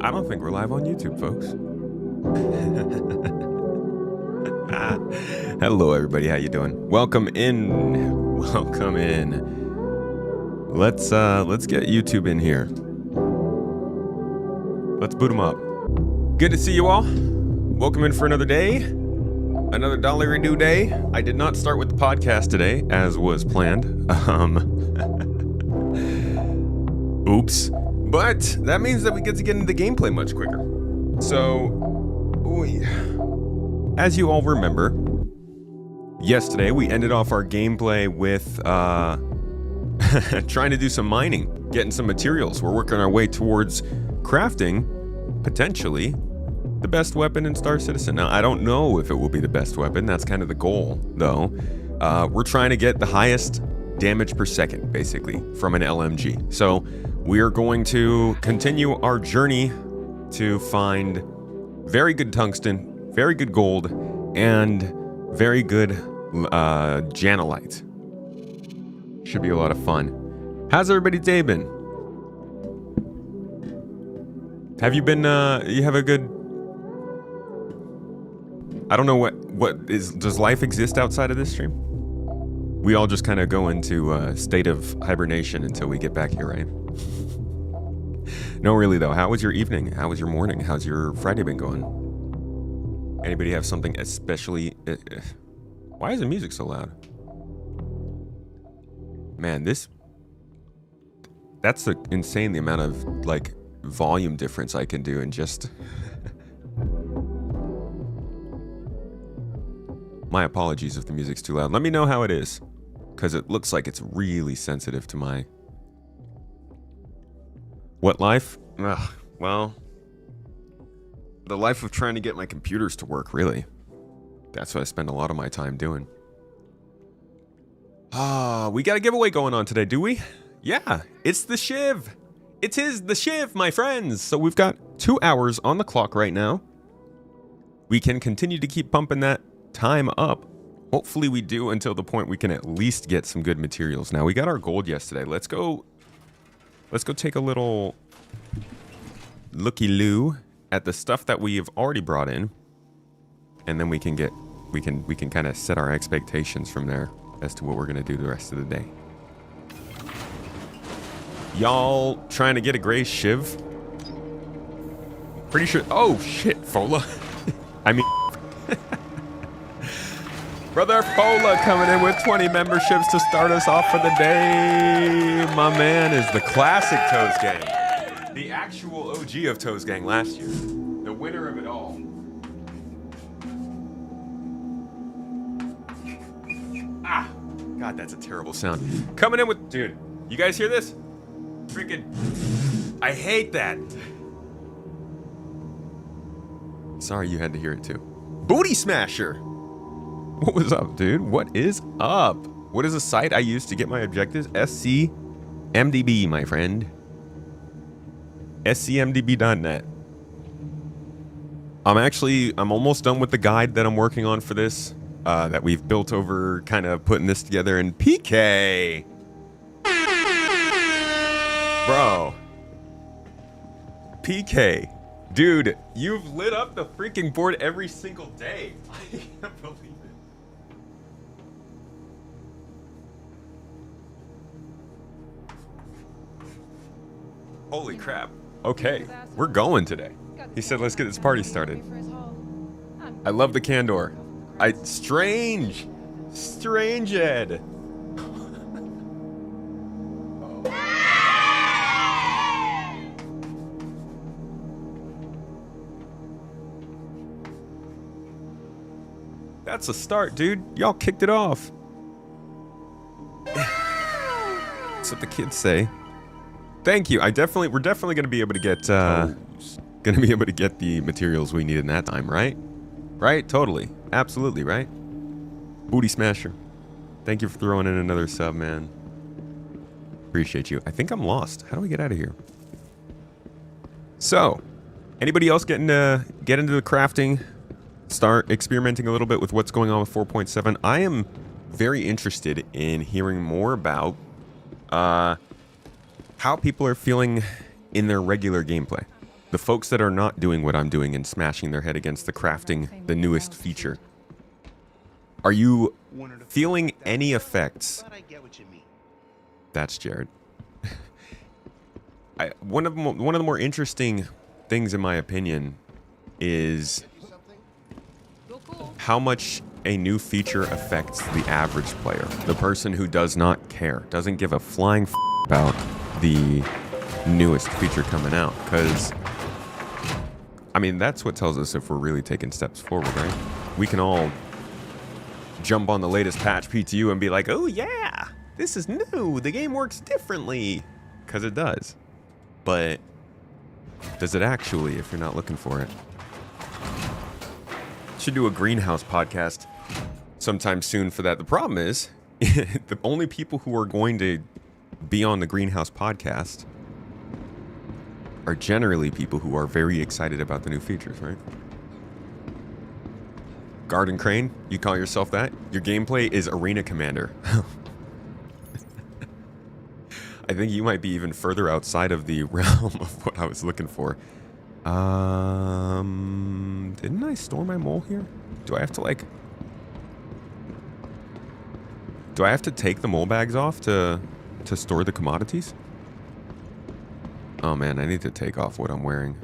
I don't think we're live on YouTube, folks. Hello, everybody. How you doing? Welcome in. Welcome in. Let's get YouTube in here. Let's boot them up. Good to see you all. Welcome in for another day. Another Dollar Due day. I did not start with the podcast today, as was planned. Oops. But that means that we get to get into the gameplay much quicker. So, as you all remember, yesterday we ended off our gameplay with trying to do some mining, getting some materials. We're working our way towards crafting, potentially, the best weapon in Star Citizen. Now, I don't know if it will be the best weapon. That's kind of the goal, though. We're trying to get the highest damage per second, basically, from an LMG. So we are going to continue our journey to find very good tungsten, very good gold, and very good Janelite. Should be a lot of fun. How's everybody's day been? Have you been, you have a good... I don't know does life exist outside of this stream? We all just kind of go into a state of hibernation until we get back here, right? No, really though. How was your evening? How was your morning? How's your Friday been going? Anybody have something especially... Why is the music so loud? Man, that's insane, the amount of, like, volume difference I can do in just... My apologies if the music's too loud. Let me know how it is, because it looks like it's really sensitive to my... What life? Ugh, well, the life of trying to get my computers to work, really. That's what I spend a lot of my time doing. We got a giveaway going on today, do we? Yeah, it's the Shiv. It is the Shiv, my friends. So we've got 2 hours on the clock right now. We can continue to keep pumping that time up. Hopefully we do until the point we can at least get some good materials. Now, we got our gold yesterday. Let's go take a little looky-loo at the stuff that we have already brought in, and then we can kind of set our expectations from there as to what we're gonna do the rest of the day. Y'all trying to get a gray shiv? Pretty sure. Oh shit, Fola. I mean, Brother Fola coming in with 20 memberships to start us off for the day. My man is the classic Toes Gang. The actual OG of Toes Gang last year. The winner of it all. Ah! God, that's a terrible sound. Coming in with... Dude, you guys hear this? Freaking... I hate that. Sorry you had to hear it too. Booty Smasher! What was up, dude? What is up? What is a site I use to get my objectives? SCMDB, my friend. SCMDB.net. I'm almost done with the guide that I'm working on for this, that we've built over kind of putting this together in PK. Bro. PK. Dude, you've lit up the freaking board every single day. I can't believe it. Holy crap. Okay, we're going today. He said, let's get this party started. I love the candor. Strange Ed. That's a start, dude. Y'all kicked it off. That's what the kids say. Thank you. We're definitely going to be able to get the materials we need in that time, right? Right? Totally. Absolutely, right? Booty Smasher. Thank you for throwing in another sub, man. Appreciate you. I think I'm lost. How do we get out of here? So, anybody else get into the crafting? Start experimenting a little bit with what's going on with 4.7. I am very interested in hearing more about how people are feeling in their regular gameplay. The folks that are not doing what I'm doing and smashing their head against the crafting, the newest feature. Are you feeling any effects? That's Jared. One of the more interesting things, in my opinion, is how much a new feature affects the average player. The person who does not care, doesn't give a flying f about the newest feature coming out. Because, I mean, that's what tells us if we're really taking steps forward, right? We can all jump on the latest patch PTU and be like, oh yeah, this is new. The game works differently. Because it does. But does it actually if you're not looking for it? Should do a greenhouse podcast sometime soon for that. The problem is, the only people who are going to be on the greenhouse podcast are generally people who are very excited about the new features, right? Garden Crane, you call yourself that? Your gameplay is Arena Commander. I think you might be even further outside of the realm of what I was looking for. Didn't I store my mole here? Do I have to, like... Do I have to take the mole bags off to store the commodities? Oh man, I need to take off what I'm wearing.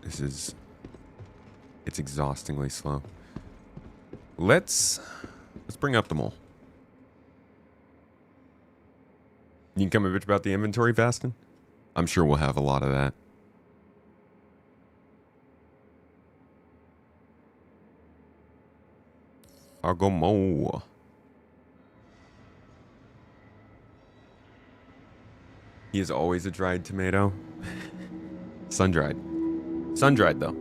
This is... It's exhaustingly slow. Let's bring up the mole. You can come a bitch about the inventory, Vastin? I'm sure we'll have a lot of that. I'll go mow. He is always a dried tomato. Sun-dried. Sun-dried, though.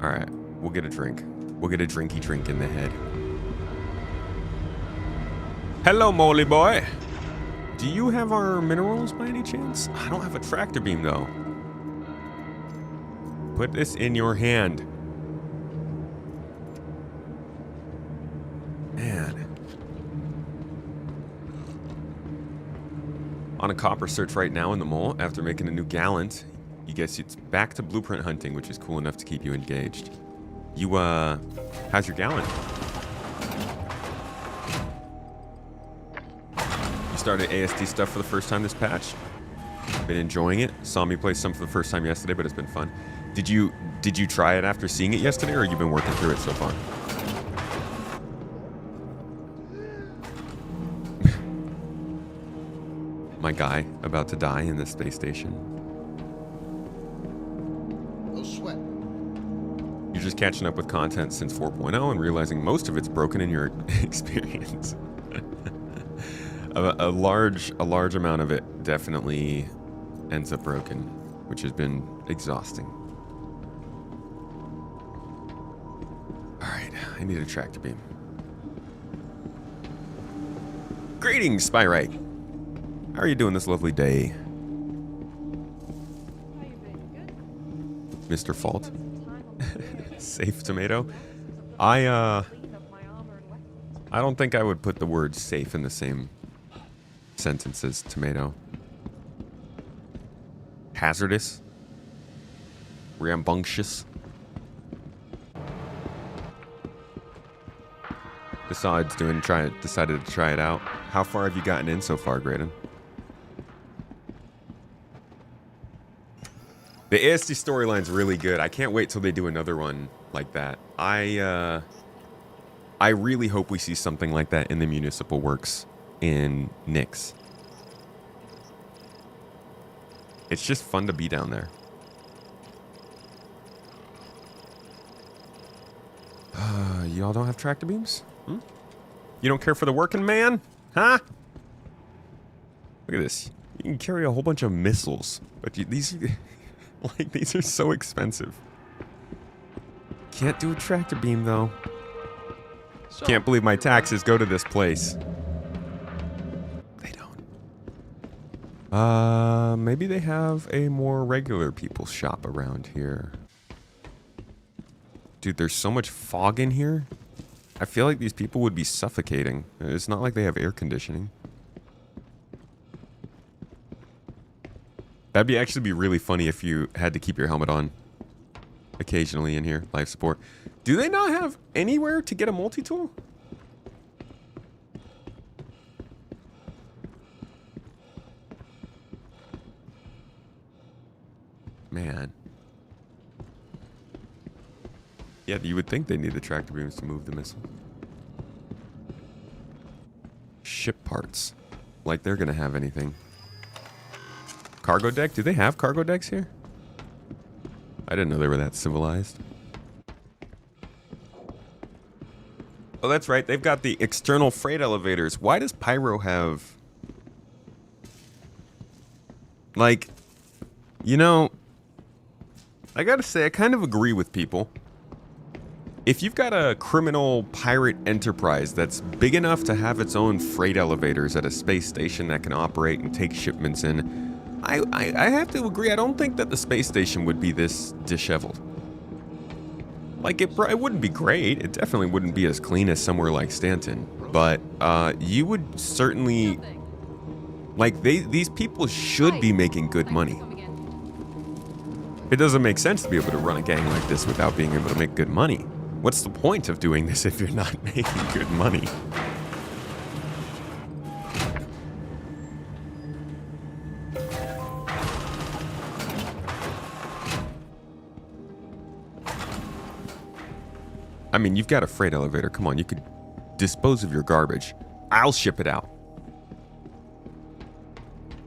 Alright, we'll get a drink. We'll get a drinky drink in the head. Hello, Molly boy. Do you have our minerals by any chance? I don't have a tractor beam, though. Put this in your hand. Man. On a copper search right now in the mole, after making a new gallant, you guess it's back to blueprint hunting, which is cool enough to keep you engaged. You, how's your gallant? You started ASD stuff for the first time this patch? Been enjoying it? Saw me play some for the first time yesterday, but it's been fun. Did you try it after seeing it yesterday, or have you been working through it so far? My guy about to die in the space station. No sweat. You're just catching up with content since 4.0 and realizing most of it's broken in your experience. a large amount of it definitely ends up broken, which has been exhausting. All right, I need a tractor beam. Greetings, Spyrite. How are you doing this lovely day? Mr. Fault. Safe tomato. I don't think I would put the word safe in the same sentence as tomato. Hazardous. Rambunctious. Decided to try it out. How far have you gotten in so far, Graydon? The ASD storyline's really good. I can't wait till they do another one like that. I really hope we see something like that in the municipal works in Nyx. It's just fun to be down there. Y'all don't have tractor beams? Hmm? You don't care for the working man? Huh? Look at this. You can carry a whole bunch of missiles, but these are so expensive. Can't do a tractor beam though. So, can't believe my taxes go to this place. They don't. Maybe they have a more regular people's shop around here. Dude, there's so much fog in here. I feel like these people would be suffocating. It's not like they have air conditioning. That'd be actually be really funny if you had to keep your helmet on occasionally in here. Life support. Do they not have anywhere to get a multi-tool? Man. Yeah, you would think they need the tractor beams to move the missile. Ship parts. Like they're gonna have anything. Cargo deck? Do they have cargo decks here? I didn't know they were that civilized. Oh, that's right. They've got the external freight elevators. Why does Pyro have... Like, you know, I gotta say, I kind of agree with people. If you've got a criminal pirate enterprise that's big enough to have its own freight elevators at a space station that can operate and take shipments in, I have to agree, I don't think that the space station would be this disheveled. Like, it wouldn't be great. It definitely wouldn't be as clean as somewhere like Stanton. But you would certainly... Like, these people should be making good money. It doesn't make sense to be able to run a gang like this without being able to make good money. What's the point of doing this if you're not making good money? I mean, you've got a freight elevator. Come on, you could dispose of your garbage. I'll ship it out.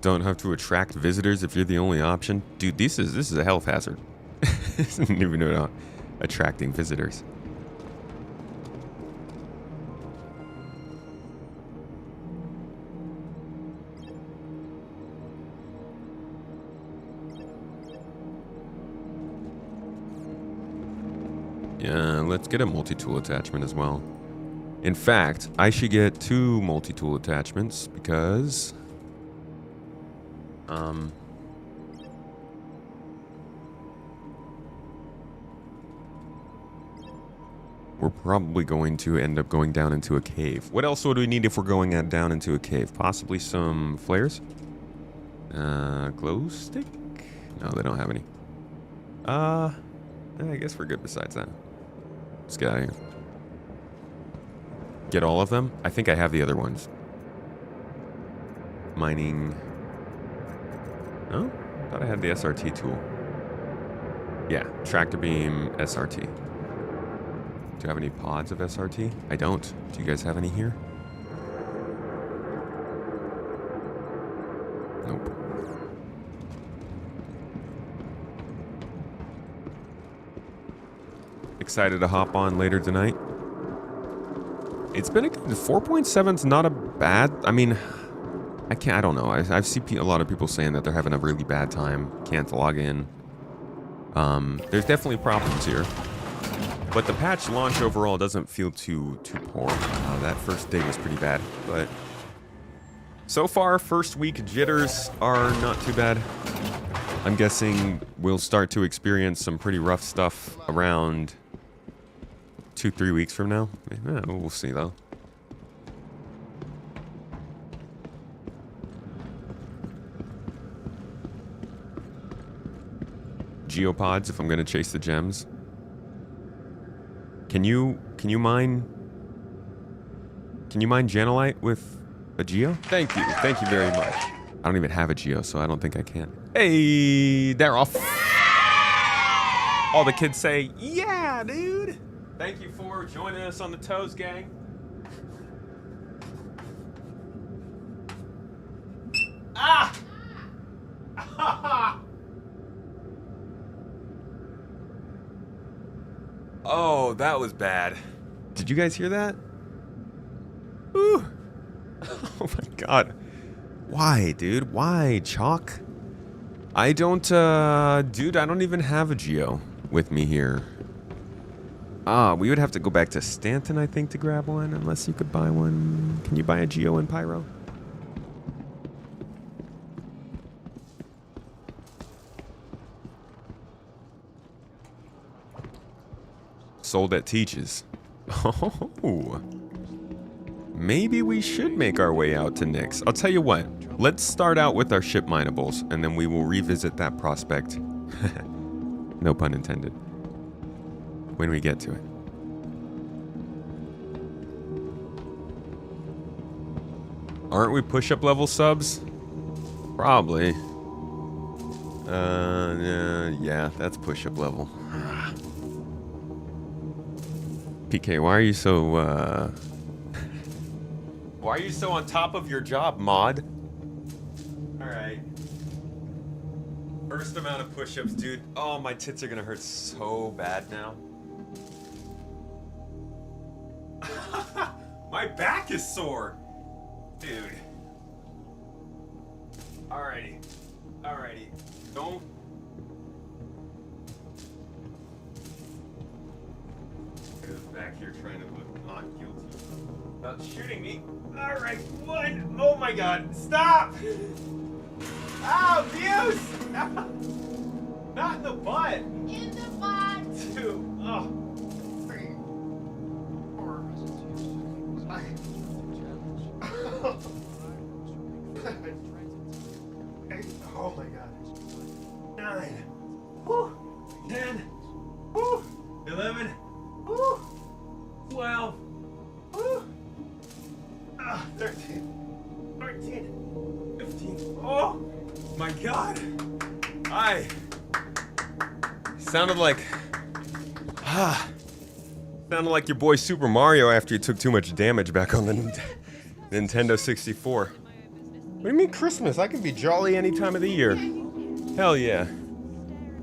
Don't have to attract visitors if you're the only option. Dude, this is a health hazard. Isn't even about attracting visitors. Yeah, let's get a multi-tool attachment as well. In fact, I should get 2 multi-tool attachments because... we're probably going to end up going down into a cave. What else would we need if we're going down into a cave? Possibly some flares? Glow stick? No, they don't have any. I guess we're good besides that. Let's get out of here. Get all of them? I think I have the other ones. Mining. Oh, thought I had the SRT tool. Yeah, tractor beam, SRT. Do you have any pods of SRT? I don't. Do you guys have any here? Nope. Excited to hop on later tonight. It's been a 4.7's not a bad. I mean, I don't know. I've seen a lot of people saying that they're having a really bad time. Can't log in. There's definitely problems here, but the patch launch overall doesn't feel too poor. That first day was pretty bad, but so far first week jitters are not too bad. I'm guessing we'll start to experience some pretty rough stuff around 2-3 weeks from now. Yeah, we'll see though. Geopods if I'm gonna chase the gems. Can you mine Janelite with a geo? Thank you very much. I don't even have a geo, so I don't think I can. Hey, they're off. All the kids say, yeah, dude. Thank you for joining us on the Toes gang. Ah! Oh, that was bad. Did you guys hear that? Ooh. Oh my god. Why, dude? Why, Chalk? I don't, dude, I don't even have a geo with me here. We would have to go back to Stanton, I think, to grab one, unless you could buy one. Can you buy a geo in Pyro? Sold at Teach's. Oh. Maybe we should make our way out to Nyx. I'll tell you what. Let's start out with our ship minables, and then we will revisit that prospect. No pun intended. When we get to it. Aren't we push-up level subs? Probably. Yeah, that's push-up level. PK, why are you so, Why are you so on top of your job, mod? Alright. First amount of push-ups, dude. Oh, my tits are gonna hurt so bad now. My back is sore! Dude. Alrighty. Alrighty. Don't... Who's back here trying to look not guilty about shooting me? Alright, one! Oh my god, stop! Ow, abuse! Not in the butt! In the butt! Two, oh. 3, 4, 5. Oh my god. 9. Woo. 10. Woo. 11. Woo. 12. Woo. 13. 14. 15. Oh my god. I sounded like sounded like your boy Super Mario after he took too much damage back on the Nintendo 64. What do you mean Christmas? I can be jolly any time of the year. Hell yeah.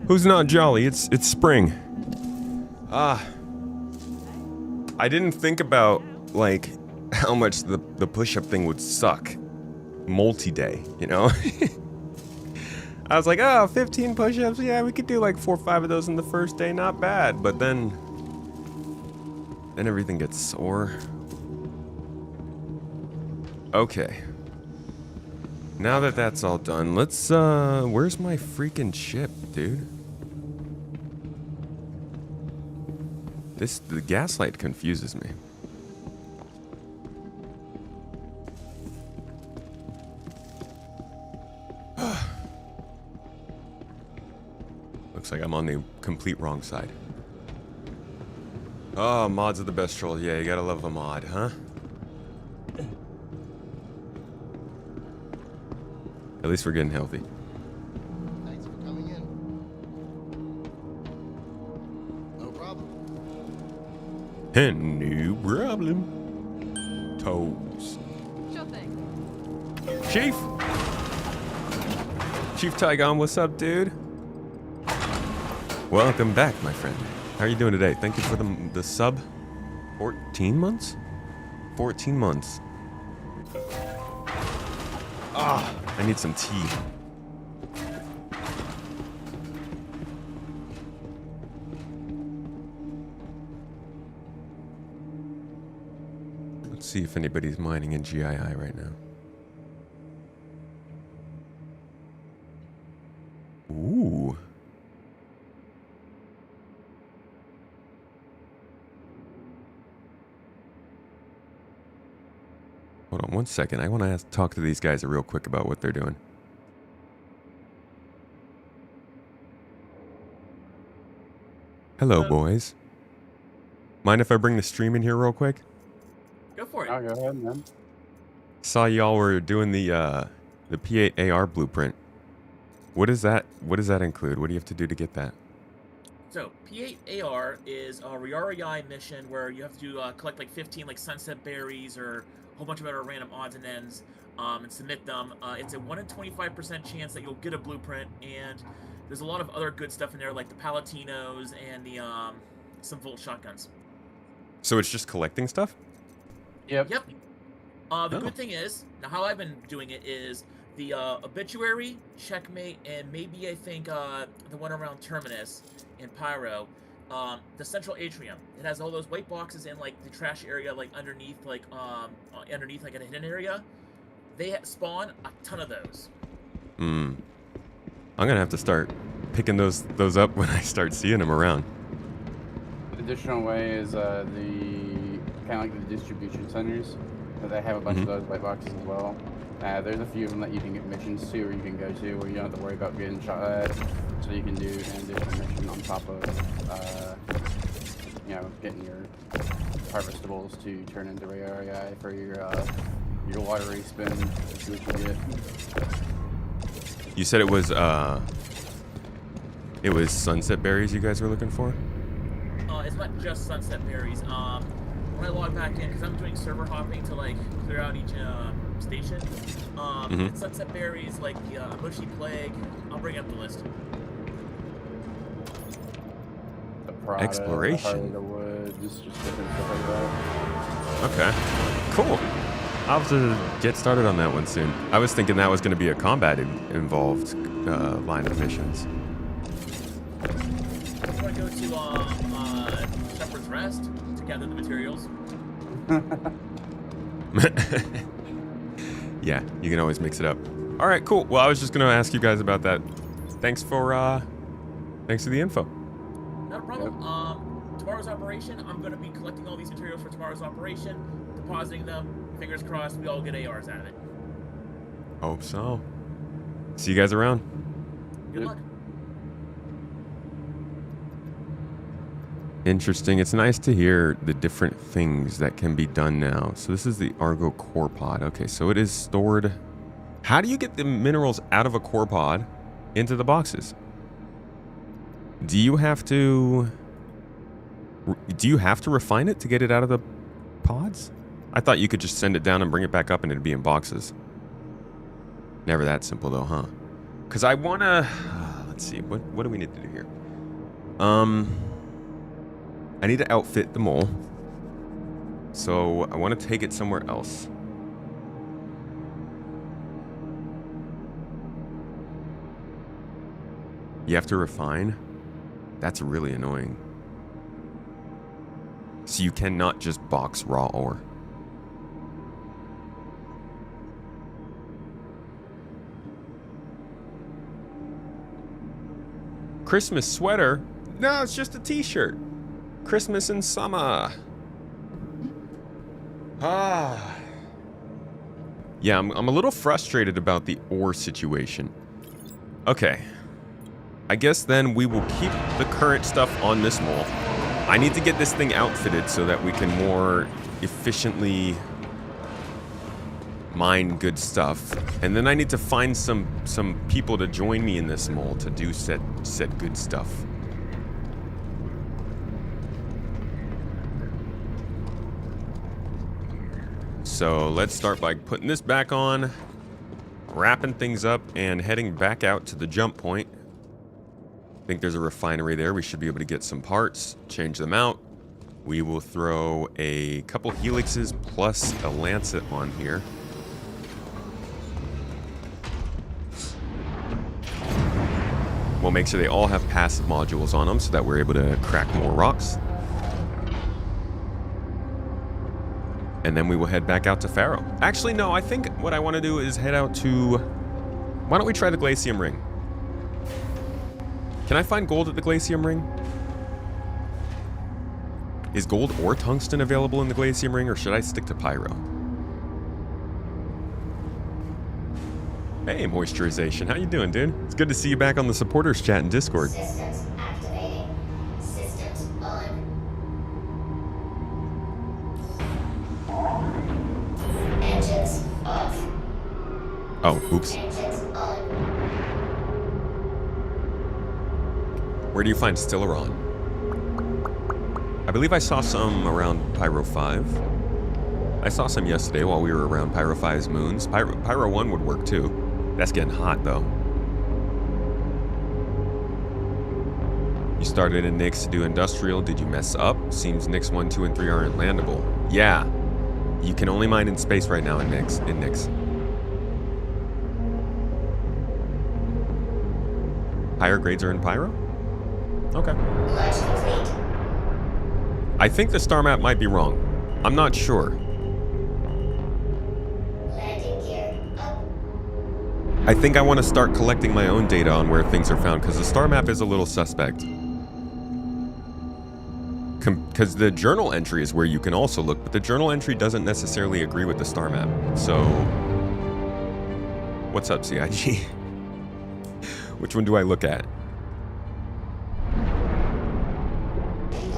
Who's not jolly? It's spring. I didn't think about, like, how much the push-up thing would suck. Multi-day, you know? I was like, oh, 15 push-ups? Yeah, we could do like 4 or 5 of those in the first day. Not bad. But then everything gets sore. Okay. Now that that's all done, let's, where's my freaking ship, dude? The gaslight confuses me. Looks like I'm on the complete wrong side. Oh, mods are the best troll. Yeah, you gotta love a mod, huh? At least we're getting healthy. Thanks for coming in. No problem. And no problem. Toes. Sure thing. Chief! Chief Tygon, what's up, dude? Welcome back, my friend. How are you doing today? Thank you for the sub. 14 months? 14 months. Ah, I need some tea. Let's see if anybody's mining in GII right now. Ooh. Hold on 1 second. I want to talk to these guys real quick about what they're doing. Hello, boys. Mind if I bring the stream in here real quick? Go for it. Oh, go ahead, man. Saw y'all were doing the P8 AR blueprint. What does that include? What do you have to do to get that? So P8 AR is a REI mission where you have to collect like 15 like sunset berries or a whole bunch of other random odds and ends and submit them. It's a 1 in 25% chance that you'll get a blueprint, and there's a lot of other good stuff in there like the Palatinos and the some Volt shotguns. So it's just collecting stuff? Yep. Yep. The good thing is, now how I've been doing it is the Obituary, Checkmate, and maybe I think the one around Terminus and Pyro, the Central Atrium. It has all those white boxes in like the trash area, like underneath like a hidden area. They spawn a ton of those. I'm gonna have to start picking those up when I start seeing them around. The additional way is the kind of like the distribution centers. They have a bunch of those white boxes as well. There's a few of them that you can get missions to, or you can go to, where you don't have to worry about getting shot at. So you can do an additional mission on top of, you know, getting your harvestables to turn into REI for your watery spin. See what you get. You said it was sunset berries you guys were looking for? It's not just sunset berries. When I log back in, because I'm doing server hopping to like clear out each station. It's sunset berries, like the mushy plague. I'll bring up the list. The Prada, Exploration. The woods, just different stuff like that. Okay, cool. I'll have to get started on that one soon. I was thinking that was going to be a combat-involved line of missions. I'm going to go to Shepherd's Rest to gather the materials. Yeah, you can always mix it up. All right, cool. Well, I was just going to ask you guys about that. Thanks for the info. Not a problem. Tomorrow's operation, I'm going to be collecting all these materials for tomorrow's operation, depositing them. Fingers crossed, we all get ARs out of it. Hope so. See you guys around. Good luck. Interesting. It's nice to hear the different things that can be done now. So this is the Argo core pod. Okay, so it is stored. How do you get the minerals out of a core pod into the boxes? Do you have to refine it to get it out of the pods? I thought you could just send it down and bring it back up and it'd be in boxes. Never that simple though, huh? Because I want to... let's see. What do we need to do here? I need to outfit the mole. So I want to take it somewhere else. You have to refine? That's really annoying. So you cannot just box raw ore. Christmas sweater? No, it's just a t-shirt. Christmas in summer. Yeah, I'm a little frustrated about the ore situation. Okay. I guess then we will keep the current stuff on this mole. I need to get this thing outfitted so that we can more efficiently mine good stuff. And then I need to find some people to join me in this mole to do said good stuff. So let's start by putting this back on, wrapping things up, and heading back out to the jump point. I think there's a refinery there. We should be able to get some parts, change them out. We will throw a couple helixes plus a lancet on here. We'll make sure they all have passive modules on them so that we're able to crack more rocks. And then we will head back out to Pharaoh. Actually, no, I think what I want to do is head out to... Why don't we try the Glacium Ring? Can I find gold at the Glacium Ring? Is gold or tungsten available in the Glacium Ring, or should I stick to Pyro? Hey, Moisturization. How you doing, dude? It's good to see you back on the supporters chat in Discord. Systems activating. Systems on. Engines off. Oh, oops. Engines on. Where do you find Stellaron? I believe I saw some around Pyro 5. I saw some yesterday while we were around Pyro 5's moons. Pyro 1 would work too. That's getting hot though. You started in Nyx to do industrial. Did you mess up? Seems Nyx 1, 2, and 3 aren't landable. Yeah. You can only mine in space right now in Nyx. Higher grades are in Pyro? Okay. Launch complete. I think the star map might be wrong. I'm not sure. Landing gear up. I think I want to start collecting my own data on where things are found, because the star map is a little suspect. because the journal entry is where you can also look, but the journal entry doesn't necessarily agree with the star map. So, what's up, CIG? Which one do I look at?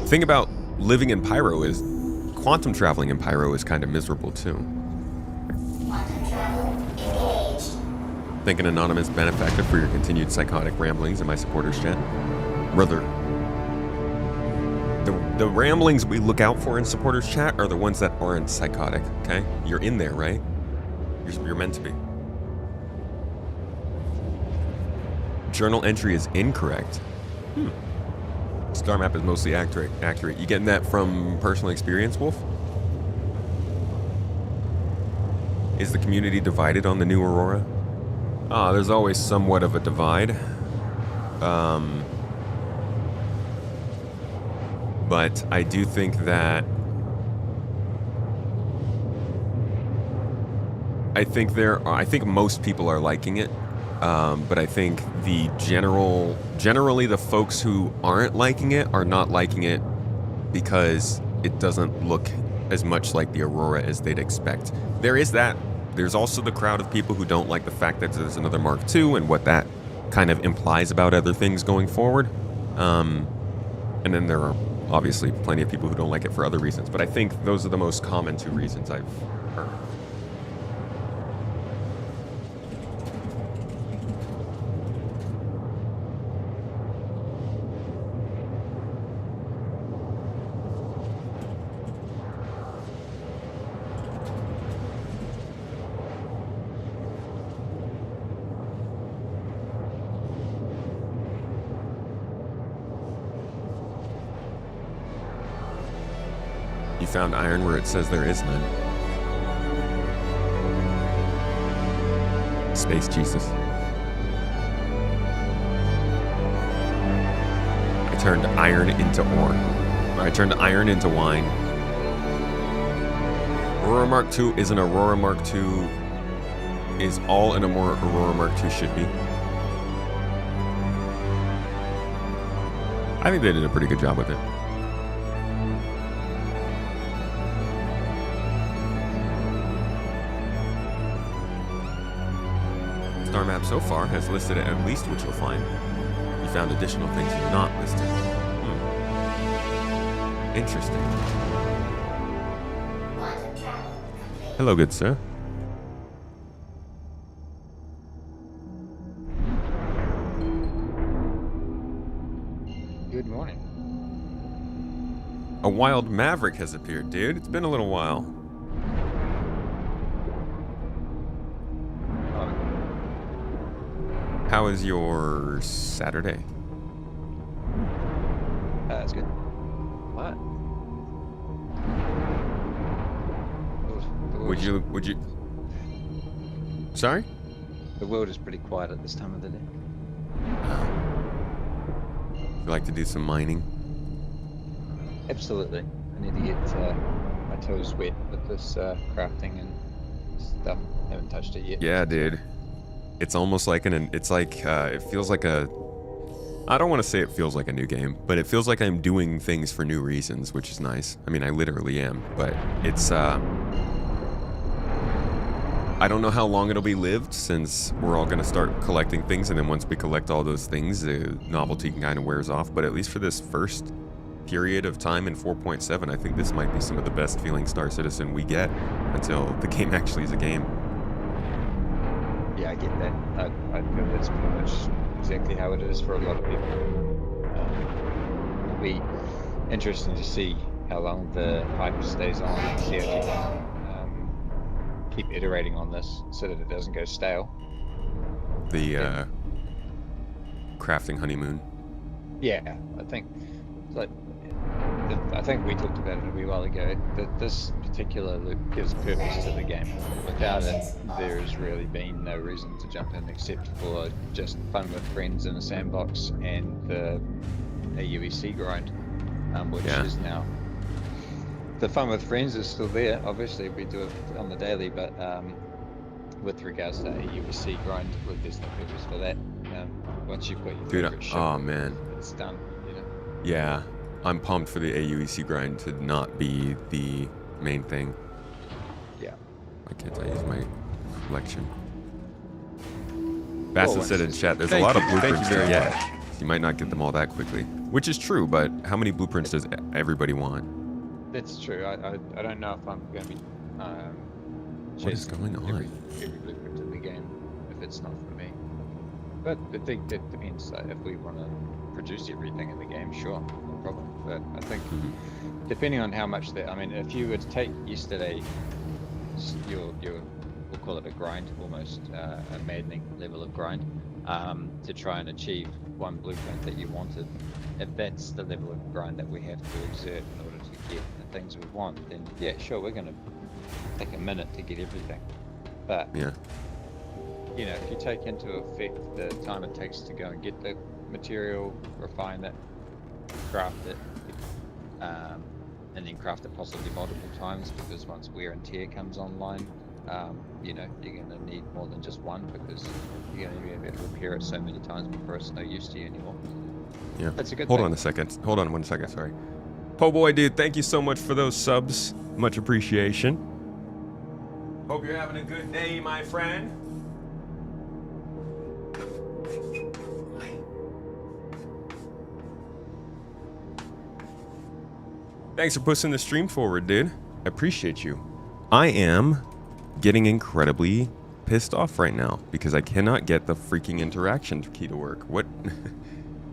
The thing about living in Pyro is quantum traveling in Pyro is kind of miserable too. Quantum travel engaged. Thank an anonymous benefactor for your continued psychotic ramblings in my supporters chat. Brother, the ramblings we look out for in supporters chat are the ones that aren't psychotic, okay? You're in there, right? You're meant to be. Journal entry is incorrect. Star map is mostly accurate. You getting that from personal experience, Wolf? Is the community divided on the new Aurora? There's always somewhat of a divide. But I do think that I think most people are liking it. But I think generally the folks who aren't liking it are not liking it because it doesn't look as much like the Aurora as they'd expect. There is that. There's also the crowd of people who don't like the fact that there's another Mark II and what that kind of implies about other things going forward. And then there are obviously plenty of people who don't like it for other reasons. But I think those are the most common two reasons I've heard. You found iron where it says there is none. Space Jesus. I turned iron into ore. I turned iron into wine. Aurora Mark II is an Aurora Mark II is all an Aurora Mark II should be. I think they did a pretty good job with it. Star map so far has listed at least what you'll find. You found additional things not listed. Interesting. Quantum travel complete. Hello, good sir. Good morning. A wild maverick has appeared, dude. It's been a little while. How is your Saturday? That's good. What? Would you? Sorry? The world is pretty quiet at this time of the day. You like to do some mining? Absolutely. I need to get my toes wet with this crafting and stuff. I haven't touched it yet. Yeah, dude. It's almost like it feels like a, I don't want to say it feels like a new game, but it feels like I'm doing things for new reasons, which is nice. I mean, I literally am, but it's, I don't know how long it'll be lived since we're all going to start collecting things, and then once we collect all those things, the novelty kind of wears off, but at least for this first period of time in 4.7, I think this might be some of the best feeling Star Citizen we get until the game actually is a game. Yeah, I get that. I feel that's pretty much exactly how it is for a lot of people. It'll be interesting to see how long the hype stays on and see if you can keep iterating on this so that it doesn't go stale. The crafting honeymoon. Yeah, I think we talked about it a wee while ago, that this particular loop gives purpose to the game. Without it, there's really been no reason to jump in except for just fun with friends in a sandbox and the AUEC grind, which is now... The fun with friends is still there, obviously we do it on the daily, but with regards to AUEC grind, there's no purpose for that. Once you've got your favorite ship, oh man. it's done, you know? Yeah. I'm pumped for the AUEC grind to not be the main thing. Yeah. Why can't I use my collection? Bassett said in it's- chat, there's a Thank lot of you. Thank blueprints you to very get. much. You might not get them all that quickly. Which is true, but how many blueprints does everybody want? That's true. I don't know if I'm going to be What is chasing going on? every blueprint in the game if it's not for me. But I think that depends. If we want to produce everything in the game, sure, no problem. But I think depending on how much that, I mean, if you were to take yesterday, your we'll call it a grind, almost a maddening level of grind, to try and achieve one blueprint that you wanted. If that's the level of grind that we have to exert in order to get the things we want, then yeah, sure, we're gonna take a minute to get everything. But Yeah. you know, if you take into effect the time it takes to go and get the material, refine it, craft it, and then craft it possibly multiple times, because once wear and tear comes online, you know, you're going to need more than just one, because you're going to be able to repair it so many times before it's no use to you anymore. Yeah. That's a good Hold thing. on a second. Hold on 1 second, sorry. Po boy, dude, thank you so much for those subs. Much appreciation. Hope you're having a good day, my friend. Thanks for pushing the stream forward, dude. I appreciate you. I am getting incredibly pissed off right now because I cannot get the freaking interaction key to work. What?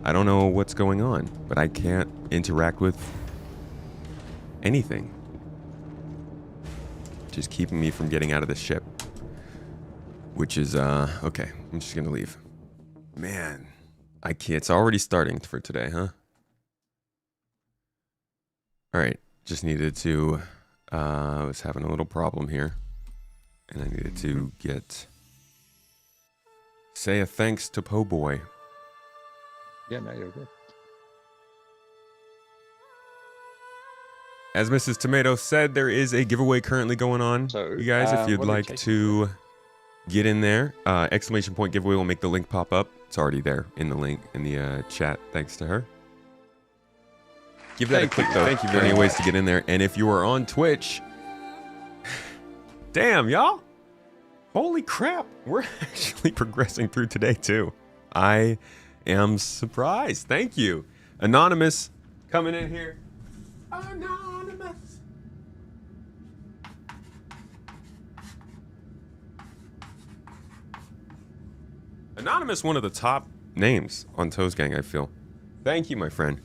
I don't know what's going on, but I can't interact with anything. Just keeping me from getting out of the ship. Which is, okay. I'm just gonna leave. Man, I can't. It's already starting for today, huh? Alright, just needed to, was having a little problem here. And I needed to say a thanks to Po Boy. Yeah, no, you're good. As Mrs. Tomato said, there is a giveaway currently going on. So, you guys, if you'd what are we like chasing to get in there, exclamation point giveaway will make the link pop up. It's already there in the link in the chat, thanks to her. Give that a click though. Thank you for very any ways much. to get in there. And if you are on Twitch, damn y'all, holy crap, we're actually progressing through today too. I am surprised. Thank you, Anonymous, coming in here. Anonymous. Anonymous, one of the top names on Toes Gang, I feel. Thank you, my friend.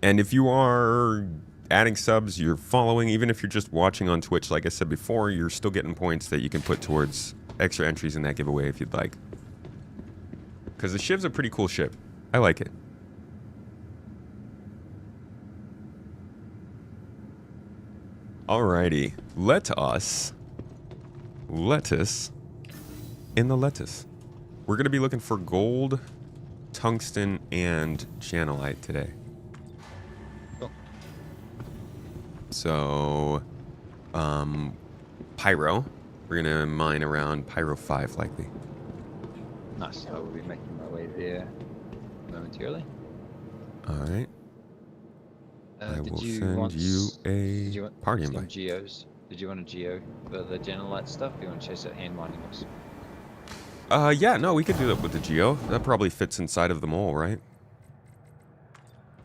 And if you are adding subs, you're following, even if you're just watching on Twitch, like I said before, you're still getting points that you can put towards extra entries in that giveaway if you'd like. Because the ship's a pretty cool ship. I like it. Alrighty. Lettuce in the lettuce. We're going to be looking for gold, tungsten, and Janelite today. Cool. So, Pyro. We're going to mine around Pyro 5 likely. Nice. I will be making my way there momentarily. Alright. I Did will you send want, you did a you want party some invite. geos? Did you want a geo for the Janelite stuff? Or you want to chase it hand mining us? Yeah, no, we could do that with the Geo. That probably fits inside of the mole, right?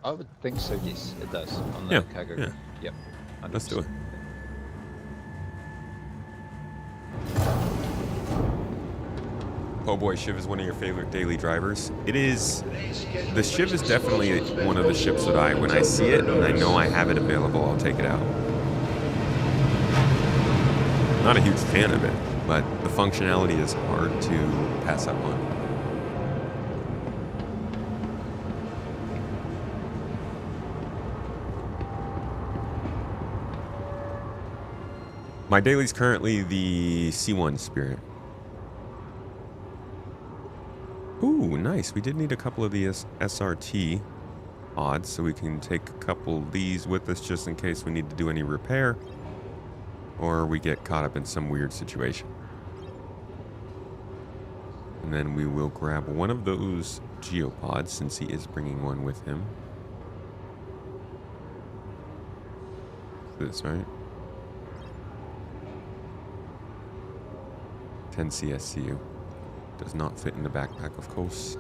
I would think so, yes, it does. On the Yeah, cargo. yeah. Yep. Let's do it. 100%. Po Boy Shiv is one of your favorite daily drivers. It is. The Shiv is definitely one of the ships that when I see it and I know I have it available, I'll take it out. Not a huge fan of it, but the functionality is hard to pass up on. My daily's currently the C1 Spirit. Ooh, nice. We did need a couple of the SRT odds, so we can take a couple of these with us just in case we need to do any repair or we get caught up in some weird situation. And then we will grab one of those Geopods since he is bringing one with him. this, right? 10 CSCU. Does not fit in the backpack, of course.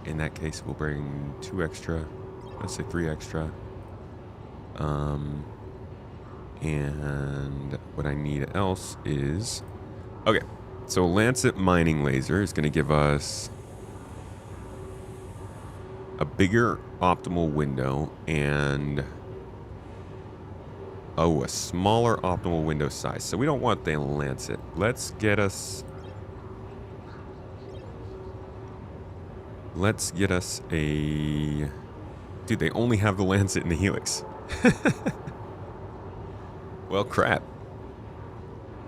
In that case, we'll bring 2 extra. Let's say 3 extra. And what I need else is... Okay, so Lancet Mining Laser is going to give us a bigger optimal window and... Oh, a smaller optimal window size. So we don't want the Lancet. Let's get us... Let's get us a... Dude, they only have the Lancet and the Helix. Well, crap.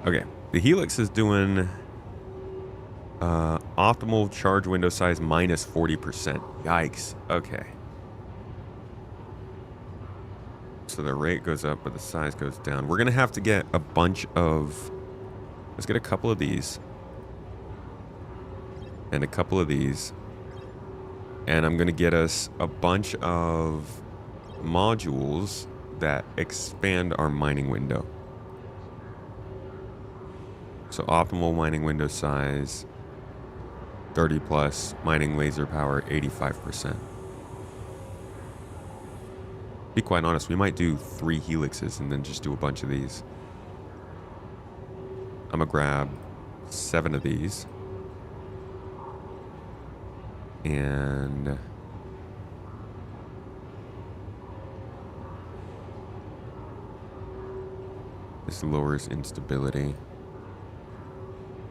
Okay, the Helix is doing optimal charge window size minus 40%. Yikes. Okay. So the rate goes up, but the size goes down. We're going to have to get a bunch of... Let's get a couple of these. And a couple of these. And I'm going to get us a bunch of modules that expand our mining window. So optimal mining window size 30 plus, mining laser power 85%. Be quite honest, we might do 3 helixes and then just do a bunch of these. I'm gonna grab 7 of these. And this lowers instability.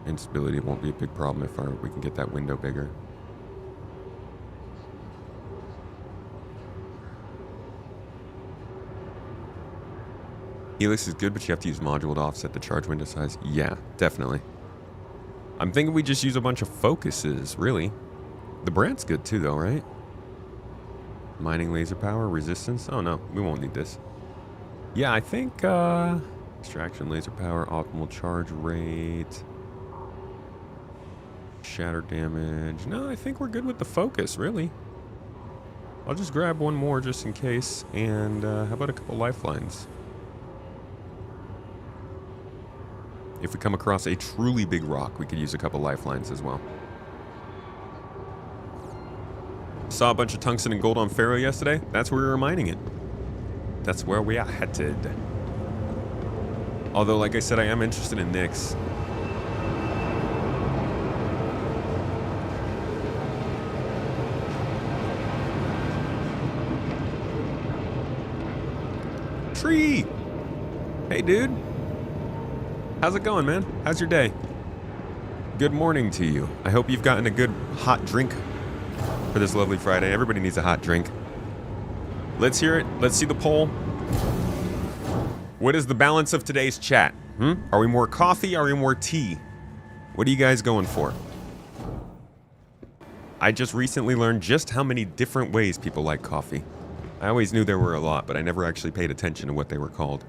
Instability won't be a big problem if we can get that window bigger. Helix is good, but you have to use module to offset the charge window size. Yeah, definitely. I'm thinking we just use a bunch of focuses, really. The brand's good too, though, right? Mining laser power, resistance. Oh, no, we won't need this. Yeah, I think, extraction laser power, optimal charge rate, shatter damage. No, I think we're good with the focus, really. I'll just grab one more just in case. And how about a couple lifelines? If we come across a truly big rock, we could use a couple lifelines as well. Saw a bunch of tungsten and gold on Pharaoh yesterday. That's where we were mining it. That's where we are headed. Although, like I said, I am interested in Nyx. Tree! Hey, dude. How's it going, man? How's your day? Good morning to you. I hope you've gotten a good hot drink for this lovely Friday. Everybody needs a hot drink. Let's hear it. Let's see the poll. What is the balance of today's chat? Are we more coffee? Are we more tea? What are you guys going for? I just recently learned just how many different ways people like coffee. I always knew there were a lot, but I never actually paid attention to what they were called.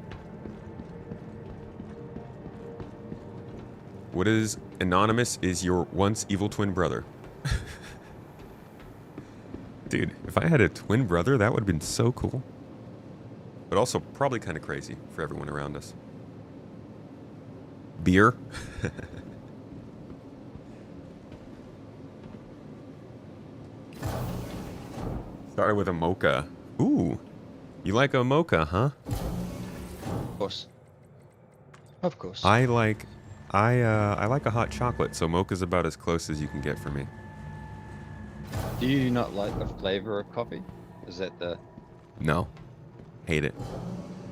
What is anonymous is your once evil twin brother. Dude, if I had a twin brother, that would have been so cool. But also probably kind of crazy for everyone around us. Beer? Started with a mocha. Ooh, you like a mocha, huh? Of course. Of course. I like a hot chocolate, so mocha's about as close as you can get for me. Do you not like the flavor of coffee? Is that the... No. Hate it.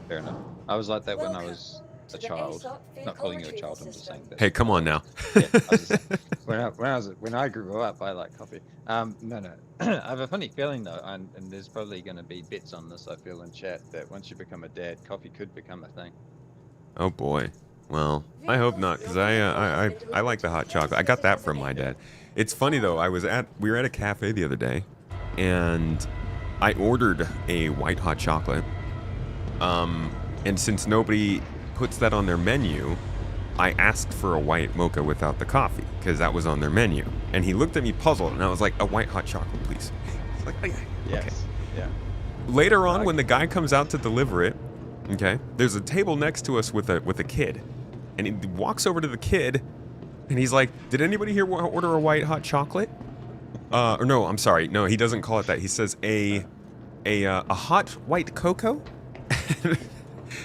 Fair enough. I was like that when I was a child. Not calling you a child, I'm just saying that. Hey, come on now. Yeah, I was just saying, when I grew up, I liked coffee. No. I have a funny feeling though, and there's probably going to be bits on this, I feel, in chat, that once you become a dad, coffee could become a thing. Oh boy. Well, I hope not, because I like the hot chocolate. I got that from my dad. It's funny though, we were at a cafe the other day, and I ordered a white hot chocolate. And since nobody puts that on their menu, I asked for a white mocha without the coffee, because that was on their menu. And he looked at me puzzled, and I was like, a white hot chocolate, please. He's like, okay. Yes. Yeah. Later on, when the guy comes out to deliver it, Okay. There's a table next to us with a kid, and he walks over to the kid, and he's like, "Did anybody here order a white hot chocolate?" Or no, I'm sorry. No, he doesn't call it that. He says a hot white cocoa.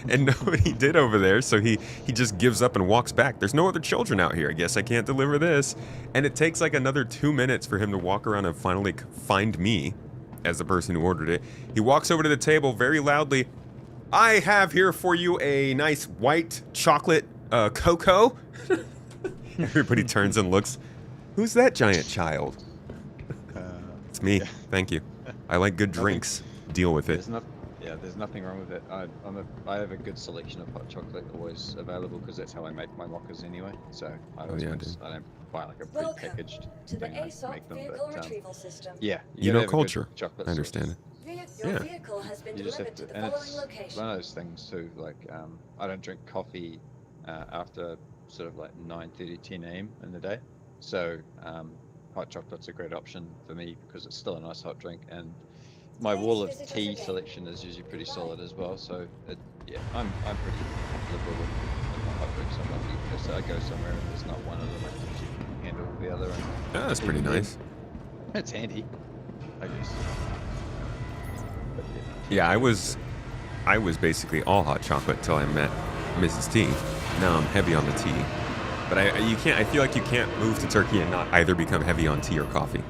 And nobody did over there, so he just gives up and walks back. There's no other children out here. I guess I can't deliver this. And it takes like another 2 minutes for him to walk around and finally find me as the person who ordered it. He walks over to the table very loudly. "I have here for you a nice white chocolate cocoa." Everybody turns and looks. "Who's that giant child?" It's me. Yeah. Thank you. I like good drinks. Deal with it. There's nothing wrong with it. I have a good selection of hot chocolate always available because that's how I make my mockers anyway. So I always yeah, want dude. I don't buy like a Welcome pre-packaged to the thing. I ASOC make them, vehicle but retrieval system. yeah, You gotta know have a good culture. chocolate I understand source. it. Your Yeah. vehicle has been You just have delivered to the and following it's location. one of those things too. Like I don't drink coffee after sort of like 9:30, 10 a.m. in the day. So hot chocolate's a great option for me because it's still a nice hot drink, and my wall of tea selection is usually pretty solid as well. So yeah, I'm pretty liberal with my hot drinks. I'm lucky because I go somewhere and there's not one of them. I can usually handle the other. And Yeah, that's pretty nice. it's handy, I guess. But Yeah, I was basically all hot chocolate till I met Mrs. T. Now I'm heavy on the tea. But I feel like you can't move to Turkey and not either become heavy on tea or coffee.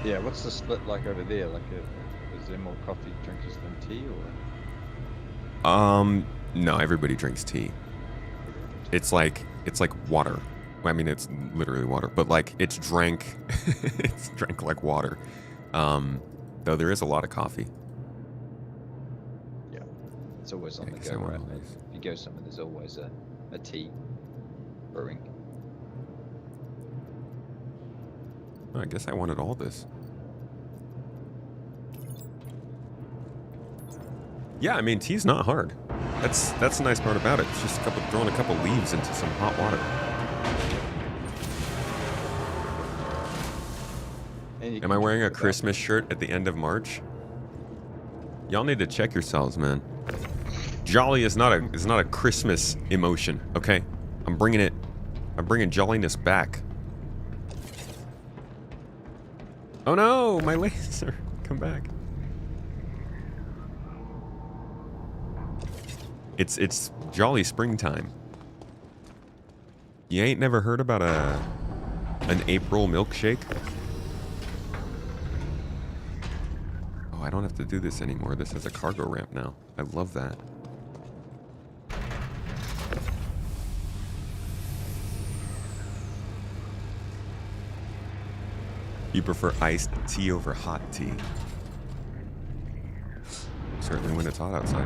yeah, what's the split like over there? Like, is there more coffee drinkers than tea, or? No, everybody drinks tea. It's like water. I mean, it's literally water, but like it's drank like water. Though there is a lot of coffee. Yeah, it's always on Yeah, the 'cause go, I want right? all these. If you go somewhere, there's always a tea brewing. Oh, I guess I wanted all this. Yeah, I mean, tea's not hard. That's the nice part about it. It's just throwing a couple leaves into some hot water. And you Am can I wearing a drink without- Christmas shirt at the end of March? Y'all need to check yourselves, man. Jolly is not a Christmas emotion, okay? I'm bringing jolliness back. Oh no, my laser! Come back. It's jolly springtime. You ain't never heard about an April milkshake? Oh, I don't have to do this anymore. This is a cargo ramp now. I love that. You prefer iced tea over hot tea? Certainly when it's hot outside.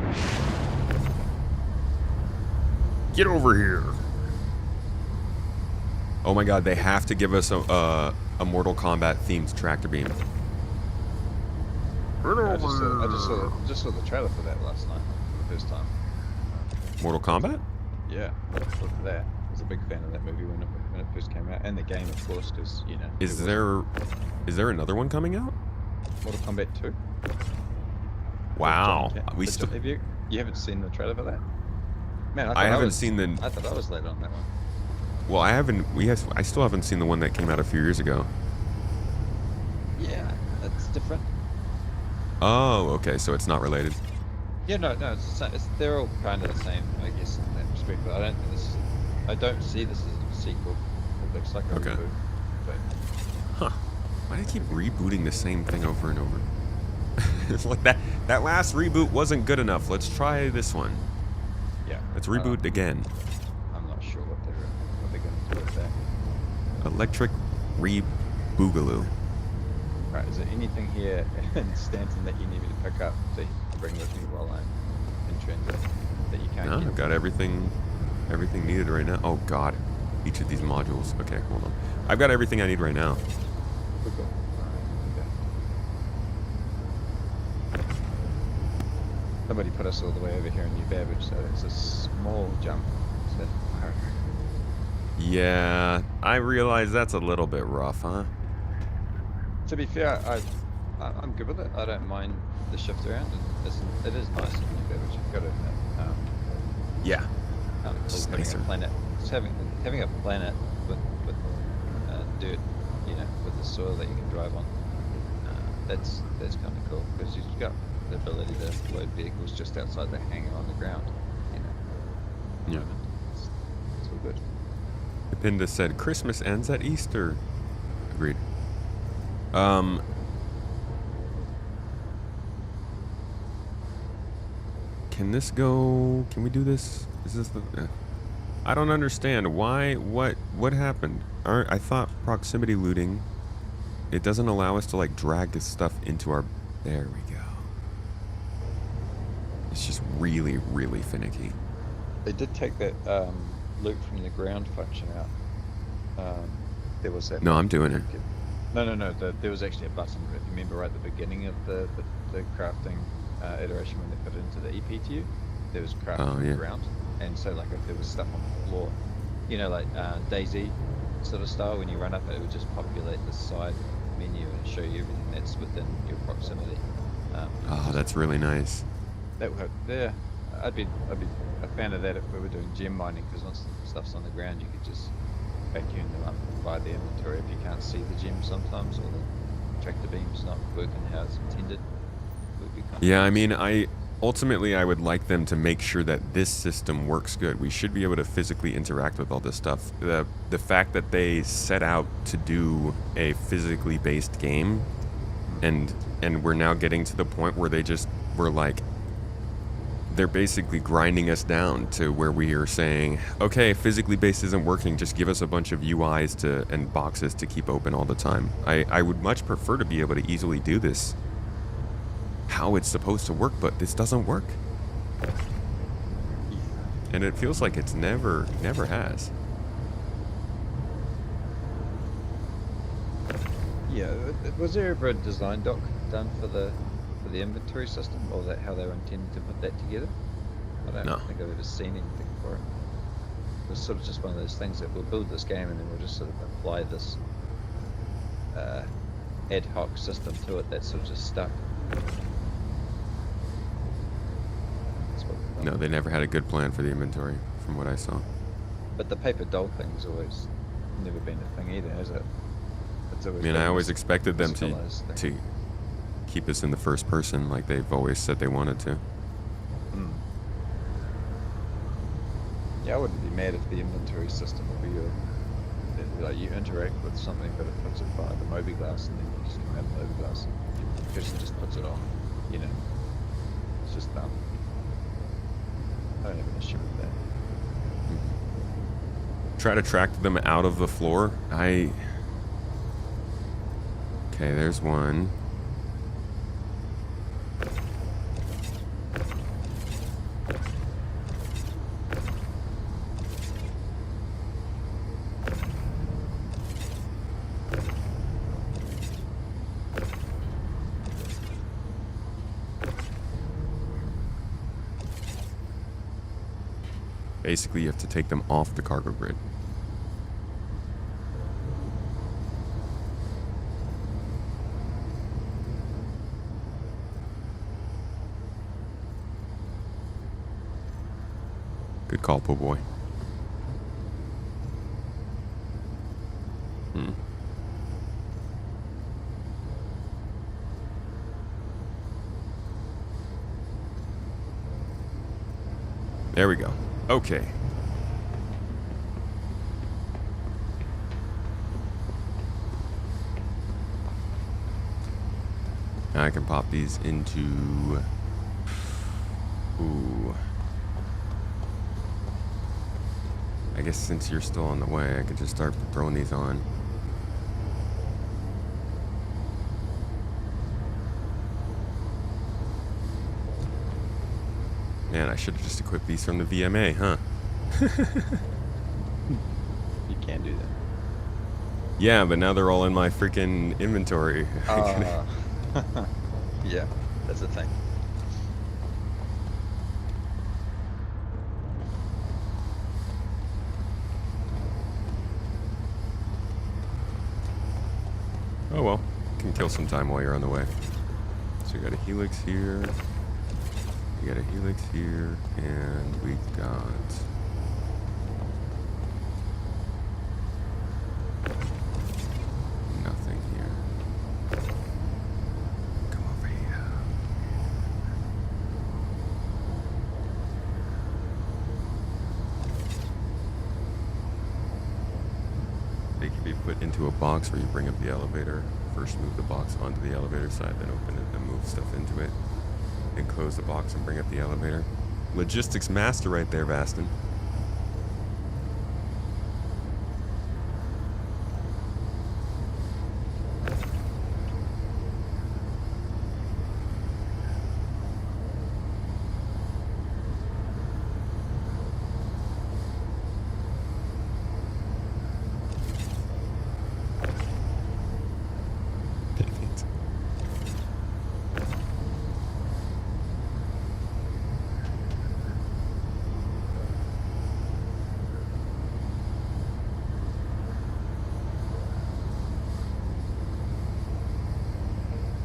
Get over here! Oh my god, they have to give us a Mortal Kombat themed tractor beam. I just saw the trailer for that last night, for the first time. Mortal Kombat? Yeah, look for that. I was a big fan of that movie when it first came out, and the game, of course, because you know. Is there another one coming out? Mortal Kombat 2? Wow. We still have you haven't seen the trailer for that? Man, I haven't seen the. I thought I was late on that one. Well, I haven't. I still haven't seen the one that came out a few years ago. Yeah, that's different. Oh, okay. So it's not related. Yeah, no, it's they're all kind of the same, I guess, in that respect. But I don't see this as a sequel. It looks like a Okay. reboot. But Huh. Why do I keep rebooting the same thing over and over? It's like that last reboot wasn't good enough. Let's try this one. yeah, Let's reboot again. I'm not sure what they're going to do with that. Electric Reboogaloo. Right, is there anything here in Stanton that you need me to pick up to bring with me while I'm in transit that you can't No, get? I've got everything needed right now. Oh god, each of these modules. Okay, hold on. I've got everything I need right now. Cool. Alright, okay. Somebody put us all the way over here in New Babbage, so it's a small jump. So, Yeah, I realize that's a little bit rough, huh? to be fair, I'm good with it. I don't mind the shift around, and it is nice when you go, which you've got to admit. Yeah. Kind of Just cool having nicer. a planet. Just having a planet with dirt, you know, with the soil that you can drive on. That's kind of cool because you've got the ability to load vehicles just outside the hangar on the ground. You know. Yeah. It's all good. Pinda said Christmas ends at Easter. Agreed. Can this go? Can we do this? Is this the? I don't understand why. What happened? I thought proximity looting. It doesn't allow us to like drag this stuff into our. There we go. It's just really, really finicky. They did take that loot from the ground function out. There was that. No, I'm doing it. No. There was actually a button. If you remember right at the beginning of the crafting iteration when they put it into the EPTU, there was crafting on the ground, and so like if there was stuff on the floor, you know, like DayZ sort of style, when you run up it would just populate the side menu and show you everything that's within your proximity. Oh, that's really nice. That would, yeah. I'd be a fan of that if we were doing gem mining, because once the stuff's on the ground, you could just vacuum them up by the inventory if you can't see the gem sometimes, or the tractor beam's not working how it's intended. Would be kind of Yeah, I nice. mean, I would like them to make sure that this system works good. We should be able to physically interact with all this stuff. The fact that they set out to do a physically based game, and we're now getting to the point where we're like, they're basically grinding us down to where we are saying, okay, physically based isn't working, just give us a bunch of UIs and boxes to keep open all the time. I would much prefer to be able to easily do this how it's supposed to work, but this doesn't work. And it feels like it's never has. Yeah, was there ever a design doc done for the inventory system, or that how they were intending to put that together? I don't No. think I've ever seen anything for it. It was sort of just one of those things that we'll build this game and then we'll just sort of apply this ad hoc system to it that's sort of just stuck. That's what we've done. No, they never had a good plan for the inventory, from what I saw. But the paper doll thing's always never been a thing either, has it? It's I always mean, been I always this expected them to physicalized thing. keep us in the first person like they've always said they wanted to. Yeah, I wouldn't be mad if the inventory system would be like you interact with something, but it puts it by the Moby glass, and then you just come out of the Moby glass, and the person just puts it on. You know, it's just done. I don't have an issue with that. Try to track them out of the floor. Okay, there's one. Basically, you have to take them off the cargo grid. Good call, poor boy. There we go. Okay. Now I can pop these into... Ooh. I guess since you're still on the way, I could just start throwing these on. Man, I should have just equipped these from the VMA, huh? You can do that. Yeah, but now they're all in my freaking inventory. Yeah, that's the thing. Oh well. can kill some time while you're on the way. So you got a helix here. You got a helix here, and we got nothing here. Come over here. They can be put into a box where you bring up the elevator. First move the box onto the elevator side, then open it, then move stuff into it. Then close the box and bring up the elevator. Logistics master right there, Vastin.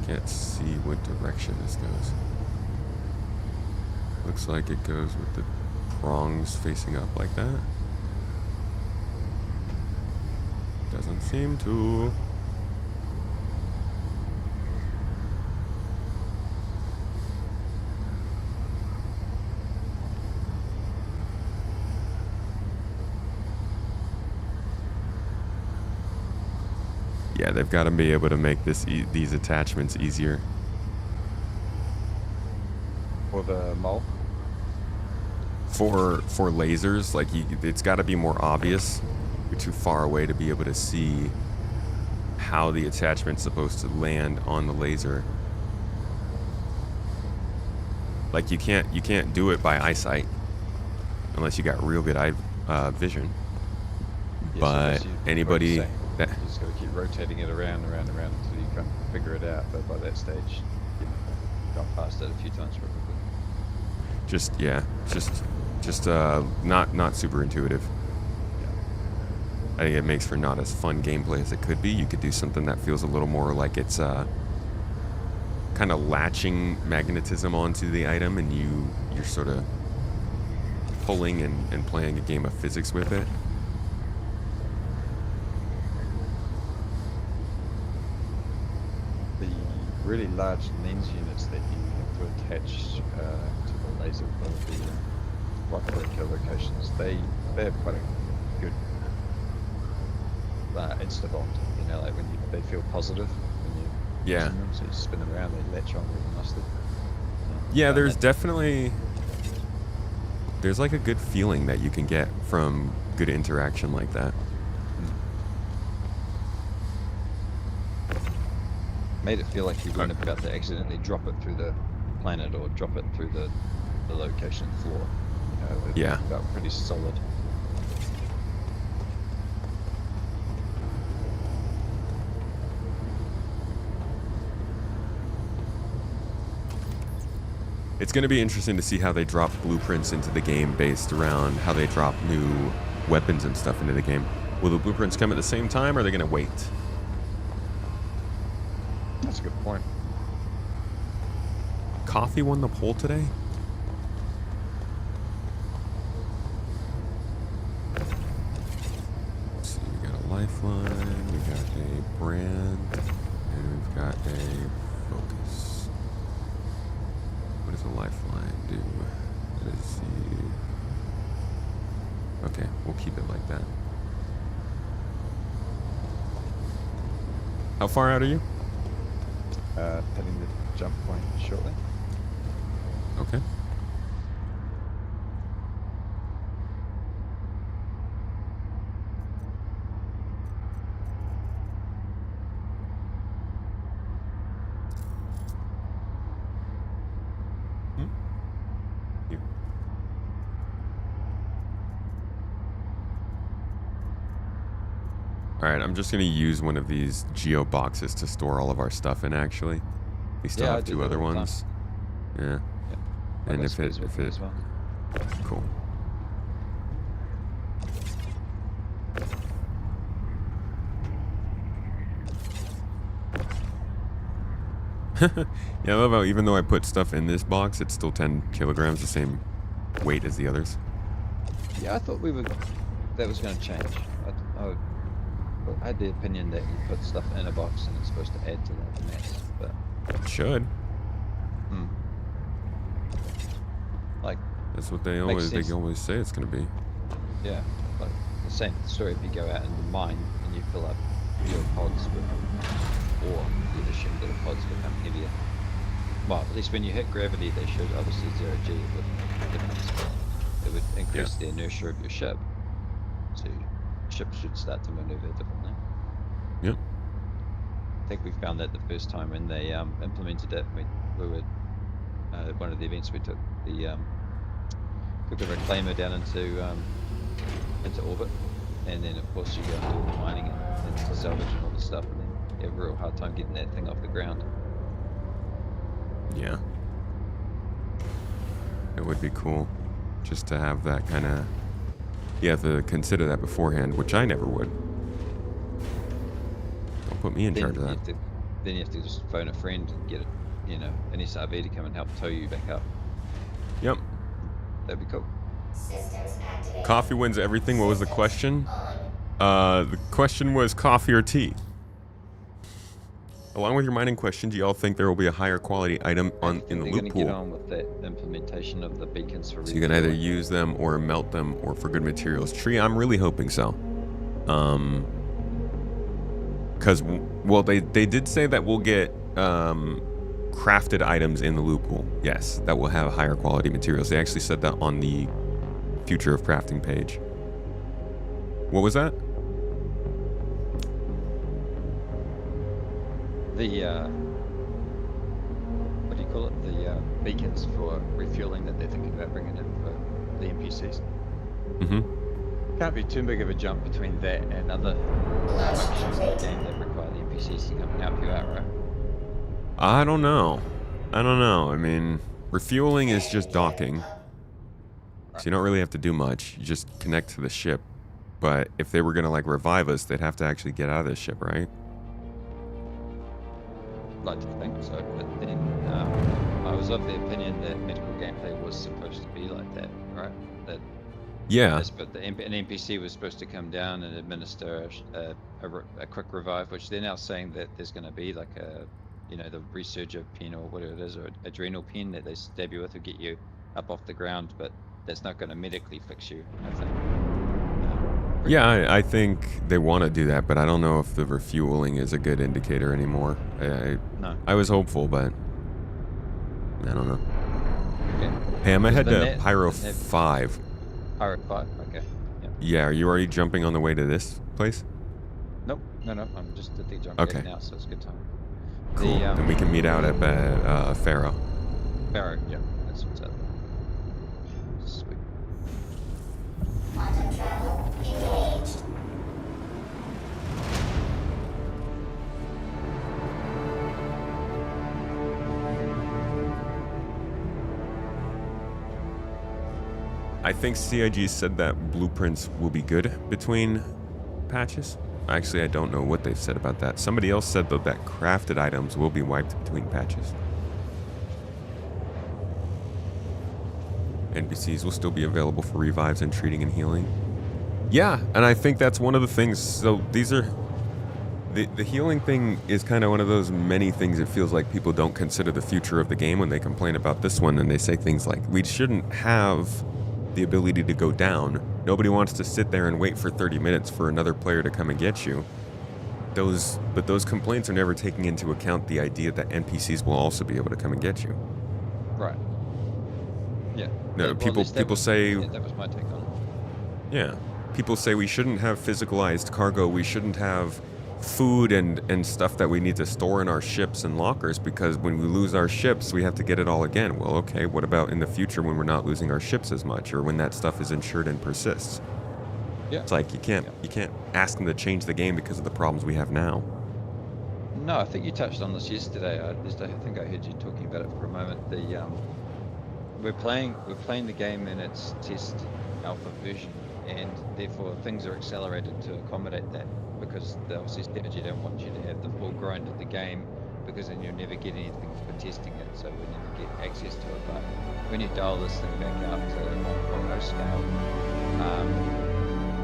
Can't see what direction this goes. Looks like it goes with the prongs facing up like that. Doesn't seem to. Yeah, they've got to be able to make these attachments easier. For the mole? For lasers, like it's got to be more obvious. You're too far away to be able to see how the attachment's supposed to land on the laser. Like you can't do it by eyesight unless you got real good eye vision. Yes, But anybody that you just got to keep rotating it around until you can figure it out. But by that stage, you've gone past it a few times probably. just not super intuitive. I think it makes for not as fun gameplay as it could be. You could do something that feels a little more like it's kind of latching magnetism onto the item, and you're sort of pulling and playing a game of physics with it. The really large lens units that you have to attach to the laser for the microte locations, they have quite a good insta bond. You know, like when they feel positive when you Yeah. using them, so you spin them around, they latch on really nicely. Yeah, there's definitely like a good feeling that you can get from good interaction like that. Made it feel like you weren't about to accidentally drop it through the planet or drop it through the location floor. You know, it Yeah. felt pretty solid. It's going to be interesting to see how they drop blueprints into the game based around how they drop new weapons and stuff into the game. Will the blueprints come at the same time, or are they going to wait? That's a good point. Coffee won the poll today? Let's see, we got a lifeline, we got a brand, and we've got a focus. What does a lifeline do? Let's see. Okay, we'll keep it like that. How far out are you? Heading the jump point shortly. Okay. Here. Alright, I'm just going to use one of these geo boxes to store all of our stuff in, actually. We still Yeah, I have do two that other all the time. ones. Yeah. I And got if it, space with if it it, as well. cool. Yeah, I love how even though I put stuff in this box, it's still 10 kilograms, the same weight as the others. Yeah, I thought that was going to change. I had the opinion that you put stuff in a box and it's supposed to add to that mass, but It should. like, That's what they Makes sense. always say it's going to be. yeah, like the same story if you go out in the mine and you fill up your pods with, or you'd assume that the pods become heavier. Well, at least when you hit gravity, they should. Obviously, 0G would difference, but it would increase the inertia of your ship. So your ship should start to maneuver differently. Yep. I think we found that the first time when they implemented it. We were one of the events we took the reclaimer down into orbit, and then of course you go and do all the mining and salvage and all the stuff, and then you have a real hard time getting that thing off the ground. Yeah. It would be cool just to have that kind of... You have to consider that beforehand, which I never would. Don't put me in charge of that. Then you have to just phone a friend and get an SRV to come and help tow you back up. Yep. That'd be cool. Systems activated. Coffee wins everything. What was the question? The question was coffee or tea. Along with your mining question, do y'all think there will be a higher quality item in the They're loot going to get pool? on with that implementation of the beacons for So you can either refueling. use them or melt them or for good materials. Tree, I'm really hoping so. Because, well, they did say that we'll get crafted items in the loot pool. Yes, that will have higher quality materials. They actually said that on the Future of Crafting page. What was that? The what do you call it? The beacons for refueling that they're thinking about bringing in for the NPCs. Mm-hmm. Can't be too big of a jump between that and other functions in the game that require the NPCs to come and help you out, right? I don't know. I mean, refueling is just docking. So you don't really have to do much. You just connect to the ship. But if they were going to, like, revive us, they'd have to actually get out of this ship, right? Like to think so, but then I was of the opinion that medical gameplay was supposed to be like that, right? That Yeah. but an NPC was supposed to come down and administer a quick revive, which they're now saying that there's going to be like the resurger pin or whatever it is, or adrenal pin that they stab you with to get you up off the ground, but that's not going to medically fix you, I think. Yeah, I think they want to do that, but I don't know if the refueling is a good indicator anymore. No. I was hopeful, but I don't know. Okay. Hey, I'm ahead The to net Pyro doesn't have- 5. Pirate 5, okay. Yeah. Yeah, are you already jumping on the way to this place? Nope, no, I'm just at the jump Okay. gate now, so it's a good time. Cool. Then we can meet out at Pharaoh. Pyro, yeah, that's what's up. Sweet. Quantum travel engaged. I think CIG said that blueprints will be good between patches. Actually, I don't know what they've said about that. Somebody else said, though, that crafted items will be wiped between patches. NPCs will still be available for revives and treating and healing. Yeah, and I think that's one of the things. So these are... The healing thing is kind of one of those many things it feels like people don't consider the future of the game when they complain about this one, and they say things like, we shouldn't have the ability to go down. Nobody wants to sit there and wait for 30 minutes for another player to come and get you. But those complaints are never taking into account the idea that NPCs will also be able to come and get you. Right. Yeah. No, Well, at people least that was- say... Yeah, that was my take on it. Yeah. People say we shouldn't have physicalized cargo, we shouldn't have food and stuff that we need to store in our ships and lockers, because when we lose our ships, we have to get it all again. Well, okay, what about in the future when we're not losing our ships as much, or when that stuff is insured and persists? Yeah. It's like you can't ask them to change the game because of the problems we have now. No, I think you touched on this yesterday. I think I heard you talking about it for a moment. We're playing the game in its test alpha version, and therefore things are accelerated to accommodate that, because obviously strategy don't want you to have the full grind of the game because then you'll never get anything for testing it, so we'll never get access to it. But when you dial this thing back out to almost scale,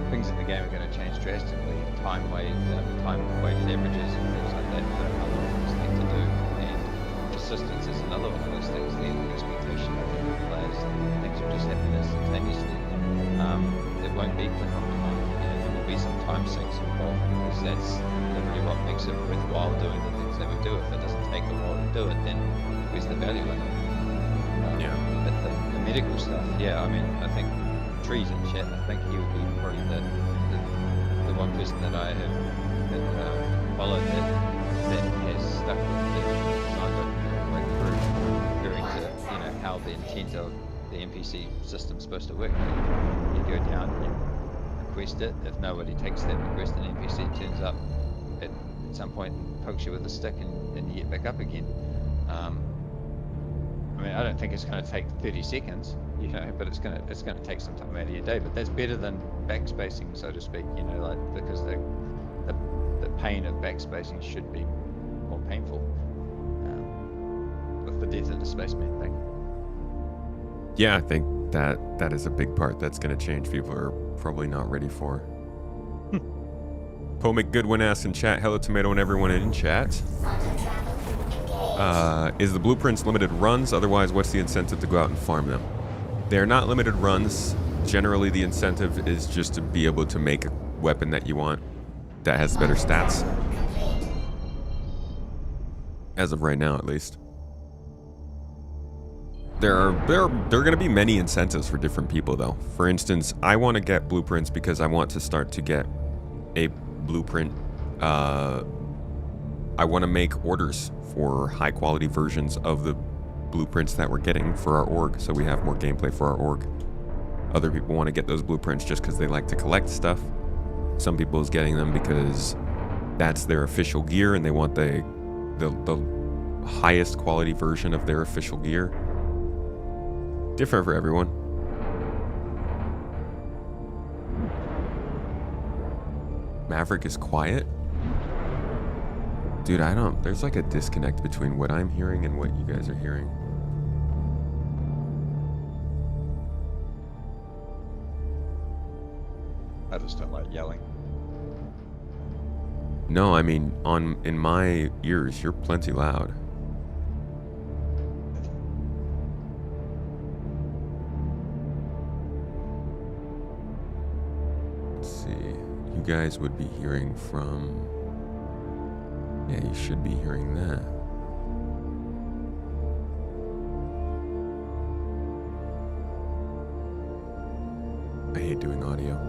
things in the game are going to change drastically. Time-weighted averages and things like that are another one of those things to do. And persistence is another one of those things. The expectation of the players, things will just happen instantaneously. It won't be click on command. There will be some time sinks involved, because that's literally what makes it worthwhile doing the things that we do. If it doesn't take a while to do it, then where's the value in it? Yeah. But the medical stuff, yeah, I mean, I think Trees in chat, I think he would be probably the one person that I have followed that has stuck with the design document right through, referring to, you know, how the intent of the NPC system's supposed to work. You go down, you request it. If nobody takes that request, an NPC turns up at some point and pokes you with a stick, and you get back up again. I mean, I don't think it's going to take 30 seconds, you know, but it's going to take some time out of your day. But that's better than backspacing, so to speak, you know, like, because the pain of backspacing should be more painful with the death of the spaceman thing. Yeah, I think that is a big part that's going to change. People are probably not ready for. Poe McGoodwin asks in chat, hello Tomato and everyone in chat. Is the blueprints limited runs? Otherwise, what's the incentive to go out and farm them? They're not limited runs. Generally, the incentive is just to be able to make a weapon that you want that has better stats. As of right now, at least. There are going to be many incentives for different people, though. For instance, I want to get blueprints because I want to start to get a blueprint. I want to make orders for high-quality versions of the blueprints that we're getting for our org, so we have more gameplay for our org. Other people want to get those blueprints just because they like to collect stuff. Some people is getting them because that's their official gear and they want the highest quality version of their official gear. Different for everyone. Maverick is quiet? Dude, there's like a disconnect between what I'm hearing and what you guys are hearing. I just don't like yelling. No, I mean, in my ears, you're plenty loud. Let's see. You guys would be hearing from... Yeah, you should be hearing that. I hate doing audio.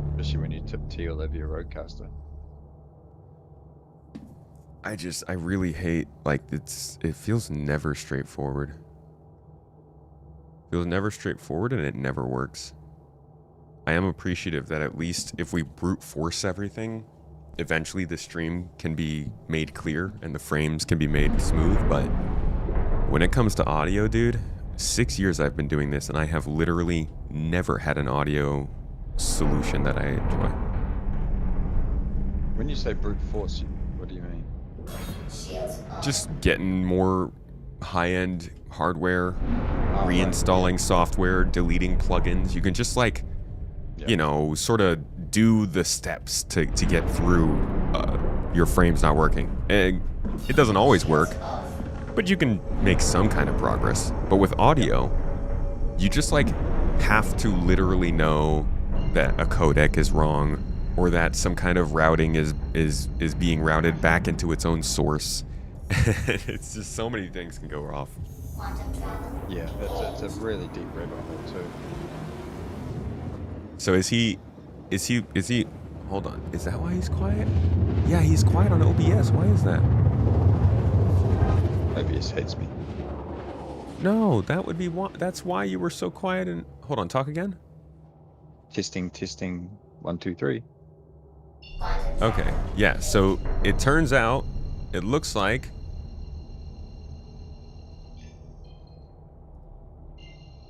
Especially when you tip T all over your roadcaster. I really hate, like, it feels never straightforward. Feels never straightforward and it never works. I am appreciative that at least if we brute force everything, eventually the stream can be made clear and the frames can be made smooth, but when it comes to audio, dude, 6 years I've been doing this and I have literally never had an audio solution that I enjoy. When you say brute force, what do you mean? Just getting more high-end hardware, reinstalling software, deleting plugins. You can just like, you know, sort of do the steps to get through your frames not working. And it doesn't always work, but you can make some kind of progress. But with audio, you just like have to literally know that a codec is wrong or that some kind of routing is being routed back into its own source. It's just so many things can go off. Yeah, it's a really deep rabbit hole too. So is he, hold on, is that why he's quiet? Yeah, he's quiet on OBS, why is that? OBS hates me. No, that would be why, that's why you were so quiet and, hold on, talk again? Testing, 1, 2, 3. Okay, yeah, so it turns out, it looks like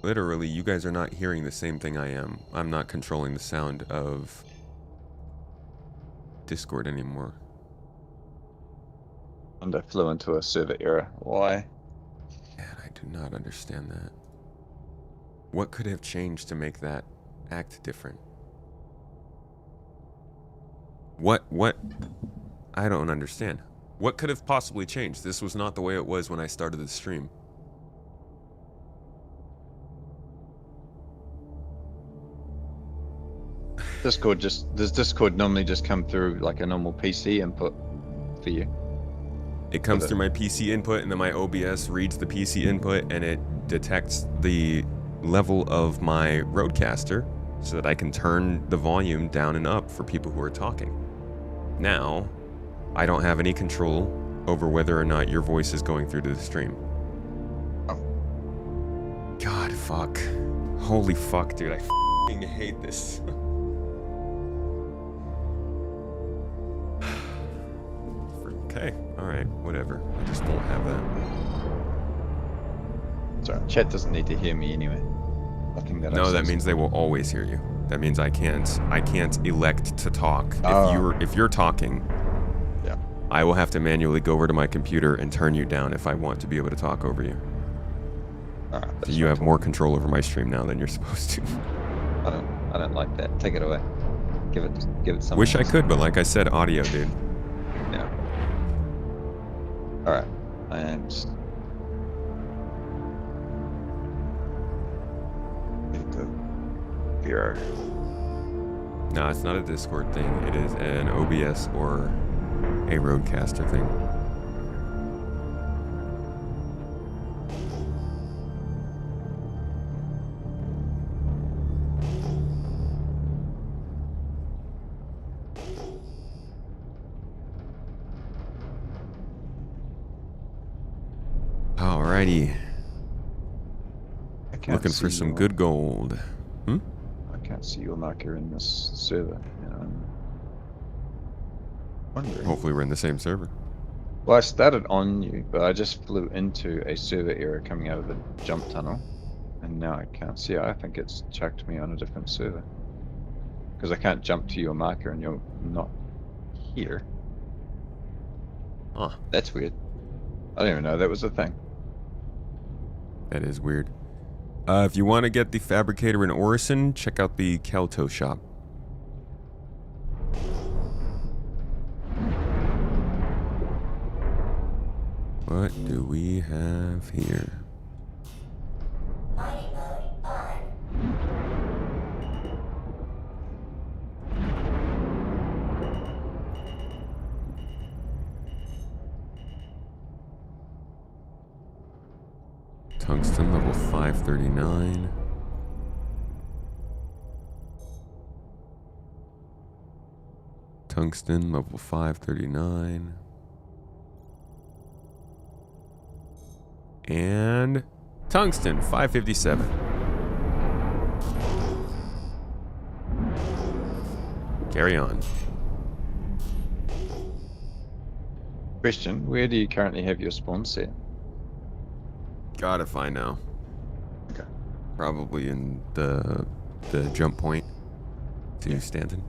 literally, you guys are not hearing the same thing I am. I'm not controlling the sound of Discord anymore. And I flew into a server error. Why? Man, I do not understand that. What could have changed to make that act different? What? I don't understand. What could have possibly changed? This was not the way it was when I started the stream. Does Discord normally just come through like a normal PC input for you? It comes through my PC input, and then my OBS reads the PC input, and it detects the level of my Rodecaster so that I can turn the volume down and up for people who are talking. Now, I don't have any control over whether or not your voice is going through to the stream. Oh. God, fuck. Holy fuck, dude. I f***ing hate this. Okay, alright, whatever. I just won't have that. Sorry, chat doesn't need to hear me anyway. Nothing that No, I've that said. means they will always hear you. That means I can't elect to talk. If you're talking, Yeah. I will have to manually go over to my computer and turn you down if I want to be able to talk over you. Alright, So that's you have fine. more control over my stream now than you're supposed to. I don't like that. Take it away. Give it someone Wish I else. could, but like I said, audio, dude. Yeah. Alright. I am just... Pyro. No, it's not a Discord thing. It is an OBS or a Rodecaster thing. Alrighty. I can't Looking for see some your- good gold. Hmm? I can't see your marker in this server. And I'm wondering. Hopefully we're in the same server. Well, I started on you, but I just flew into a server error coming out of the jump tunnel, and now I can't see it. I think it's chucked me on a different server because I can't jump to your marker, and you're not here. Huh. That's weird. I didn't even know that was a thing. That is weird. If you want to get the fabricator in Orison, check out the Kelto shop. What do we have here? Mining mode on. Tungsten level 539. Tungsten level 539. And tungsten 557. Carry on. Question: where do you currently have your spawn set? God, if I know. Okay. Probably in the jump point to Stanton.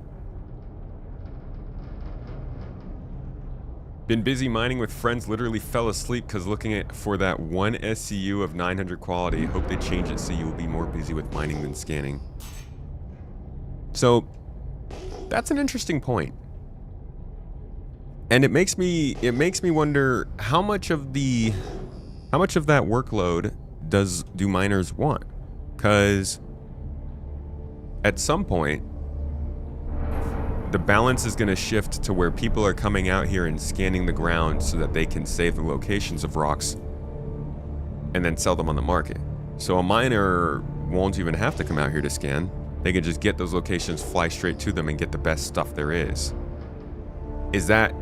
Been busy mining with friends, literally fell asleep because looking for that one SCU of 900 quality. Hope they change it so you will be more busy with mining than scanning. So, that's an interesting point. And it makes me wonder how much of that workload do miners want? Because at some point, the balance is going to shift to where people are coming out here and scanning the ground so that they can save the locations of rocks and then sell them on the market. So a miner won't even have to come out here to scan. They can just get those locations, fly straight to them, and get the best stuff there is. Is that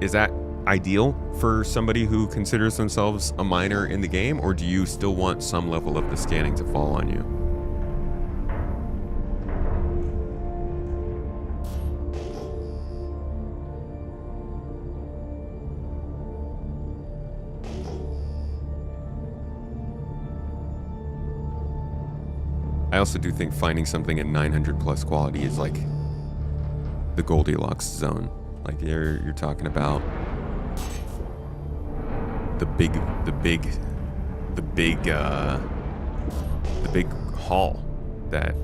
ideal for somebody who considers themselves a miner in the game, or do you still want some level of the scanning to fall on you? I also do think finding something at 900 plus quality is like the Goldilocks zone. Like you're talking about the big haul that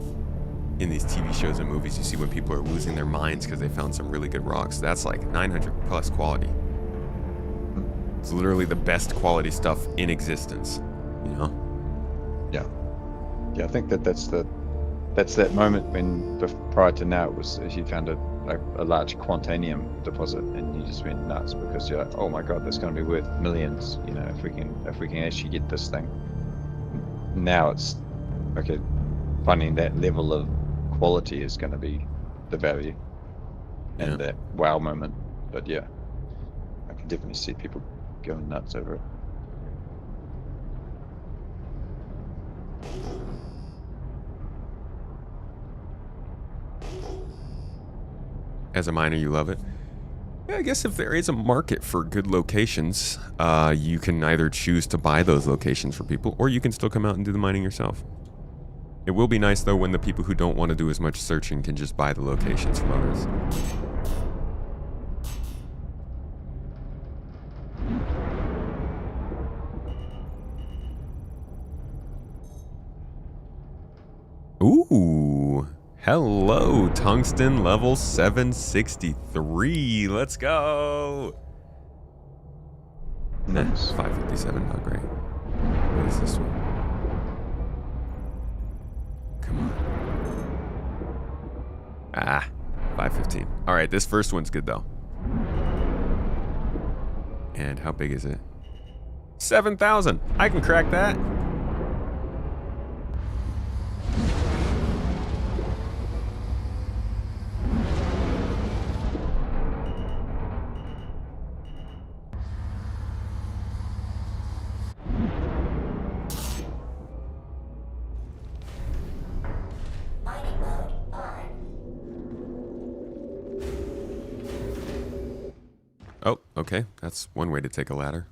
in these TV shows and movies you see when people are losing their minds because they found some really good rocks. That's like 900 plus quality. It's literally the best quality stuff in existence, you know? Yeah, I think that's that moment when prior to now it was you found a large quantanium deposit and you just went nuts because you're like, oh my god, that's going to be worth millions, you know, if we can actually get this thing. Now it's okay, finding that level of quality is going to be the value and that wow moment. But yeah, I can definitely see people going nuts over it. As a miner, you love it. Yeah, I guess if there is a market for good locations, you can either choose to buy those locations for people, or you can still come out and do the mining yourself. It will be nice, though, when the people who don't want to do as much searching can just buy the locations from others. Ooh. Hello, tungsten level 763. Let's go. Nice. 557, not great. What is this one? Come on. Ah, 515. All right, this first one's good though. And how big is it? 7,000. I can crack that. Mining mode on. Oh, okay. That's one way to take a ladder.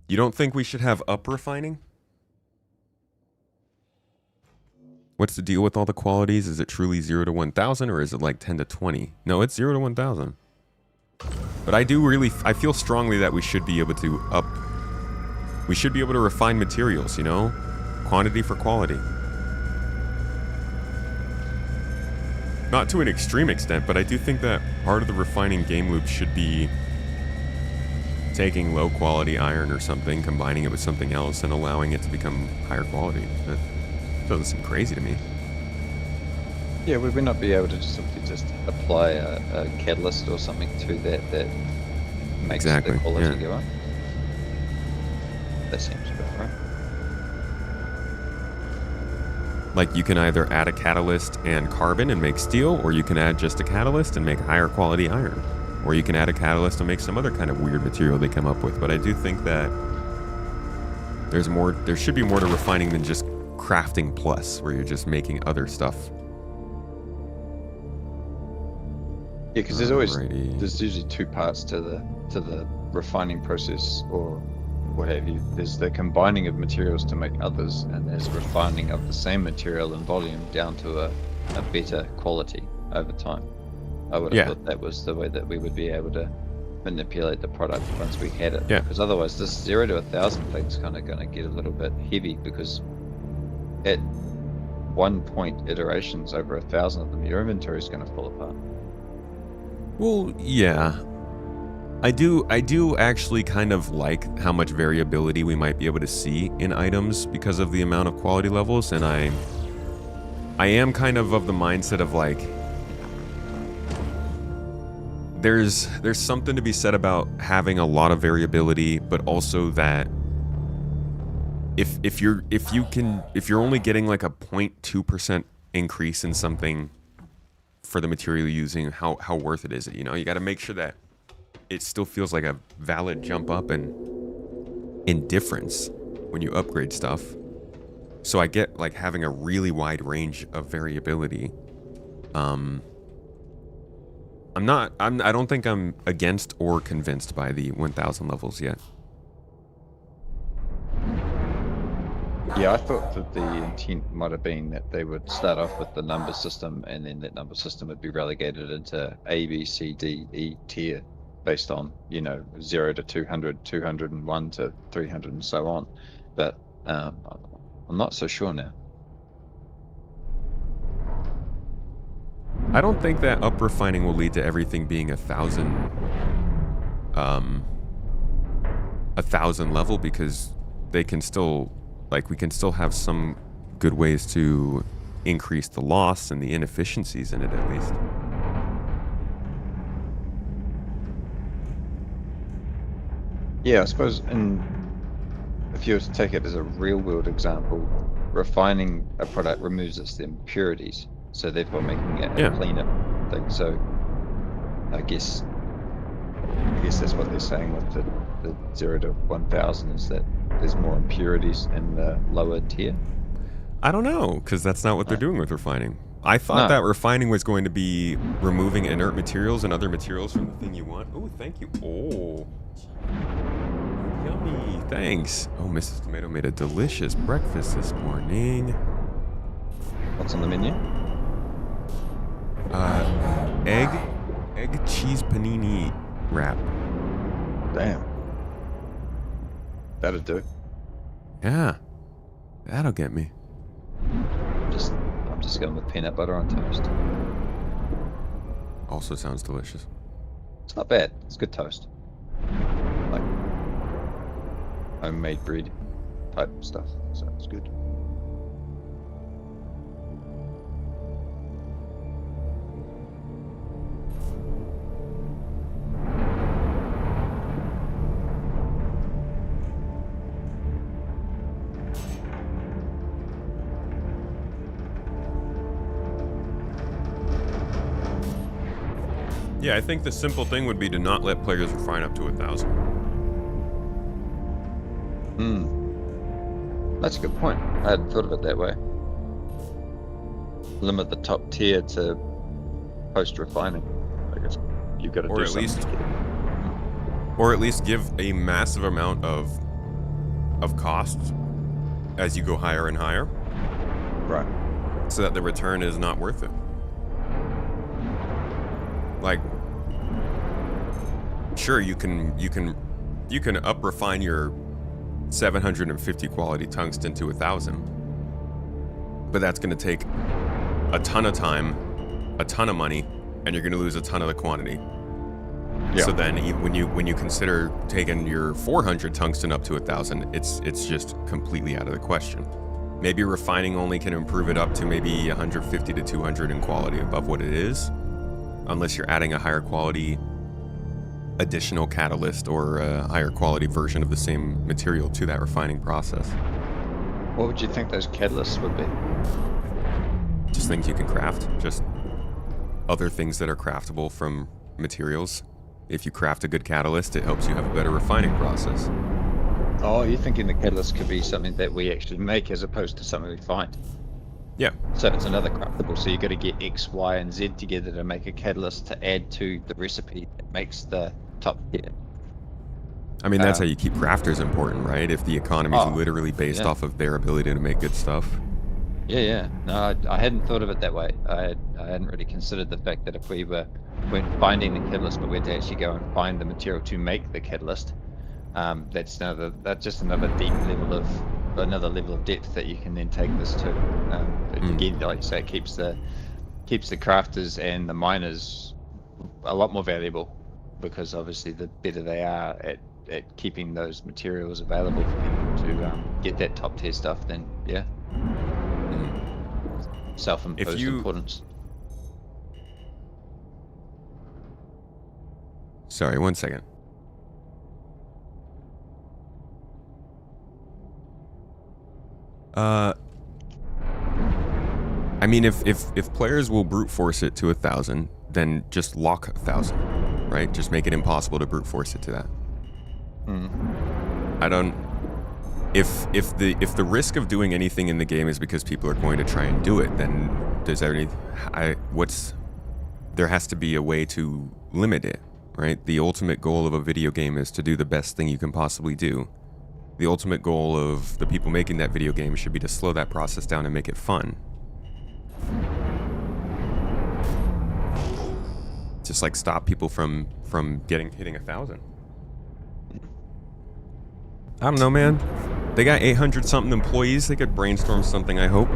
You don't think we should have Uprefining? What's the deal with all the qualities? Is it truly 0 to 1,000 or is it like 10 to 20? No, it's 0 to 1,000. But I feel strongly that we should be able to we should be able to refine materials, you know? Quantity for quality. Not to an extreme extent, but I do think that part of the refining game loop should be taking low quality iron or something, combining it with something else, and allowing it to become higher quality. That doesn't seem crazy to me. Yeah, would we not be able to simply just apply a catalyst or something to that makes Exactly, the quality yeah. go up? That seems about right. Like you can either add a catalyst and carbon and make steel, or you can add just a catalyst and make higher quality iron. Or you can add a catalyst and make some other kind of weird material they come up with. But I do think that there should be more to refining than just crafting plus, where you're just making other stuff. Yeah, because Alrighty. there's usually two parts to the refining process or what have you. There's the combining of materials to make others, and there's refining of the same material and volume down to a better quality over time. I would have thought that was the way that we would be able to manipulate the product once we had it. Yeah. Because otherwise this 0 to 1,000 thing's kind of going to get a little bit heavy, because at 1 point iterations over 1,000 of them, your inventory is going to fall apart. Well, yeah. I do actually kind of like how much variability we might be able to see in items because of the amount of quality levels, and I am kind of the mindset of like there's something to be said about having a lot of variability, but also that if you're only getting like a 0.2% increase in something for the material you're using, how worth it is it? You know, you got to make sure that it still feels like a valid jump up in difference when you upgrade stuff. So I get like having a really wide range of variability. I don't think I'm against or convinced by the 1,000 levels yet. Yeah, I thought that the intent might have been that they would start off with the number system, and then that number system would be relegated into A, B, C, D, E tier, based on, you know, 0 to 200, 201 to 300, and so on. But I'm not so sure now. I don't think that Uprefining will lead to everything being 1,000 level, because they can still, like, we can still have some good ways to increase the loss and the inefficiencies in it, at least. Yeah, I suppose, if you were to take it as a real-world example, refining a product removes its impurities, so therefore making it a cleaner thing. So I guess that's what they're saying with the 0 to 1,000, is that there's more impurities in the lower tier. I don't know, because that's not what they're doing with refining. I thought that refining was going to be removing inert materials and other materials from the thing you want. Oh, thank you. Oh, yummy. Thanks. Oh, Mrs. Tomato made a delicious breakfast this morning. What's on the menu? Egg cheese panini wrap. Damn. That'll do. Yeah, that'll get me. I'm just going with peanut butter on toast. Also sounds delicious. It's not bad. It's good toast. Like homemade bread type stuff. So it's good. Yeah, I think the simple thing would be to not let players refine up to 1,000. That's a good point. I hadn't thought of it that way. Limit the top tier to post-refining. I guess you've got to do something. Or at least give a massive amount of costs as you go higher and higher. Right. So that the return is not worth it. Like, sure, you can up refine your 750 quality tungsten to 1,000, but that's going to take a ton of time, a ton of money, and you're going to lose a ton of the quantity. Yeah. So then, when you consider taking your 400 tungsten up to 1,000, it's just completely out of the question. Maybe refining only can improve it up to maybe 150 to 200 in quality above what it is. Unless you're adding a higher quality additional catalyst or a higher quality version of the same material to that refining process. What would you think those catalysts would be? Just things you can craft. Just other things that are craftable from materials. If you craft a good catalyst, it helps you have a better refining process. Oh, you're thinking the catalyst could be something that we actually make as opposed to something we find? Yeah. So it's another craftable, so you got to get X, Y, and Z together to make a catalyst to add to the recipe that makes the top tier. I mean, that's how you keep crafters important, right? If the economy is literally based off of their ability to make good stuff. Yeah. No, I hadn't thought of it that way. I hadn't really considered the fact that if we weren't finding the catalyst, but we had to actually go and find the material to make the catalyst, that's just another level of depth that you can then take this to. Again, like you say, it keeps the crafters and the miners a lot more valuable, because obviously the better they are at keeping those materials available for people to get that top tier stuff, then self-imposed importance. Sorry, 1 second. I mean, if players will brute force it to 1,000, then just lock 1,000, right? Just make it impossible to brute force it to that. I don't. If the risk of doing anything in the game is because people are going to try and do it, then there has to be a way to limit it, right? The ultimate goal of a video game is to do the best thing you can possibly do. the ultimate goal of the people making that video game should be to slow that process down and make it fun. Just like stop people from hitting 1,000. I don't know, man. They got 800 something employees. They could brainstorm something, I hope.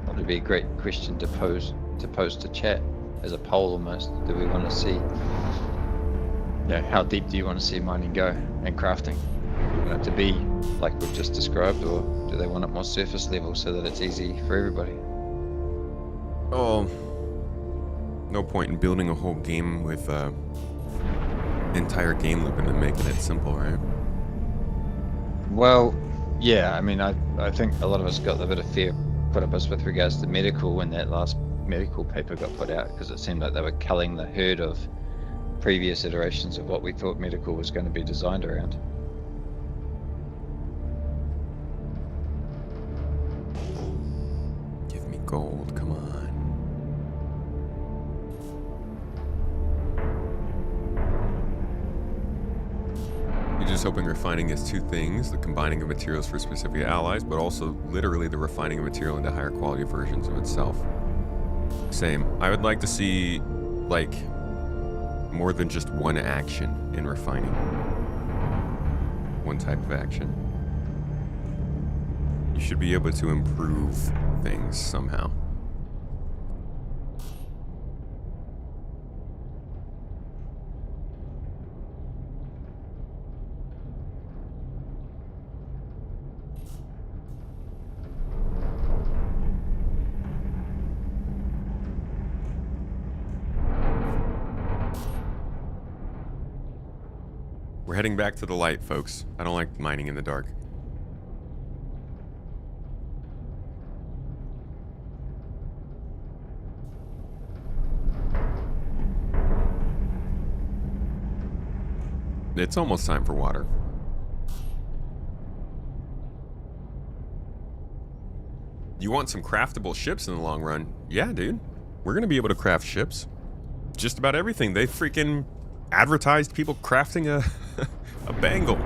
It'd be a great question to pose to chat as a poll almost. Do we want to see, how deep do you want to see mining go and crafting? Do you want it to be like we've just described, or do they want it more surface level so that it's easy for everybody? Oh, no point in building a whole game with entire game loop and then making it simple, right? Well, yeah, I mean, I think a lot of us got a bit of fear put up us with regards to medical when that last medical paper got put out, because it seemed like they were culling the herd of previous iterations of what we thought medical was going to be designed around. Give me gold, come on. You're just hoping refining is two things, the combining of materials for specific allies, but also literally the refining of material into higher quality versions of itself. Same. I would like to see, like, more than just one action in refining. One type of action. You should be able to improve things somehow. We're heading back to the light, folks. I don't like mining in the dark. It's almost time for water. You want some craftable ships in the long run? Yeah, dude. We're gonna be able to craft ships. Just about everything. They freaking advertised people crafting a bangle.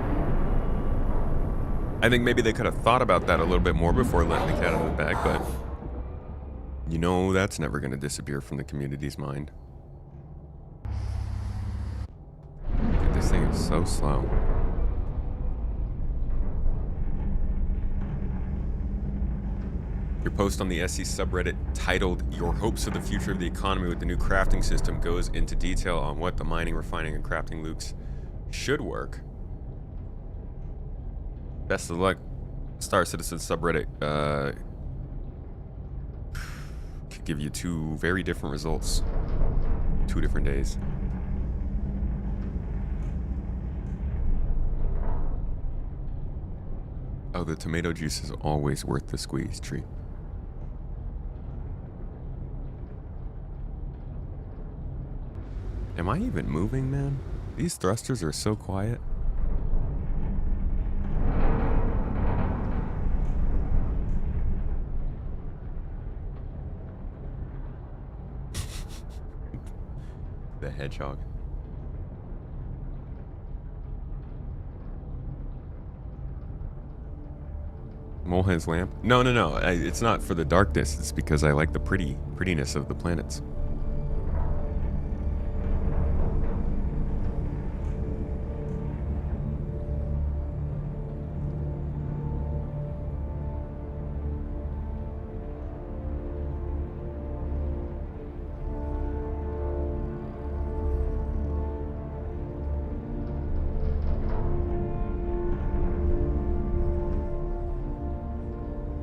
I think maybe they could have thought about that a little bit more before letting the cat out of the bag, but you know that's never going to disappear from the community's mind. Dude, this thing is so slow. Your post on the SC subreddit titled "Your Hopes of the Future of the Economy with the New Crafting System" goes into detail on what the mining, refining, and crafting loops should work. Best of luck, Star Citizen subreddit. Could give you two very different results. 2 different days. Oh, the tomato juice is always worth the squeeze, Tree. Am I even moving, man? These thrusters are so quiet. The hedgehog. Molehead's lamp? No. It's not for the darkness. It's because I like the prettiness of the planets.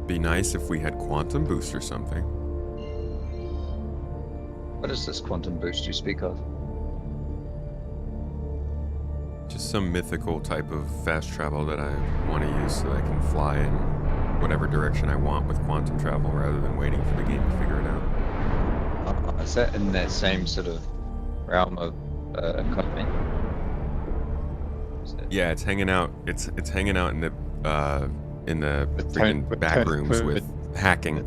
Be nice if we had quantum boost or something. What is this quantum boost you speak of? Just some mythical type of fast travel that I want to use so I can fly and whatever direction I want with quantum travel rather than waiting for the game to figure it out. Is that in that same sort of realm of economy? Yeah, it's hanging out. It's hanging out in the With freaking with back Tony- rooms with hacking.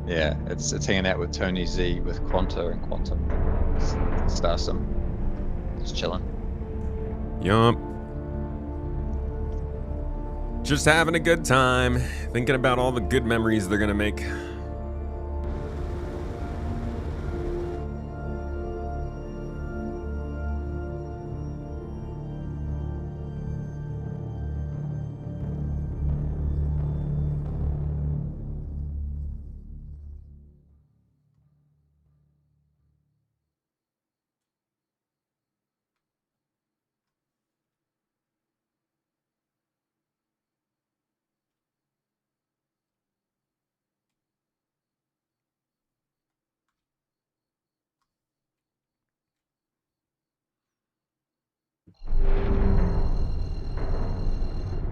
Yeah, it's hanging out with Tony Z with Quanta and Quantum. Starsum. Just chilling. Yup. Just having a good time, thinking about all the good memories they're gonna make.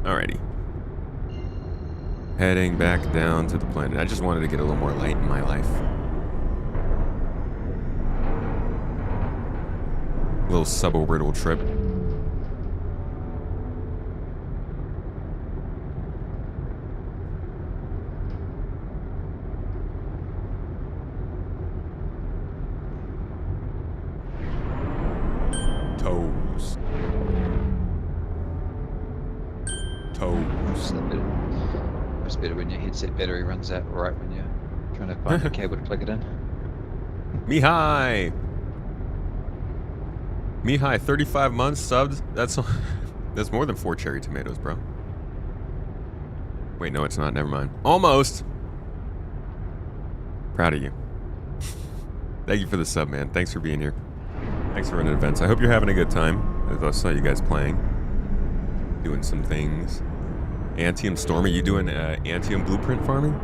Alrighty. Heading back down to the planet. I just wanted to get a little more light in my life. Little suborbital trip. Toes. Toes. It's better when your headset battery runs out right when you're trying to find a cable to plug it in. Mihai! Mihai, 35 months subbed? That's more than 4 cherry tomatoes, bro. Wait, no, it's not. Never mind. Almost! Proud of you. Thank you for the sub, man. Thanks for being here. Thanks for running events. I hope you're having a good time. I saw you guys playing. Doing some things. Antium Storm, are you doing Antium Blueprint farming?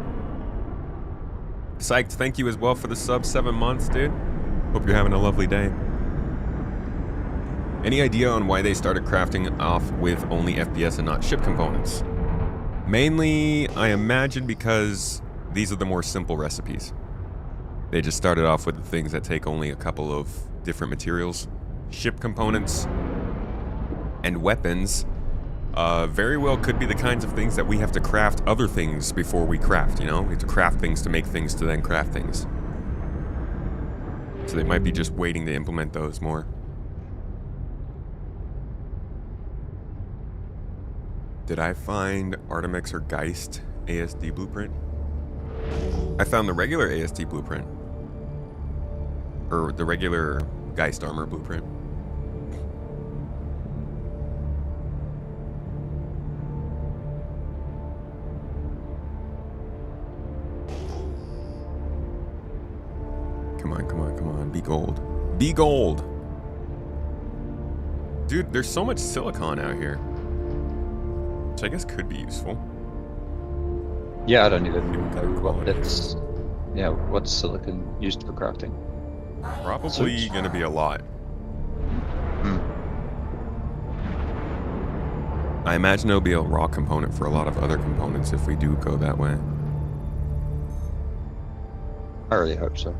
Psyched, thank you as well for the sub. 7 months, dude. Hope you're having a lovely day. Any idea on why they started crafting off with only FPS and not ship components? Mainly, I imagine because these are the more simple recipes. They just started off with the things that take only a couple of different materials. Ship components and weapons very well could be the kinds of things that we have to craft other things before we craft, you know? We have to craft things to make things to then craft things. So they might be just waiting to implement those more. Did I find Artemix or Geist ASD blueprint? I found the regular ASD blueprint. Or the regular Geist armor blueprint. Come on, come on, come on. Be gold. Be gold! Dude, there's so much silicon out here. Which I guess could be useful. Yeah, I don't even know Quality. what it's. Yeah, what's silicon used for crafting? Probably gonna be a lot. I imagine it'll be a raw component for a lot of other components if we do go that way. I really hope so.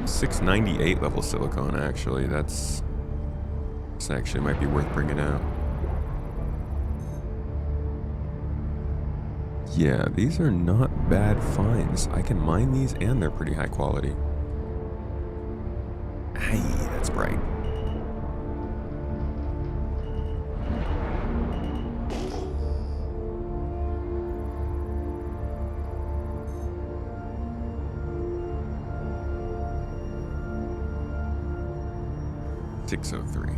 698 level silicon, actually. This actually might be worth bringing out. Yeah, these are not bad finds. I can mine these and they're pretty high quality. Hey, that's bright. .603.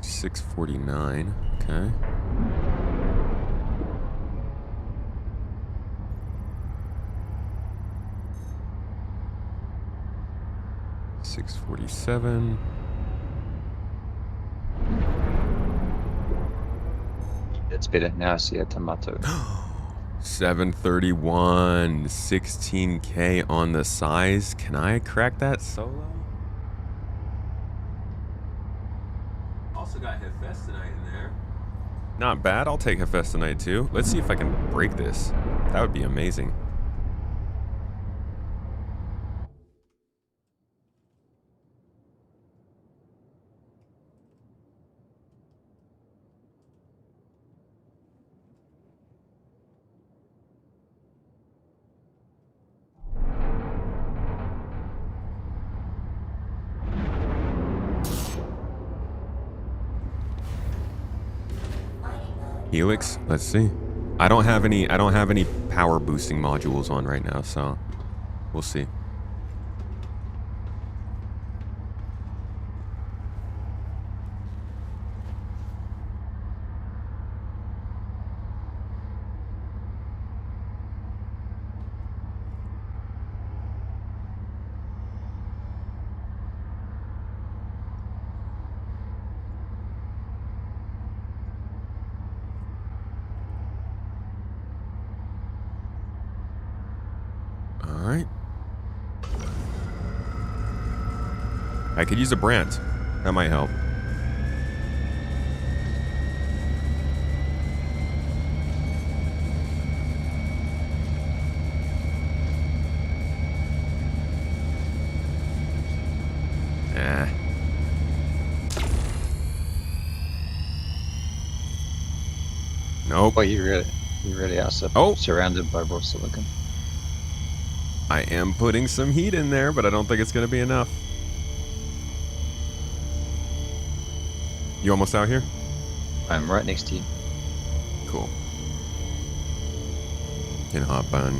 .649. Okay. .647. It's better now. I see a tomato. 731, 16K on the size. Can I crack that solo? also got Hephaestonite in there. Not bad. I'll take Hephaestonite too. Let's see if I can break this. That would be amazing. Helix, let's see. I don't have any power boosting modules on right now, so we'll see. Alright. I could use a Brant. That might help. Nope. Well, you really are surrounded by raw silicon. I am putting some heat in there, but I don't think it's going to be enough. You almost out here? I'm right next to you. Cool. Can hop on.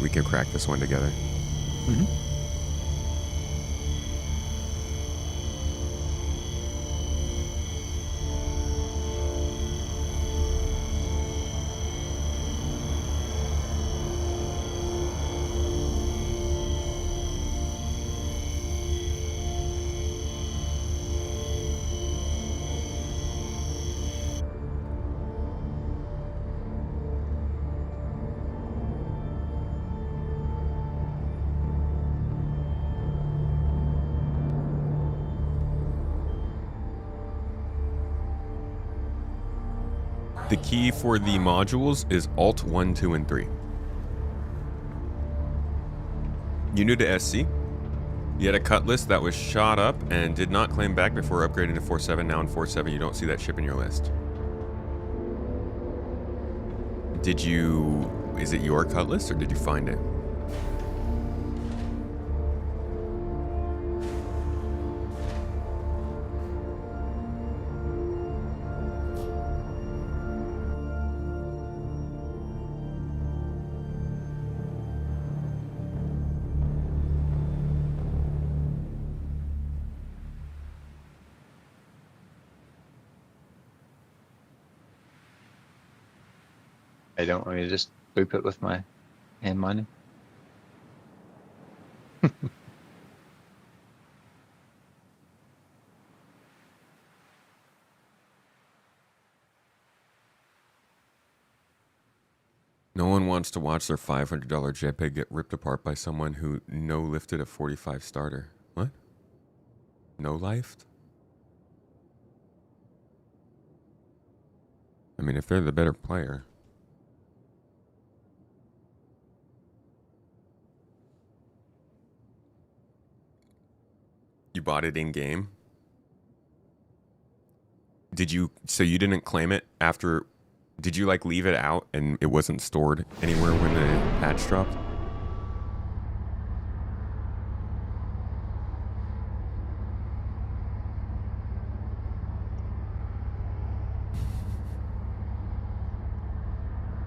We can crack this one together. Mm-hmm. The key for the modules is Alt 1, 2, and 3. You new to SC? You had a cut list that was shot up and did not claim back before upgrading to 4.7. Now in 4.7, you don't see that ship in your list. Did you... Is it your cut list or did you find it? I don't want me to just boop it with my hand mining. No one wants to watch their $500 jetpack get ripped apart by someone who no-lifted a 45 starter. What? No-lifed? I mean, if they're the better player. You bought it in-game? Did you... So you didn't claim it after... Did you, like, leave it out and it wasn't stored anywhere when the patch dropped?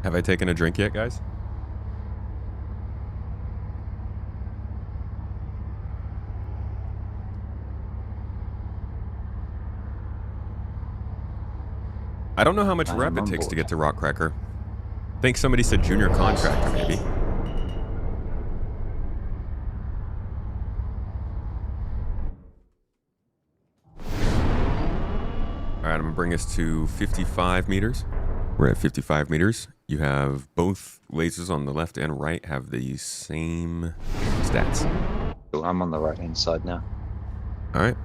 Have I taken a drink yet, guys? I don't know how much rep it takes to get to Rock Cracker. I think somebody said junior contractor, maybe. Alright, I'm gonna bring us to 55 meters. We're at 55 meters. You have both lasers on the left and right have the same stats. I'm on the right hand side now. Alright.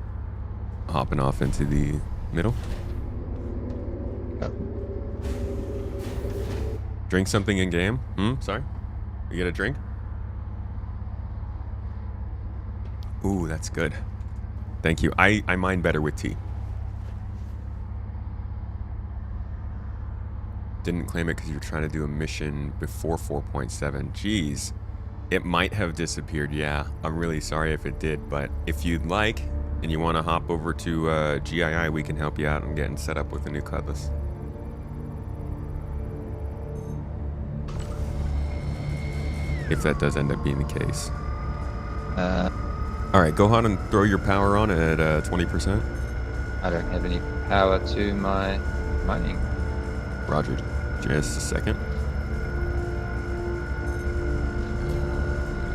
Hopping off into the Middle. Yep. Drink something in game. Sorry. You get a drink? Ooh, that's good. Thank you. I mine better with tea. Didn't claim it because you're trying to do a mission before 4.7. Jeez. It might have disappeared, yeah. I'm really sorry if it did, but if you'd like and you want to hop over to GII, we can help you out on getting set up with a new cutlass. If that does end up being the case. All right, go ahead and throw your power on at 20%. I don't have any power to my mining. Roger. Just a second.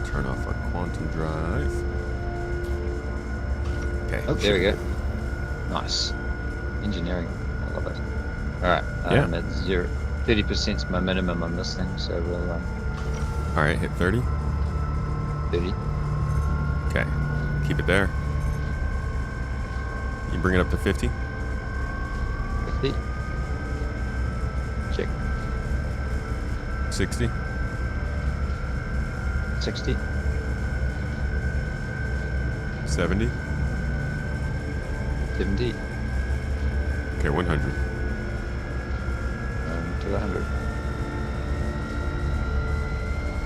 Turn off our quantum drive. Okay. Oh, there we go. Nice. Engineering. I love it. Alright, Yeah. at 30% is my minimum on this thing, so we'll All right, hit 30. 30. Okay. Keep it there. You bring it up to 50. 50. Check. 60. 60. 70. 70. Okay, 100. To 100.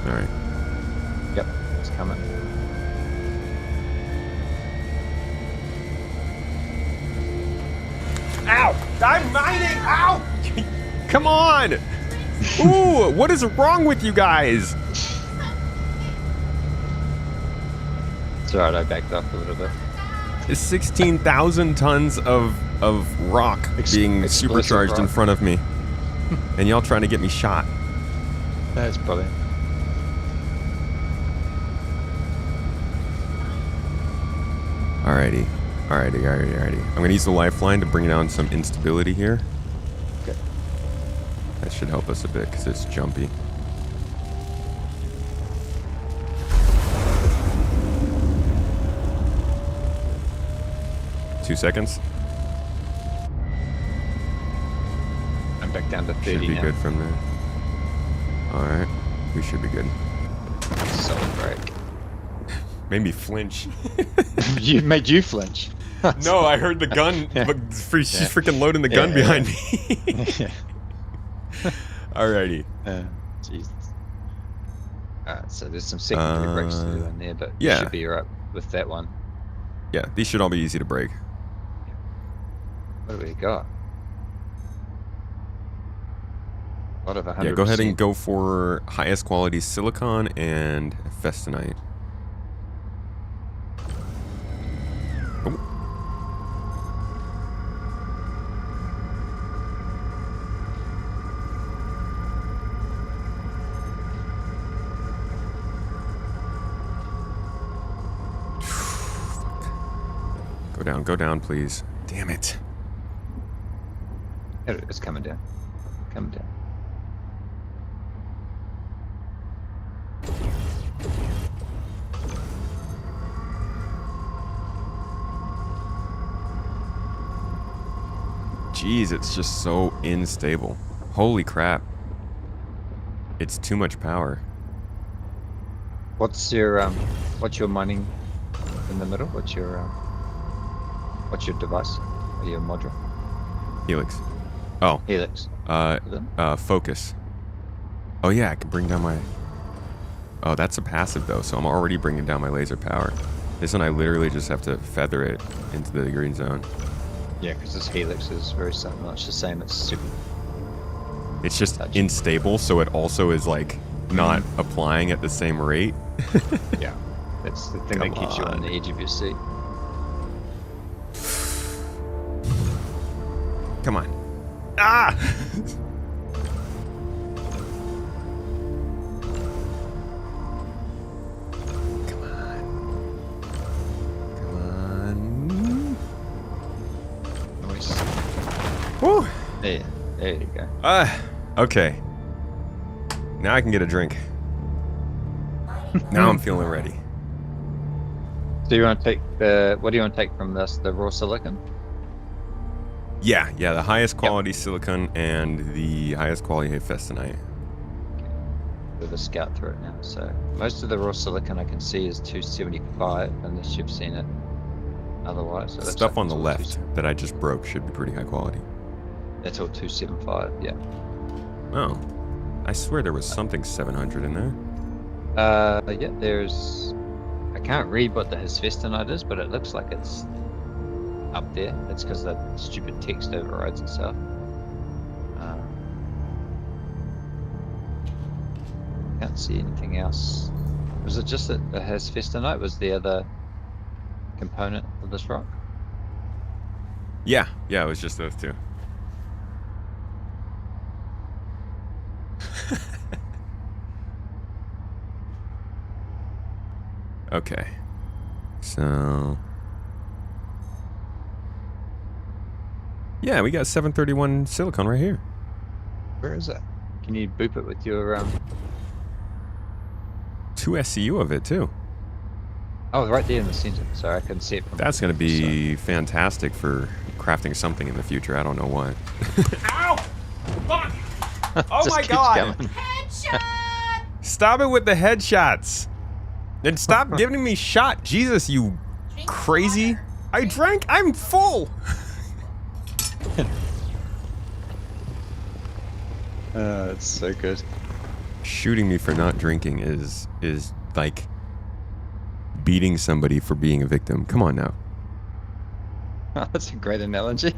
All right. Yep, it's coming. Ow! I'm mining! Ow! Come on! Ooh, what is wrong with you guys? It's alright, I backed up a little bit. It's 16,000 tons of rock being Explosive supercharged in rock. front of me. And y'all trying to get me shot. That's brilliant. Alrighty. I'm gonna use the lifeline to bring down some instability here. Okay. That should help us a bit because it's jumpy. Two seconds. I'm back down to 30 Should be now. good from there. Alright. We should be good. Solid break. Made me flinch. You made you flinch. No, I heard the gun. Yeah. But she's freaking loading the gun Yeah. behind me. Yeah. Alrighty. Jesus. Alright, so there's some secondary breaks to do in there, but yeah. you should be alright with that one. Yeah, these should all be easy to break. What do we got? A lot of 100%. Yeah, go ahead and go for highest quality silicon and festonite. Oh. Go down, please. Damn it. It's coming down. Coming down. Jeez, it's just so unstable. Holy crap. It's too much power. What's your mining in the middle? What's your device? Or your module? Helix. Oh, Helix. focus. Oh yeah, I can bring down my... Oh, that's a passive though, so I'm already bringing down my laser power. This one I literally just have to feather it into the green zone. Yeah, because this Helix is very much the same. It's super. It's just Gotcha. unstable, so it also is like not applying at the same rate. Yeah. That's the thing Come that keeps you on on. the edge of your seat. Come on. Ah! Come on. Come on. Nice. Woo! There you go. Okay. Now I can get a drink. Now I'm feeling ready. So you want to take the? What do you want to take from this? The raw silicon? Yeah, the highest quality silicon and the highest quality hephaestonite. With a scout through it now. So most of the raw silicon I can see is 275, unless you've seen it otherwise. So The that's stuff like on the it's all left 275. that I just broke should be pretty high quality. That's all 275. Yeah. Oh, I swear there was something 700 in there. Yeah. There's. I can't read what the hephaestonite is, but it looks like it's up there. It's because that stupid text overrides itself. Can't see anything else. Was it just that the hephaestonite was the other component of this rock? Yeah, it was just those two. Okay. So... yeah, we got 731 silicon right here. Where is it? Can you boop it with your 2 SCU of it, too. Oh, right there in the center. Sorry, I couldn't see it from. That's going to be fantastic for crafting something in the future. I don't know what. Ow! Fuck! Oh Just my keeps god! going. Headshot! Stop it with the headshots! And stop giving me shot! Jesus, you Drink crazy! water. I drank! I'm full! It's so good. Shooting me for not drinking is like beating somebody for being a victim. Come on now. That's a great analogy.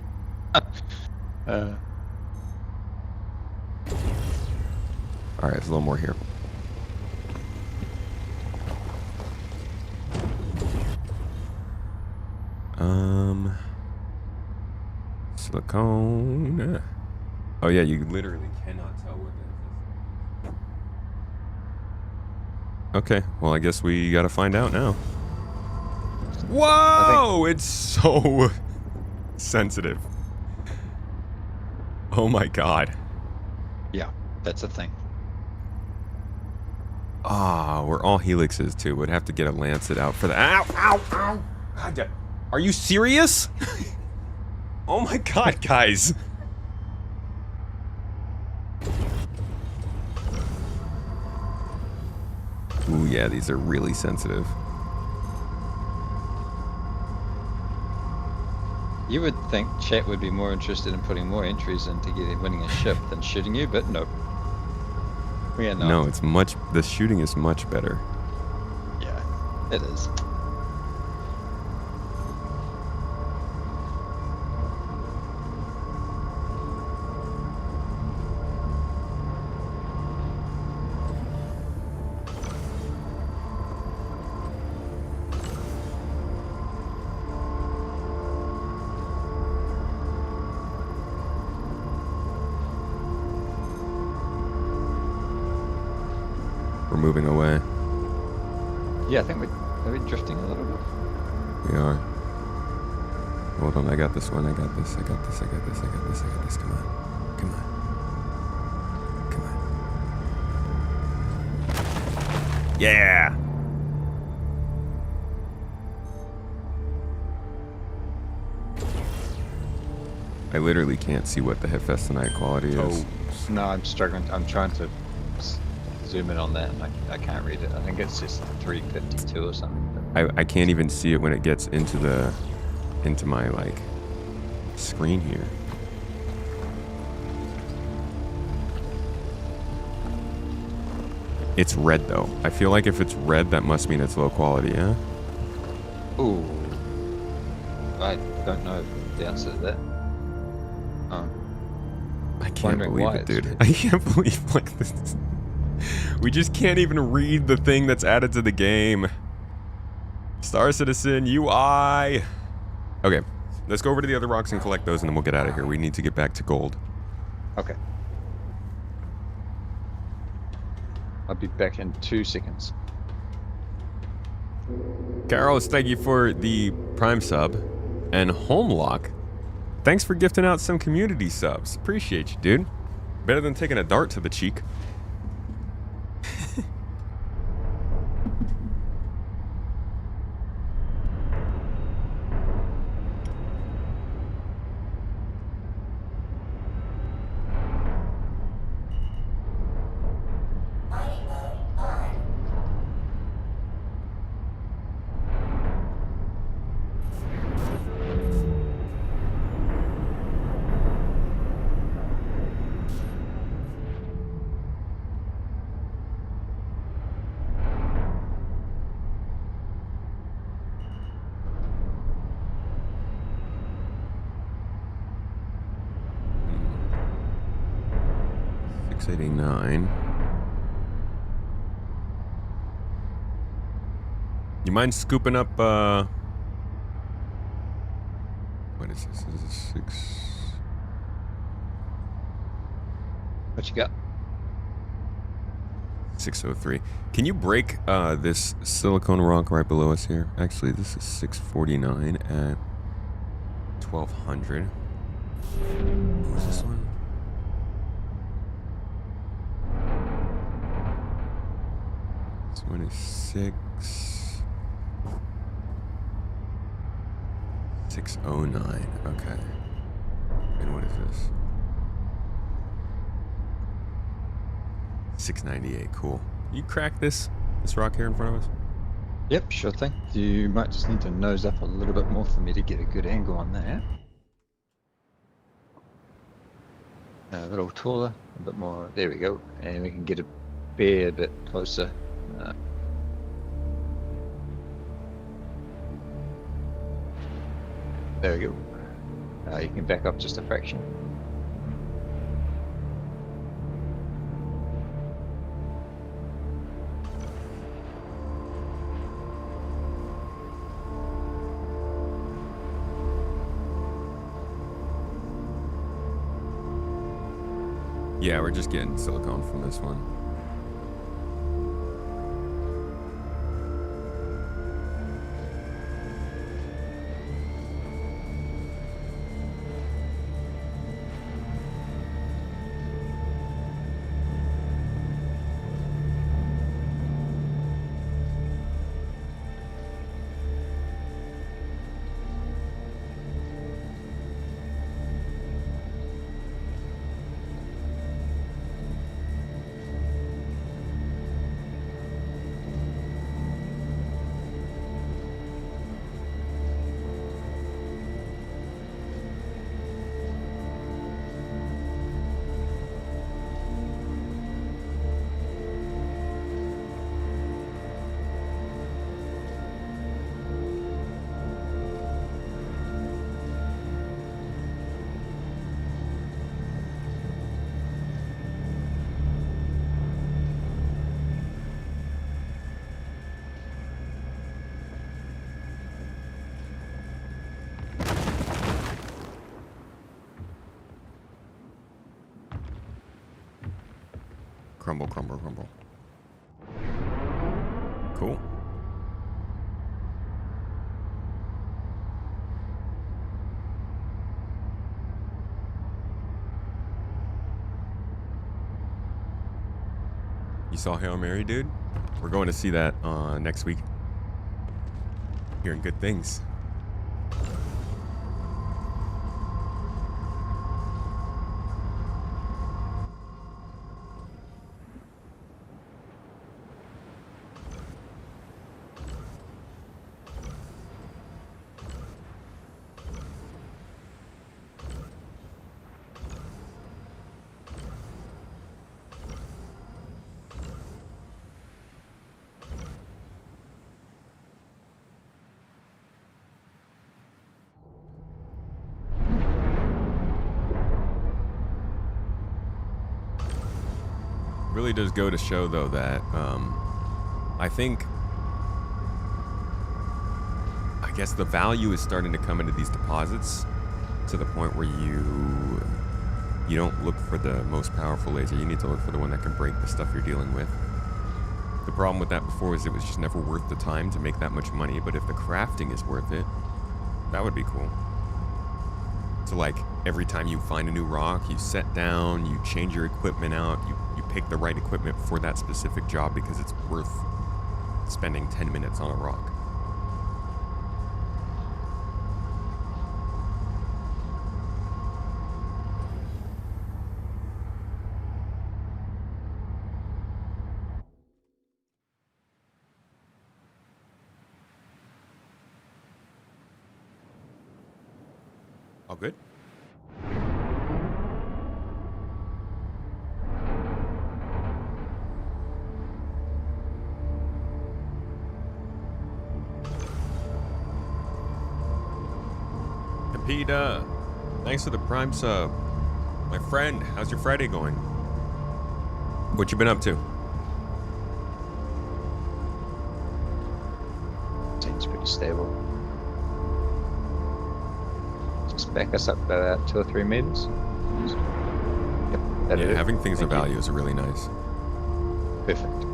Alright, there's a little more here. Silicone. Oh yeah, you literally cannot tell what that is. Okay, well I guess we gotta find out now. Whoa! It's so sensitive. Oh my god. Yeah, that's a thing. Ah, we're all helixes too. Would have to get a lancet out for that. Ow! Ow! Ow! God, are you serious? Oh my god, guys. Ooh, yeah, these are really sensitive. You would think chat would be more interested in putting more entries into winning a ship than shooting you, but nope. We are not. No, it's much. The shooting is much better. Yeah, it is. We're moving away. Yeah, I think we're drifting a little bit. We are. Hold on, I got this one. I got this. I got this. I got this. I got this. I got this. Come on. Come on. Come on. Yeah. I literally can't see what the hephaestonite quality is. Oh, no, I'm struggling. I'm trying to zoom in on that, and I can't read it. I think it's just 352 or something. I can't even see it when it gets into my like screen here. It's red though. I feel like if it's red, that must mean it's low quality, yeah? Ooh, I don't know the answer to that. I can't Wondering believe why it, it's dude. red. I can't believe like this. We just can't even read the thing that's added to the game. Star Citizen UI. Okay, let's go over to the other rocks and collect those, and then we'll get out of here. We need to get back to gold. Okay. I'll be back in 2 seconds. Carlos, thank you for the Prime sub. And Homelock, thanks for gifting out some community subs. Appreciate you, dude. Better than taking a dart to the cheek. 689. You mind scooping up, what is this? This is 6... What you got? 603. Can you break this silicone rock right below us here? Actually, this is 649 at 1200. What was this one? This one is 609. Okay. And what is this? 698. Cool. You crack this rock here in front of us? Yep, sure thing. You might just need to nose up a little bit more for me to get a good angle on that. A little taller, a bit more. There we go. And we can get a bear a bit closer. There we go. You can back up just a fraction. Yeah, we're just getting silicone from this one. Crumble, crumble, crumble. Cool. You saw Hail Mary, dude? We're going to see that next week. Hearing good things. Really does go to show though that I guess the value is starting to come into these deposits to the point where you don't look for the most powerful laser. You need to look for the one that can break the stuff you're dealing with. The problem with that before is it was just never worth the time to make that much money, but if the crafting is worth it, that would be cool. So like every time you find a new rock, you set down, you change your equipment out, you pick the right equipment for that specific job because it's worth spending 10 minutes on a rock. All good? Capita, thanks for the Prime sub. My friend, how's your Friday going? What you been up to? Seems pretty stable. Just back us up about 2 or 3 meters. Yep, that'll Yeah, do. having things of Thank you. value is really nice. Perfect.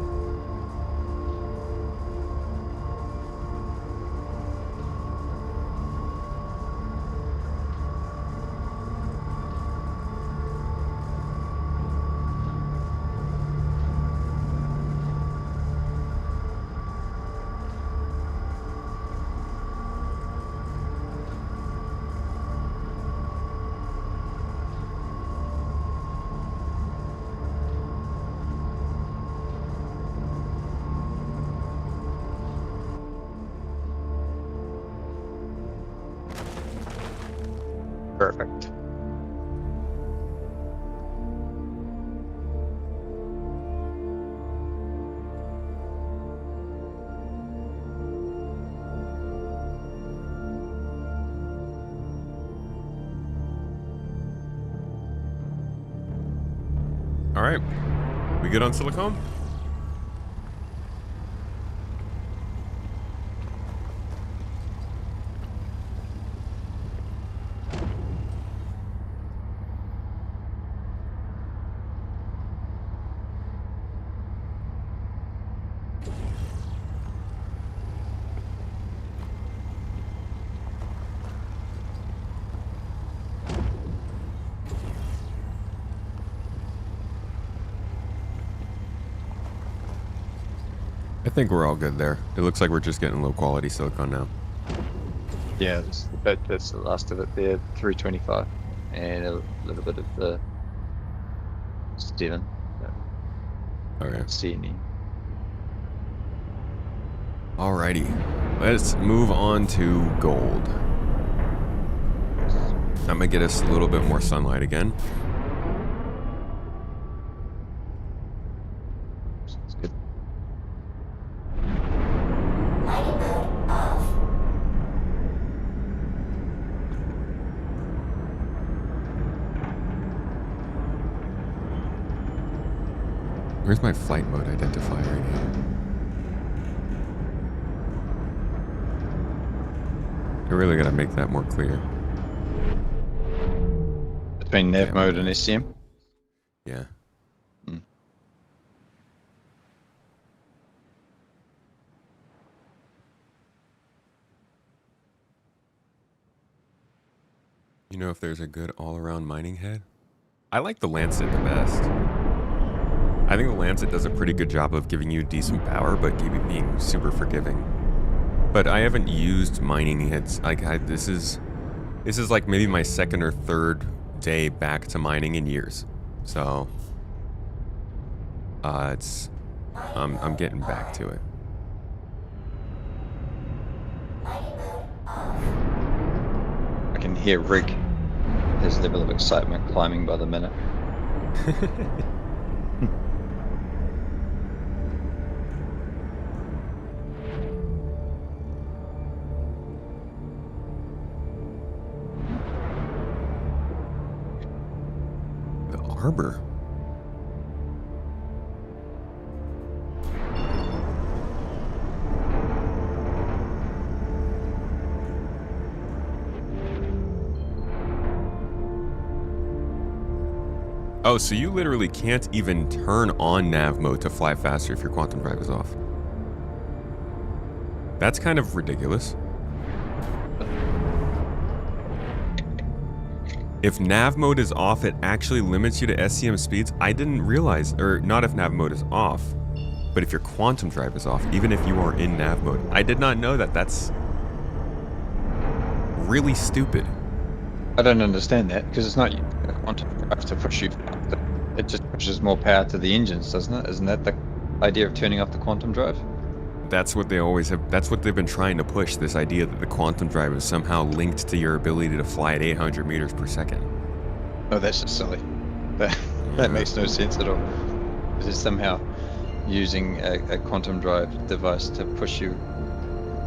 Perfect. All right. We good on silicone? I think we're all good there. It looks like we're just getting low quality silicone now. Yeah, that's the last of it there. 325 and a little bit of the 7. I Okay. don't see any. Alrighty. Let's move on to gold. That might get us a little bit more sunlight again. Sounds good. Mining mode off. Where's my flight mode identifier in here? I really gotta make that more clear. Between nav Yeah. mode and SCM. Yeah. Hmm. You know if there's a good all-around mining head? I like the Lancet the best. I think the Lancet does a pretty good job of giving you decent power, but being super forgiving. But I haven't used mining heads. This is like maybe my second or third day back to mining in years. So I'm getting back to it. I can hear Rig, his level of excitement climbing by the minute. The arbor. Oh, so you literally can't even turn on nav mode to fly faster if your quantum drive is off. That's kind of ridiculous. If nav mode is off, it actually limits you to SCM speeds. I didn't realize, or not if nav mode is off, but if your quantum drive is off, even if you are in nav mode. I did not know that. That's really stupid. I don't understand that because it's not a quantum drive to push you faster. It just pushes more power to the engines, doesn't it? Isn't that the idea of turning off the quantum drive? That's what they always have. That's what they've been trying to push, this idea that the quantum drive is somehow linked to your ability to fly at 800 meters per second. Oh, that's just silly. That makes no sense at all. It is somehow using a quantum drive device to push you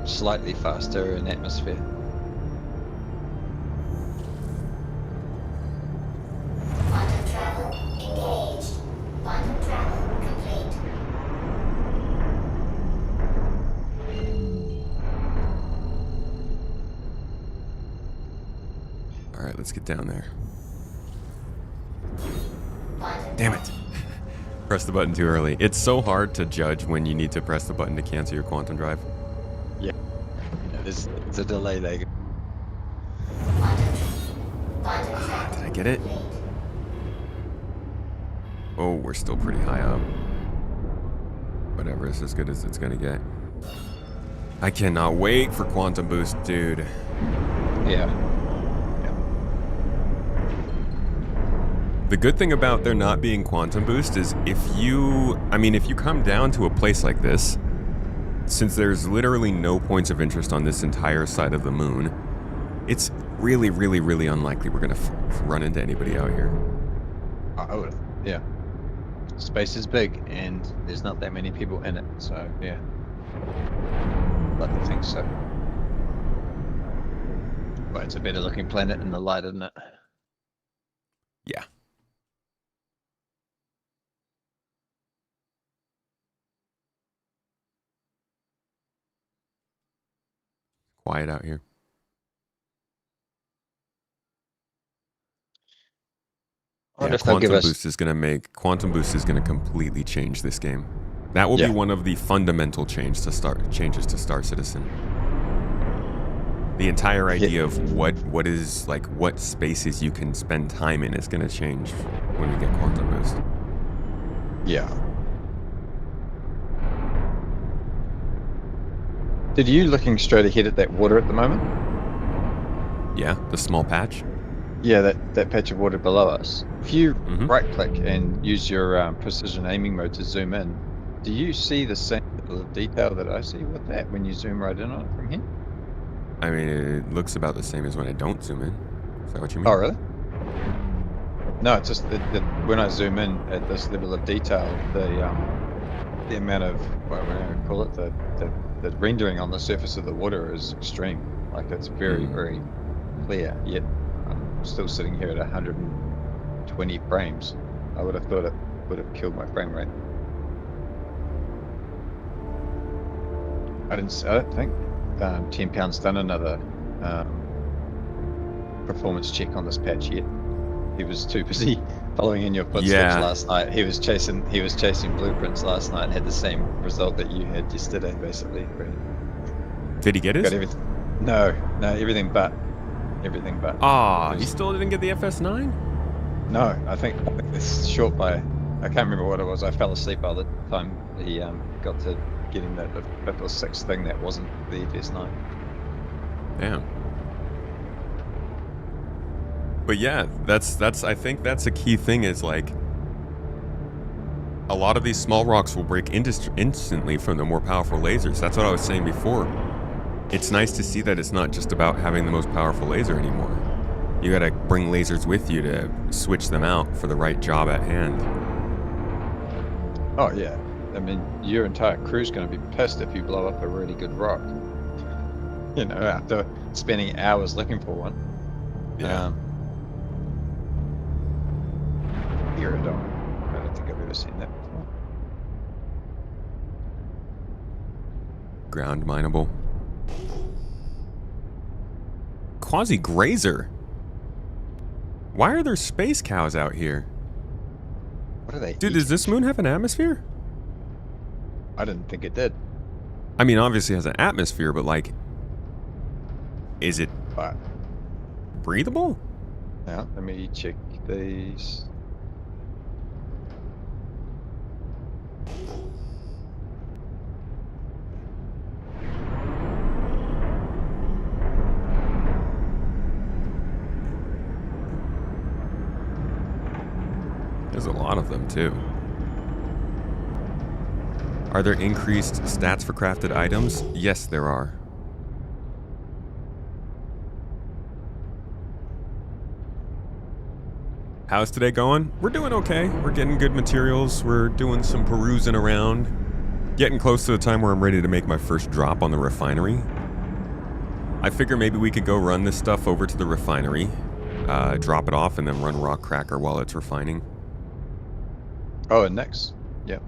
slightly faster in atmosphere. Quantum travel engaged. Quantum travel All right, let's get down there. Damn it. Press the button too early. It's so hard to judge when you need to press the button to cancel your quantum drive. Yeah, there's a delay there. Did I get it? Oh, we're still pretty high up. Whatever, it's as good as it's gonna get. I cannot wait for quantum boost, dude. Yeah. The good thing about there not being quantum boost is if you come down to a place like this, since there's literally no points of interest on this entire side of the moon, it's really, really, really unlikely we're gonna run into anybody out here. I would. Yeah. Space is big, and there's not that many people in it, so yeah. I'd like to think so. But it's a better looking planet in the light, isn't it? Yeah. Quiet out here. What Yeah, if they'll give us... Quantum Boost is gonna completely change this game. That will be one of the fundamental changes to Star Citizen. The entire idea of what spaces you can spend time in is gonna change when we get Quantum Boost. Yeah. Did you looking straight ahead at that water at the moment? Yeah, the small patch. Yeah, that patch of water below us. If you right-click and use your precision aiming mode to zoom in, do you see the same level of detail that I see with that when you zoom right in on it from here? I mean, it looks about the same as when I don't zoom in. Is that what you mean? Oh, really? No, it's just that when I zoom in at this level of detail, the amount of what do I call it, the rendering on the surface of the water is extreme. Like it's very, very clear. Yet I'm still sitting here at 120 frames. I would have thought it would have killed my frame rate. I don't think £10 done another performance check on this patch yet. He was too busy following in your footsteps last night. He was chasing blueprints last night and had the same result that you had yesterday, basically. Did he get it? Got everything. No, everything but. Ah, he still didn't get the FS9? No, I think it's short by. I can't remember what it was. I fell asleep by the time he got to getting that fifth or sixth thing that wasn't the FS9. Damn. But yeah, that's I think that's a key thing is like a lot of these small rocks will break instantly from the more powerful lasers. That's what I was saying before. It's nice to see that it's not just about having the most powerful laser anymore. You gotta bring lasers with you to switch them out for the right job at hand. Oh yeah, I mean your entire crew's gonna be pissed if you blow up a really good rock. You know, after spending hours looking for one. Yeah. Iridon. I don't think I've ever seen that before. Ground mineable. Quasi-grazer. Why are there space cows out here? What are they? Dude, does this moon have an atmosphere? I didn't think it did. I mean, obviously it has an atmosphere, but like, is it breathable? Now, let me check these. There's a lot of them, too. Are there increased stats for crafted items? Yes, there are. How's today going? We're doing okay. We're getting good materials. We're doing some perusing around. Getting close to the time where I'm ready to make my first drop on the refinery. I figure maybe we could go run this stuff over to the refinery, drop it off, and then run Rock Cracker while it's refining. Oh, and next. Yeah.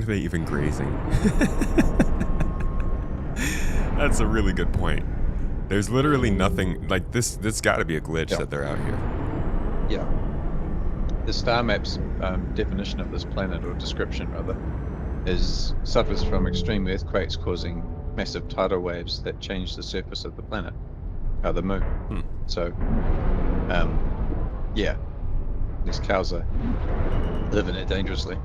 point are they even grazing? That's a really good point. There's literally nothing, like this gotta be a glitch that they're out here. Yeah. The star map's definition of this planet, or description rather, is suffers from extreme earthquakes causing massive tidal waves that change the surface of the planet, the moon. So, yeah, these cows are living it dangerously.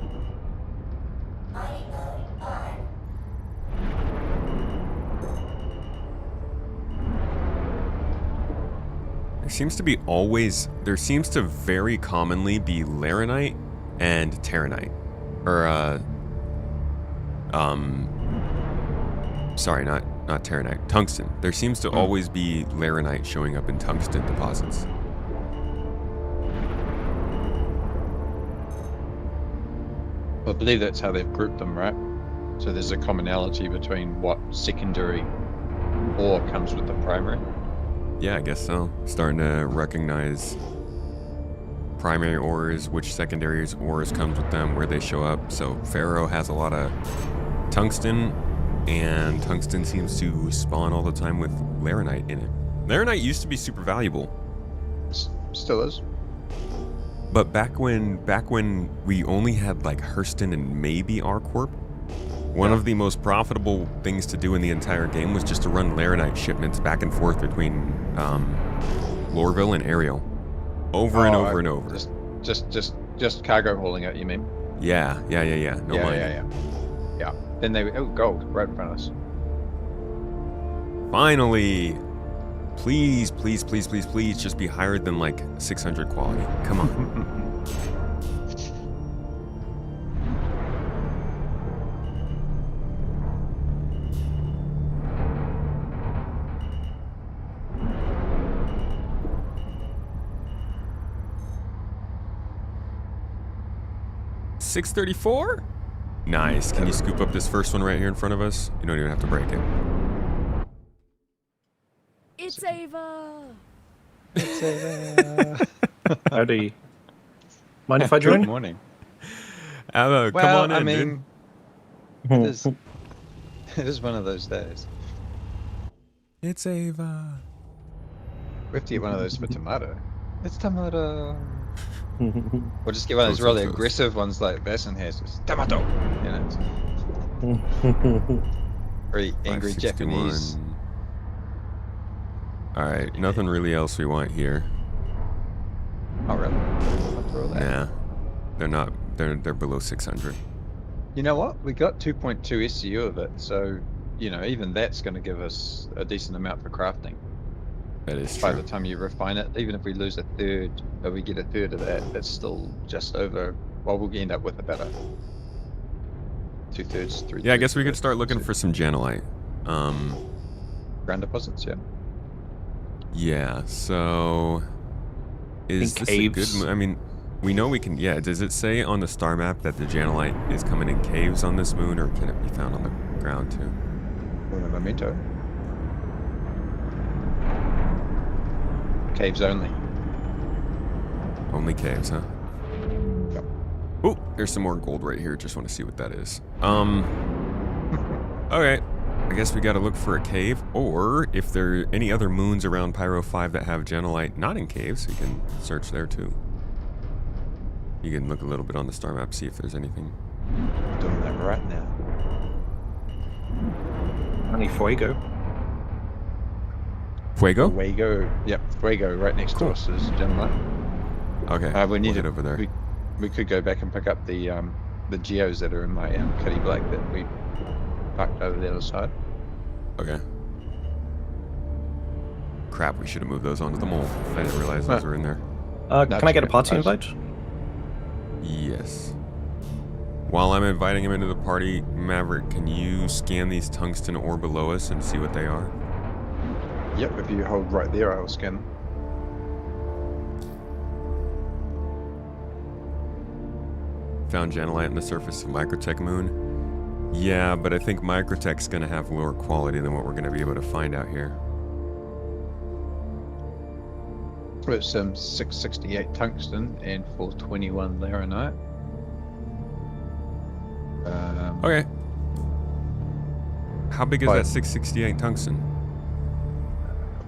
There seems to very commonly be laranite and terranite. Or, sorry, not terranite, tungsten. There seems to always be laranite showing up in tungsten deposits. I believe that's how they've grouped them, right? So there's a commonality between what secondary ore comes with the primary. Yeah, I guess so. Starting to recognize primary ores, which secondary ores comes with them, where they show up. So Pharaoh has a lot of tungsten, and tungsten seems to spawn all the time with laranite in it. Laranite used to be super valuable. Still is. But back when we only had like Hurston and maybe R-Corp, one of the most profitable things to do in the entire game was just to run laranite shipments back and forth between Lorville and Ariel, over and over and over. Just cargo hauling it, you mean? Yeah. No mining. Yeah. Then gold right in front of us. Finally, please, just be higher than like 600 quality. Come on. $634? Nice. Can you scoop up this first one right here in front of us? You don't even have to break it. It's Ava. Howdy. Mind if I join? Good morning. Ava, come on in, dude. It is one of those days. It's Ava. We have to get one of those for tomato. It's tomato. We'll just get one of those really aggressive ones like Basin has. Just tomato. You know, very angry Japanese. All right, nothing really else we want here. Oh really? I'll throw that. Nah, they're not. They're below 600. You know what? We got 2.2 SCU of it, so you know even that's going to give us a decent amount for crafting. That is true. By the time you refine it, even if we lose a third, or we get a third of that, that's still just over. Well, we'll end up with about a 2/3, 3/3. Yeah, I guess we could start looking for some Janelite. Ground deposits, yeah. Yeah. So, is this a good? I mean, we know we can. Yeah. Does it say on the star map that the Janelite is coming in caves on this moon, or can it be found on the ground too? Or a memento. Caves only. Only caves, huh? Yep. Oh, there's some more gold right here. Just want to see what that is. Okay. I guess we got to look for a cave, or if there are any other moons around Pyro 5 that have Janelite not in caves, you can search there too. You can look a little bit on the star map, see if there's anything. Doing that right now. Only Fuego. Fuego? Fuego. Yep, Fuego right next to us is Janelite. Okay. We need it over there. We could go back and pick up the geos that are in my Kitty Black that we parked over the other side. Okay. Crap, we should have moved those onto the mole. I didn't realize those were in there. Can I get a party invite? Yes. While I'm inviting him into the party, Maverick, can you scan these tungsten ore below us and see what they are? Yep, if you hold right there, I will scan them. Found Janelite on the surface of Microte moon. Yeah, but I think Microte's going to have lower quality than what we're going to be able to find out here. It's 668 tungsten and 421 laranite. Okay. How big is Five. that 668 tungsten?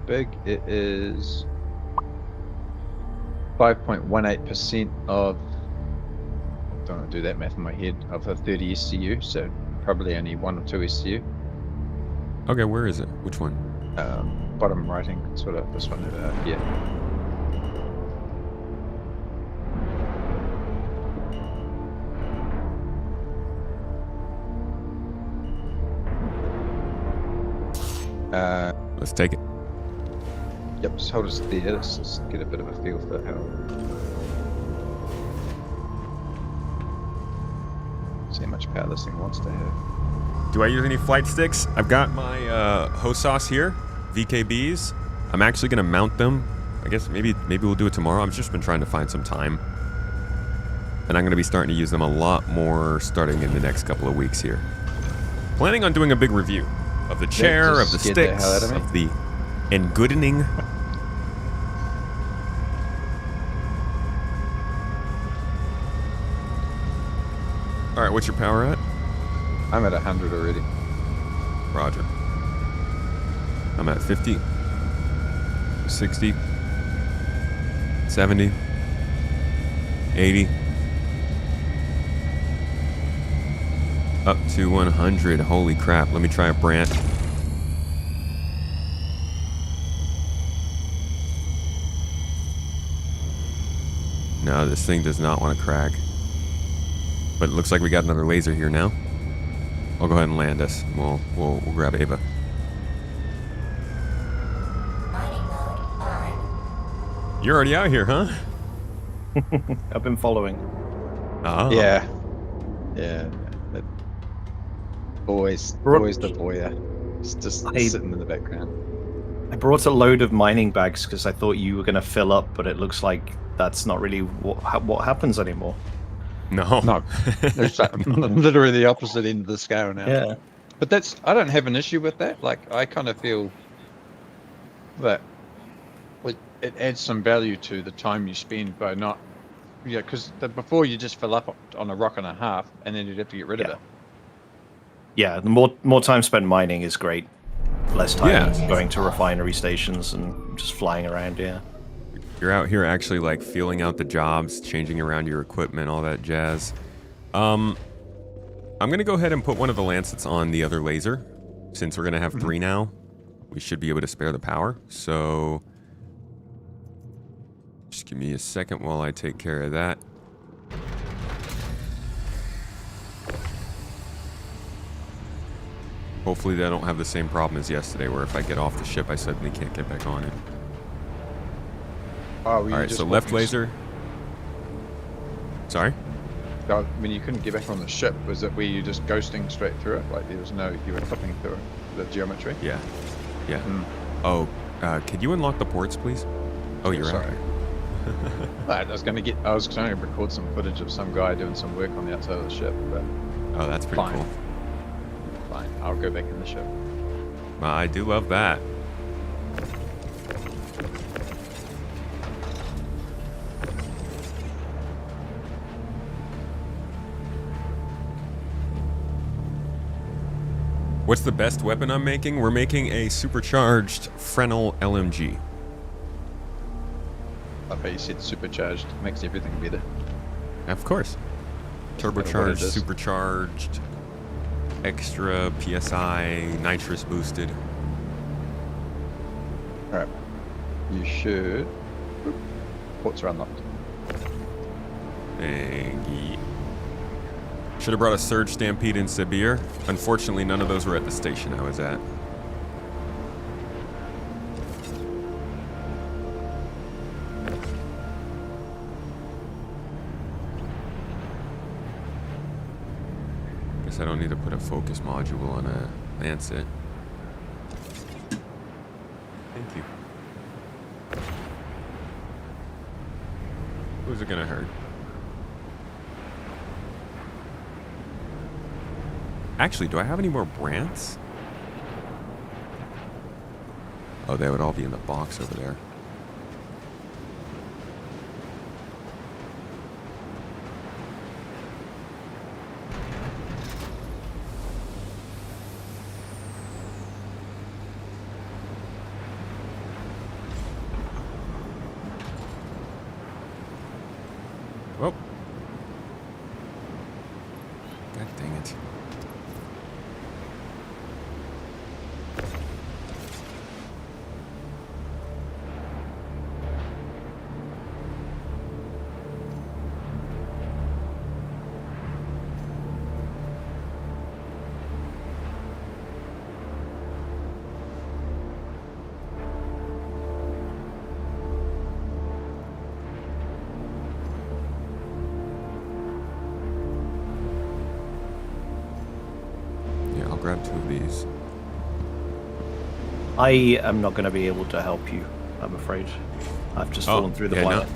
Big. It is 5.18% of. Don't want to do that math in my head. Of a 30 SCU, so probably only 1 or 2 SCU. Okay, where is it? Which one? Bottom writing, sort of this one. Yeah. Let's take it. Yep, just hold us there. Let's just get a bit of a feel for how. See how much power this thing wants to have. Do I use any flight sticks? I've got my Hosos here, VKBs. I'm actually gonna mount them. I guess maybe we'll do it tomorrow. I've just been trying to find some time. And I'm gonna be starting to use them a lot more starting in the next couple of weeks here. Planning on doing a big review of the chair, of the scared the sticks, hell out of me. of the engoodening. All right, what's your power at? I'm at 100 already. Roger. I'm at 50, 60, 70, 80, up to 100. Holy crap. Let me try a branch. No, this thing does not want to crack. But it looks like we got another laser here now. I'll go ahead and land us. We'll grab Ava. Mining mode on. You're already out here, huh? I've been following. Oh. Yeah. Yeah. That always the voyeur. It's just sitting in the background. I brought a load of mining bags because I thought you were going to fill up, but it looks like that's not really what happens anymore. No. No, it's like literally the opposite end of the scale now. Yeah. But I don't have an issue with that. Like, I kind of feel that it adds some value to the time you spend by not, because before you just fill up on a rock and a half, and then you'd have to get rid of it. Yeah, the more time spent mining is great. Less time going to refinery stations and just flying around, yeah. You're out here actually like feeling out the jobs, changing around your equipment, all that jazz. I'm gonna go ahead and put one of the lancets on the other laser. Since we're gonna have 3 now, we should be able to spare the power. So just give me a second while I take care of that. Hopefully I don't have the same problem as yesterday where if I get off the ship I suddenly can't get back on it. Oh, Alright, so left laser. Sorry? When you couldn't get back on the ship, was it where you just ghosting straight through it? Like you were clipping through the geometry? Yeah. Yeah. Oh, could you unlock the ports, please? Oh, you're sorry. right. I was trying to record some footage of some guy doing some work on the outside of the ship, but Oh, that's pretty Fine. cool. fine, I'll go back in the ship. I do love that. What's the best weapon I'm making? We're making a supercharged Fresnel LMG. I bet you said supercharged. Makes everything better. Of course. What it Turbocharged, is. supercharged, extra PSI, nitrous boosted. Alright. You should. Ports are unlocked. Thank you. Should have brought a Surge Stampede in Sibir. Unfortunately, none of those were at the station I was at. Guess I don't need to put a focus module on a Lancet. Thank you. Who's it gonna hurt? Actually, do I have any more Brants? Oh, they would all be in the box over there. grab 2 of these. I am not going to be able to help you, I'm afraid. I've just fallen through the yeah, pilot.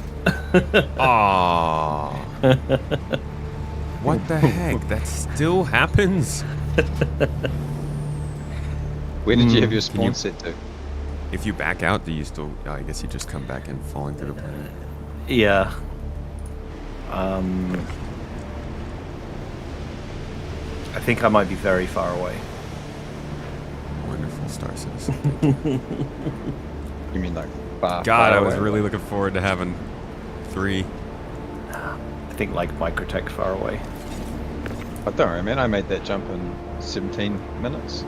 Aww. What the heck? That still happens? Where did you have your Can spawn you- set to? If you back out, do you still... Oh, I guess you just come back and falling through the planet. Yeah. I think I might be very far away. Wonderful Star Citizen. You mean like far? God, far I was away? really looking forward to having 3. I think like Microte far away. I don't know, man. I made that jump in 17 minutes.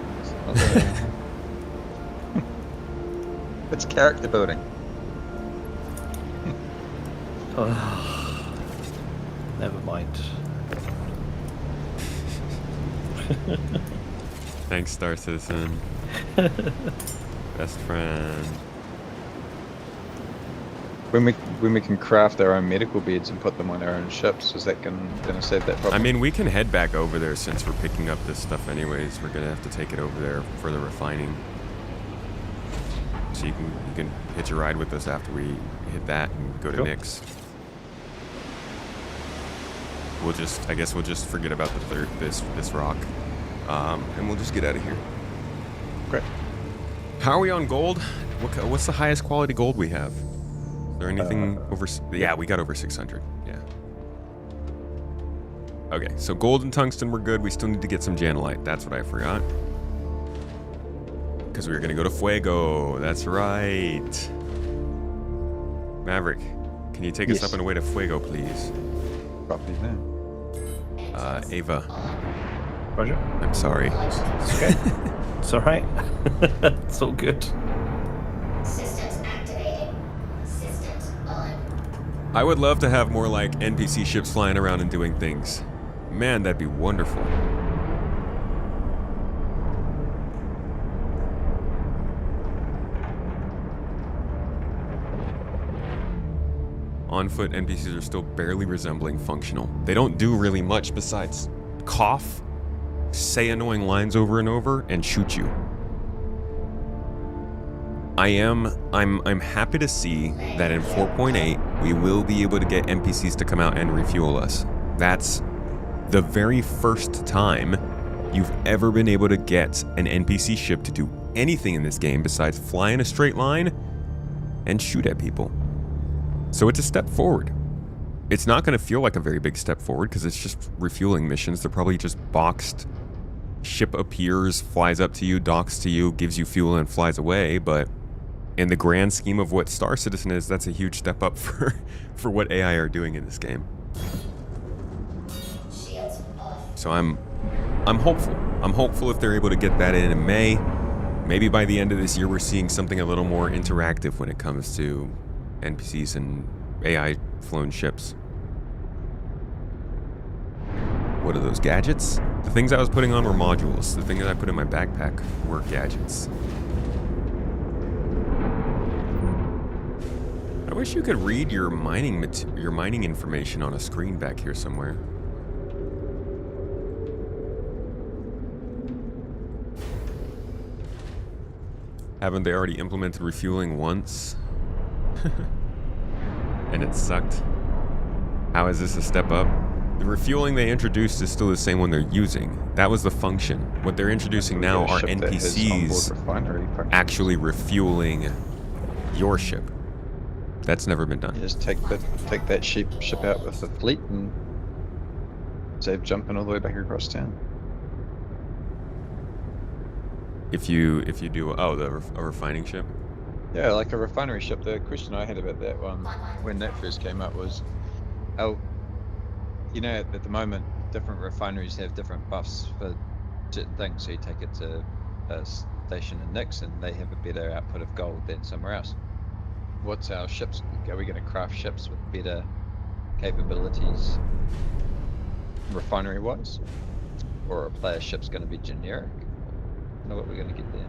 It's character building. Never mind. Thanks, Star Citizen. Best friend. When we can craft our own medical beds and put them on our own ships, is that gonna save that problem? I mean, we can head back over there since we're picking up this stuff anyways. We're gonna have to take it over there for the refining. So you can hitch a ride with us after we hit that and go to Cool. Nick's. I guess we'll just forget about this rock, and we'll just get out of here. Great. How are we on gold? What's the highest quality gold we have? Is there anything over? Yeah, we got over 600. Yeah. Okay, so gold and tungsten we're good. We still need to get some Janelite. That's what I forgot. Because we were gonna go to Fuego. That's right. Maverick, can you take us Yes. up and away to Fuego, please? Copy that. Ava, Roger. I'm sorry. It's okay. It's alright. It's all good. Systems activated. Systems on. I would love to have more like NPC ships flying around and doing things. Man, that'd be wonderful. On-foot NPCs are still barely resembling functional. They don't do really much besides cough, say annoying lines over and over, and shoot you. I'm happy to see that in 4.8 we will be able to get NPCs to come out and refuel us. That's the very first time you've ever been able to get an NPC ship to do anything in this game besides fly in a straight line and shoot at people. So it's a step forward. It's not going to feel like a very big step forward because it's just refueling missions. They're probably just boxed. Ship appears, flies up to you, docks to you, gives you fuel and flies away. But in the grand scheme of what Star Citizen is, that's a huge step up for what AI are doing in this game. Shields off. So I'm hopeful. I'm hopeful if they're able to get that in May. Maybe by the end of this year we're seeing something a little more interactive when it comes to NPCs and AI flown ships. What are those gadgets? The things I was putting on were modules. The things that I put in my backpack were gadgets. I wish you could read your mining information on a screen back here somewhere. Haven't they already implemented refueling once? And it sucked. How is this a step up? The refueling they introduced is still the same one they're using. That was the function. What they're introducing now are Ship that has onboard NPCs refinery functions. actually refueling your ship. That's never been You done. just take that ship out with the fleet and save jumping all the way back across town. If you do a refining ship. Yeah, like a refinery ship. The question I had about that one when that first came up was, oh, you know, at the moment, different refineries have different buffs for certain things. So you take it to a station in Nix, and they have a better output of gold than somewhere else. What's our ships? Are we going to craft ships with better capabilities, refinery-wise, or a player ship's going to be generic? I don't know what we're going to get there.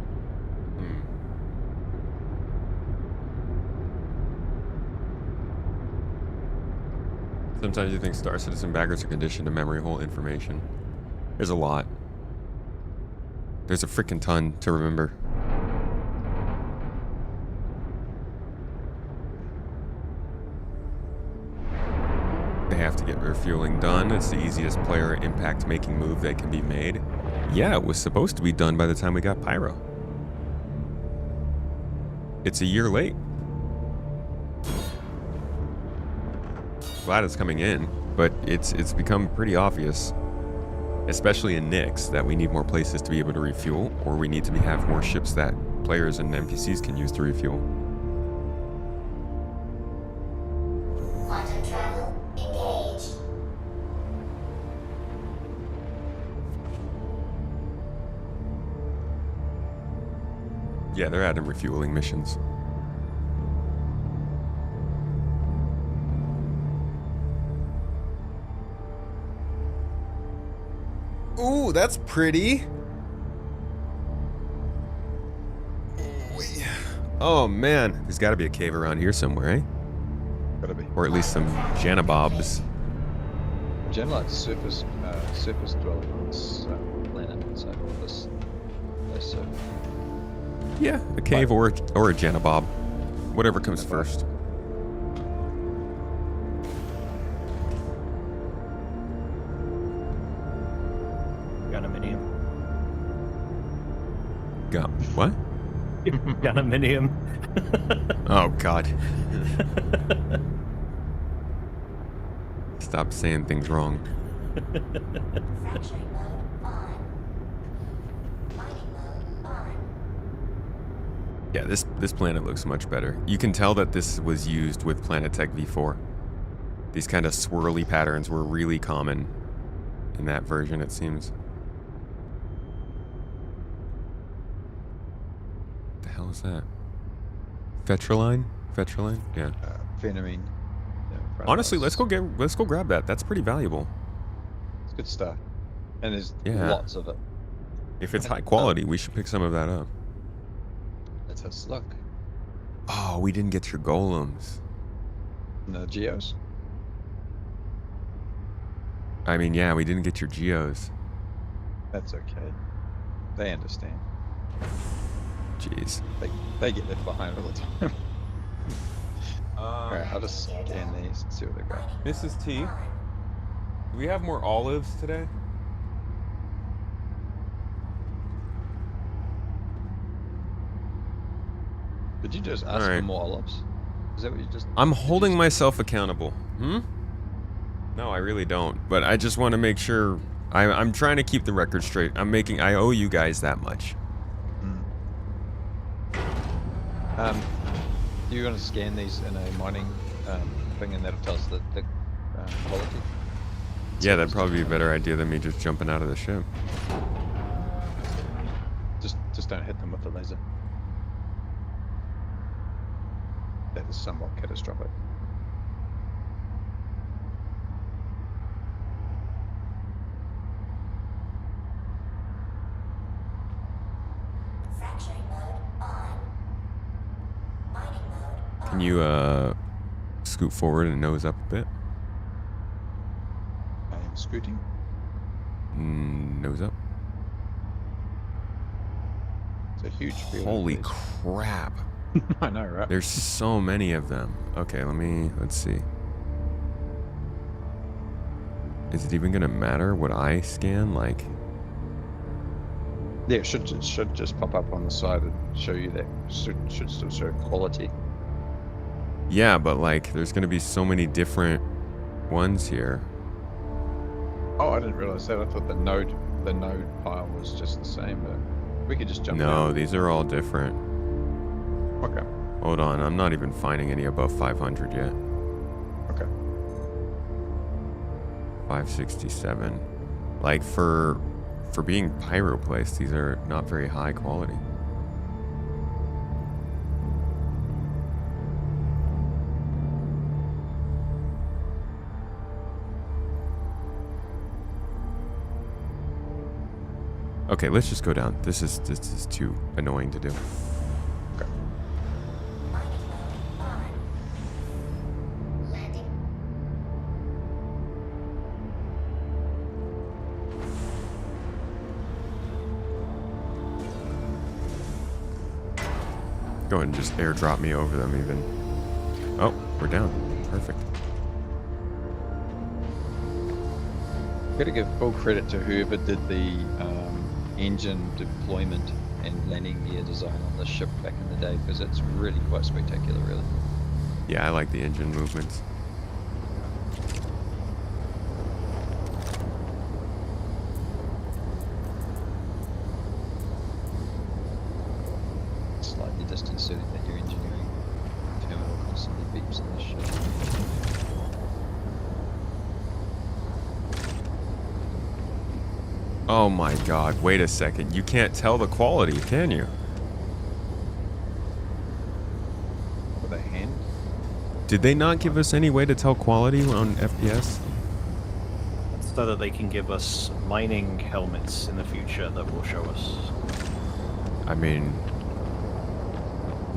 Sometimes you think Star Citizen backers are conditioned to memory hole information. There's a lot. There's a freaking ton to remember. They have to get refueling done. It's the easiest player impact making move that can be made. Yeah, it was supposed to be done by the time we got Pyro. It's a year late. Glad it's coming in, but it's become pretty obvious, especially in Nyx, that we need more places to be able to refuel, or we need to have more ships that players and NPCs can use to refuel. Quantum travel engaged. Yeah, they're adding refueling missions. Ooh, that's pretty. Oh man, there's got to be a cave around here somewhere, eh? Gotta be. Or at least some Janabobs. Janelite's surface dwelling on this planet, so this so Yeah, a cave or a Janabob, whatever comes first. Gunaminium. Got what? Gunaminium. Oh God. Stop saying things wrong. Fracturing mode on. Mining mode on. Yeah, this planet looks much better. You can tell that this was used with Planetech V4. These kind of swirly patterns were really common in that version, it seems. What the hell is that? Fetraline? Fetraline? Yeah. Phenomene. Honestly, let's go grab that. That's pretty valuable. It's good stuff, and there's Yeah. lots of it. If it's high quality, we should pick some of that up. Let's have a look. Oh, we didn't get your golems. No geos. I mean, yeah, we didn't get your geos. That's okay. They understand. Jeez. They get left behind all the time. Alright, I'll just scan these and see what they've got. Mrs. T, do we have more olives today? Did you just ask for Alright. more olives? Is that what you just... I'm holding myself accountable. No, I really don't. But I just want to make sure. I'm trying to keep the record straight. I owe you guys that much. You're going to scan these in a mining thing, and that'll tell us the quality. Yeah, that'd probably be a better idea than me just jumping out of the ship. Just don't hit them with the laser. That is somewhat catastrophic. Fracturing mode on. Mining mode on. Can you scoot forward and nose up a bit? I am scooting. Nose up. It's a huge field. Holy of these. crap. I know, right? There's so many of them. Okay, let's see. Is it even gonna matter what I scan? Like, Yeah, it should just pop up on the side and show you that. Should still show quality. yeah, but like, there's gonna be so many different ones here. Oh, I didn't realize that. I thought the node pile was just the same, but we could just jump No, down. these are all different. Okay. Hold on, I'm not even finding any above 500 yet. Okay. 567. Like, for being Pyro placed, these are not very high quality. Okay, let's just go down. This is too annoying to do. Okay. Mining mode on. Landing. Go ahead and just airdrop me over them even. Oh, we're down. Perfect. Gotta give full credit to whoever did the engine deployment and landing gear design on the ship back in the day, because it's really quite spectacular, really. Yeah, I like the engine movements. Slightly disconcerting that your engineering terminal constantly beeps on this ship. Oh my god, wait a second. You can't tell the quality, can you? With a hand? Did they not give us any way to tell quality on FPS? So that they can give us mining helmets in the future that will show us. I mean,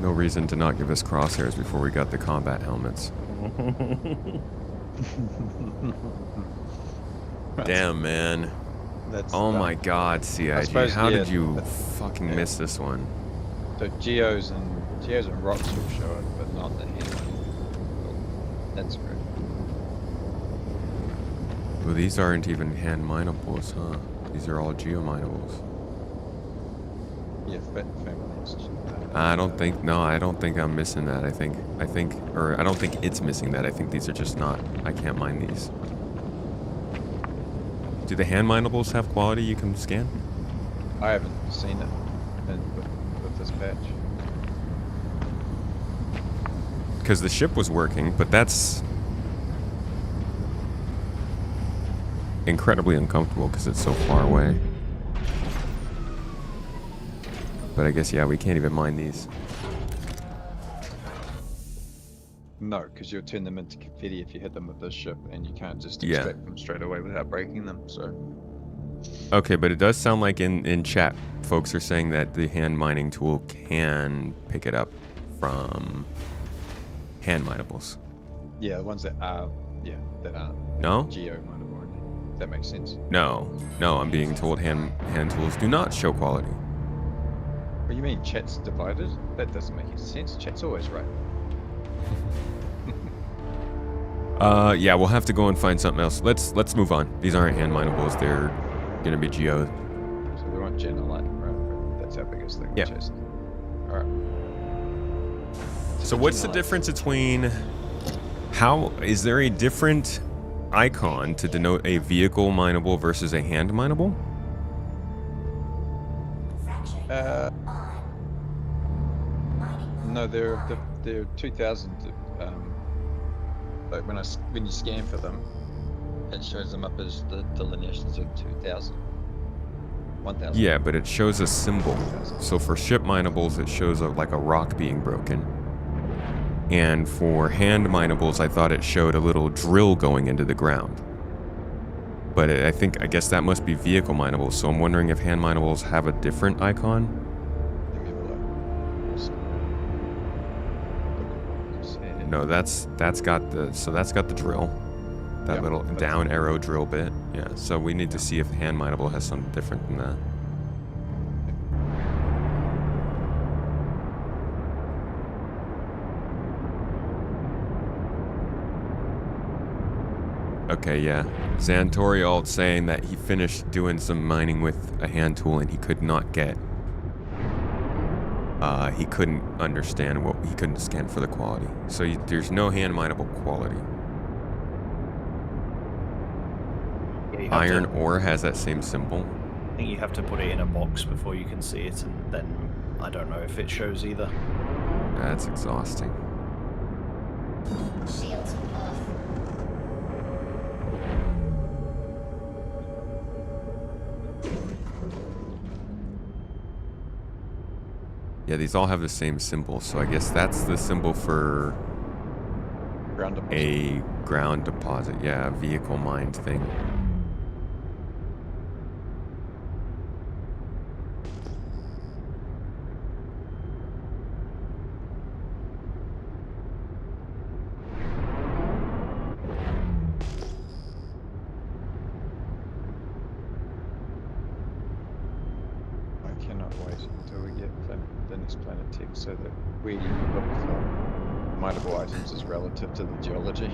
no reason to not give us crosshairs before we got the combat helmets. Damn, man. That's Oh dumb. my god, CIG. suppose, How yeah, did you that's- fucking yeah. miss this one? So geos and rocks will show it, but not the hand mining. That's great. Well, these aren't even hand minables, huh? These are all geo minables. Yeah, I don't think I'm missing that. I don't think it's missing that. I think these are just not, I can't mine these. Do the hand minables have quality you can scan? I haven't seen it with this patch. Because the ship was working, but that's incredibly uncomfortable because it's so far away. But I guess, yeah, we can't even mine these. No, because you'll turn them into confetti if you hit them with this ship, and you can't just Yeah. extract them straight away without breaking them. So Okay, but it does sound like in chat, folks are saying that the hand mining tool can pick it up from hand minables. yeah, the ones that are No? geo mineable only. That makes sense. No, I'm being told hand tools do not show quality. What do you mean chat's divided? That doesn't make any sense. Chat's always right. Yeah, we'll have to go and find something else. Let's move on. These aren't hand minables, they're gonna be geo. So we want Janelite, right? That's our biggest thing. Yeah. Alright. So what's the difference between is there a different icon to denote a vehicle mineable versus a hand mineable? No, they're 2000. Like when you scan for them, it shows them up as the delineations of 2000. 1000. Yeah, but it shows a symbol. So for ship minables, it shows like a rock being broken. And for hand minables, I thought it showed a little drill going into the ground. But I guess that must be vehicle minables. So I'm wondering if hand minables have a different icon. Let me have a look. No, that's got the drill. That Yeah, little that's down arrow drill bit. Yeah, so we need to see if hand mineable has something different than that. Okay, yeah. Xantorialt saying that he finished doing some mining with a hand tool and he could not get... he couldn't understand he couldn't scan for the quality. So there's no hand mineable quality. Yeah, you have Iron to- ore has that same symbol. I think you have to put it in a box before you can see it, and then I don't know if it shows either. That's exhausting. Shields off. Yeah, these all have the same symbol, so I guess that's the symbol for Ground deposit. a ground deposit. Yeah, a vehicle mined thing. I cannot wait until we get the next planet tech, so that where you look for minable items is relative to the geology.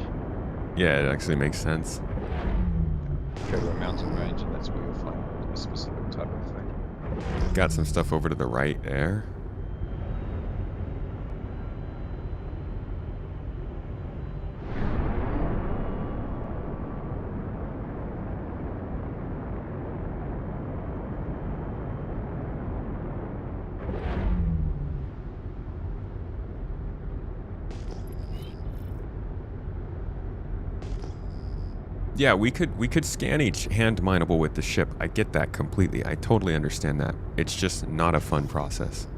Yeah, it actually makes sense. Go to a mountain range, and that's where you'll find a specific type of thing. Got some stuff over to the right there. Yeah, we could scan each hand mineable with the ship. I get that completely. I totally understand that. It's just not a fun process.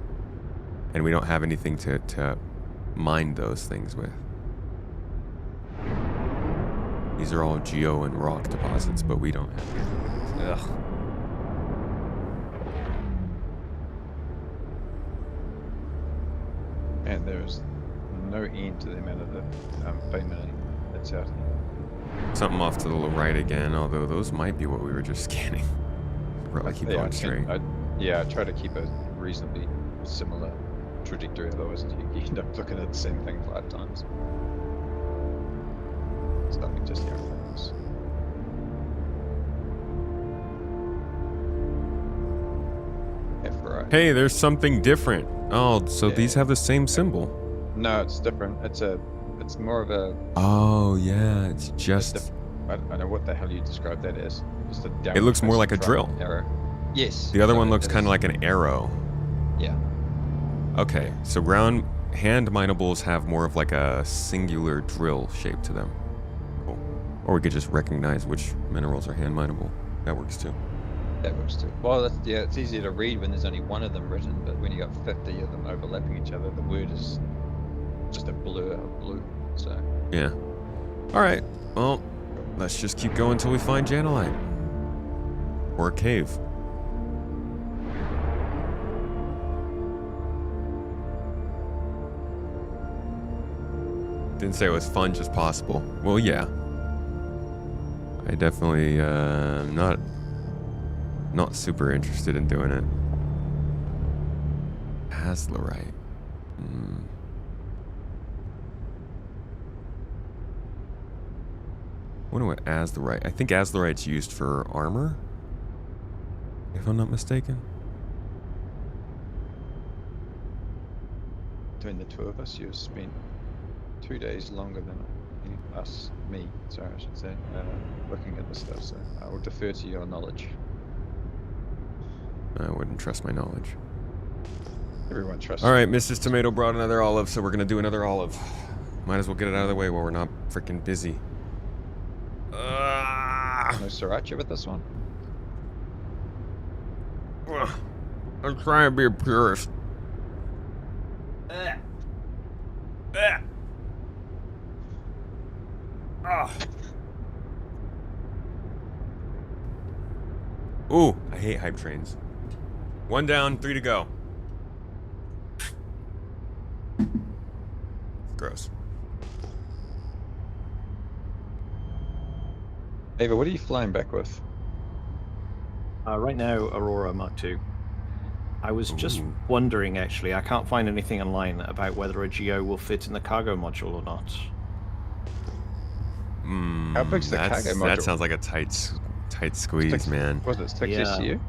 And we don't have anything to mine those things with. These are all geo and rock deposits, but we don't have anything. Ugh. And there's no end to the amount of the payment that's out here. Something off to the right again, although those might be what we were just scanning. I keep going straight. I try to keep a reasonably similar trajectory, otherwise you end up looking at the same thing 5 times. It's nothing just here in front of us. Right. Hey, there's something different. Oh, so these have the same symbol. No, it's different. It's more of a... Oh, yeah, it's just... I don't know what the hell you describe that as. Just a down. It looks more like a drill. Arrow. Yes. The other one looks kind of like an arrow. Yeah. Okay, so ground hand minables have more of like a singular drill shape to them. Cool. Or we could just recognize which minerals are hand mineable. That works too. That works too. Well, it's easier to read when there's only one of them written, but when you got 50 of them overlapping each other, the word is just a blur of blue. So. Yeah. All right. Well, let's just keep going until we find Janelite or a cave. Didn't say it was fun, just possible. Well, yeah. I definitely not super interested in doing it. Azlerite. Wonder what Azlerite. I think Azlerite's used for armor, if I'm not mistaken. Between the two of us, you've spent 2 days longer than me, sorry, I should say, looking at this stuff, so I will defer to your knowledge. I wouldn't trust my knowledge. Everyone trusts. All right, Mrs. Tomato brought another olive, so we're gonna do another olive. Might as well get it out of the way while we're not freaking busy. No sriracha with this one? I'm trying to be a purist. Ooh, I hate hype trains. 1 down, 3 to go. Gross. Ava, what are you flying back with? Right now, Aurora Mark II. I was just wondering, actually, I can't find anything online about whether a Geo will fit in the cargo module or not. How big's the cargo module? That sounds like a tight squeeze, man. Was it 6 SCU?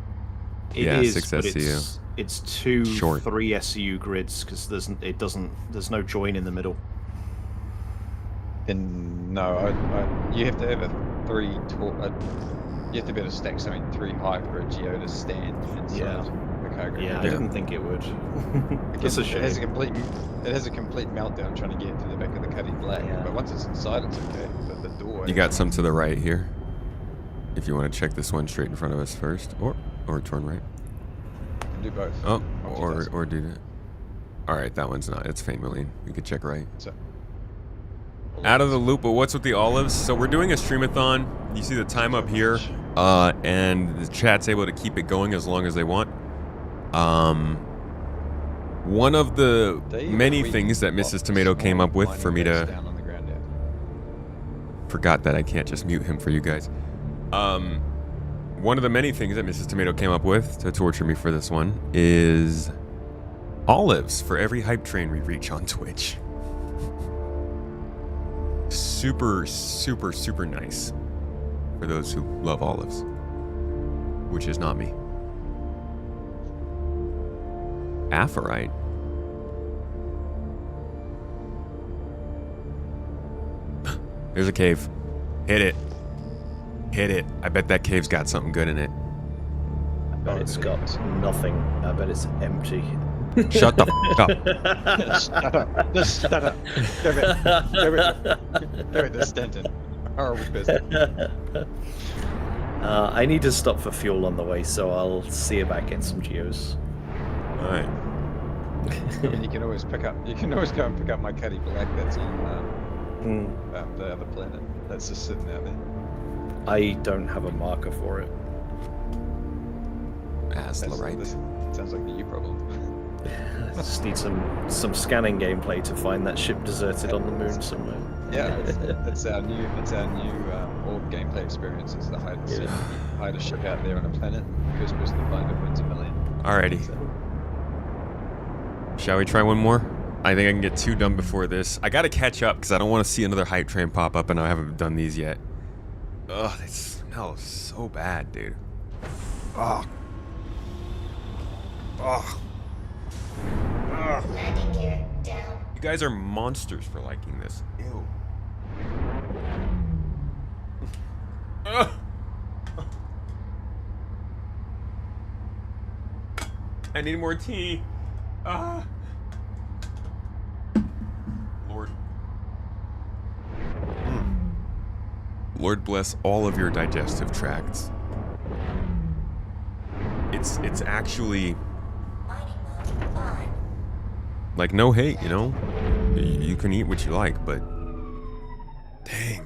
It is, 6 but SCU. It's 2 Short. 3 SCU grids because there's no join in the middle. Then no, you have to have a 3 tall. You have to be able to stack something 3 high for a Geo to stand inside the cargo. Yeah, I didn't think it would. That's a shame. It has a complete meltdown trying to get to the back of the Cuddy Black. Yeah. But once it's inside, it's okay. But the door. You got some to the right here. If you want to check this one straight in front of us first, or turn right. You can do both. Oh, or do that. All right, that one's not. It's faint Marlene. We could check right. So, out of the loop, but what's with the olives? So we're doing a streamathon. You see the time up here, and the chat's able to keep it going as long as they want. One of the many things that Mrs. Tomato came up with for me to... Forgot that I can't just mute him for you guys. One of the many things that Mrs. Tomato came up with to torture me for this one is Olives for every hype train we reach on Twitch. Super, super, super nice for those who love olives, which is not me. Apherite. There's a cave. Hit it. Hit it. I bet that cave's got something good in it. I bet it's got nothing. I bet it's empty. Shut the f up. Shut up. Just shut up. Give it to Stanton. Horrible person. I need to stop for fuel on the way, so I'll see about getting some geos. Alright. I mean, you can always pick up. You can always go and pick up my Cuddy Black that's on the other planet. That's just sitting out there. I don't have a marker for it. Aslarite. This sounds like the you problem. I just need some scanning gameplay to find that ship deserted on the moon somewhere. Yeah, that's our new org gameplay experience. Is to hide a ship out there on a planet. First person to find it wins $1 million. Alrighty. Shall we try one more? I think I can get 2 done before this. I gotta catch up because I don't want to see another hype train pop up, and I haven't done these yet. Ugh, they smell so bad, dude. Ugh. Ugh. Ugh. Landing gear down. You guys are monsters for liking this. Ew. Ugh. I need more tea. Lord. Lord bless all of your digestive tracts. It's actually Mining mode on. like no hate, you know? You can eat what you like, but dang.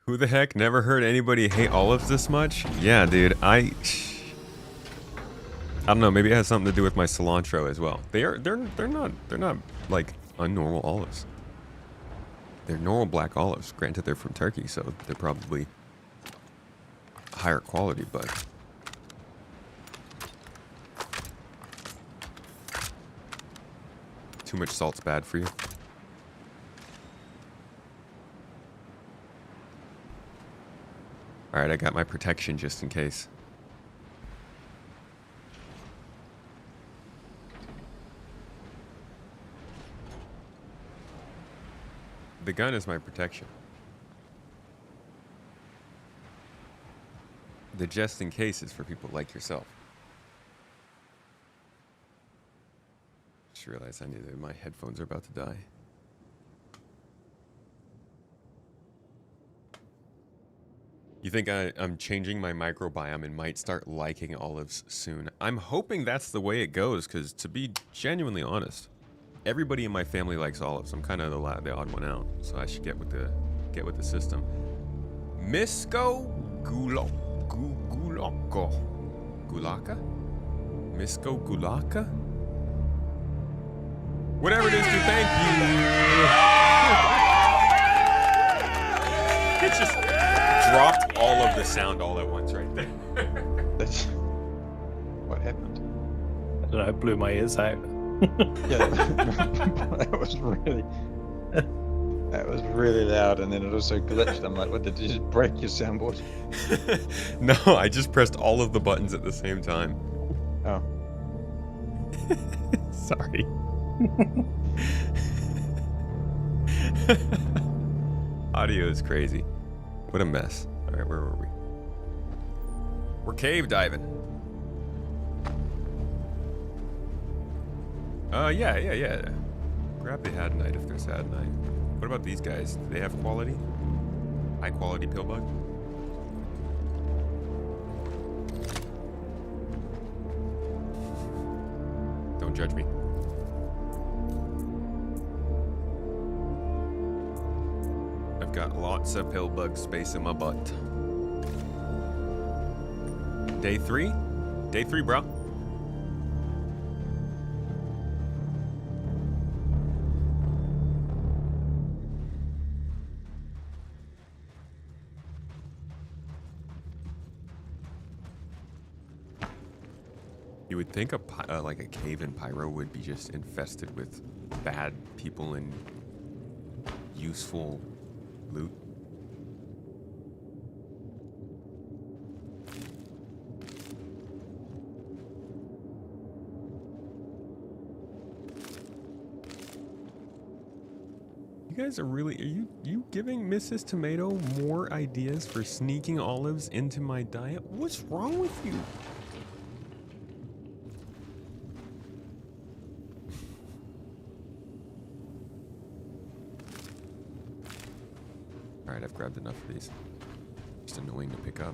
Who the heck never heard anybody hate olives this much? Yeah, dude, I don't know, maybe it has something to do with my cilantro as well. They're not like unnormal olives. They're normal black olives. Granted, they're from Turkey, so they're probably higher quality, but too much salt's bad for you. All right, I got my protection just in case. The gun is my protection. The just in case is for people like yourself. Just realized my headphones are about to die. You think I'm changing my microbiome and might start liking olives soon? I'm hoping that's the way it goes, because to be genuinely honest, everybody in my family likes olives. I'm kind of the odd one out, so I should get with the system. Misko Gulaka? Misko Gulaka? Whatever it is, dude, thank you. It just dropped all of the sound all at once right there. What happened? I don't know, it blew my ears out. Yeah, that was really loud, and then it also glitched. I'm like, what, did you just break your soundboard? No, I just pressed all of the buttons at the same time. Oh. Sorry. Audio is crazy. What a mess. All right, where were we? We're cave diving. Yeah. Grab the Hadanite if there's Hadanite. What about these guys? Do they have quality? High quality pillbug? Don't judge me. I've got lots of pillbug space in my butt. Day 3? Day 3, bro. You would think like a cave in Pyro would be just infested with bad people and useful loot. You guys are you giving Mrs. Tomato more ideas for sneaking olives into my diet? What's wrong with you? Alright, I've grabbed enough of these. Just annoying to pick up.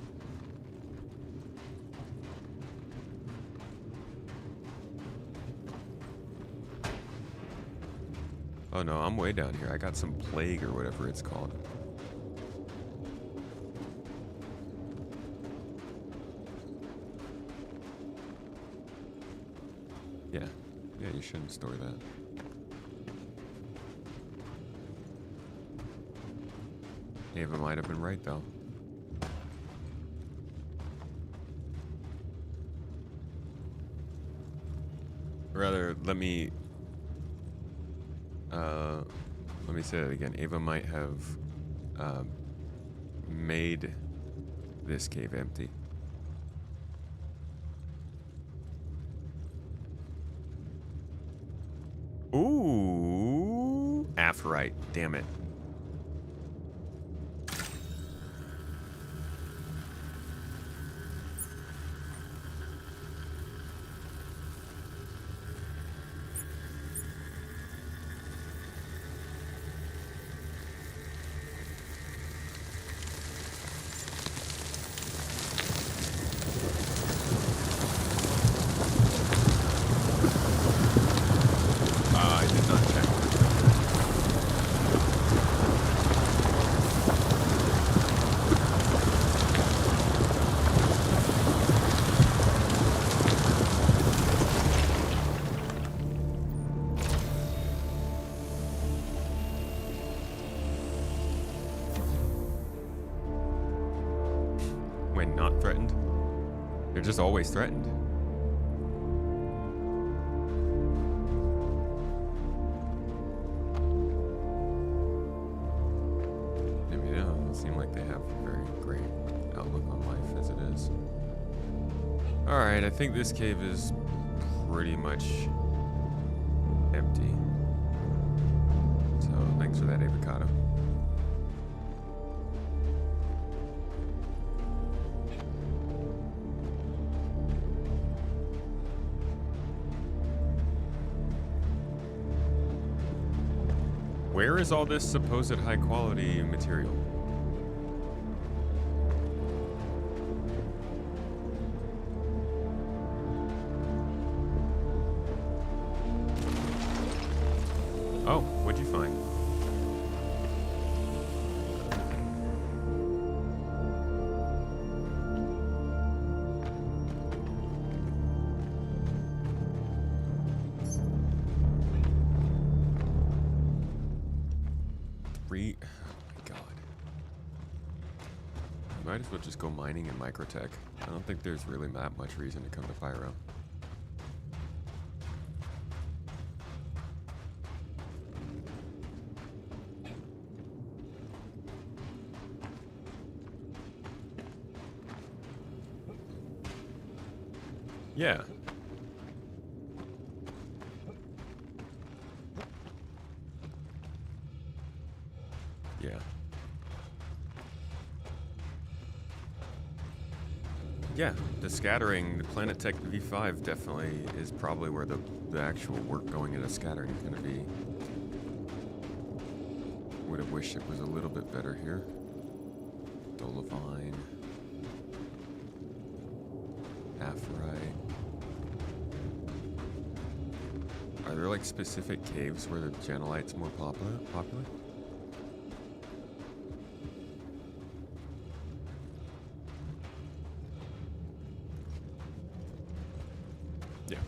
Oh no, I'm way down here. I got some plague or whatever it's called. Yeah. Yeah, you shouldn't store that. Ava might have been right though. Rather, let me say that again. Ava might have made this cave empty. Ooh, Aphorite, damn it. I did not check. When not threatened, they're just always threatened. Maybe they don't seem like they have a very great outlook on life as it is. Alright, I think this cave is pretty much empty. So thanks for that avocado. Where is all this supposed high quality material? Oh, what'd you find? Oh my god. Might as well just go mining in Microte. I don't think there's really that much reason to come to Pyro. Yeah. Yeah. Yeah, the scattering, the Planet Tech V5 definitely is probably where the actual work going into scattering is going to be. Would have wished it was a little bit better here. Dolivine. Aphorite. Are there like specific caves where the Janelite's more popular? Yeah.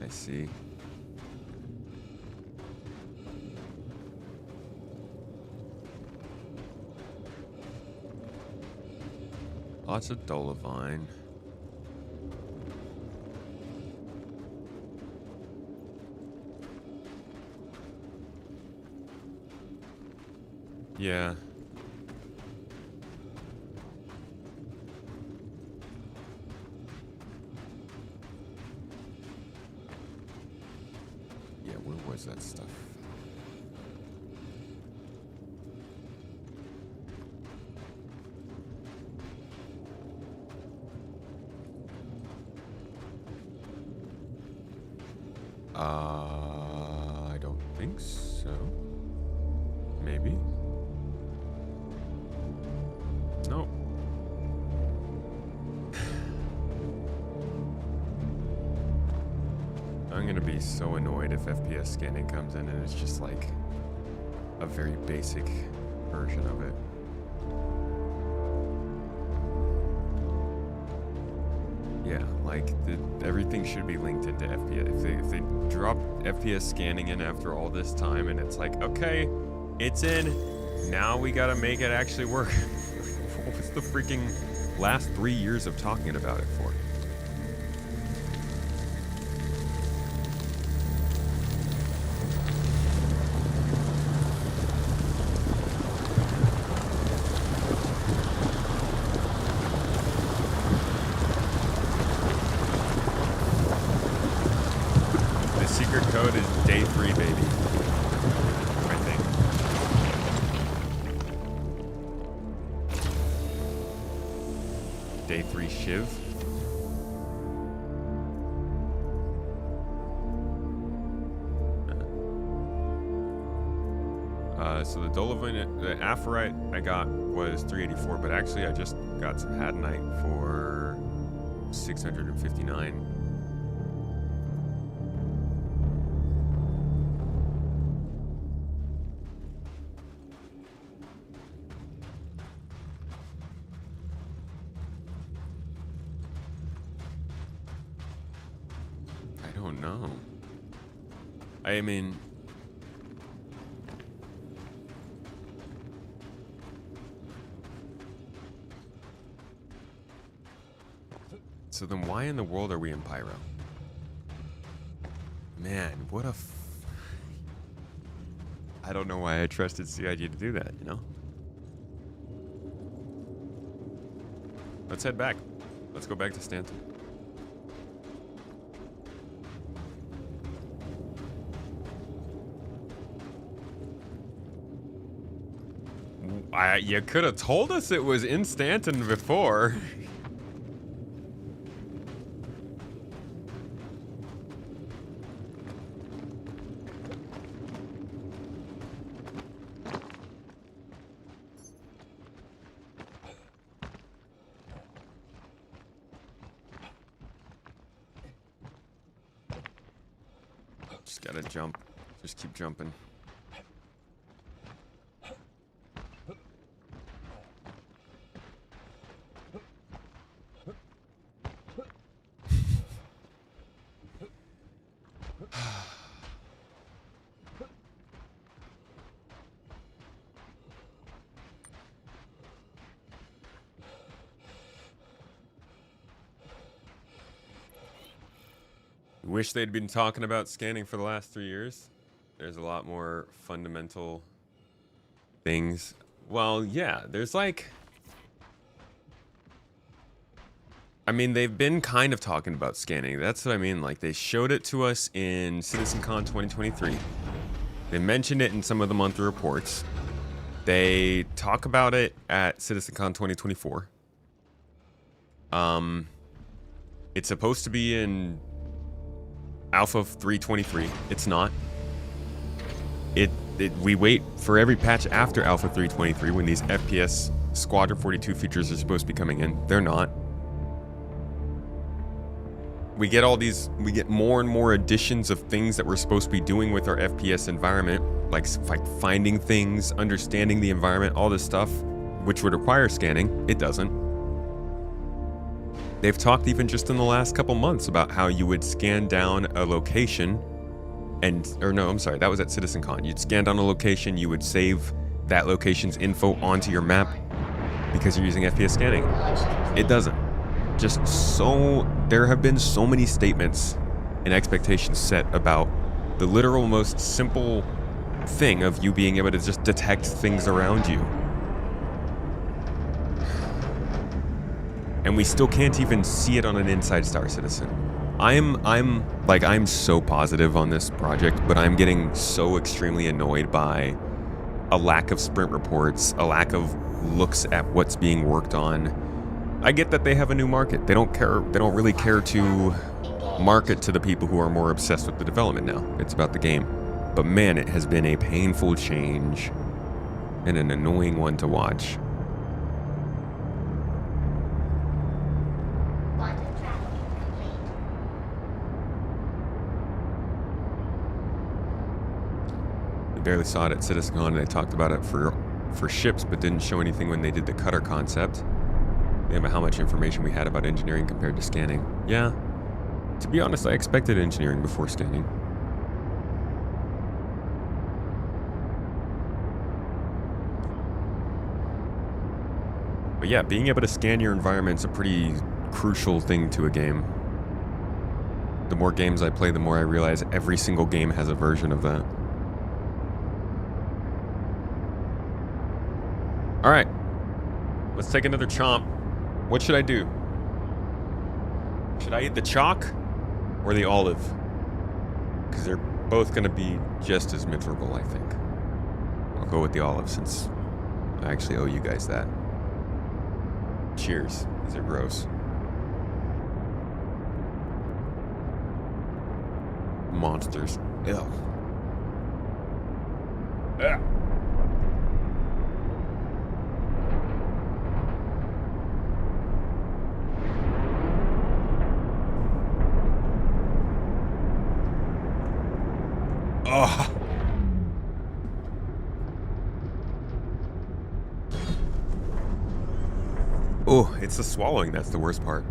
I see. Lots of Dolovine. Yeah. Yeah, where was that stuff? I don't think so. Maybe. Nope. I'm gonna be so annoyed if FPS scanning comes in and it's just like a very basic version of it. Yeah, like everything should be linked into FPS. If they drop FPS scanning in after all this time and it's like, okay, it's in, now we gotta make it actually work. What was the freaking last 3 years of talking about it for? The secret code is day 3, baby. I think. Day 3 Shiv. So the Dolovine, the Aphorite I got was 384, but actually I just got some Hadanite for 659. I don't know. I mean, so then why in the world are we in Pyro? Man, what a I don't know why I trusted CIG to do that, you know? Let's head back. Let's go back to Stanton. You could have told us it was in Stanton before. Just gotta jump. Just keep jumping. Wish they'd been talking about scanning for the last 3 years. There's a lot more fundamental things. Well, yeah, there's like... I mean, they've been kind of talking about scanning. That's what I mean. Like, they showed it to us in CitizenCon 2023. They mentioned it in some of the monthly reports. They talk about it at CitizenCon 2024. It's supposed to be in Alpha 3.23. It's not. We wait for every patch after Alpha 3.23 when these FPS Squadron 42 features are supposed to be coming in. They're not. We get all these, we get more and more additions of things that we're supposed to be doing with our FPS environment, like finding things, understanding the environment, all this stuff, which would require scanning. It doesn't. They've talked even just in the last couple months about how you would scan down a location that was at CitizenCon. You'd scan down a location, you would save that location's info onto your map because you're using FPS scanning. It doesn't. There have been so many statements and expectations set about the literal most simple thing of you being able to just detect things around you. And we still can't even see it on an inside Star Citizen. I'm so positive on this project, but I'm getting so extremely annoyed by a lack of sprint reports, a lack of looks at what's being worked on. I get that they have a new market. They don't really care to market to the people who are more obsessed with the development now. It's about the game. But man, it has been a painful change and an annoying one to watch. Barely saw it at CitizenCon, and they talked about it for ships, but didn't show anything when they did the cutter concept. Damn, how much information we had about engineering compared to scanning. Yeah, to be honest, I expected engineering before scanning. But yeah, being able to scan your environment's a pretty crucial thing to a game. The more games I play, the more I realize every single game has a version of that. All right, let's take another chomp. What should I do? Should I eat the chalk or the olive? Because they're both going to be just as miserable, I think. I'll go with the olive since I actually owe you guys that. Cheers. These are gross. Monsters. Ew. Ugh. Oh. Oh, it's the swallowing that's the worst part.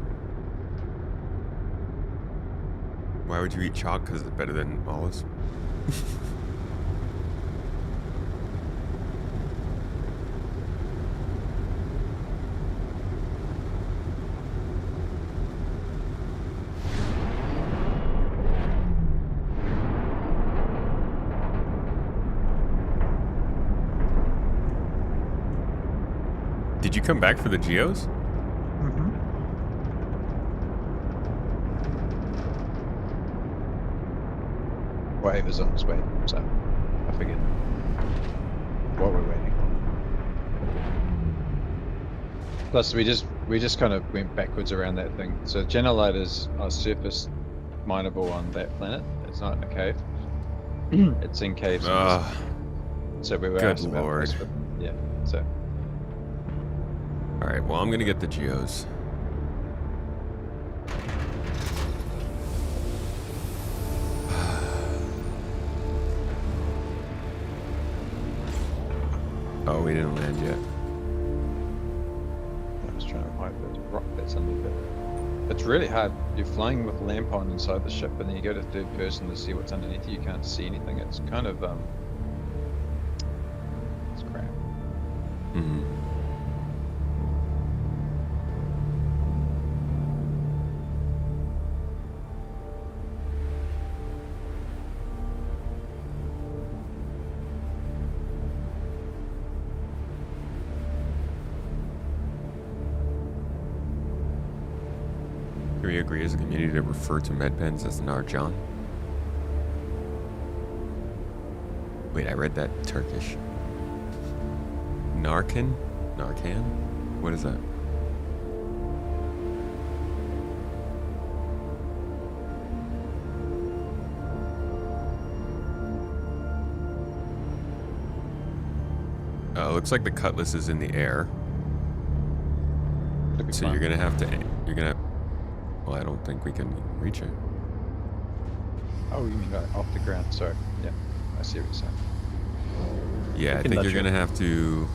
Why would you eat chalk? Because it's better than olives? Did you come back for the Geos? Wave is on its way, so I figured while we're waiting. Plus, we just kind of went backwards around that thing. So Janelite is a surface minable on that planet. It's not in a cave. It's in caves. So we were Good asked about lord. this, but yeah. So. All right. Well, I'm gonna get the Geos. Oh, we didn't land yet. I was trying to hide those rock bits underneath it. It's really hard. You're flying with a lamp on inside the ship, and then you go to third person to see what's underneath you. You can't see anything. It's kind of it's crap. Mm-hmm. Can we agree as a community to refer to medpens as Narjan? Wait, I read that Turkish. Narcan? Narcan? What is that? It looks like the Cutlass is in the air. So you're gonna have to, well, I don't think we can reach it. Oh, you mean off the ground? Sorry. Yeah, I see what you're saying. Yeah, I think you're gonna have to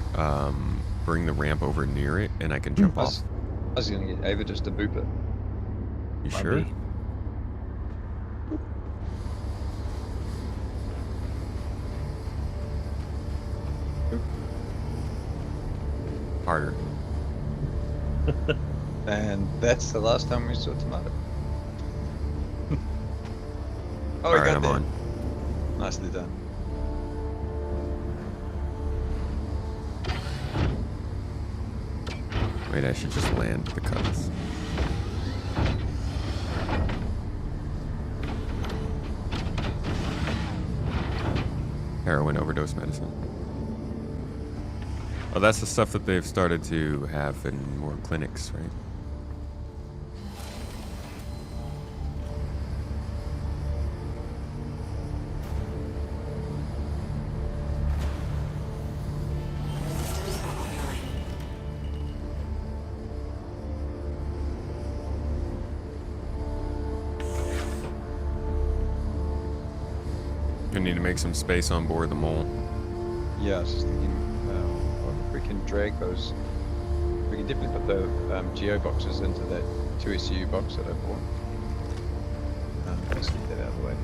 bring the ramp over near it, and I can jump off. I was gonna get Ava just to boop it. You Might sure? be. Harder. And that's the last time we saw Tomato. Oh, we Alright, got I'm there. on. Nicely done. Wait, I should just land the cutlass. Heroin overdose medicine. Oh, that's the stuff that they've started to have in more clinics, right? We need to make some space on board the mole. Yeah, I was just thinking, well, if we can drag those, we can definitely put the geo boxes into that 2SU box that I bought. Let's get that out of the way.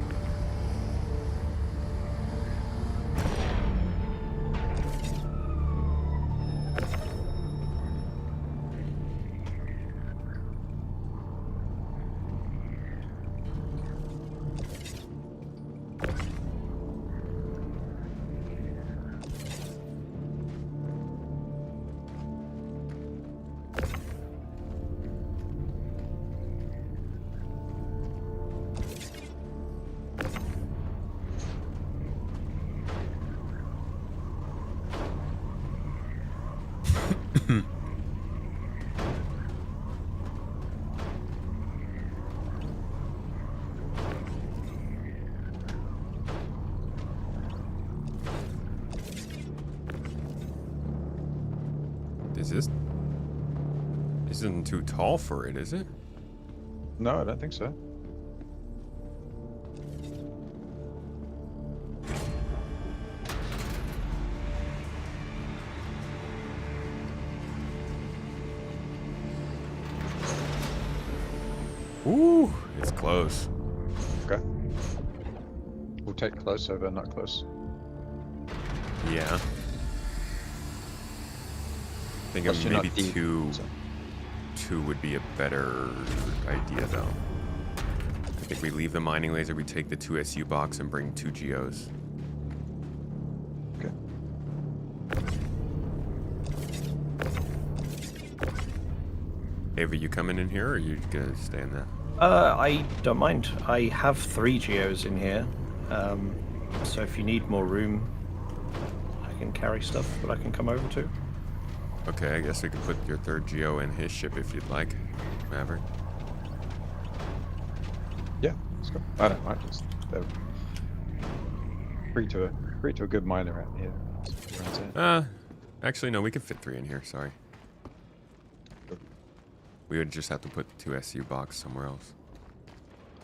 This isn't too tall for it, is it? No, I don't think so. Ooh, it's close. Okay. We'll take close over not close. Yeah. I think Plus you're maybe not deep, two so- would be a better idea, though. I think we leave the mining laser, we take the 2SU box and bring 2 geos. Okay. Ava, you coming in here, or are you gonna stay in that? I don't mind. I have 3 geos in here, so if you need more room, I can carry stuff that I can come over to. Okay, I guess we could put your 3rd geo in his ship if you'd like, Maverick. Yeah, let's go. I don't mind. Just free to a good miner out here. That's it. Actually, no, we could fit 3 in here, sorry. We would just have to put the 2SU box somewhere else.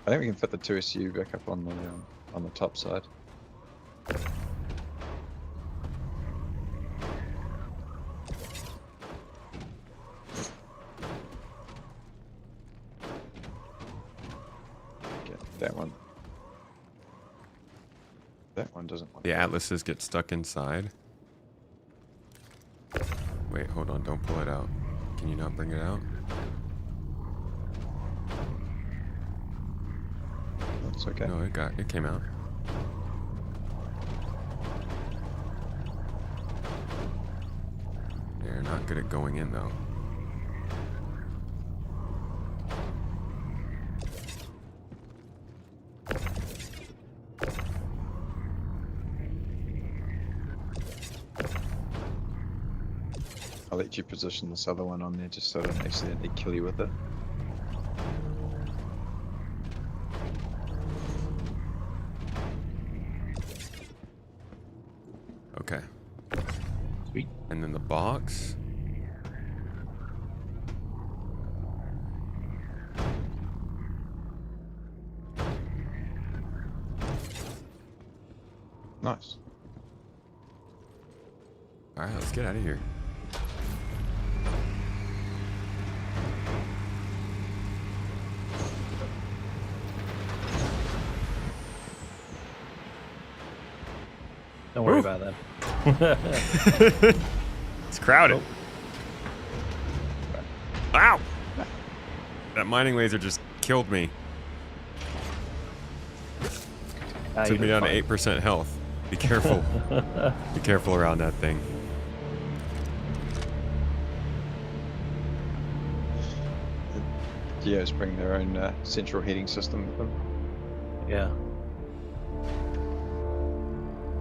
I think we can fit the 2SU back up on the top side. Get that one. That one doesn't want. The atlases get stuck inside. Wait, hold on, don't pull it out. Can you not bring it out? That's okay. No, it came out. They're not good at going in though. I'll let you position this other one on there just so I don't accidentally kill you with it. Okay. Sweet. And then the box. Nice. Alright, let's get out of here. Don't worry Ooh. about that. It's crowded. Ow! That mining laser just killed me. Took me down to 8% health. Be careful. Be careful around that thing. Geos bring their own central heating system with them. Yeah.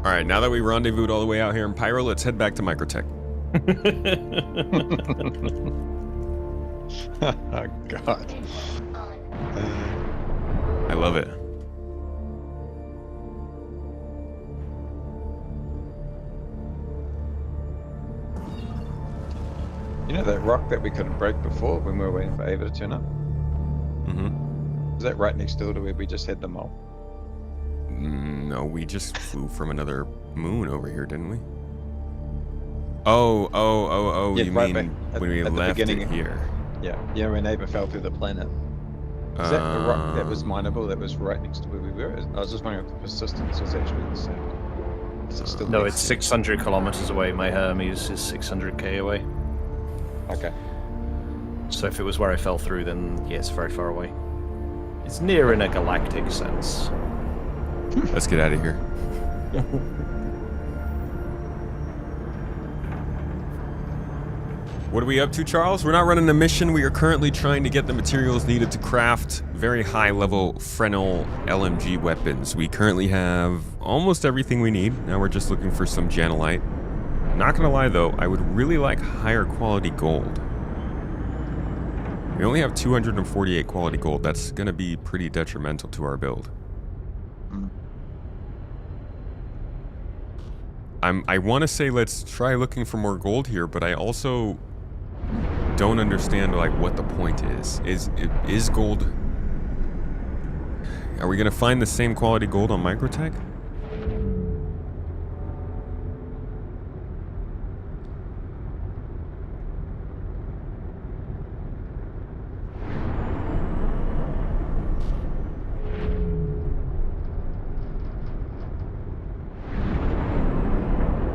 All right, now that we rendezvoused all the way out here in Pyro, let's head back to Microte. Oh God. I love it. You know that rock that we couldn't break before when we were waiting for Ava to turn up? Mm-hmm. Is that right next door to where we just had the mole? No, we just flew from another moon over here, didn't we? Oh, Yeah, you right mean back when we at the left it beginning. here? Yeah, when Ava fell through the planet. Is that the rock that was mineable that was right next to where we were? I was just wondering if the persistence was actually the same. Is it still No, next it's to- 600 kilometers away. My Hermes is 600k away. Okay. So if it was where I fell through, then yeah, it's very far away. It's near in a galactic sense. Let's get out of here. What are we up to, Charles? We're not running a mission. We are currently trying to get the materials needed to craft very high-level Fresnel LMG weapons. We currently have almost everything we need. Now we're just looking for some Janelite. Not gonna lie, though, I would really like higher quality gold. We only have 248 quality gold. That's gonna be pretty detrimental to our build. I want to say let's try looking for more gold here, but I also don't understand like what the point is. Is gold? Are we gonna find the same quality gold on Microte?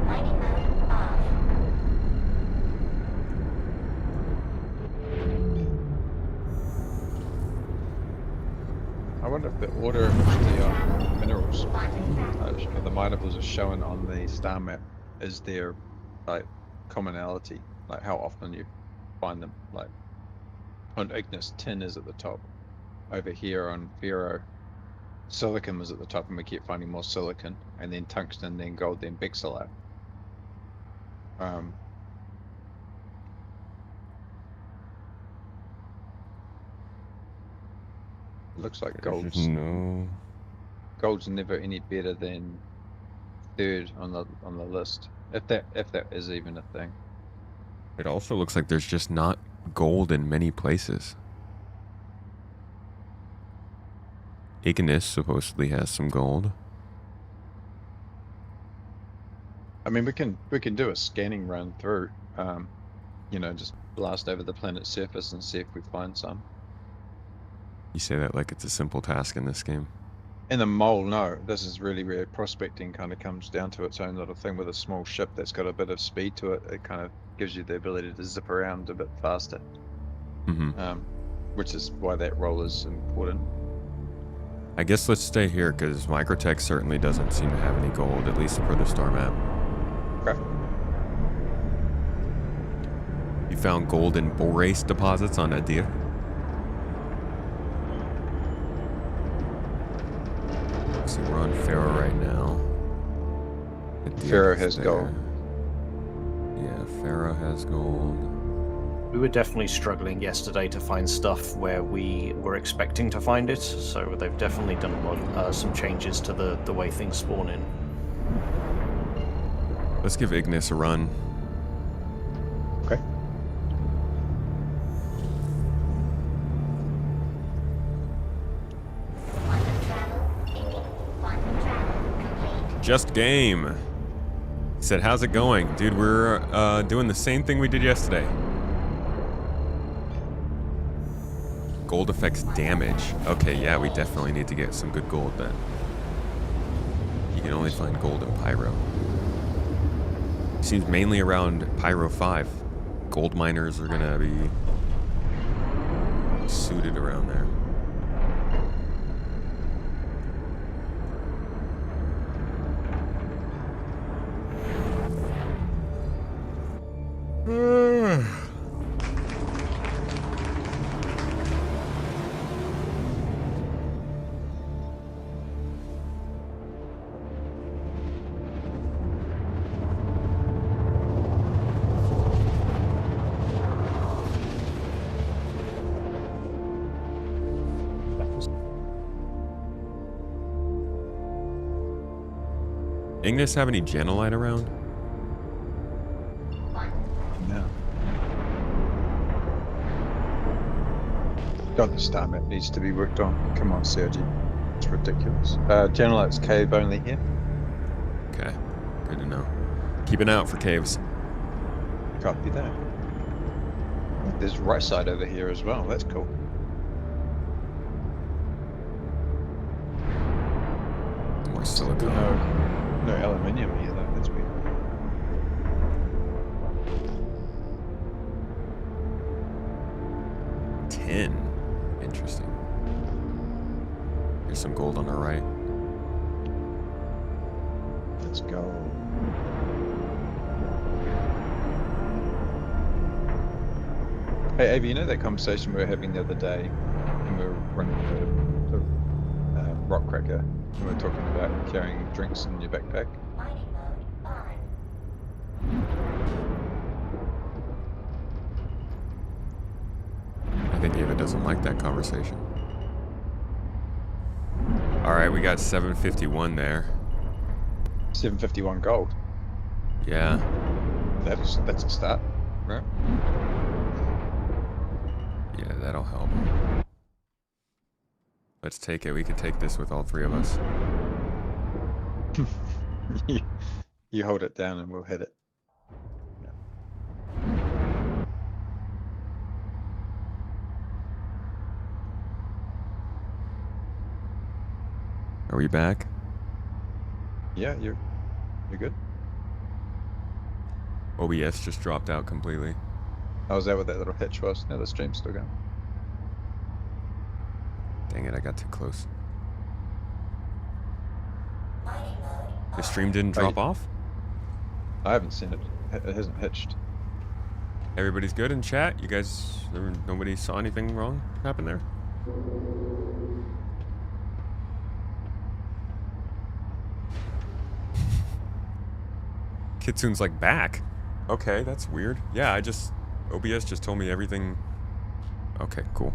Mining mode off. I wonder if the order in which the minerals, or the minables are shown on the star map is their like commonality, like how often you find them. Like on Ignis, tin is at the top. Over here on Pharaoh, silicon was at the top, and we keep finding more silicon, and then tungsten, then gold, then bixalite. It looks like There's no. gold's never any better than third on the list, if that is even a thing. It also looks like there's just not gold in many places. Ignis supposedly has some gold. I mean, we can do a scanning run through, you know, just blast over the planet's surface and see if we find some. You say that like it's a simple task in this game. In the mole, no. This is really where prospecting kind of comes down to its own little thing with a small ship that's got a bit of speed to it. It kind of gives you the ability to zip around a bit faster. Mm-hmm. Which is why that role is important. I guess let's stay here because Microte certainly doesn't seem to have any gold, at least per the star map. Okay. You found gold in borate deposits on Adir? So we're on Pharaoh right now. Adir Pharaoh is has there. gold. Yeah, Pharaoh has gold. We were definitely struggling yesterday to find stuff where we were expecting to find it, so they've definitely done some changes to the way things spawn in. Let's give Ignis a run. Okay. Quantum travel ending. Quantum travel complete. Just game. He said, how's it going? Dude, we're doing the same thing we did yesterday. Gold affects damage. Okay, yeah, we definitely need to get some good gold then. You can only find gold in Pyro. Seems mainly around Pyro 5. Gold miners are gonna be suited around there. Ignis have any Janelite around? No. God, the star map needs to be worked on. Come on, Sergi. It's ridiculous. Janelite's cave only here. Okay, good to know. Keep an eye out for caves. Can't be that. There's right side over here as well. That's cool. More silicone. No aluminium here though. That's weird. Interesting. There's some gold on the right. Let's go. Hey, Avi, you know that conversation we were having the other day when we were running the rock cracker, and we were talking about carrying drinks in your backpack? Mining mode on. I think David doesn't like that conversation. All right, we got 751 there. 751 gold. Yeah. That's a start, right? Yeah, that'll help. Let's take it. We could take this with all three of us. You hold it down and we'll hit it. Are we back? Yeah, you're good. OBS just dropped out completely. I was there what that little hitch was. Now the stream's still going. Dang it, I got too close. Mining mode The stream didn't drop off? I haven't seen it. It hasn't hitched. Everybody's good in chat? You guys, nobody saw anything wrong happen there? Kitsune's like back. Okay, that's weird. Yeah, OBS just told me everything. Okay, cool.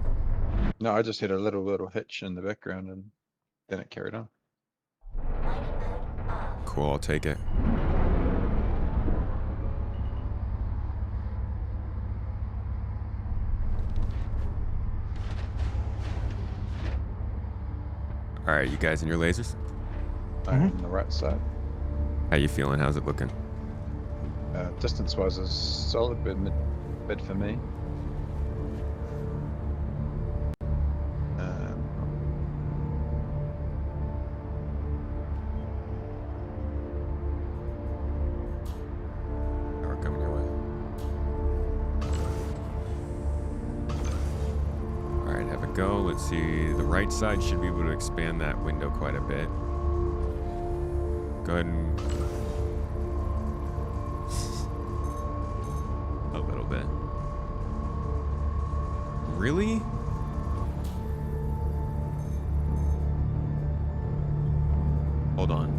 No, I just hit a little hitch in the background and then it carried on. Cool, I'll take it. All right, you guys in your lasers? I'm on the right side. How you feeling? How's it looking? Distance-wise is solid, but mid for me. We're coming your way. All right, have a go. Let's see. The right side should be able to expand that window quite a bit. Go ahead and a little bit. Really? Hold on.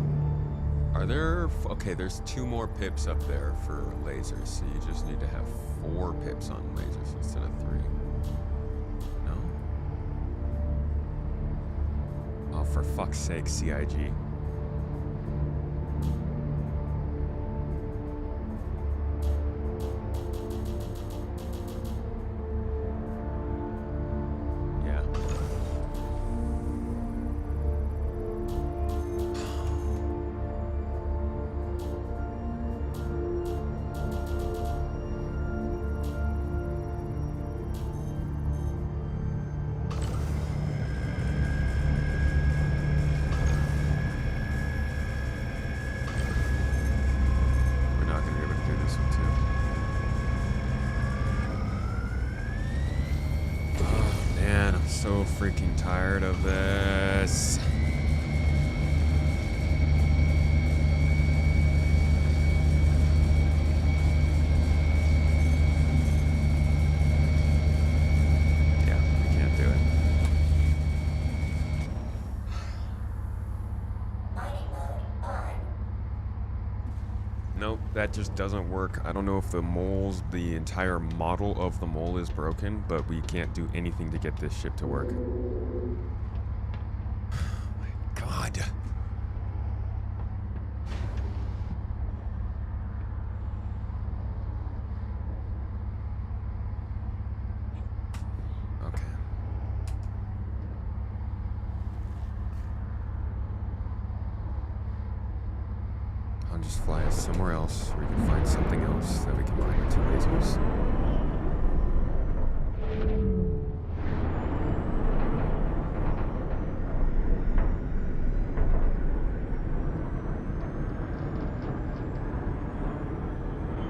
Are there... Okay, there's 2 more pips up there for lasers, so you just need to have 4 pips on lasers instead of 3. No? Oh, for fuck's sake, CIG. so freaking tired of this. Yeah, we can't do it. Mining mode on. Nope, that just doesn't work. I don't know if the entire model of the mole is broken, but we can't do anything to get this ship to work. Oh my god. Okay. I'll just fly us somewhere else where we can find something else that we can mine with 2 lasers.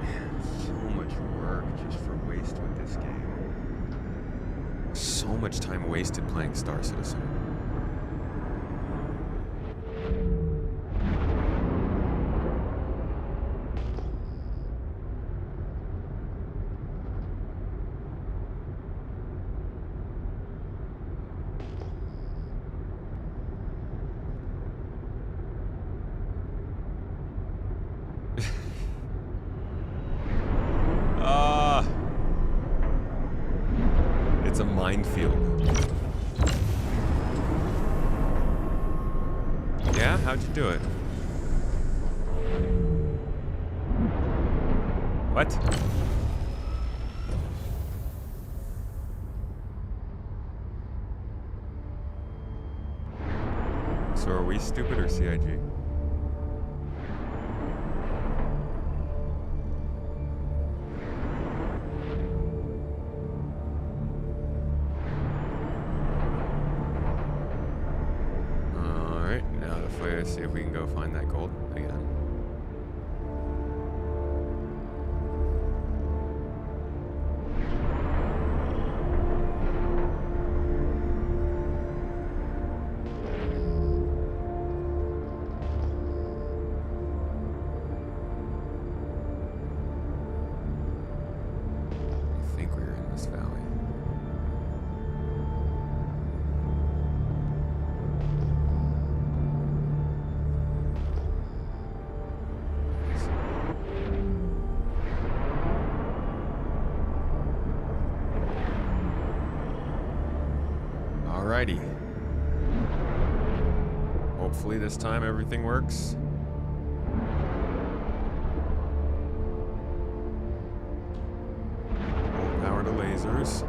Man, so much work just for waste with this game. So much time wasted playing Star Citizen. It's a minefield. Yeah? How'd you do it? What? So are we stupid or CIG? See if we can go find that gold again. I think we were in this valley. Alrighty. Hopefully this time everything works. Full power to lasers.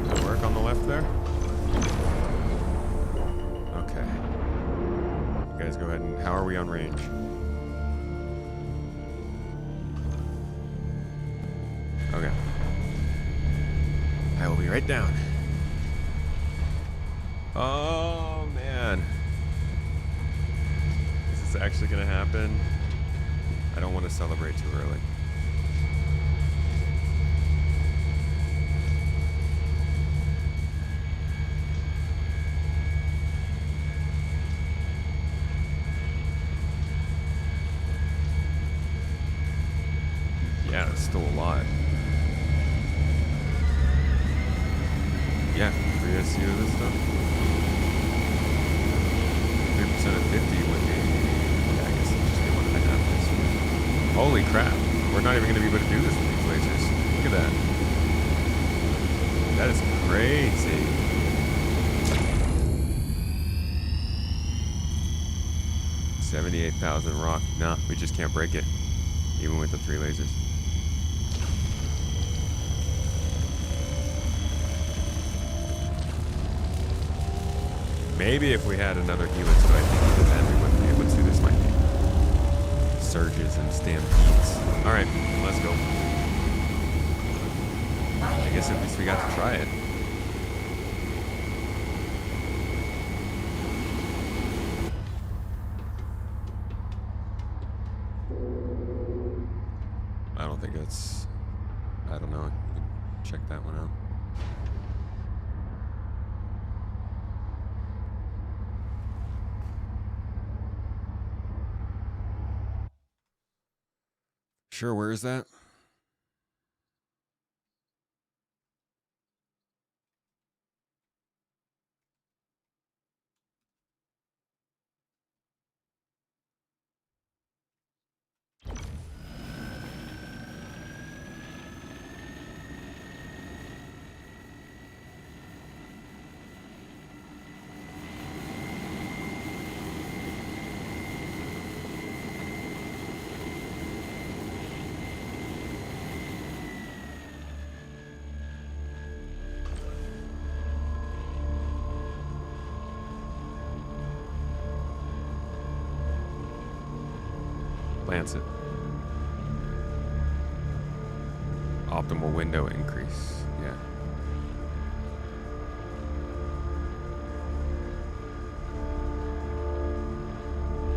Does it work on the left there? Okay. You guys go ahead and... How are we on range? Okay. I will be right down. Oh, man. Is this actually going to happen? I don't want to celebrate too early. Yeah, it's still a lot. Yeah, free SU of this stuff. 3% of 50 would be... Yeah, I guess it'd just be 1.5 this. Holy crap. We're not even going to be able to do this with these lasers. Look at that. That is crazy. $78,000 rock. Nah, we just can't break it. Even with the 3 lasers. Maybe if we had another helix, but I think even then we wouldn't be able to. This might be surges and stampedes. Alright, let's go. I guess at least we got to try it. I don't think it's... I don't know. check that one out. Sure, where is that? Lancet. Optimal window increase. Yeah.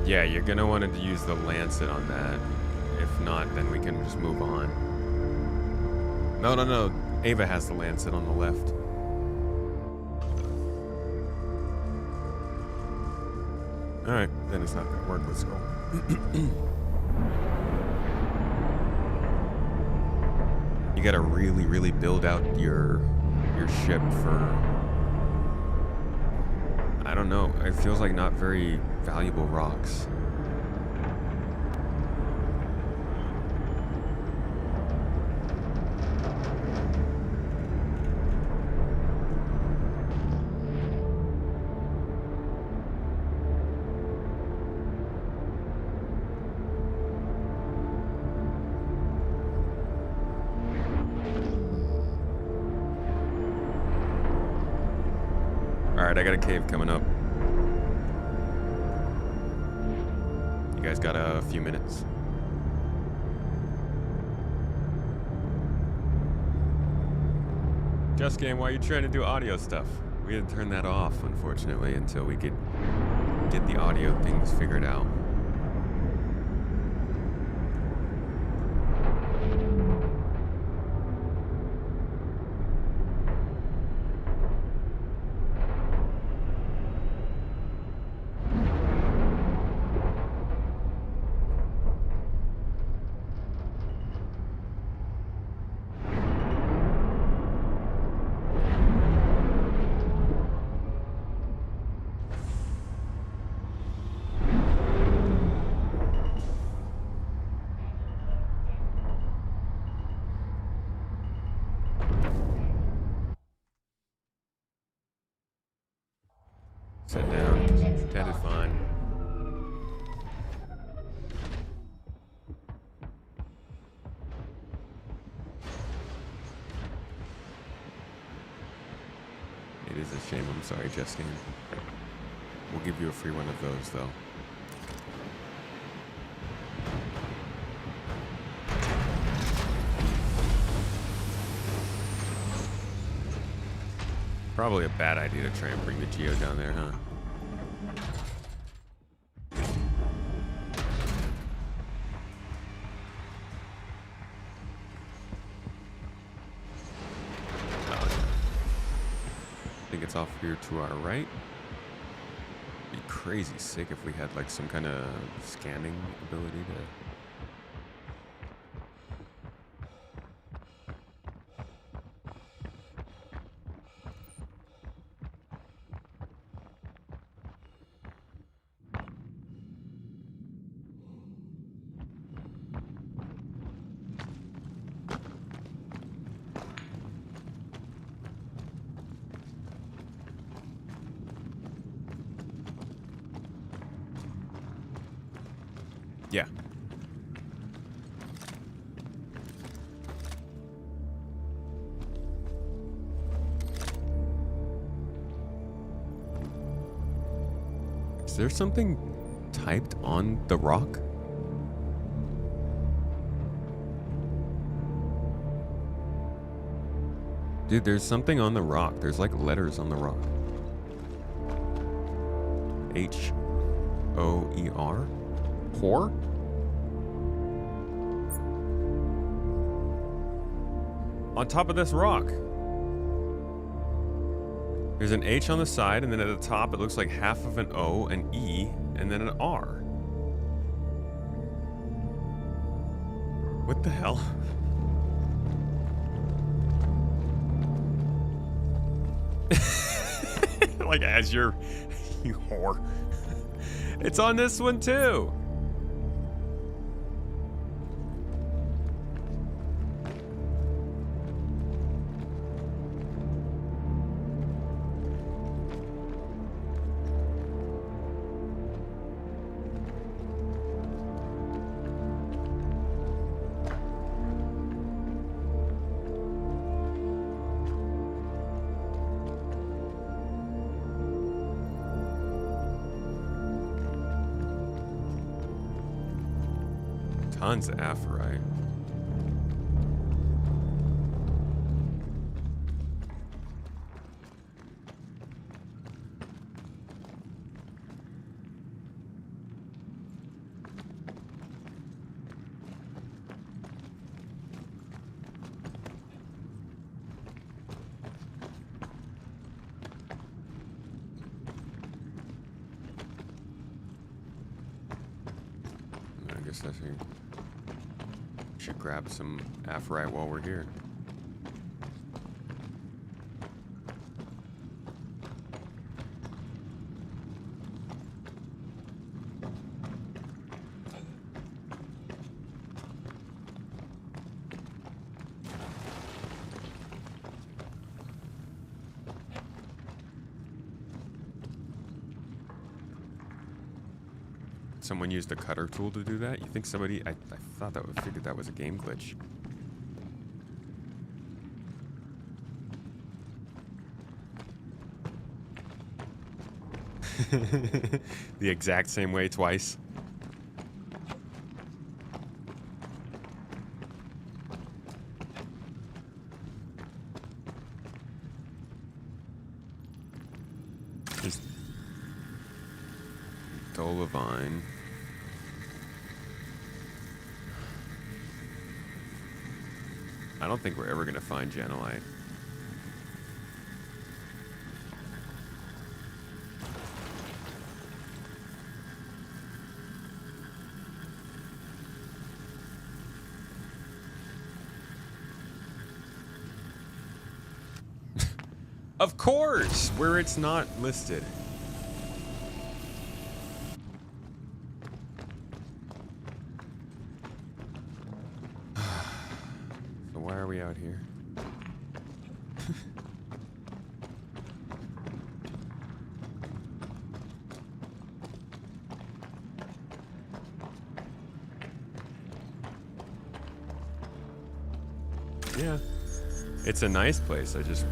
Yeah, you're gonna want to use the Lancet on that. If not, then we can just move on. No. Ava has the Lancet on the left. Alright, then it's not gonna work. Let's go. You gotta really build out your ship for, I don't know, it feels like not very valuable rocks. Alright, I got a cave coming up. You guys got a few minutes. Just Game, why are you trying to do audio stuff? We didn't turn that off, unfortunately, until we could get the audio things figured out. Sit down. Ted is fine. It is a shame. I'm sorry, Justine. We'll give you a free one of those, though. Probably a bad idea to try and bring the Geo down there, huh? Oh, yeah. I think it's off here to our right. Be crazy sick if we had like some kind of scanning ability to. Yeah. Is there something typed on the rock? Dude, there's something on the rock. There's like letters on the rock. H-O-E-R? Whore? on top of this rock. There's an H on the side, and then at the top it looks like half of an O, an E, and then an R. What the hell? Like, as you're... You whore. It's on this one, too. Tons of aphrite. I guess that's here. Should grab some aphrite while we're here. Someone used the cutter tool to do that? You think somebody... I thought that I figured that was a game glitch. The exact same way twice. Just Dolivine. I don't think we're ever going to find Janelite. Of course, where it's not listed. So why are we out here? Yeah, it's a nice place. I just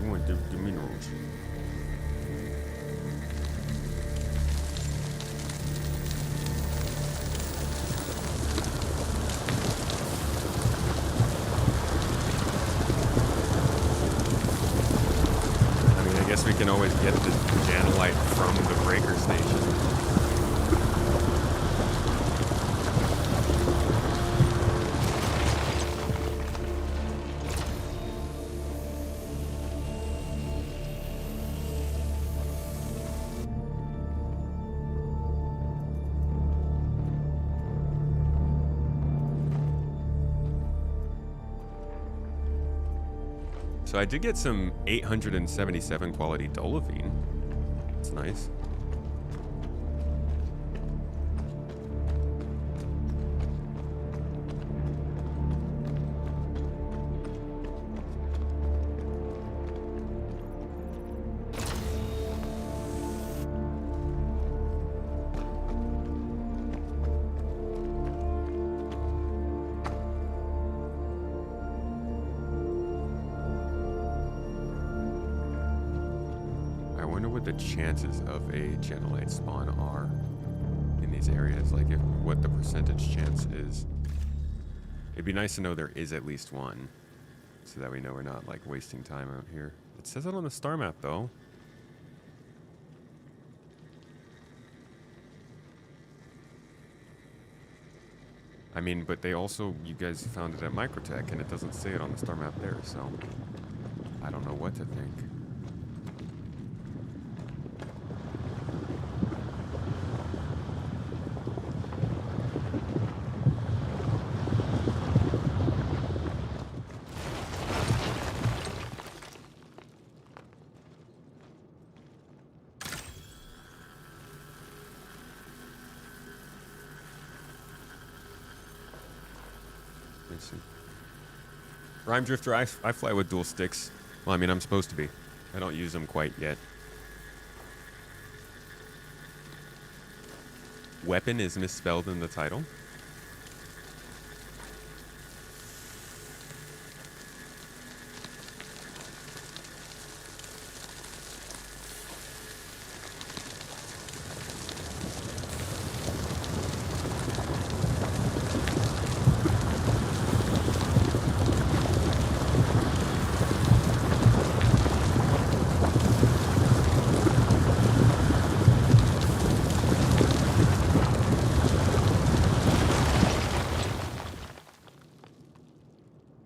want the minerals. I mean, I guess we can always get the Janelite from the breaker station. So I did get some 877 quality Dolivine. That's nice. The chances of a Janelite spawn are in these areas, like what the percentage chance is. It'd be nice to know there is at least one, so that we know we're not like wasting time out here. It says it on the star map though. I mean, but they also, you guys found it at Microte, and it doesn't say it on the star map there, so I don't know what to think. Let's see. Rhyme Drifter, I fly with dual sticks. Well, I mean, I'm supposed to be. I don't use them quite yet. Weapon is misspelled in the title.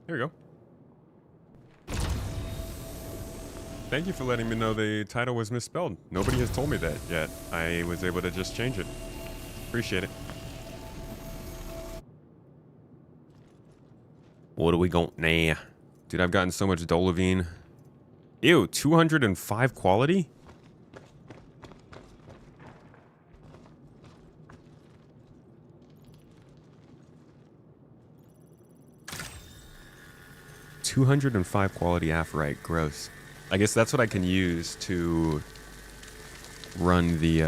Here we go. Thank you for letting me know the title was misspelled. Nobody has told me that yet. I was able to just change it. Appreciate it. What do we got now? Dude, I've gotten so much Dolovine. Ew, 205 quality? $205 quality Aphorite, gross. I guess that's what I can use to run the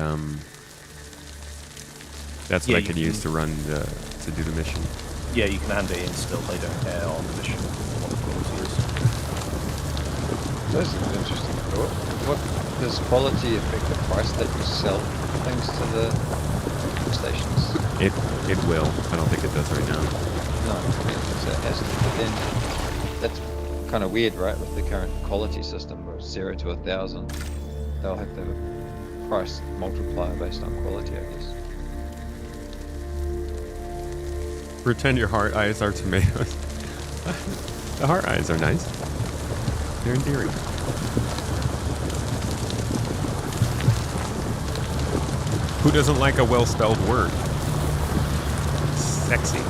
that's what I can use to run the to do the mission. Yeah, you can hand it in still. They don't care on the mission what the quality is. That's an interesting thought. What does quality affect the price that you sell things to the stations? It will. I don't think it does right now. No, I mean, it has to. But then that's kind of weird, right? With the current quality system of 0 to 1,000, they'll have the price multiplier based on quality, I guess. Pretend your heart eyes are tomatoes. The heart eyes are nice. They're endearing. Who doesn't like a well-spelled word? Sexy.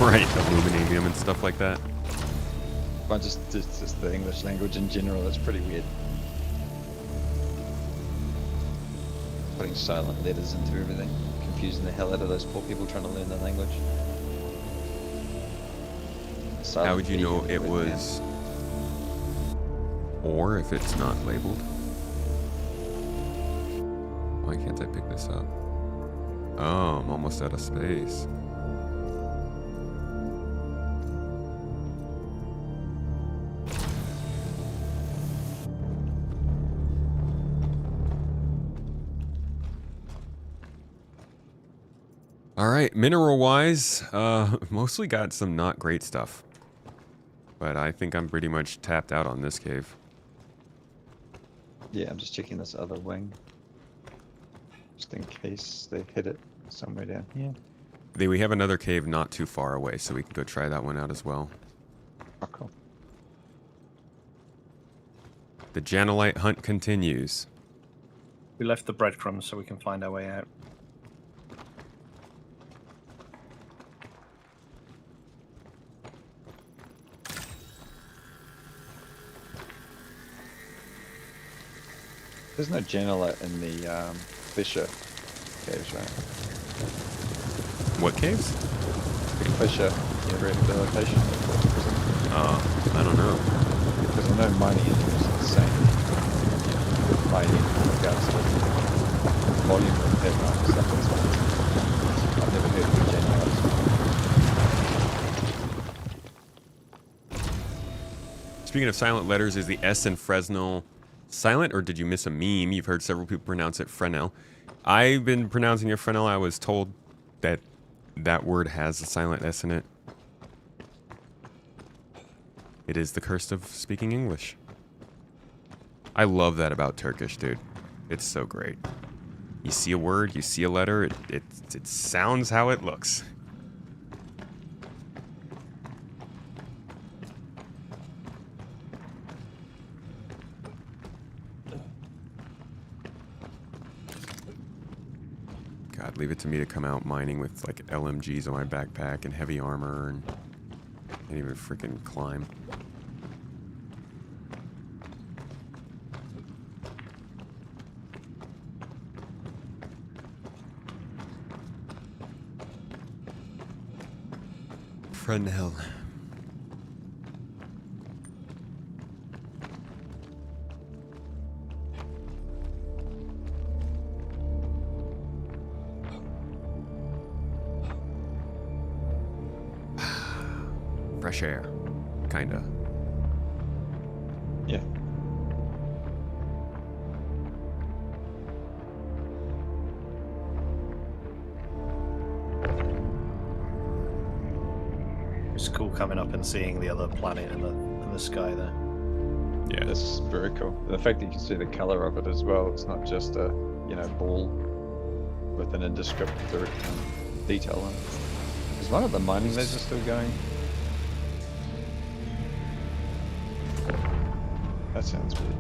Right, illuminating and stuff like that. But just the English language in general, that's pretty weird. Putting silent letters into everything, confusing the hell out of those poor people trying to learn the language. How would you know it was or if it's not labeled? Why can't I pick this up? Oh, I'm almost out of space. All right, mineral-wise, mostly got some not great stuff. But I think I'm pretty much tapped out on this cave. Yeah, I'm just checking this other wing. Just in case they hit it somewhere down here. We have another cave not too far away, so we can go try that one out as well. Oh, cool. The Janelite hunt continues. We left the breadcrumbs so we can find our way out. There's no Janelite in the Fisher caves, right? What caves? The Fisher rehabilitation. I don't know. Because I know mining is insane. Mining regards to volume of headline and stuff. I've never heard of the Janelites. Speaking of silent letters, is the S in Fresnel silent, or did you miss a meme? You've heard several people pronounce it Fresnel. I've been pronouncing it Fresnel. I was told that that word has a silent S in it. It is the curse of speaking English. I love that about Turkish, dude. It's so great. You see a word, you see a letter, it sounds how it looks. God, leave it to me to come out mining with like LMGs on my backpack and heavy armor and can't even freaking climb. Fresnel. Fresh air, kinda. Yeah. It's cool coming up and seeing the other planet in the sky there. Yeah. That's very cool. The fact that you can see the color of it as well. It's not just a, you know, ball with an indescript detail on it. Is one of the mining lasers still going? That sounds weird.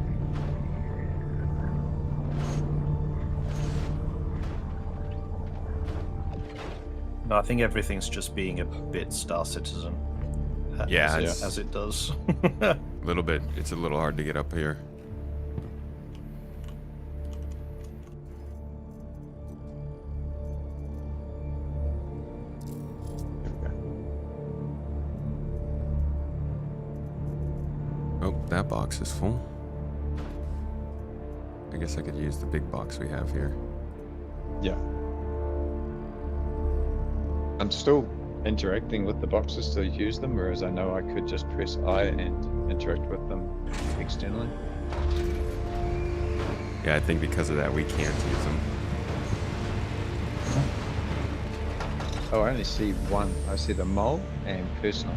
No, I think everything's just being a bit Star Citizen. Yeah, as it does. A little bit. It's a little hard to get up here. Oh, that box is full. I guess I could use the big box we have here. Yeah. I'm still interacting with the boxes to use them, whereas I know I could just press I and interact with them externally. Yeah, I think because of that we can't use them. Oh, I only see one. I see the mole and personal.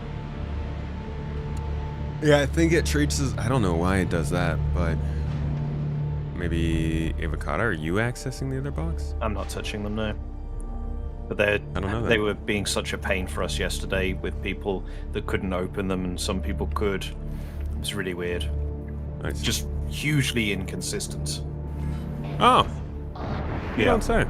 Yeah, I think it treats us. I don't know why it does that, but maybe Avocado, are you accessing the other box? I'm not touching them now. But I don't know they that. were being such a pain for us yesterday with people that couldn't open them and some people could. It was really weird. Nice. Just hugely inconsistent. Oh, you Yeah. don't say.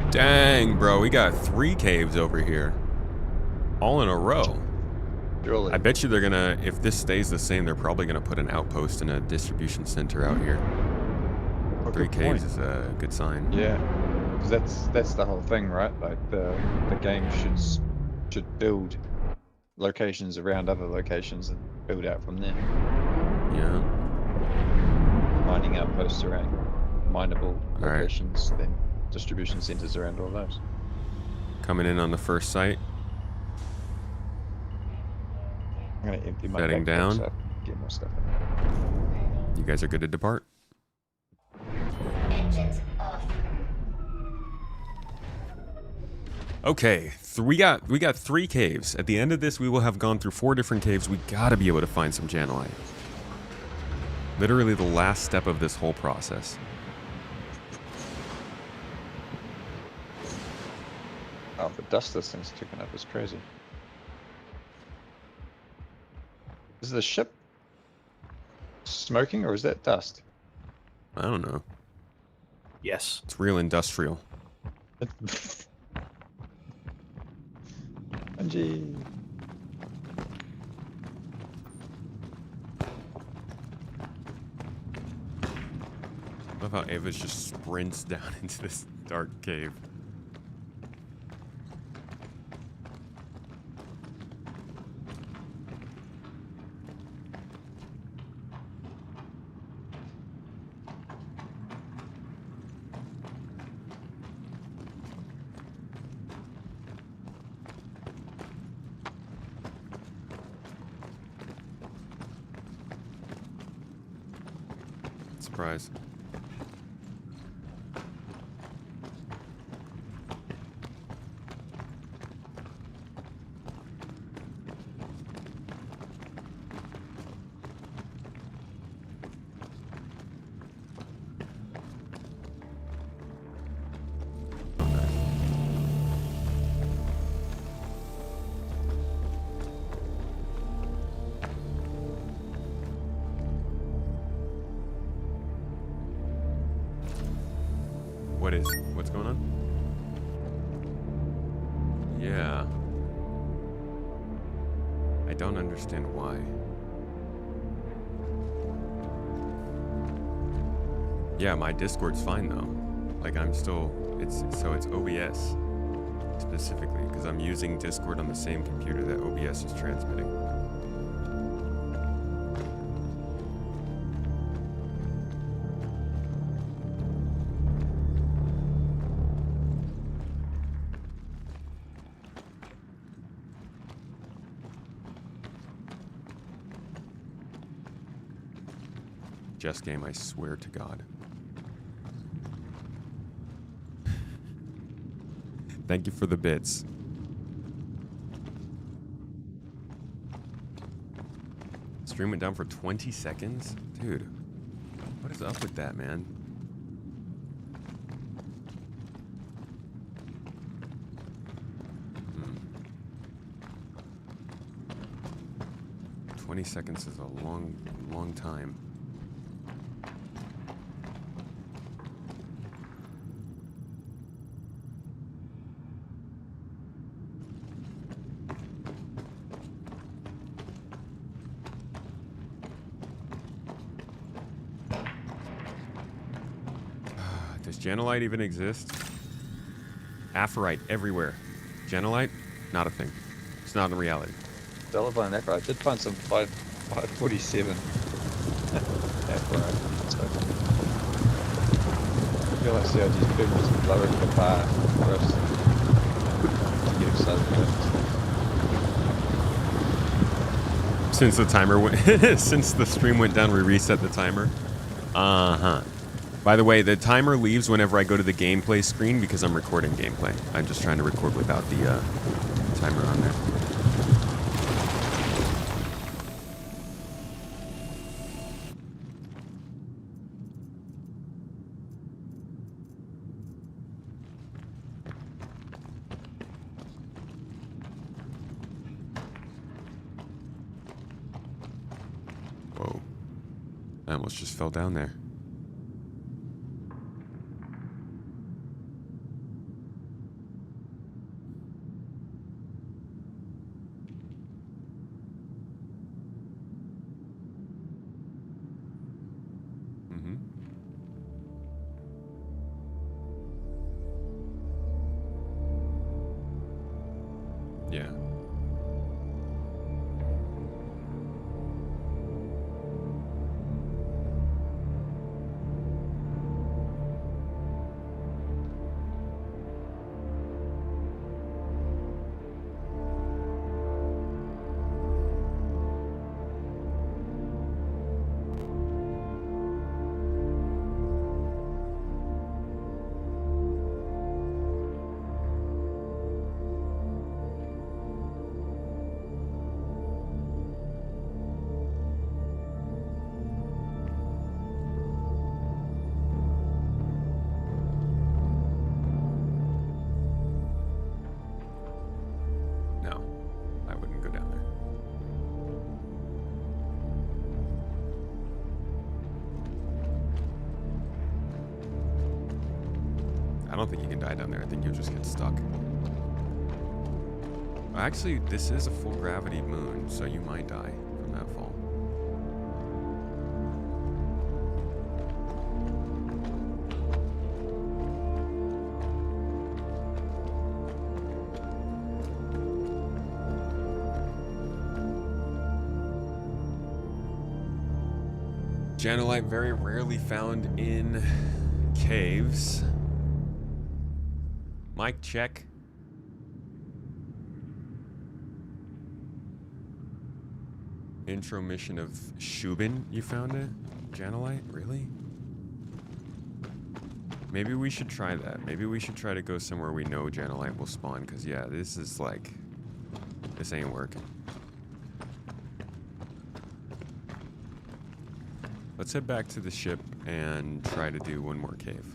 Dang, bro, we got 3 caves over here. All in a row. Surely. I bet you they're gonna, if this stays the same, they're probably gonna put an outpost and a distribution center out here. Oh, 3 good caves point. is a good sign. Yeah, because that's the whole thing, right? Like the game should build locations around other locations and build out from there. Yeah. Mining outposts around mineable right. locations, then distribution centers around all those. Coming in on the first site. I'm gonna empty my Setting backpack down. so I can get more stuff in. You guys are good to depart. Engines off. Okay, we got 3 caves. At the end of this, we will have gone through 4 different caves. We gotta be able to find some Janelite. Literally the last step of this whole process. Oh, the dust this thing's kicking up is crazy. Is the ship smoking or is that dust? I don't know. Yes. It's real industrial. Angie. I love how Ava's just sprints down into this dark cave. surprise. What's going on? Yeah. I don't understand why. Yeah, my Discord's fine though. Like I'm still, it's OBS specifically because I'm using Discord on the same computer that OBS is transmitting. Just game, I swear to God. Thank you for the bits. Stream went down for 20 seconds? Dude, what is up with that, man? Hmm. 20 seconds is a long time. Does Janelite even exist? Aphorite everywhere. Janelite? Not a thing. It's not in reality. Delivine Aphorite. I did find some 547 Aphorite. So I feel like CIG's purpose is lowering the bar for us to get excited about it. Since the timer went, since the stream went down, we reset the timer. Uh-huh. By the way, the timer leaves whenever I go to the gameplay screen because I'm recording gameplay. I'm just trying to record without the timer on there. Whoa. I almost just fell down there. Yeah. I don't think you can die down there. I think you'll just get stuck. Actually, this is a full gravity moon, so you might die from that fall. Janelite very rarely found in caves. Mic check. Intro mission of Shubin, you found it? Janelite? Really? Maybe we should try that. Maybe we should try to go somewhere we know Janelite will spawn, because yeah, this is like... This ain't working. Let's head back to the ship and try to do one more cave.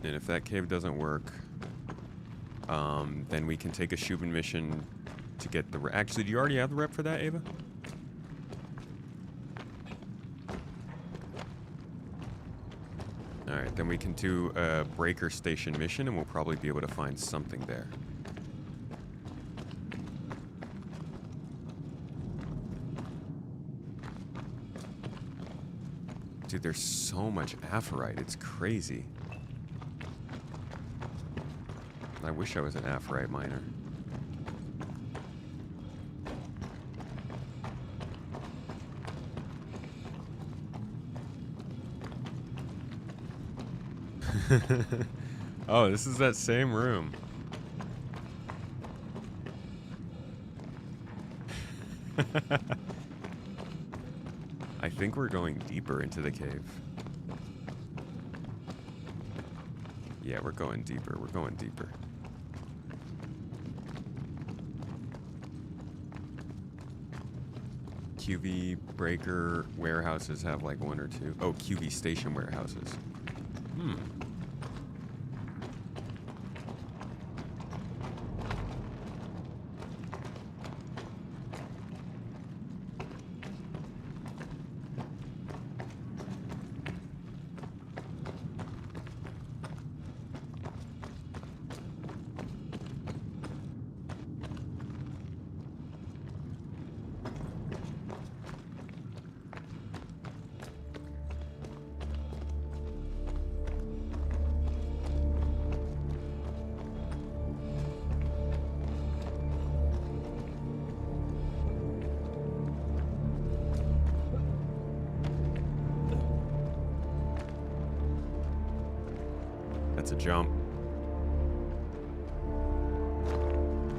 And if that cave doesn't work, then we can take a Shubin mission to get the... Actually, do you already have the rep for that, Ava? Alright, then we can do a breaker station mission and we'll probably be able to find something there. Dude, there's so much aphrite, it's crazy. I wish I was an aphrite miner. Oh, this is that same room. I think we're going deeper into the cave. Yeah, we're going deeper. We're going deeper. QV breaker warehouses have like one or two. Oh, QV station warehouses. Hmm. That's a jump.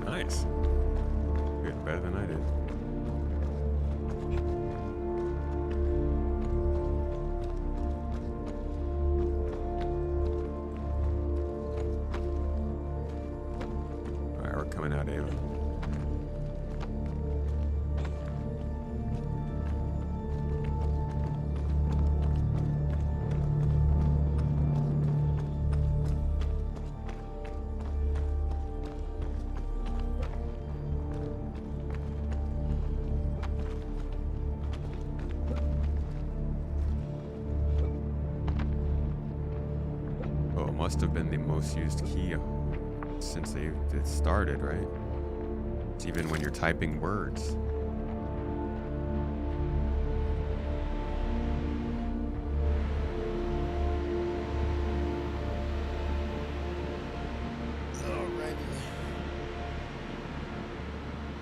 Nice. You did better than I did. Alright, we're coming out, Ava. Must have been the most used key since it started, right? It's even when you're typing words. Alrighty.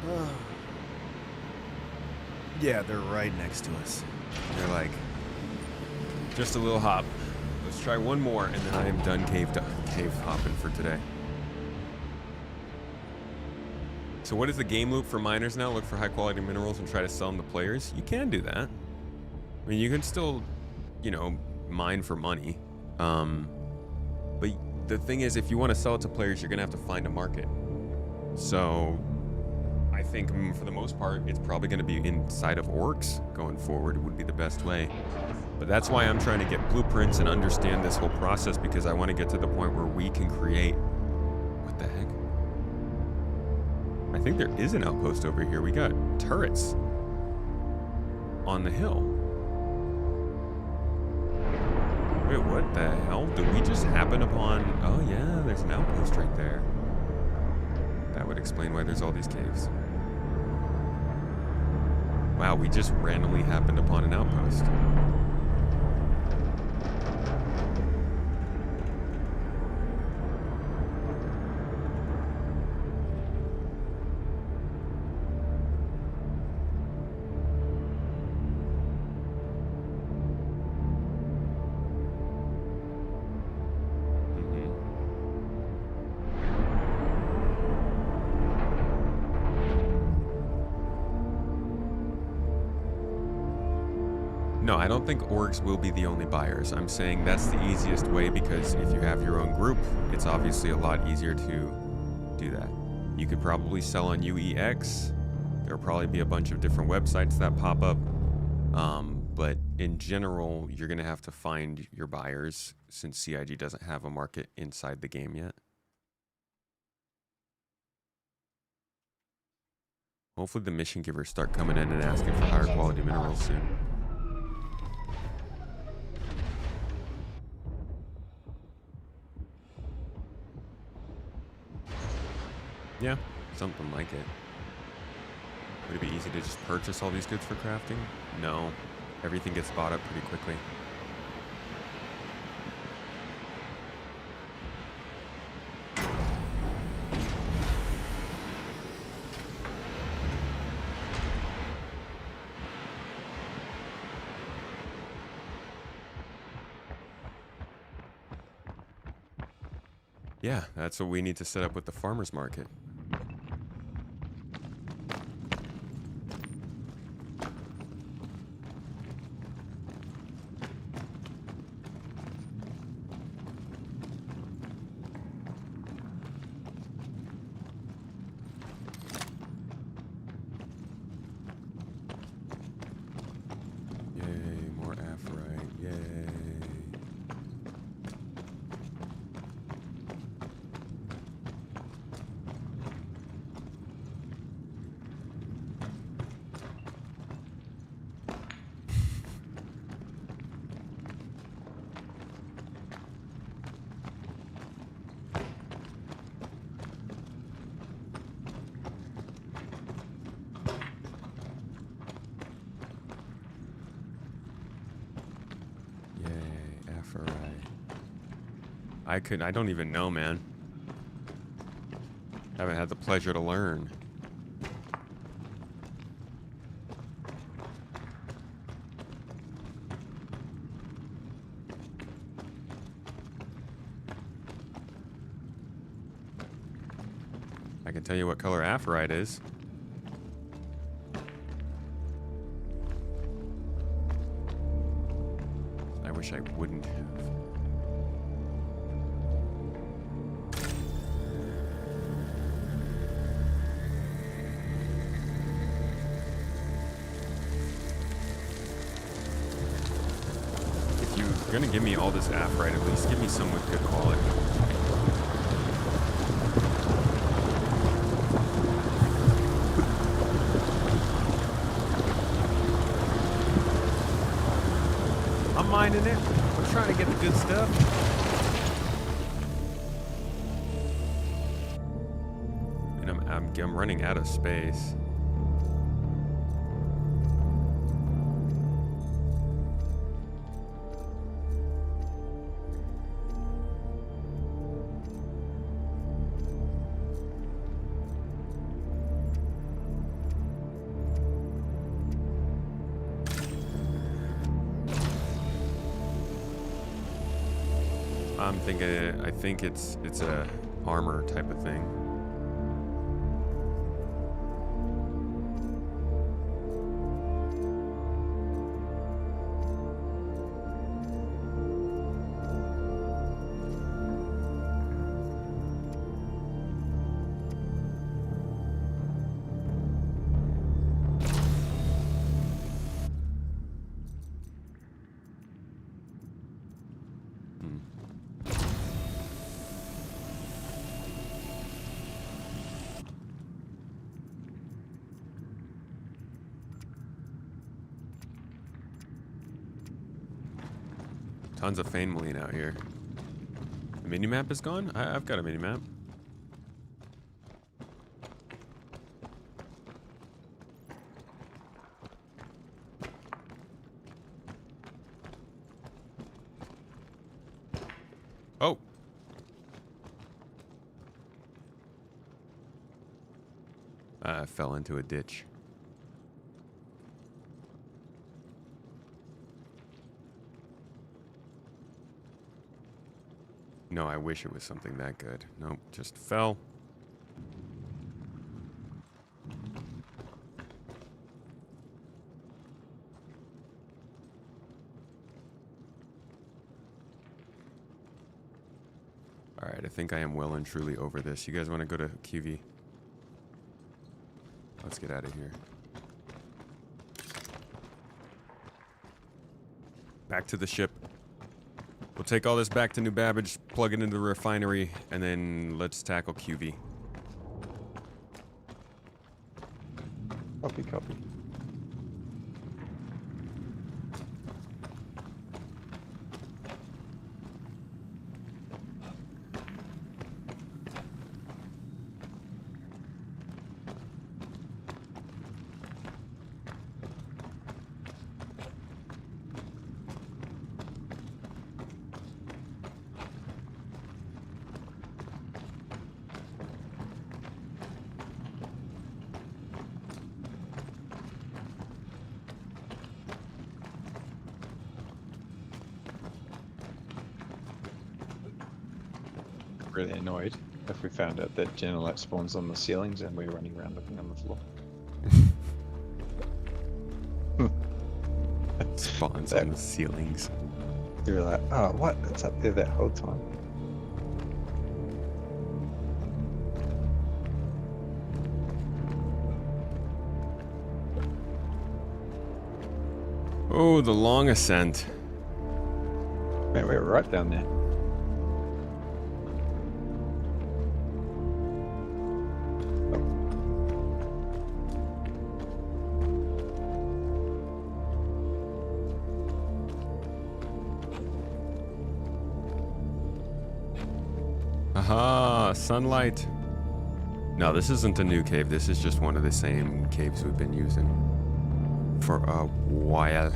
Oh. Yeah, they're right next to us. They're like, just a little hop. Let's try one more, and then I am done cave hopping for today. So what is the game loop for miners now? Look for high quality minerals and try to sell them to players? You can do that. I mean, you can still, you know, mine for money. But the thing is, if you want to sell it to players, you're going to have to find a market. So I think for the most part, it's probably going to be inside of orcs going forward. It would be the best way. But that's why I'm trying to get blueprints and understand this whole process, because I want to get to the point where we can create... What the heck? I think there is an outpost over here. We got turrets on the hill. Wait, what the hell? Did we just happen upon... Oh yeah, there's an outpost right there. That would explain why there's all these caves. Wow, we just randomly happened upon an outpost. No, I don't think orgs will be the only buyers. I'm saying that's the easiest way because if you have your own group, it's obviously a lot easier to do that. You could probably sell on UEX. There'll probably be a bunch of different websites that pop up. But in general, you're going to have to find your buyers since CIG doesn't have a market inside the game yet. Hopefully the mission givers start coming in and asking for higher quality minerals soon. Yeah, something like it. Would it be easy to just purchase all these goods for crafting? No. Everything gets bought up pretty quickly. Yeah, that's what we need to set up with the farmer's market. Yay, more Aphorite, yay. I don't even know, man. Haven't had the pleasure to learn. I can tell you what color Aphorite is. I wish I wouldn't have. If you're gonna give me all this Aphorite, at least give me some with good quality. I'm mining it. I'm trying to get the good stuff. And I'm running out of space. I think it's a armor type of thing. Tons of Fanemoline out here. The minimap is gone? I've got a minimap. Oh! I fell into a ditch. No, I wish it was something that good. Nope, just fell. All right, I think I am well and truly over this. You guys want to go to QV? Let's get out of here. Back to the ship. We'll take all this back to New Babbage, plug it into the refinery, and then let's tackle QV. Copy, copy. Really annoyed if we found out that Janelite spawns on the ceilings and we're running around looking on the floor. Spawns on the ceilings. You're like, oh, what? It's up there that whole time. Oh, the long ascent. Man, we were right down there. Aha, sunlight. No, this isn't a new cave. This is just one of the same caves we've been using for a while.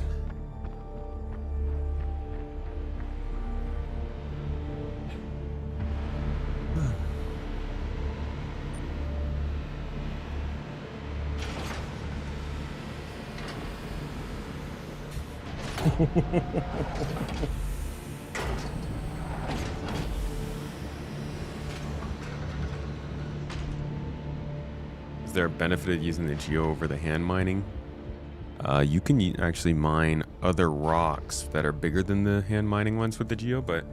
Is there a benefit of using the geo over the hand mining? You can actually mine other rocks that are bigger than the hand mining ones with the geo, but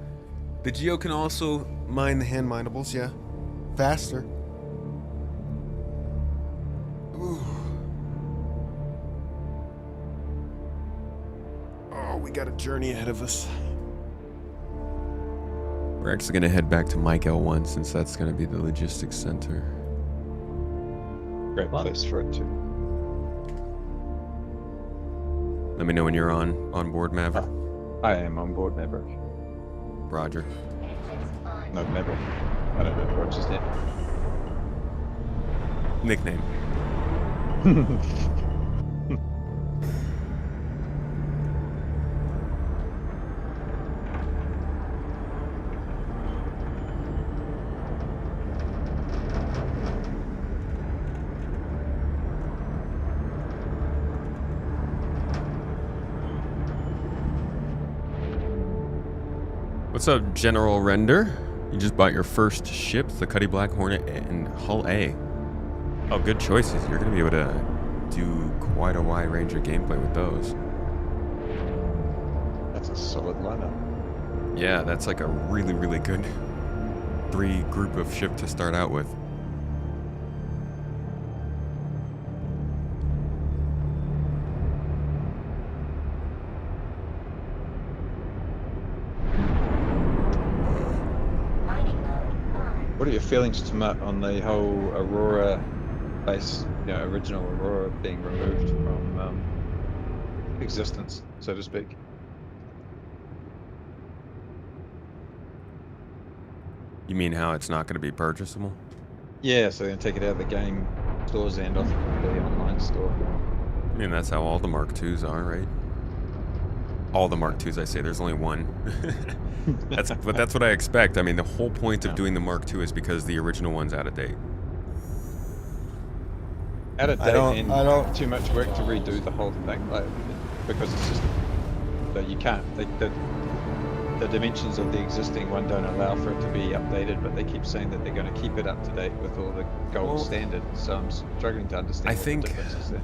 the geo can also mine the hand minables, yeah. Faster. Ooh. Oh, we got a journey ahead of us. We're actually going to head back to Mike L1 since that's going to be the logistics center. Great place for it too. Let me know when you're on board, Maverick. I am on board, Maverick. Roger. No, Maverick. I don't know what just did. Nickname. What's up, General Render? You just bought your first ship, the Cuddy Black Hornet and Hull A. Oh, good choices. You're going to be able to do quite a wide range of gameplay with those. That's a solid lineup. Yeah, that's like a really, really good 3 group of ship to start out with. What are your feelings, Tomat, on the whole Aurora base, original Aurora being removed from existence, so to speak? You mean how it's not going to be purchasable? Yeah, so they're going to take it out of the game stores and off the online store. I mean, that's how all the Mark IIs are, right? All the Mark IIs, I say. There's only one. But that's what I expect. I mean, the whole point of doing the Mark II is because the original one's out of date. Out of date and too much work to redo the whole thing, like, because it's just that you can't. The dimensions of the existing one don't allow for it to be updated, but they keep saying that they're going to keep it up to date with all the gold standard. So I'm struggling to understand what the difference is there.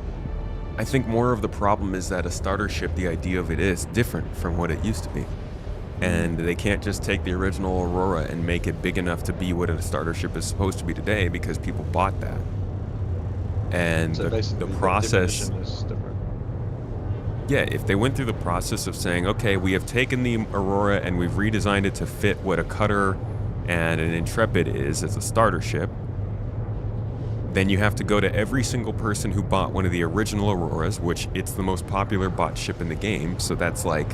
I think more of the problem is that a starter ship, the idea of it is different from what it used to be. And they can't just take the original Aurora and make it big enough to be what a starter ship is supposed to be today because people bought that. And So the basically, process... definition is different. Yeah, if they went through the process of saying, okay, we have taken the Aurora and we've redesigned it to fit what a cutter and an Intrepid is as a starter ship, then you have to go to every single person who bought one of the original Auroras, which it's the most popular bought ship in the game, so that's like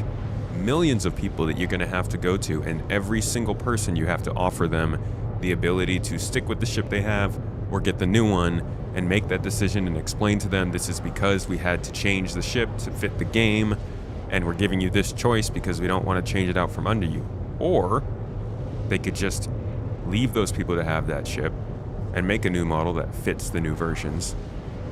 millions of people that you're going to have to go to, and every single person you have to offer them the ability to stick with the ship they have or get the new one and make that decision and explain to them this is because we had to change the ship to fit the game and we're giving you this choice because we don't want to change it out from under you. Or they could just leave those people to have that ship and make a new model that fits the new versions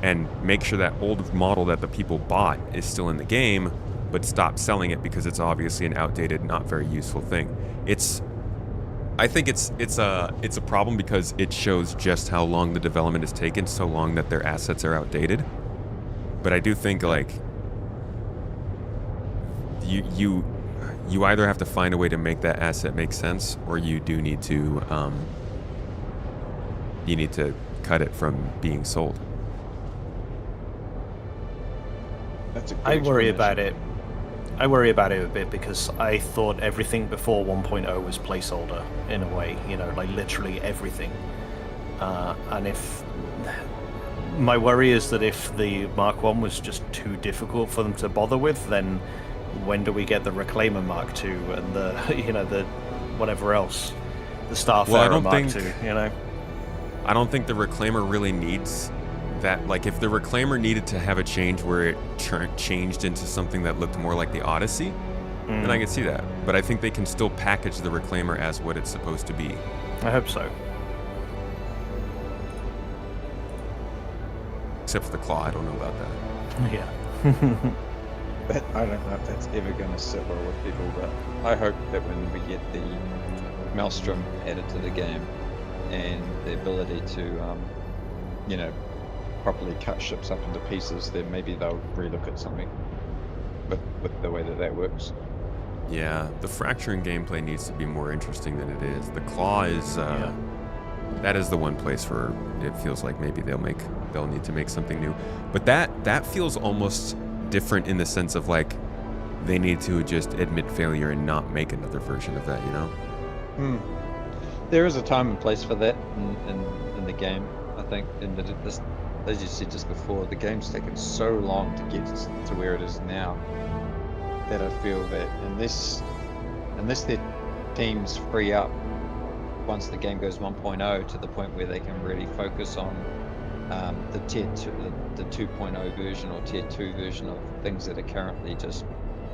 and make sure that old model that the people bought is still in the game, but stop selling it because it's obviously an outdated, not very useful thing. I think it's a problem because it shows just how long the development has taken, so long that their assets are outdated. But I do think like you either have to find a way to make that asset make sense, or you do need to cut it from being sold. That's a good I worry about explanation. it. I worry about it a bit because I thought everything before 1.0 was placeholder in a way, you know, like literally everything. And if my worry is that if the Mark 1 was just too difficult for them to bother with, then when do we get the Reclaimer Mark 2 and the, you know, the whatever else, the Starfarer Mark 2, you know? I don't think the Reclaimer really needs that. Like, if the Reclaimer needed to have a change where it changed into something that looked more like the Odyssey, then I could see that. But I think they can still package the Reclaimer as what it's supposed to be. I hope so. Except for the Claw, I don't know about that. Yeah. But I don't know if that's ever going to sit well with people, but I hope that when we get the Maelstrom added to the game and the ability to, you know, properly cut ships up into pieces, then maybe they'll relook at something with the way that works. Yeah, the fracturing gameplay needs to be more interesting than it is. The Claw is, that is the one place where it feels like maybe they'll need to make something new. But that feels almost different in the sense of like they need to just admit failure and not make another version of that, you know? There is a time and place for that in the game, I think. And this, as you said just before, the game's taken so long to get to where it is now that I feel that unless their teams free up once the game goes 1.0 to the point where they can really focus on the tier 2, the 2.0 version or tier 2 version of things that are currently just,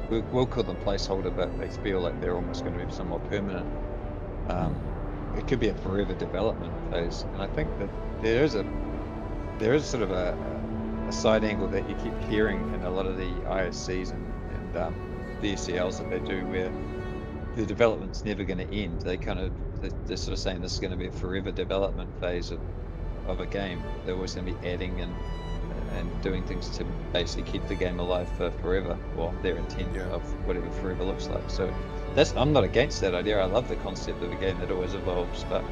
we'll call them placeholder, but they feel like they're almost going to be somewhat permanent. It could be a forever development phase, and I think that there is sort of a side angle that you keep hearing in a lot of the ISCs and the SCLs that they do, where the development's never going to end. They're sort of saying this is going to be a forever development phase of a game. They're always going to be adding and doing things to basically keep the game alive for forever, or their intent of whatever forever looks like. So I'm not against that idea. I love the concept of a game that always evolves, but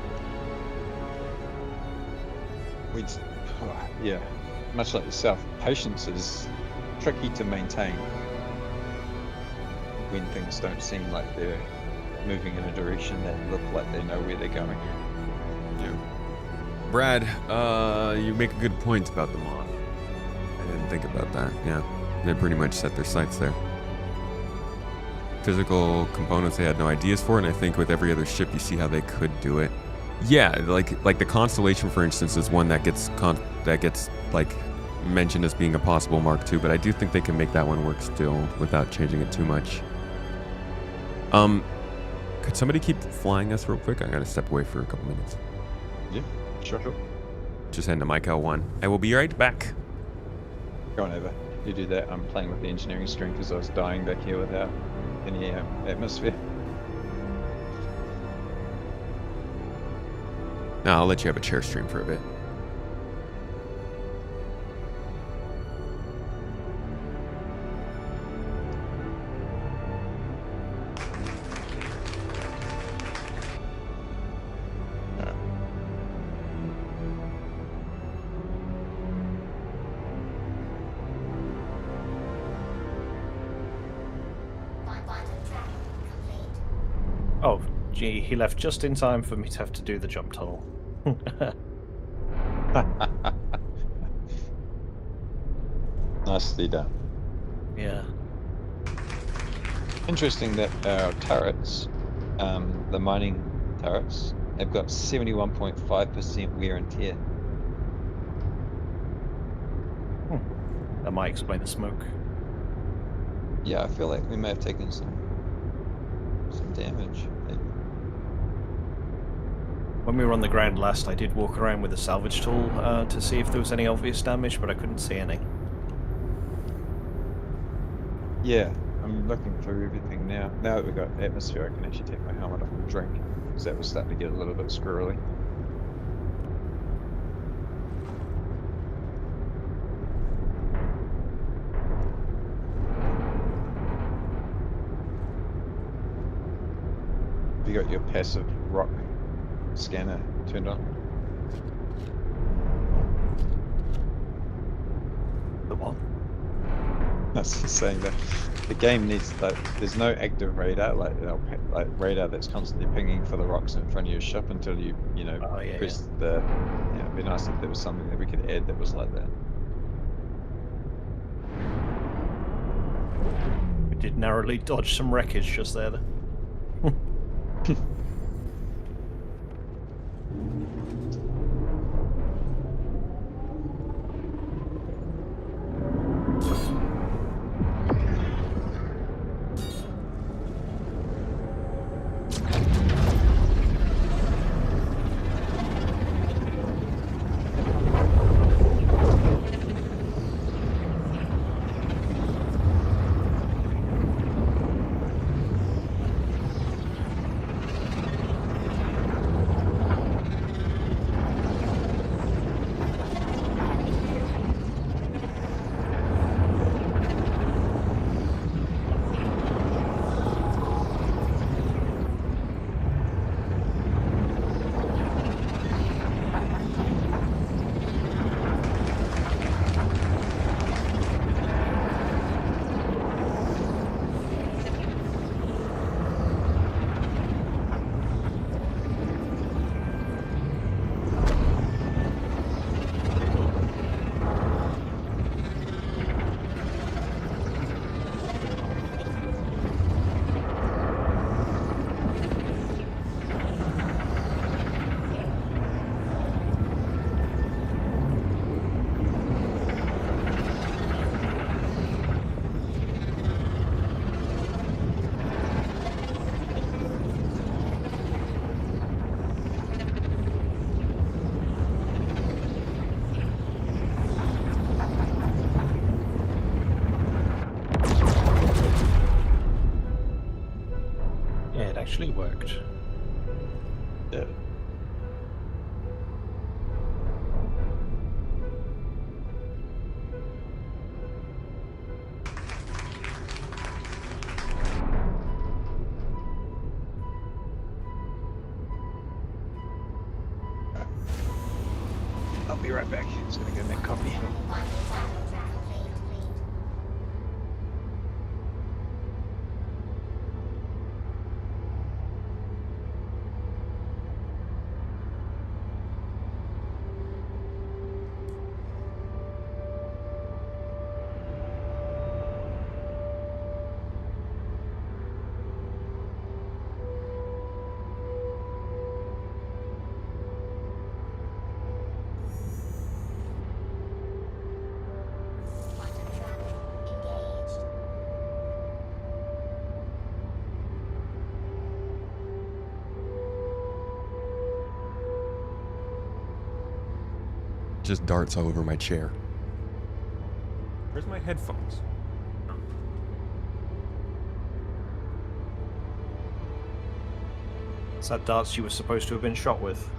much like yourself, patience is tricky to maintain when things don't seem like they're moving in a direction that look like they know where they're going. Yeah. Brad, you make a good point about the Moth. I didn't think about that. Yeah, they pretty much set their sights there. Physical components they had no ideas for, and I think with every other ship you see how they could do it. Yeah, like the Constellation, for instance, is one that gets like mentioned as being a possible Mark II, but I do think they can make that one work still without changing it too much. Could somebody keep flying us real quick? I gotta step away for a couple minutes. Yeah, sure. Just heading to Mycal 1. I will be right back. Go on over. You do that. I'm playing with the engineering string because I was dying back here without any atmosphere. No, I'll let you have a chair stream for a bit. Oh, gee, he left just in time for me to have to do the jump tunnel. Nicely done. Yeah. Interesting that our turrets, the mining turrets, have got 71.5% wear and tear. That might explain the smoke. Yeah, I feel like we may have taken some damage. Maybe. When we were on the ground last, I did walk around with a salvage tool to see if there was any obvious damage, but I couldn't see any. Yeah, I'm looking through everything now. Now that we've got atmosphere, I can actually take my helmet off and drink, because that was starting to get a little bit squirrely. Have you got your passive rock scanner turned on? The what? That's just saying that the game needs, like, there's no active radar, like radar that's constantly pinging for the rocks in front of your ship until you Oh, yeah, press the. Yeah, it'd be nice if there was something that we could add that was like that. We did narrowly dodge some wreckage just there. Actually worked. Yeah. I'll be right back. Just gonna go make coffee. Just darts all over my chair. Where's my headphones? Is that darts you were supposed to have been shot with?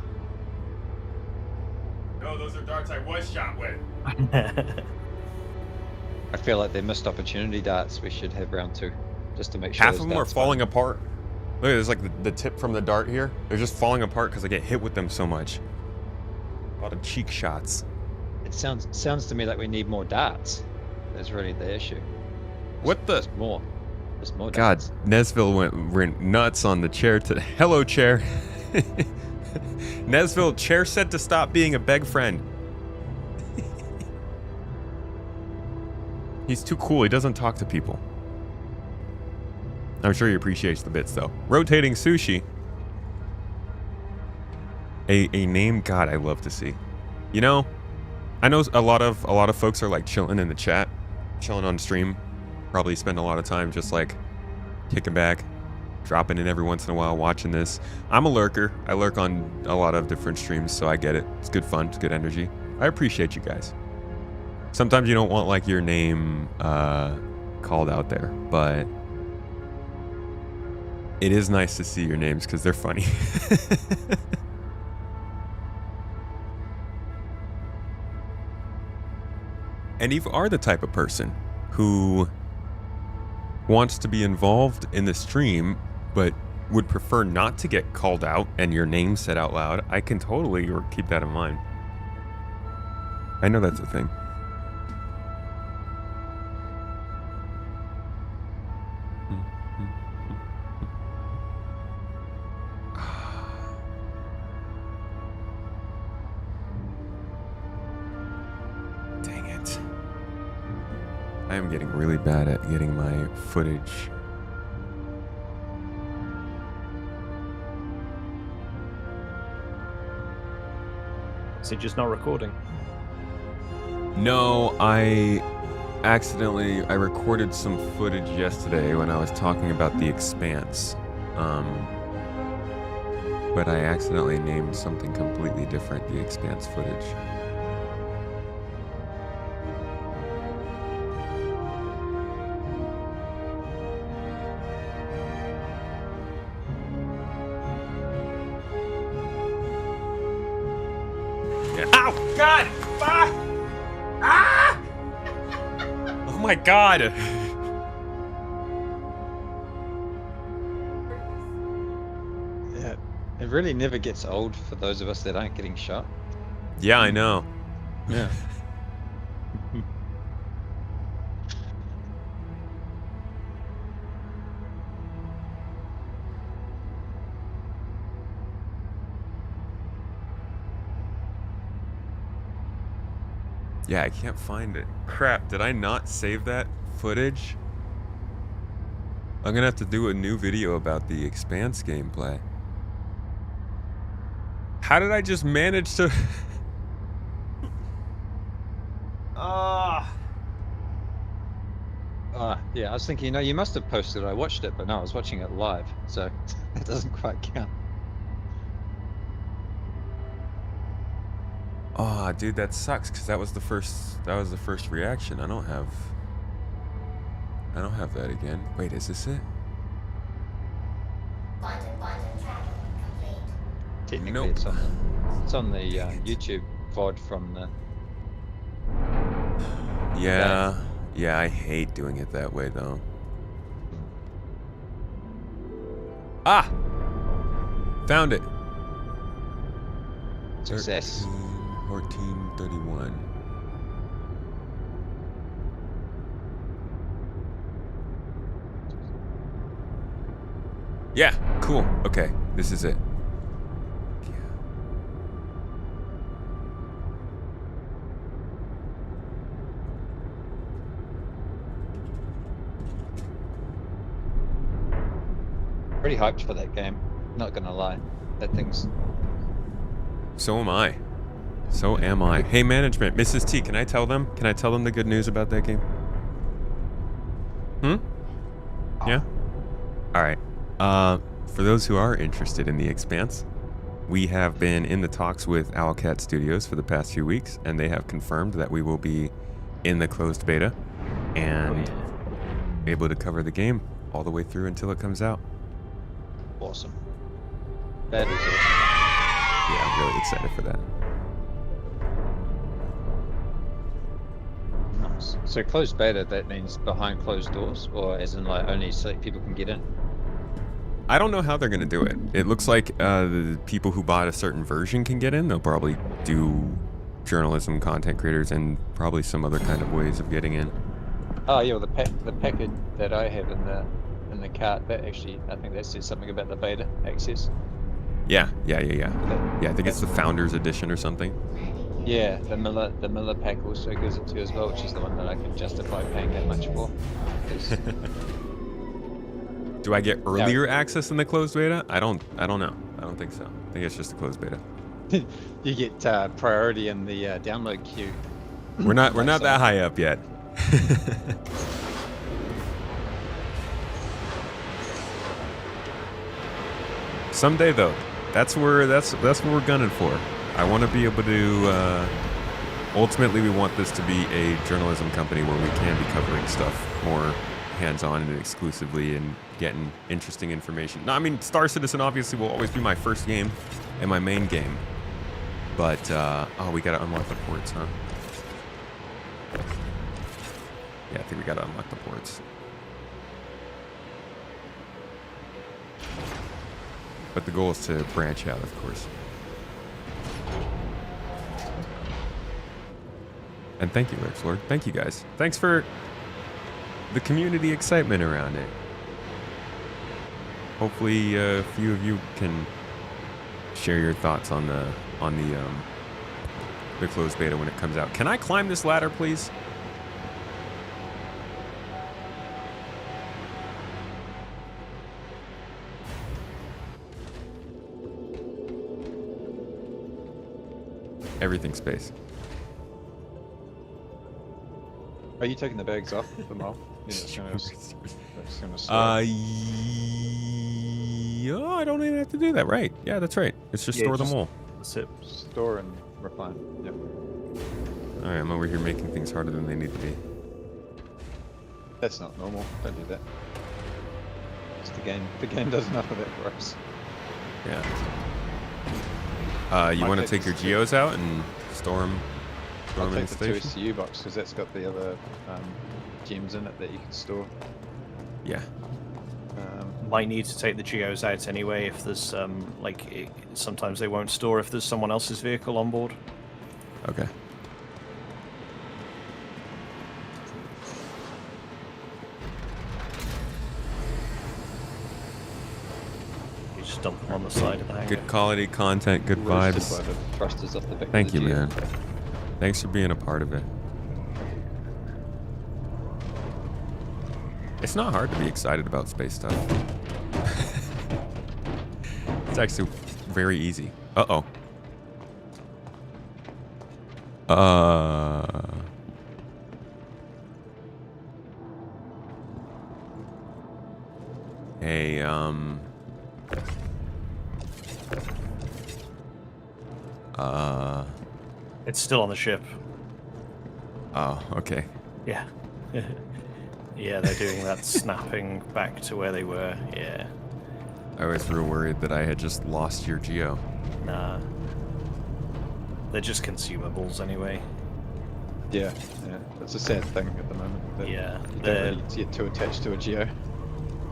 No, those are darts I was shot with. I feel like they're missed opportunity darts. We should have round 2, just to make sure. Half of them are falling apart. Look, there's like the tip from the dart here. They're just falling apart because I get hit with them so much. A lot of cheek shots. It sounds to me like we need more darts. That's really the issue. What the? Just more. Just more God, donuts. Nesville went nuts on the chair today. Hello, chair. Nesville, chair said to stop being a beg friend. He's too cool. He doesn't talk to people. I'm sure he appreciates the bits, though. Rotating sushi. A name God I love to see. You know, I know a lot of folks are like chilling in the chat, chilling on stream. Probably spend a lot of time just like kicking back, dropping in every once in a while, watching this. I'm a lurker. I lurk on a lot of different streams, so I get it. It's good fun. It's good energy. I appreciate you guys. Sometimes you don't want like your name called out there, but it is nice to see your names because they're funny. And if you are the type of person who wants to be involved in the stream, but would prefer not to get called out and your name said out loud, I can totally keep that in mind. I know that's a thing. Dang it. I am getting really bad at getting my footage. Is it just not recording? No, I recorded some footage yesterday when I was talking about The Expanse. But I accidentally named something completely different The Expanse footage. Ow! God! Ah! Ah! Oh my God! Yeah, it really never gets old for those of us that aren't getting shot. Yeah, I know. Yeah. Yeah, I can't find it. Crap, did I not save that footage? I'm gonna have to do a new video about the Expanse gameplay. How did I just manage to... Yeah, I was thinking, you know, you must have posted it. I watched it, but no, I was watching it live, so it doesn't quite count. Oh, dude, that sucks because that was the first reaction. I don't have that again. Wait, is this it? Vital tracking complete. Technically, Nope. it's on the YouTube VOD from the. Yeah. Yeah, I hate doing it that way though. Ah! Found it. Success. 1431. Yeah, cool. Okay, this is it. Pretty hyped for that game. Not gonna lie, that thing's. So am I. So am I. Hey, management, Mrs. T, can I tell them? Can I tell them the good news about that game? Yeah? All right. For those who are interested in The Expanse, we have been in the talks with Owlcat Studios for the past few weeks, and they have confirmed that we will be in the closed beta and able to cover the game all the way through until it comes out. Awesome. That is awesome. Yeah, I'm really excited for that. Nice. So closed beta, that means behind closed doors, or as in like only select people can get in? I don't know how they're going to do it. It looks like the people who bought a certain version can get in. They'll probably do journalism, content creators, and probably some other kind of ways of getting in. Oh yeah, well, the packet that I have in the in the cart, that actually, I think that says something about the beta access. Yeah. Yeah, I think it's the That's- Founders Edition or something. Yeah, the Miller pack also gives it to you as well, which is the one that I can justify paying that much for. 'Cause Do I get earlier access in the closed beta? I don't know. I don't think so. I think it's just a closed beta. you get priority in the download queue. We're not that high up yet. Someday though, that's what we're gunning for. I want to be able to. Ultimately, we want this to be a journalism company where we can be covering stuff more hands-on and exclusively and getting interesting information. No, I mean, Star Citizen obviously will always be my first game and my main game. But, oh, we gotta unlock the ports, huh? Yeah, I think we gotta unlock the ports. But the goal is to branch out, of course. And thank you, Lurks Lord. Thank you, guys. Thanks for the community excitement around it. Hopefully, a few of you can share your thoughts on the closed beta when it comes out. Can I climb this ladder, please? Everything space. Are you taking the bags off them off? Yeah, Oh, I don't even have to do that, right? Yeah, that's right. It's just store them all. That's it. Store and refine. Yep. All right, I'm over here making things harder than they need to be. That's not normal. Don't do that. It's the game. The game does enough of that for us. Yeah. You want to take your geos out and store them I'll in take the the station? 2SU box because that's got the other gems in it that you can store. Yeah. Might need to take the geos out anyway if there's sometimes they won't store if there's someone else's vehicle on board. Okay. You just dump them on the side of the hangar. Good quality content, good Roasted vibes. by the thrusters off the back of Thank the you, Geo. man. Thanks for being a part of it. It's not hard to be excited about space stuff. It's actually very easy. Uh-oh. Hey, It's still on the ship. Oh, okay. Yeah. Yeah, they're doing that snapping back to where they were. Yeah. I was real worried that I had just lost your geo. Nah. They're just consumables anyway. Yeah, that's a sad thing at the moment. That Yeah, you don't they're- really get too attached to a Geo.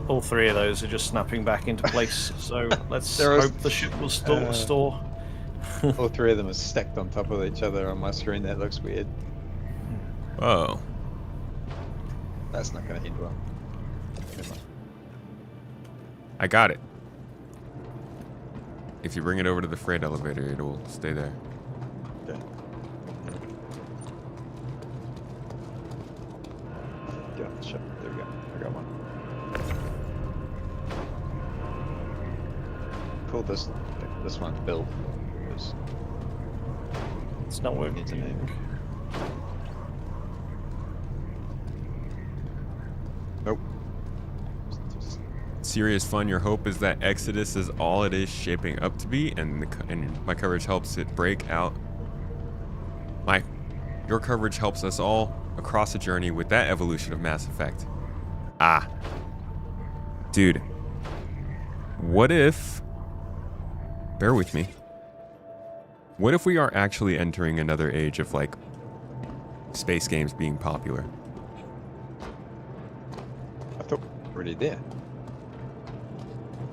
All three of those are just snapping back into place. So let's There is- hope the ship will still store. All three of them are stacked on top of each other on my screen. That looks weird. Oh. That's not going to end well. Never mind. I got it. If you bring it over to the freight elevator, it will stay there. Okay. Get off the ship. There we go. I got one. Call this one Bill. It's not working. Needs a name. Nope. Serious fun. Your hope is that Exodus is all it is shaping up to be, and my coverage helps it break out. Your coverage helps us all across the journey with that evolution of Mass Effect. Ah, dude. What if? Bear with me. What if we are actually entering another age of like space games being popular? I thought we were already there.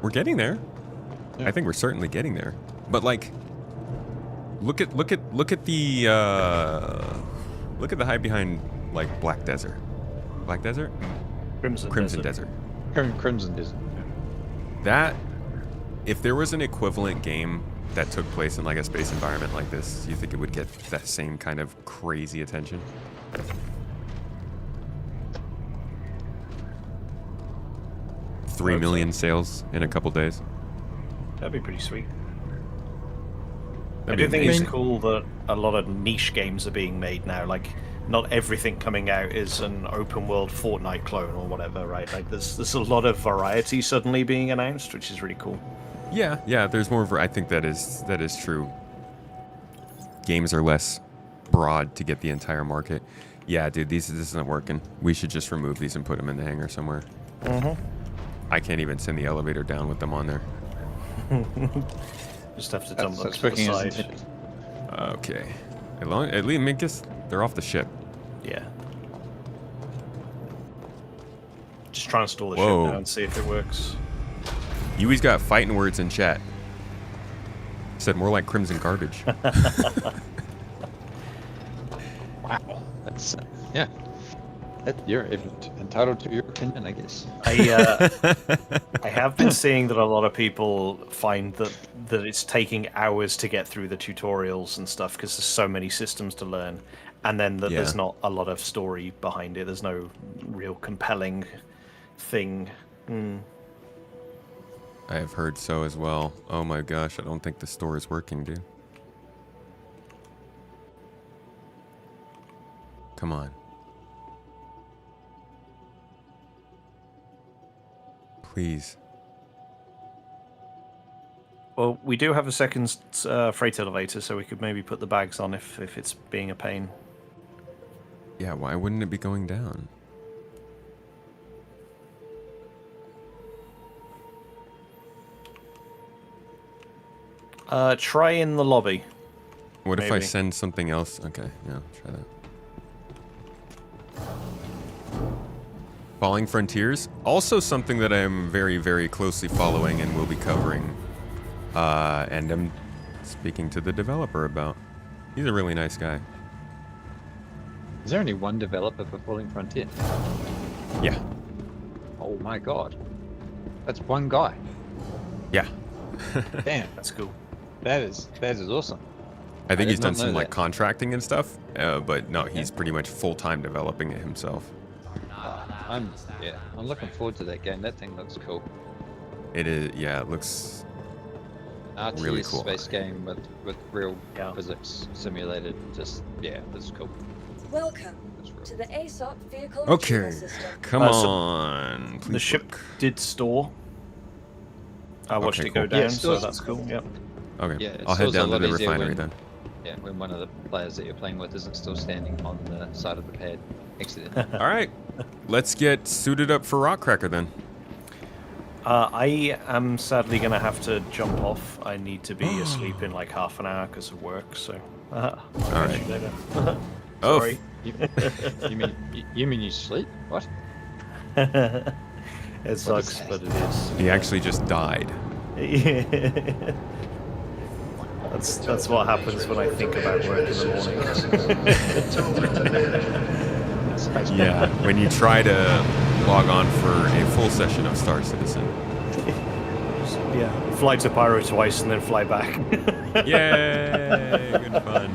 We're getting there. Yeah. I think we're certainly getting there. But like, look at the hide behind like Black Desert. Black Desert? Crimson Crimson Desert. Desert. Crimson doesn't. That, if there was an equivalent game that took place in like a space environment like this, do you think it would get that same kind of crazy attention? Three million sales in a couple days. That'd be pretty sweet. I That'd do be think it's amazing. cool that a lot of niche games are being made now. Like, not everything coming out is an open world Fortnite clone or whatever, right? Like, there's a lot of variety suddenly being announced, which is really cool. Yeah, there's more. I think that is true. Games are less broad to get the entire market. Yeah, dude, this isn't working. We should just remove these and put them in the hangar somewhere. I can't even send the elevator down with them on there. Just have to dump them That's to the working as side. intended. Okay. At least, I guess they're off the ship. Yeah. Just try and install the Whoa. ship now and see if it works. Yui's got fighting words in chat. Said more like crimson garbage. Wow. That's yeah. You're entitled to your opinion, I guess. I have been seeing that a lot of people find that it's taking hours to get through the tutorials and stuff because there's so many systems to learn, and then that there's Yeah. not a lot of story behind it. There's no real compelling thing. I have heard so as well. Oh my gosh, I don't think the store is working, dude. Come on. Please. Well, we do have a second freight elevator, so we could maybe put the bags on if it's being a pain. Yeah, why wouldn't it be going down? Try in the lobby. What if I Maybe. send something else? Okay, yeah, try that. Falling Frontiers, also something that I'm very, very closely following and will be covering. And I'm speaking to the developer about. He's a really nice guy. Is there only one developer for Falling Frontier? Yeah, Oh my god. That's one guy. yeah. Damn, That's cool. that is awesome. I think did he's done not know some like that. contracting and stuff, but no, he's pretty much full-time developing it himself. I'm looking forward to that game. That thing looks cool. It is, yeah, it looks RTS really cool. space game with real Yeah. physics simulated. Just this is cool. Welcome That's real. to the ASOP vehicle Okay, retrieval system. come So on. The please ship look. did store. I watched Okay, it go cool. down, Yeah, so stores- that's cool. Yep. Okay, Yeah, it I'll head stores a down to lot the easier refinery when- then. Yeah, when one of the players that you're playing with isn't still standing on the side of the pad next to them. All right, let's get suited up for Rock Cracker then. I am sadly going to have to jump off. I need to be asleep in like half an hour because of work, so... I'll catch right. you later. Oh, Sorry. You mean you sleep? What? It sucks, but it is. he actually just died. That's what happens when I think about work in the morning. Yeah, when you try to log on for a full session of Star Citizen. Yeah, fly to Pyro twice and then fly back. Yay! Good fun.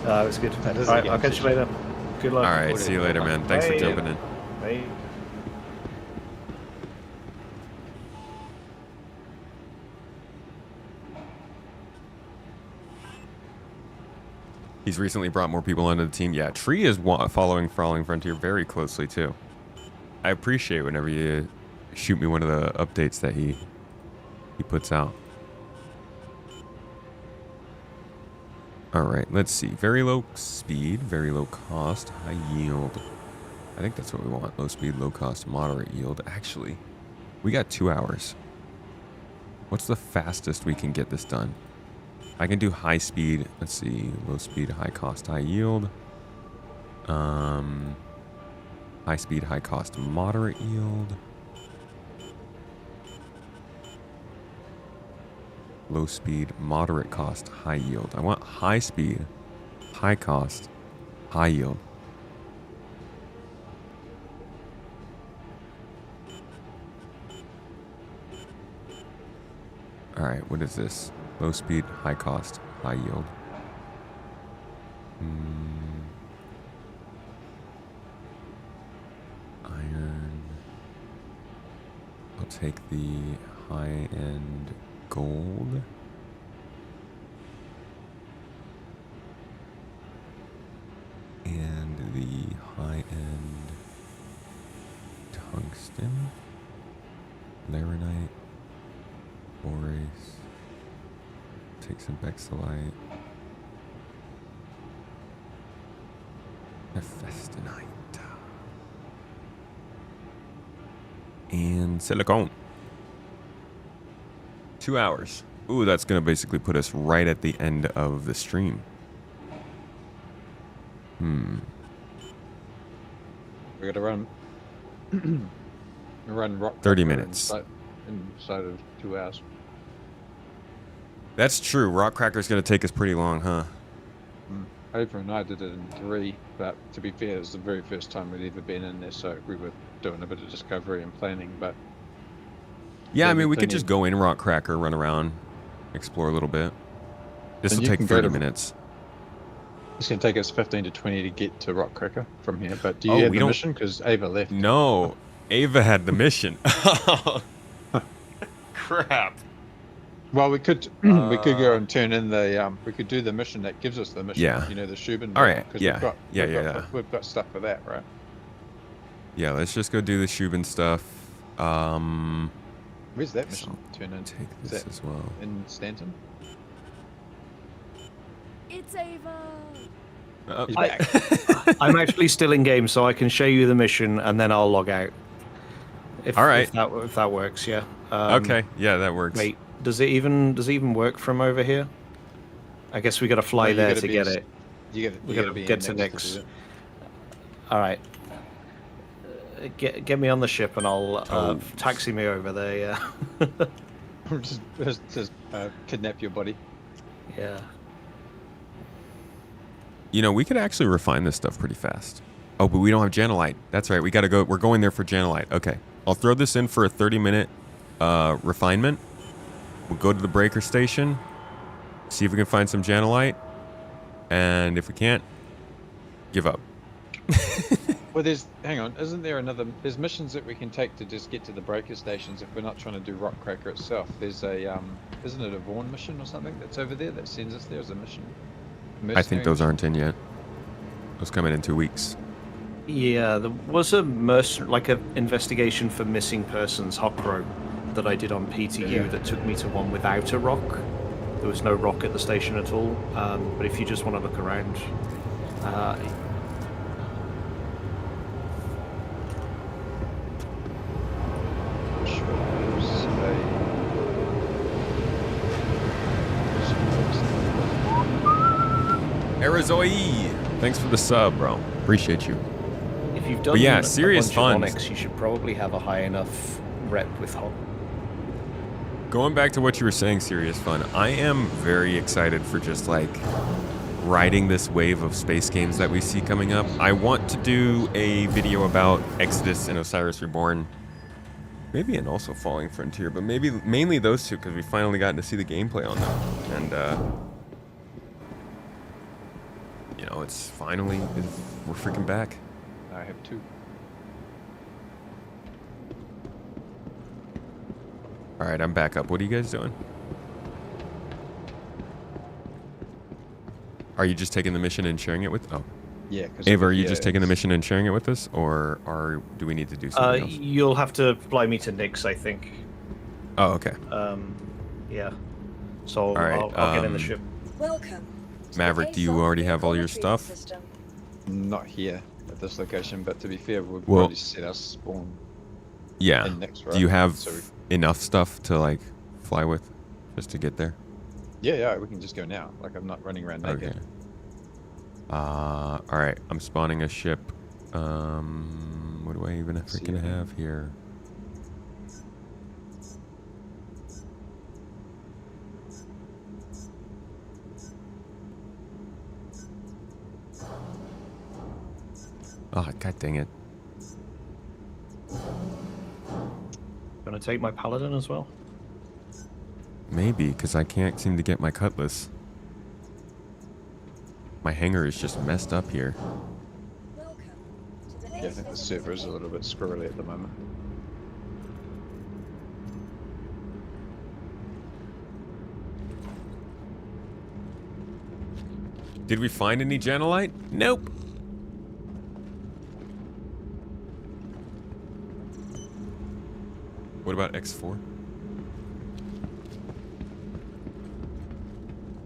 It was good. That is Alright, a I'll game catch you later. Good luck. All right, see you later, man. Thanks for Bye. jumping in. Bye. He's recently brought more people onto the team. Yeah, Tree is following Falling Frontier very closely too. I appreciate whenever you shoot me one of the updates that he puts out. All right, let's see. Very low speed, very low cost, high yield. I think that's what we want. Low speed, low cost, moderate yield. Actually, we got 2 hours. What's the fastest we can get this done? I can do high speed. Let's see. Low speed, high cost, high yield. High speed, high cost, moderate yield. Low speed, moderate cost, high yield. I want high speed, high cost, high yield. All right, what is this? Low speed, high cost, high yield. Iron. I'll take the high-end gold. And the high-end tungsten. Laranite. Borace. Take some Bexolite. Festinite. And silicone. 2 hours. Ooh, that's gonna basically put us right at the end of the stream. We're gonna run rock 30 Cracker minutes. inside of 2 hours. That's true. Rock Cracker's gonna take us pretty long, huh? Ava and I did it in 3, but to be fair, it was the very first time we'd ever been in there, so we were doing a bit of discovery and planning, but... Yeah, I mean, we thing could just is- go in Rock Cracker, run around, explore a little bit. This And will you take can go 30 to- minutes. It's going to take us 15 to 20 to get to Rock Cracker from here, but do you Oh, have we the don't- mission? Because Ava left. No, Ava had the mission. Crap. Well, we could go and turn in the we could do the mission that gives us the mission. Yeah. You know, the Shubin. All right, 'cause yeah, We've got, yeah, we've yeah, got, yeah. We've got stuff for that, right? Yeah, let's just go do the Shubin stuff. Where's that mission? Turn in. Take Is this that as well. in Stanton? It's Ava. He's I- back. I'm actually still in game, so I can show you the mission and then I'll log out. If, All right. If that works, yeah. Okay, yeah, that works. Wait, does it even work from over here? I guess we got to fly No, you there gotta to be get in- it. You gotta be in get to next Nix. do it. All right. Get me on the ship and I'll Oh. taxi me over there. Yeah. just kidnap your body. Yeah. You know, we could actually refine this stuff pretty fast. Oh, but we don't have Janelite. That's right. We got to go. We're going there for Janelite. Okay. I'll throw this in for a 30-minute refinement. We'll go to the breaker station, see if we can find some Janelite, and if we can't, give up. Well, hang on, isn't there there's missions that we can take to just get to the breaker stations if we're not trying to do Rock Cracker itself. There's isn't it a Vaughan mission or something that's over there that sends us there as a mission? I think those Mercenary aren't in yet. Those come in 2 weeks. Yeah, there was a like an investigation for missing persons hot rope that I did on PTU that took me to one without a rock. There was no rock at the station at all. But if you just want to look around, mission, which was Arizoi! Thanks for the sub, bro. Appreciate you. if you've done yeah, a serious bunch fun. of Onyx, you should probably have a high enough rep with hot. Going back to what you were saying, serious fun. I am very excited for just like riding this wave of space games that we see coming up. I want to do a video about Exodus and Osiris Reborn. Maybe and also Falling Frontier, but maybe mainly those two because we finally gotten to see the gameplay on them. And you know, it's finally we're freaking back. I have 2. All right, I'm back up. What are you guys doing? Are you just taking the mission and sharing it with? Oh, Yeah, because Ava, are you just taking the mission and sharing it with us, or do we need to do something else? You'll have to fly me to Nix, I think. Oh, okay. Yeah. So All right, I'll get in the ship. Welcome. to the Maverick, do you Face-Off already have all your Vehicle stuff? System. Not here at this location, but to be fair, we've Well- already set our spawn Yeah. in next, right? Do you have So enough stuff to like fly with, just to get there? yeah, we can just go now. Like I'm not running around naked. Okay. All right. I'm spawning a ship. What do I even freaking it. have here? Oh, god dang it. Gonna take my paladin as well. Maybe, because I can't seem to get my cutlass. My hanger is just messed up here. Welcome to the Yeah, I think the server is a little bit squirrely at the moment. Did we find any Janelite? Nope. What about X4?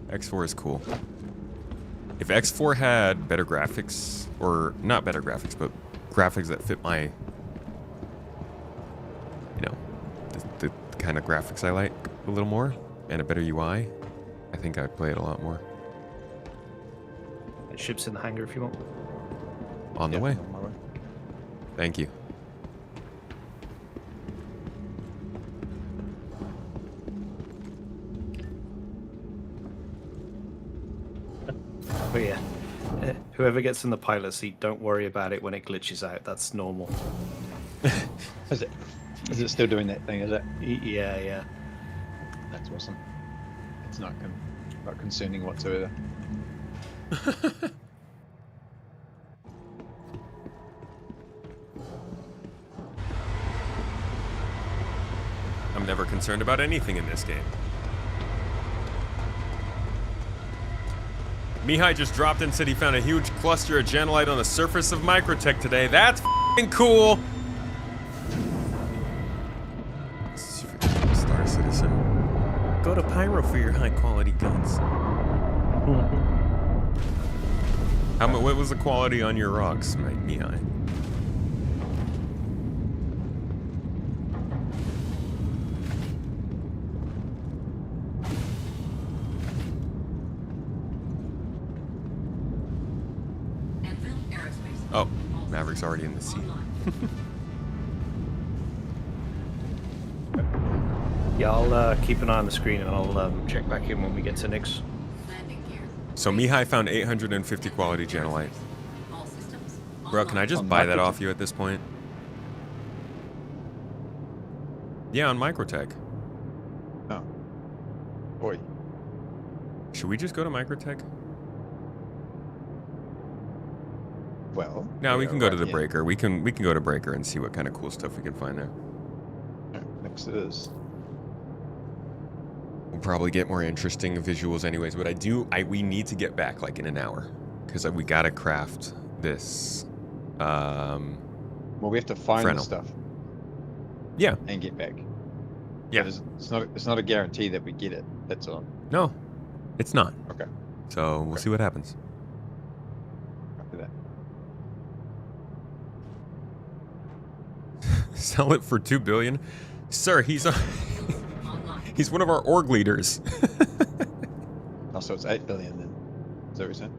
X4 is cool. If X4 had better graphics, or not better graphics, but graphics that fit my, you know, the kind of graphics I like a little more, and a better UI, I think I'd play it a lot more. It ships in the hangar if you want. On the way. On my way. Thank you. But yeah, whoever gets in the pilot seat, don't worry about it when it glitches out. That's normal. Is it? Is it still doing that thing? Is it? Yeah, yeah. That's awesome. It's not not concerning whatsoever. I'm never concerned about anything in this game. Mihai just dropped in and said he found a huge cluster of Janelite on the surface of Microte today. That's f***ing cool! Star Citizen. Go to Pyro for your high-quality guns. What was the quality on your rocks, Mihai? Oh, Maverick's already in the sea. Yeah, I'll keep an eye on the screen and I'll check back in when we get to Nix. So Mihai found 850 quality Janelite. Bro, can I just buy that off you at this point? Yeah, on Microte. Oh. Boy. Should we just go to Microte? Well. No, we can go to the yeah. breaker. We can go to breaker and see what kind of cool stuff we can find there. Next it is. We'll probably get more interesting visuals anyways, but we need to get back like in an hour because we gotta craft this. Well, we have to find Fresnel. the stuff. Yeah. And get back. Yeah. But it's not a guarantee that we get it. That's all. No, it's not. Okay. So we'll see what happens. After that. Sell it for $2 billion, sir. He's he's one of our org leaders. Oh, so it's 8 billion then. Is that what you're saying?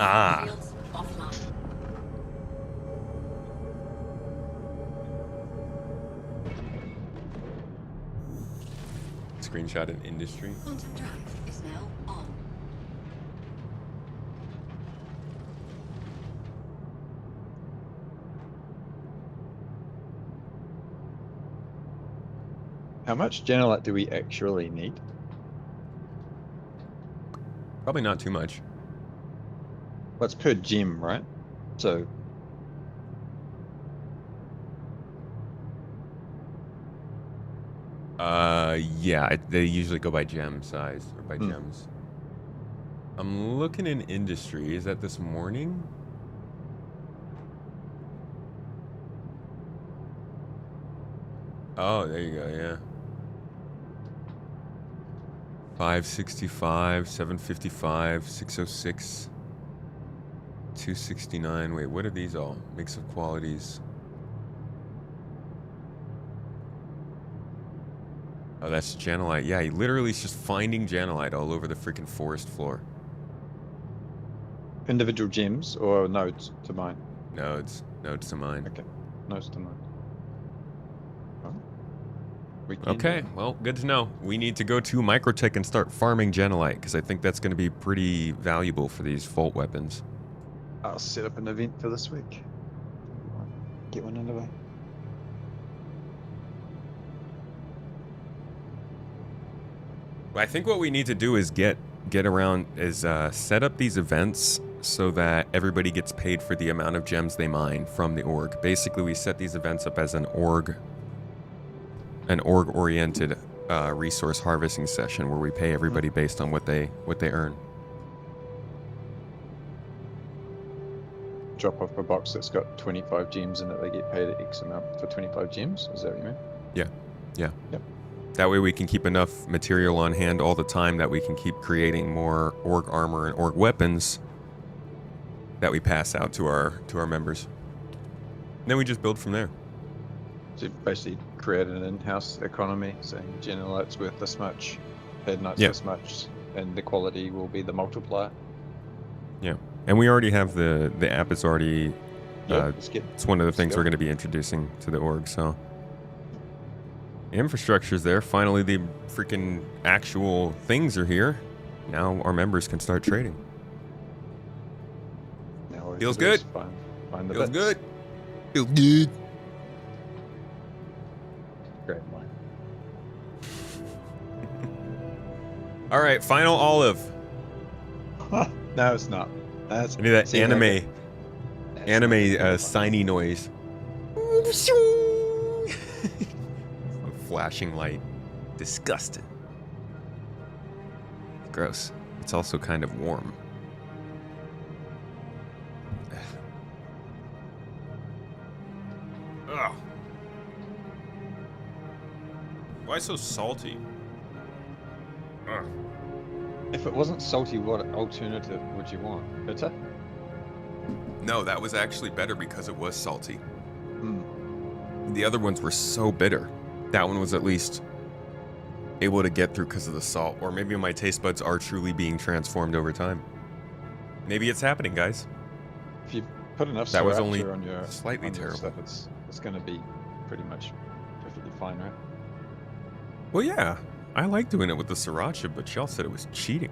Ah. Screenshot in industry. Quantum drive is now on. How much Janelite do we actually need? Probably not too much. Well, it's per gem, right? So. Yeah, they usually go by gem size or by gems. I'm looking in industry. Is that this morning? Oh, there you go, yeah. 565, 755, 606, 269. Wait, what are these all? Mix of qualities. Oh, that's Janelite. Yeah, he literally is just finding Janelite all over the freaking forest floor. Individual gems or nodes to mine? Nodes to mine. Okay, nodes to mine. Okay, well, good to know. We need to go to Microte and start farming Janelite, because I think that's going to be pretty valuable for these Volt weapons. I'll set up an event for this week. Get one underway. I think what we need to do is get around is set up these events so that everybody gets paid for the amount of gems they mine from the org. Basically, we set these events up as an org-oriented resource harvesting session where we pay everybody based on what they earn. Drop off a box that's got 25 gems in it, they get paid X amount for 25 gems? Is that what you mean? Yeah. Yep. That way we can keep enough material on hand all the time that we can keep creating more org armor and org weapons that we pass out to our members. And then we just build from there. So you basically create an in-house economy, saying Janelite's worth this much, Headnight's Yeah. this much, and the quality will be the multiplier. Yeah. And we already have the app is already it's one of the things we're going to be introducing to the org, so the infrastructure's there. Finally the freaking actual things are here. Now our members can start trading. Now all we Feels have to do is good. Find the Feels bits. good. Feels good. Great line. All right, final olive. No, it's not. That's I need that see, anime like, that's anime not- signy noise. Flashing light. Disgusting. Gross. It's also kind of warm. Ugh. Why so salty? Ugh. If it wasn't salty, what alternative would you want? Bitter? No, that was actually better because it was salty. Mm. The other ones were so bitter. That one was at least able to get through because of the salt. Or maybe my taste buds are truly being transformed over time. Maybe it's happening, guys. If you put enough That was sriracha only on your slightly on your terrible. stuff, it's going to be pretty much perfectly fine, right? Well, yeah. I like doing it with the sriracha, but y'all said it was cheating.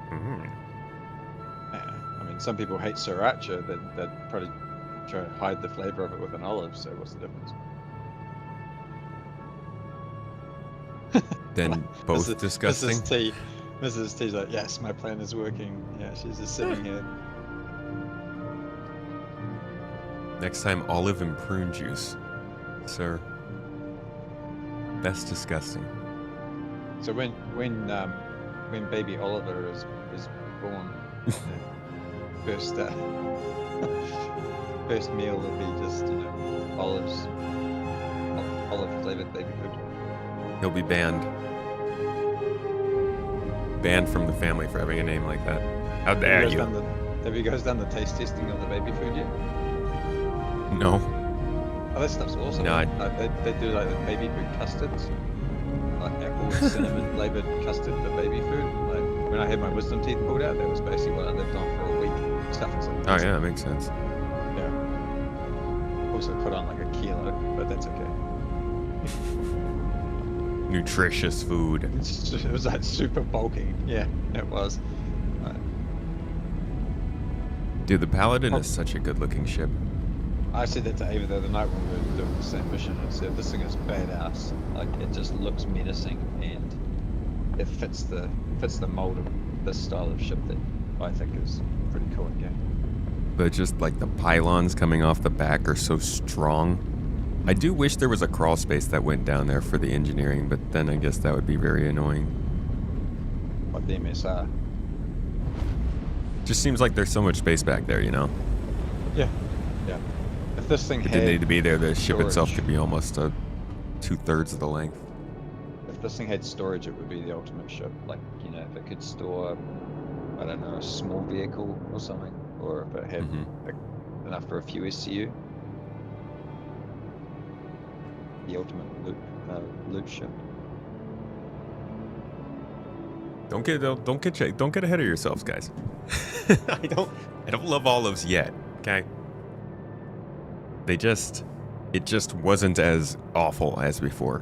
Mm. Yeah. I mean, some people hate sriracha, they'd probably try to hide the flavor of it with an olive, so what's the difference? Then both Mrs. disgusting. Mrs. T's like, yes, my plan is working. Yeah, she's just sitting here. Next time, olive and prune juice. Sir. That's disgusting. So when baby Oliver is born, first first meal will be just olives, olive flavored baby food. He'll be banned. Banned from the family for having a name like that. How dare you? Have you guys done the taste testing of the baby food yet? No. Oh, that stuff's awesome. No, they do like the baby food custards, like apple and cinnamon flavored custard for baby food. Like when I had my wisdom teeth pulled out, that was basically what I lived on for a week. Stuff was like Oh yeah, that makes sense. Yeah. Also put on like a kilo, but that's okay. Nutritious food. It was like super bulky. Yeah, it was. Dude, the Paladin is such a good-looking ship. I said that to Ava the other night when we were doing the same mission. I said this thing is badass. Like it just looks menacing and it fits the mold of this style of ship that I think is pretty cool in game. But just like the pylons coming off the back are so strong. I do wish there was a crawl space that went down there for the engineering, but then I guess that would be very annoying. Like the MSR. Just seems like there's so much space back there, you know? Yeah. Yeah. If this thing It had didn't need to be there. The ship itself storage- could be almost 2/3 of the length. If this thing had storage, it would be the ultimate ship. Like, if it could store, I don't know, a small vehicle or something, or if it had enough for a few SCU. The ultimate loot ship. Don't get ahead of yourselves, guys. I don't love olives yet, okay? It just wasn't as awful as before.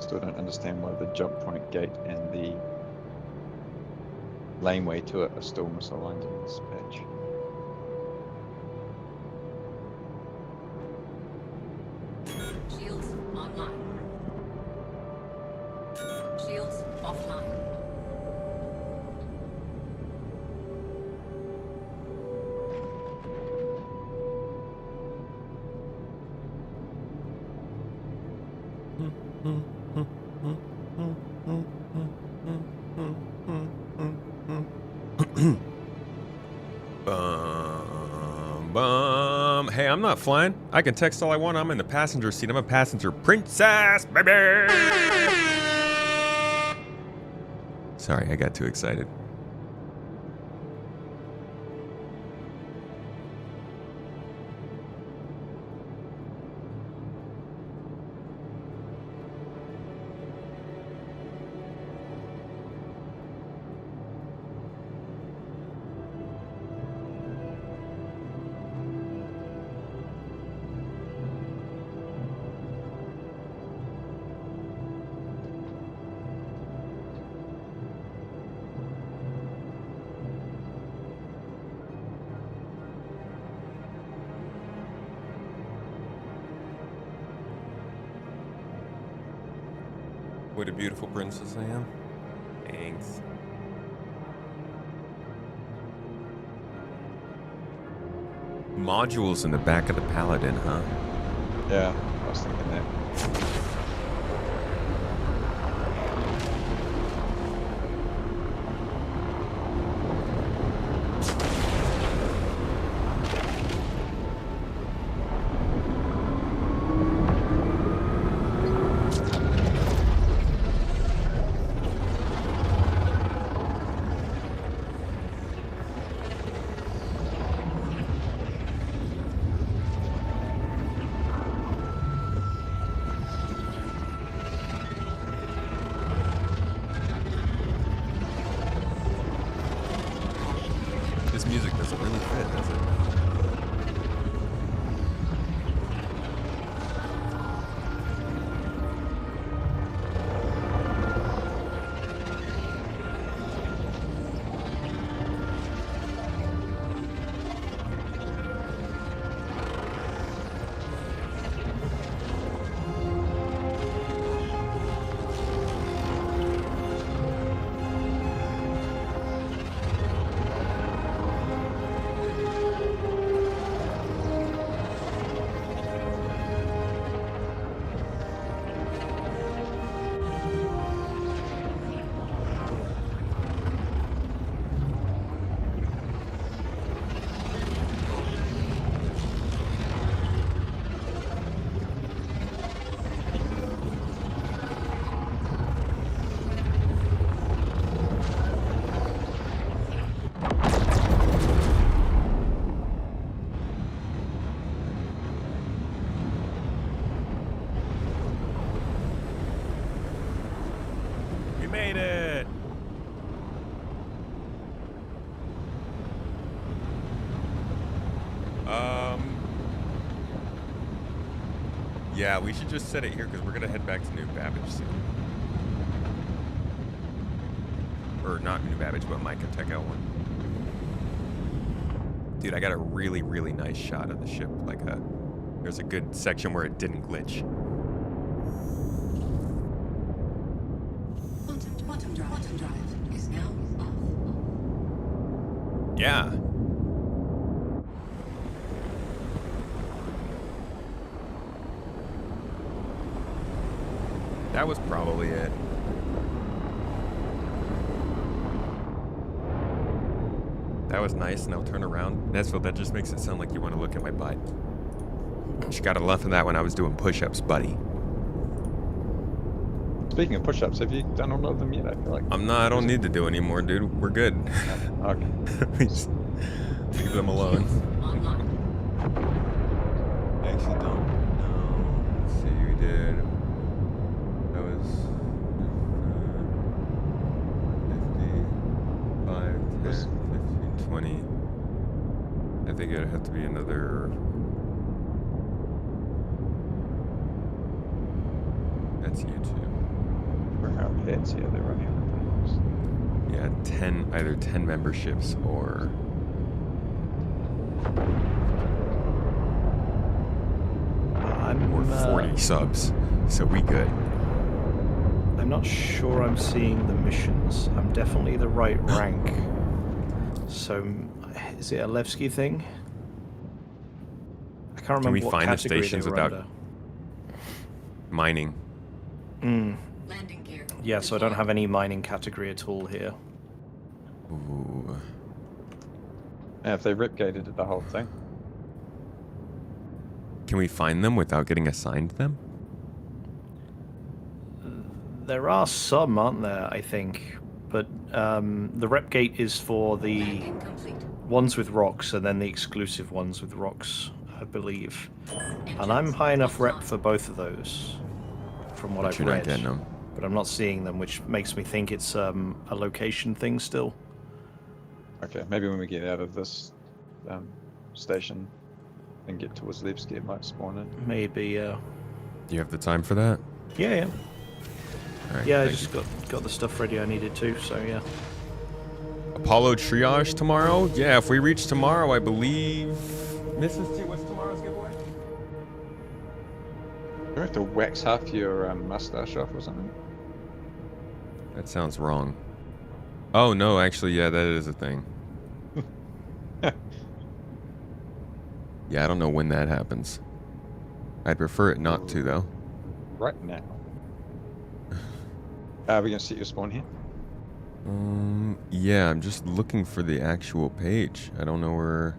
Still don't understand why the jump point gate and the laneway to it are still misaligned in this patch. Shields online. Shields offline. Hey, I'm not flying. I can text all I want. I'm in the passenger seat. I'm a passenger princess, baby. Sorry, I got too excited. What a beautiful princess I am. Thanks. Modules in the back of the Paladin, huh? Yeah, I was thinking that. This music doesn't really fit, does it? Made it! Yeah, we should just set it here because we're gonna head back to New Babbage soon. Or not New Babbage, but Microte L1. Dude, I got a really, really nice shot of the ship. Like there's a good section where it didn't glitch. Bottom drive is now off. Yeah. That was probably it. That was nice. Now turn around. Nesville, that just makes it sound like you want to look at my butt. She got a left of that when I was doing push-ups, buddy. Speaking of push-ups, have you done all of them yet? I feel like I don't need to do any more, dude. We're good. Okay. Leave them alone. Online. I actually don't know. Let's see, we did. That was 50, 5, 10, 15, 20. I think it'd have to be another. That's YouTube. pets here. They're running out of things. Yeah, either 10 memberships or... or 40 subs. So we good. I'm not sure I'm seeing the missions. I'm definitely the right rank. So, is it a Levski thing? I can't remember Can we what find the category stations they were without under. mining? Landing gear. Yeah, so I don't have any mining category at all here. Ooh. And if they ripgated the whole thing. Can we find them without getting assigned them? There are some, aren't there, I think. But the rep gate is for the Landing complete. ones with rocks and then the exclusive ones with rocks, I believe. And I'm high enough rep for both of those, from what But I've you're read. not getting them. But I'm not seeing them, which makes me think it's a location thing still. Okay, maybe when we get out of this station and get towards Levski, it might spawn in. Maybe, You have the time for that? yeah. All right, Yeah, I thank just you. got the stuff ready I needed to, so yeah. Apollo triage tomorrow? Yeah, if we reach tomorrow, I believe... Mrs. T, what's tomorrow's giveaway? You have to wax half your mustache off or something. That sounds wrong. Oh, no, actually, yeah, that is a thing. Yeah, I don't know when that happens. I'd prefer it not to, though. Right now. Are we gonna set your spawn here? Yeah, I'm just looking for the actual page. I don't know where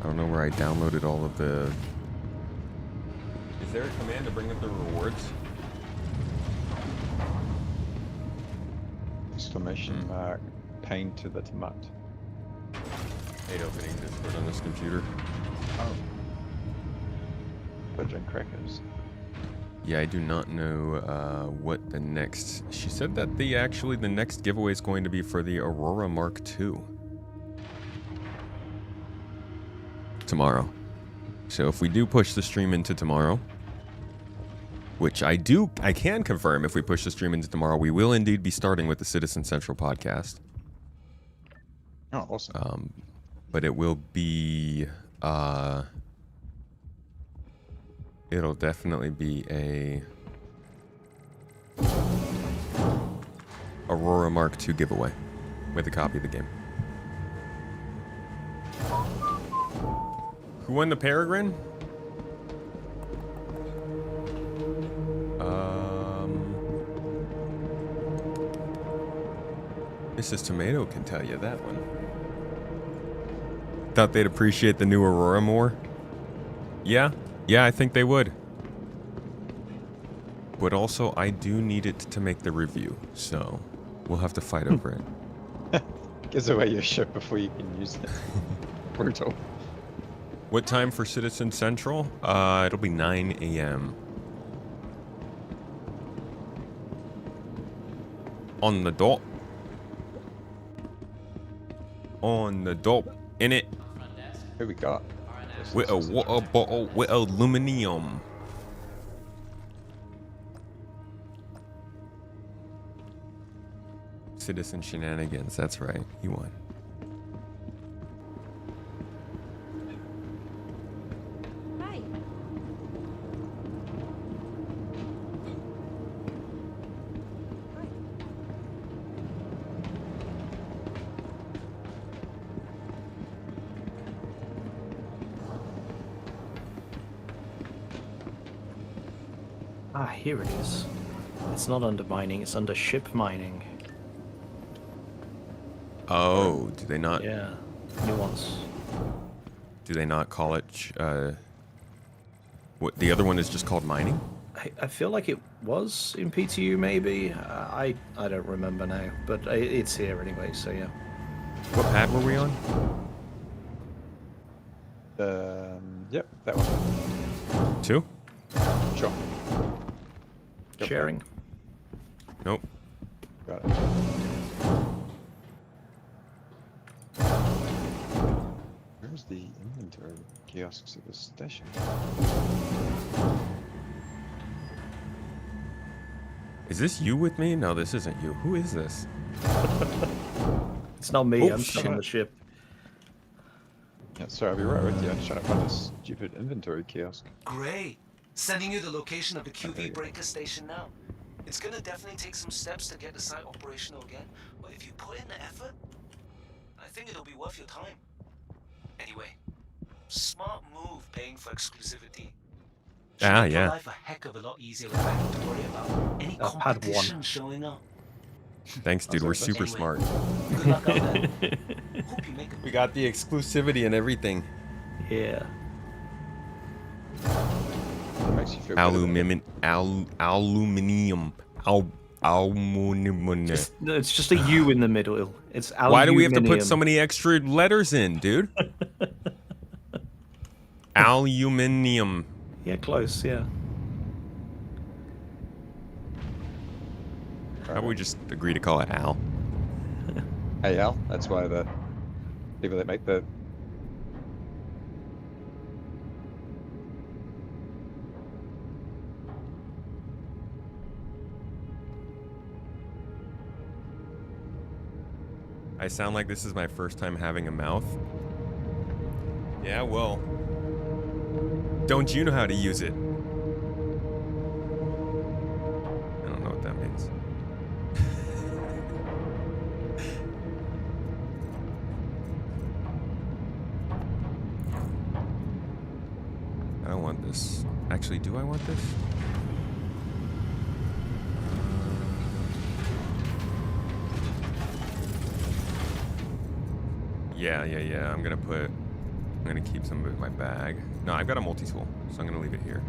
I downloaded all of the... Is there a command to bring up the rewards? Exclamation mark. Pain to the tomat. Hate opening Discord on this computer. Oh. Virgin crackers. Yeah, I do not know what the next... She said that the next giveaway is going to be for the Aurora Mark II. Tomorrow. So if we do push the stream into tomorrow, which I can confirm if we push the stream into tomorrow, we will indeed be starting with the Citizen Central podcast. Oh, awesome. But it will be... It'll definitely be a Aurora Mark II giveaway with a copy of the game. Who won the Peregrine? Mrs. Tomato can tell you that one. Thought they'd appreciate the new Aurora more? Yeah, I think they would. But also, I do need it to make the review, so we'll have to fight over it. Gives away your ship before you can use it. Brutal. What time for Citizen Central? It'll be 9 a.m. On the dot. On the dot. In it. Who we got? With a water bottle with aluminum. Citizen Shenanigans, that's right. He won. Hi. Ah, here it is. It's not under mining, it's under ship mining. Oh, do they not? Yeah, nuance. Do they not call it? What the other one is just called mining? I feel like it was in PTU maybe. I don't remember now, but it's here anyway. So yeah. What pad were we on? Yep, that one. 2? Sure. Sharing. Nope. Got it. Where's the inventory kiosks at the station? Is this you with me? No, this isn't you. Who is this? It's not me. Oh, I'm stuck shit. on the ship. Yeah, sorry, I'll be right with you. I'm just trying to find this stupid inventory kiosk. Great. Sending you the location of the there you QV go. breaker station now. It's gonna definitely take some steps to get the site operational again, but if you put in the effort, I think it'll be worth your time. Anyway, smart move paying for exclusivity. Should Ah, make your yeah. life a heck of a lot easier if I have to worry about any Pad one. competition showing up. Thanks, dude. We're sorry, super Anyway, smart. Good luck out there. Hope you make a We got the exclusivity and everything. Yeah. It makes you feel good about it. Aluminium. Aluminium. It's just a U in the middle. It's Why do we have to put aluminium. so many extra letters in, dude? Aluminium. Yeah, close. Yeah. How about we just agree to call it Al? Hey Al, that's why the people that make the I sound like this is my first time having a mouth. Yeah, well. Don't you know how to use it? I don't know what that means. I don't want this. Actually, do I want this? Yeah. I'm gonna keep some of it in my bag. No, I've got a multi-tool, so I'm gonna leave it here.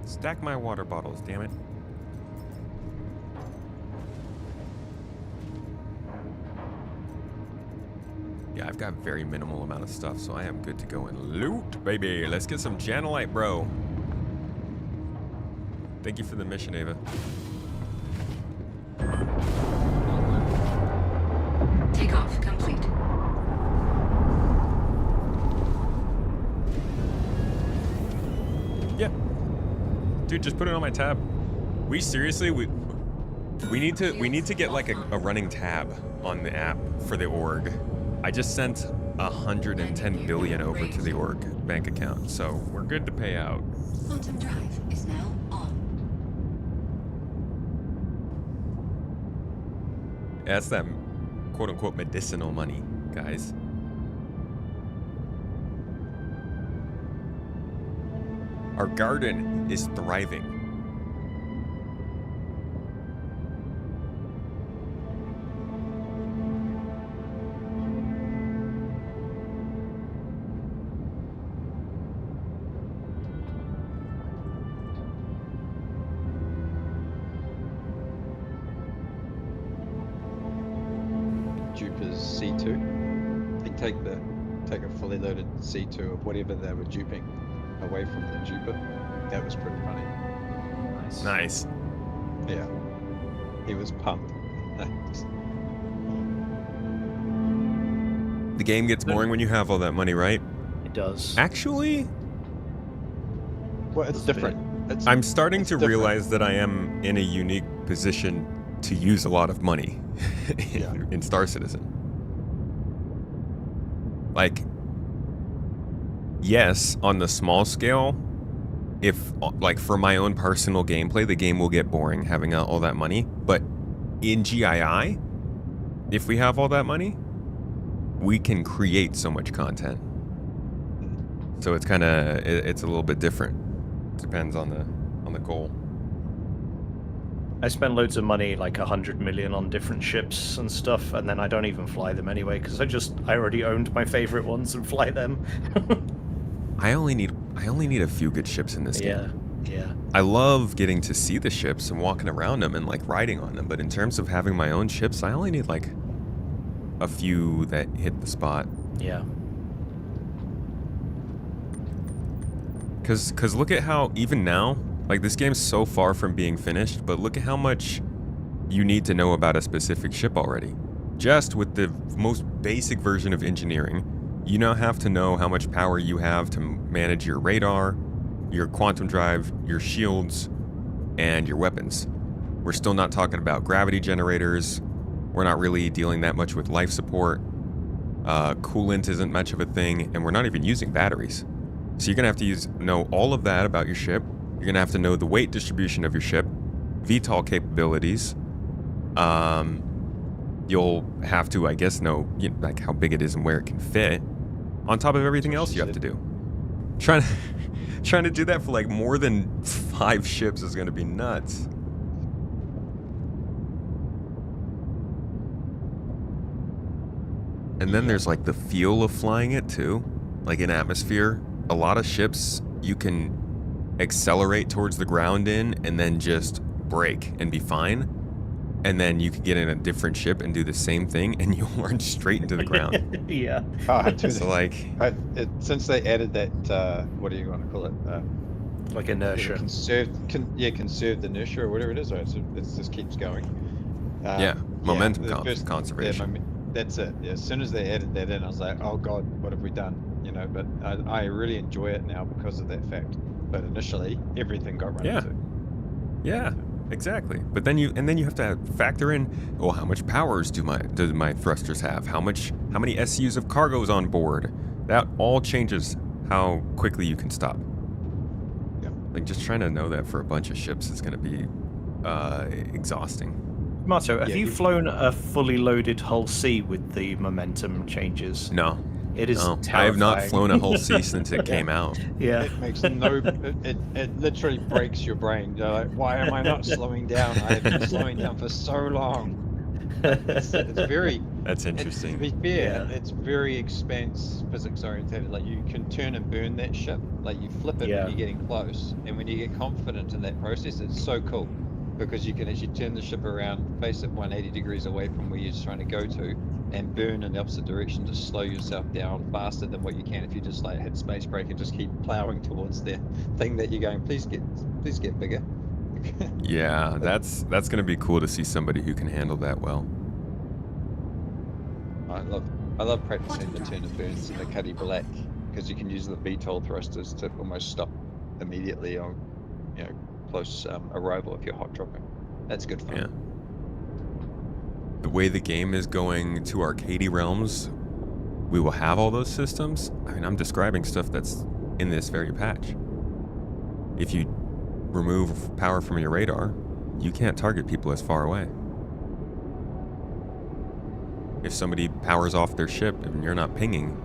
Stack my water bottles, damn it. Yeah, I've got very minimal amount of stuff, so I am good to go and loot, baby. Let's get some Janelite, bro. Thank you for the mission, Ava. Takeoff complete. Yeah. Dude, just put it on my tab. We seriously, we need to get like a running tab on the app for the org. I just sent 110 billion over to the org bank account, so we're good to pay out. Quantum drive is now on. That's that quote unquote medicinal money, guys. Our garden is thriving. dupers C2. They take a fully loaded C2 of whatever they were duping away from the duper. That was pretty funny. Nice. Yeah. He was pumped. The game gets boring when you have all that money, right? It does. Actually, Well, it's different. I'm starting It's to different. realize that I am in a unique position to use a lot of money Yeah. in Star Citizen. Like, yes, on the small scale, if, like, for my own personal gameplay, the game will get boring having all that money. But in GII, if we have all that money, we can create so much content. So it's kind of, it's a little bit different. Depends on the goal. I spent loads of money, like 100 million on different ships and stuff, and then I don't even fly them anyway because I already owned my favorite ones and fly them. I only need a few good ships in this game. Yeah. I love getting to see the ships and walking around them and like riding on them, but in terms of having my own ships, I only need like a few that hit the spot. Yeah. Cause look at how even now, like this game's so far from being finished, but look at how much you need to know about a specific ship already. Just with the most basic version of engineering, you now have to know how much power you have to manage your radar, your quantum drive, your shields, and your weapons. We're still not talking about gravity generators. We're not really dealing that much with life support. Coolant isn't much of a thing, and we're not even using batteries. So you're gonna have to know all of that about your ship. You're gonna have to know the weight distribution of your ship, VTOL capabilities. You'll have to, I guess, know like how big it is and where it can fit, on top of everything else you have to do. Trying to do that for like more than 5 ships is gonna be nuts. And then there's like the feel of flying it too. Like in atmosphere, a lot of ships you can accelerate towards the ground in and then just brake and be fine. And then you could get in a different ship and do the same thing and you'll launch straight into the ground. Yeah. So like... since they added that, what do you want to call it? Like inertia. Conserved inertia or whatever it is, right? So it just keeps going. Momentum the conservation. That's it. Yeah, as soon as they added that in, I was like, oh god, what have we done? You know, but I really enjoy it now because of that fact. But initially, everything got run into. Yeah, exactly. But then you have to factor in, oh, how much powers do my thrusters have? How many SUs of cargo's on board? That all changes how quickly you can stop. Yeah. Like just trying to know that for a bunch of ships is going to be exhausting. Marto, have you flown a fully loaded Hull C with the momentum changes? No. It is terrifying. I have not flown a Hull C since it came out. Yeah. It makes it literally breaks your brain. You're like, why am I not slowing down? I have been slowing down for so long. It's very... That's interesting. To be fair, it's very expense physics oriented. Like you can turn and burn that ship. Like you flip it when you're getting close. And when you get confident in that process, it's so cool. Because you can actually turn the ship around, face it 180 degrees away from where you're trying to go to, and burn in the opposite direction to slow yourself down faster than what you can if you just like hit space brake and just keep plowing towards the thing that you're going. Please get bigger. Yeah, that's gonna be cool to see somebody who can handle that well. I love practicing the turn and burns in the Cuddy Black because you can use the VTOL thrusters to almost stop immediately on, close arrival if you're hot dropping. That's good fun. Yeah. The way the game is going to arcadey realms, we will have all those systems. I mean, I'm describing stuff that's in this very patch. If you remove power from your radar, you can't target people as far away. If somebody powers off their ship and you're not pinging,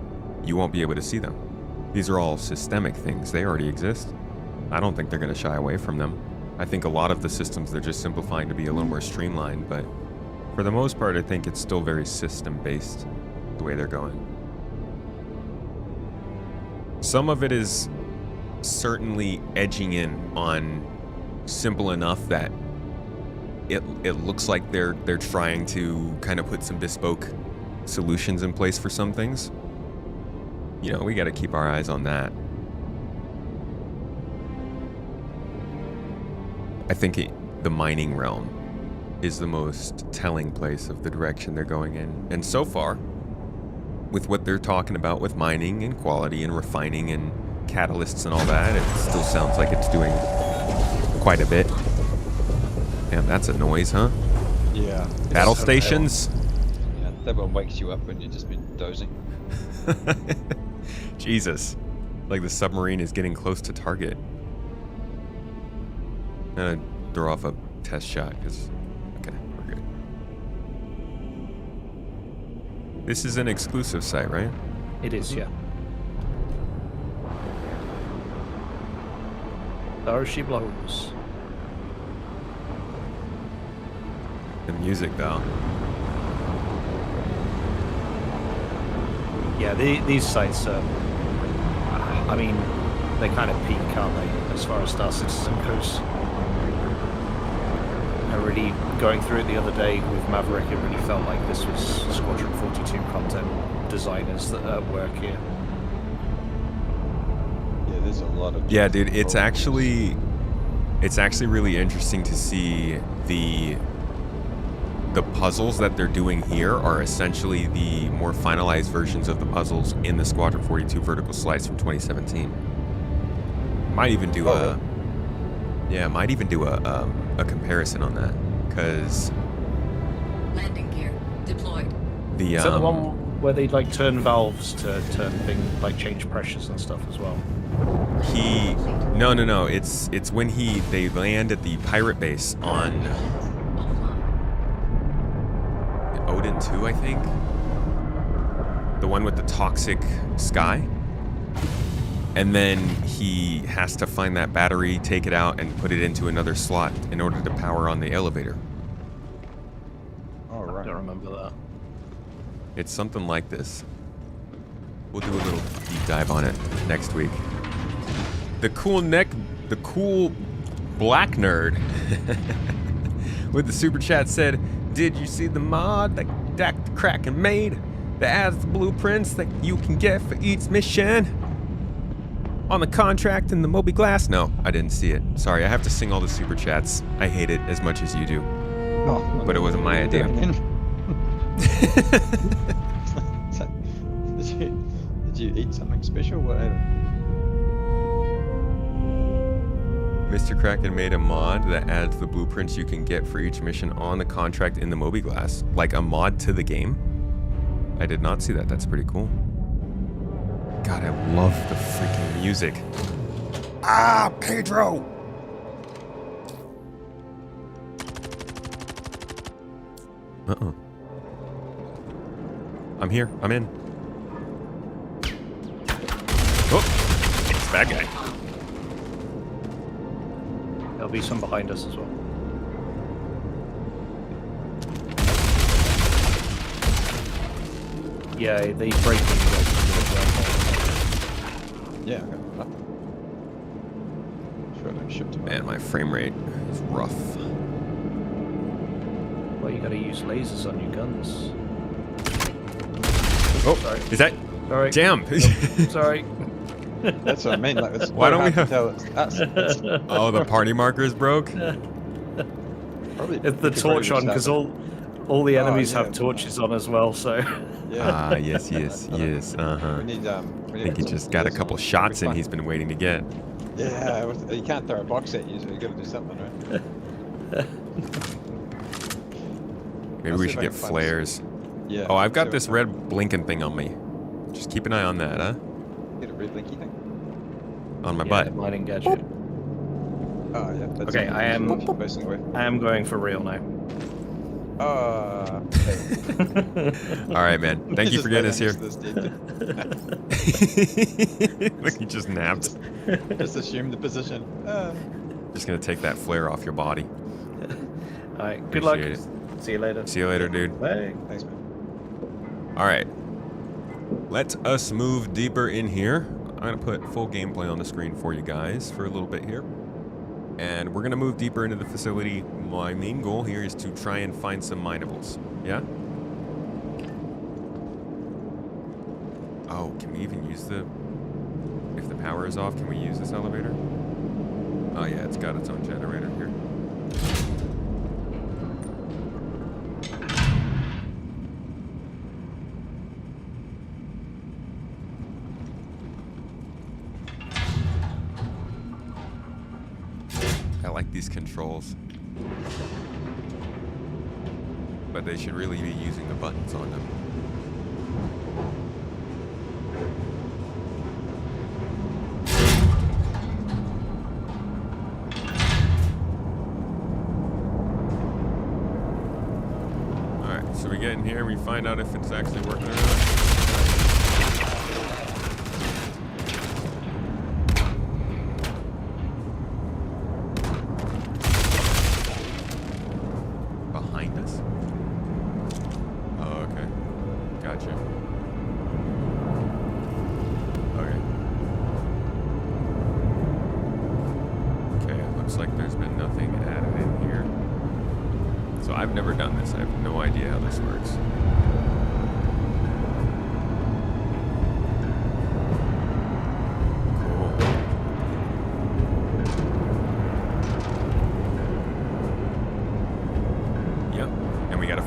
you won't be able to see them. These are all systemic things. They already exist. I don't think they're going to shy away from them. I think a lot of the systems they're just simplifying to be a little more streamlined, but for the most part, I think it's still very system-based, the way they're going. Some of it is certainly edging in on simple enough that it looks like they're trying to kind of put some bespoke solutions in place for some things. We got to keep our eyes on that. I think the mining realm is the most telling place of the direction they're going in. And so far, with what they're talking about with mining and quality and refining and catalysts and all that, it still sounds like it's doing quite a bit. Damn, that's a noise, huh? Yeah. Battle stations? Yeah, that one wakes you up when you've just been dozing. Jesus. Like the submarine is getting close to target. I'm gonna throw off a test shot because, okay, we're good. This is an exclusive site, right? It is, yeah. There she blows. The music, though. Yeah, these sites are... I mean, they kind of peak, aren't they, as far as Star Citizen goes. Really going through it the other day with Maverick, it really felt like this was Squadron 42 content designers that are at work here. Yeah, there's a lot of... Yeah, dude, it's actually really interesting to see the the puzzles that they're doing here are essentially the more finalized versions of the puzzles in the Squadron 42 vertical slice from 2017. Might even do a comparison on that, because Landing gear deployed. the Is that the one where they like turn valves to turn things, like change pressures and stuff as well? no, it's when they land at the pirate base on Odin 2, I think. The one with the toxic sky. And then he has to find that battery, take it out, and put it into another slot in order to power on the elevator. Oh, I right. don't remember that. It's something like this. We'll do a little deep dive on it next week. The cool black nerd with the super chat said, "Did you see the mod that Dr. Kraken made that adds the blueprints that you can get for each mission on the contract in the Moby Glass?" No, I didn't see it. Sorry, I have to sing all the super chats. I hate it as much as you do. Oh, But it wasn't my idea. Did you eat something special? Whatever. Mr. Kraken made a mod that adds the blueprints you can get for each mission on the contract in the Moby Glass. Like a mod to the game? I did not see that. That's pretty cool. God, I love the freaking music. Ah, Pedro! Uh-oh. I'm here. I'm in. Oh! It's a bad guy. There'll be some behind us as well. Yeah, they break into Yeah, okay. Sure, don't ship to Man, my frame rate is rough. Well, you gotta use lasers on your guns. Oh, sorry. Is that Sorry. Jam? Sorry. That's what I mean. Like, it's Why don't we hard have- to tell it's us. It's Oh, the party markers broke? probably, It's the we could torch probably on, because just all the enemies yeah. have torches on as well, so... Yeah. Ah, yes. Uh-huh. We need, I think he just got a couple shots in he's been waiting to get. Yeah, you can't throw a box at you, so you gotta do something, right? Maybe I'll we see should if I get can find flares. Yeah. Oh, I've got so- this red blinking thing on me. Just keep an eye on that, huh? Get a red blinky thing. On my Yeah, butt. mining gadget. Oh, yeah. That's Okay, I am- Facing away. I am going for real now. Oh. All right, man. Thank you for getting us here. Look, he just napped. Just assume the position. Just gonna take that flare off your body. Alright, good luck. Appreciate See you later. See you later, dude. Bye. Thanks, man. All right. Let us move deeper in here. I'm gonna put full gameplay on the screen for you guys for a little bit here. And we're gonna move deeper into the facility. My main goal here is to try and find some minables. Yeah? Oh, can we even use the... If the power is off, can we use this elevator? Oh yeah, it's got its own generator here. I like these controls. But they should really be using the buttons on them. Alright, so we get in here and we find out if it's actually working or not. Behind us? Oh, okay. Gotcha. Okay. Okay, it looks like there's been nothing added in here. So I've never done this. I have no idea how this works. Yep, and we gotta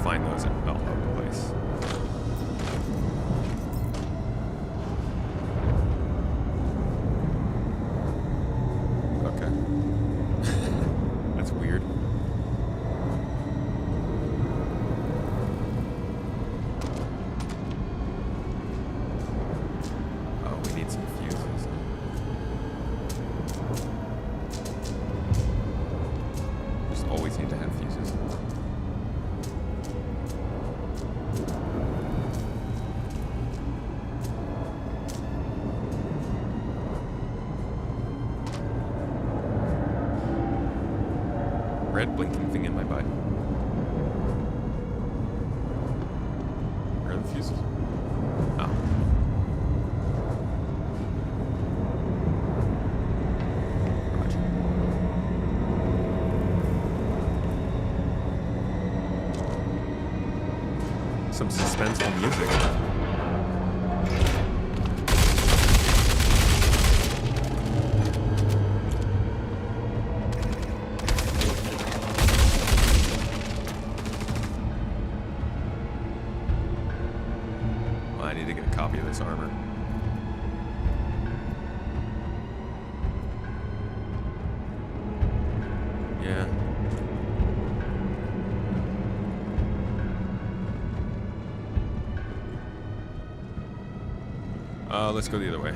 red blinking thing in my butt. Where are the fuses? Oh. Roger. Some suspenseful music. I need to get a copy of this armor. Yeah. Let's go the other way.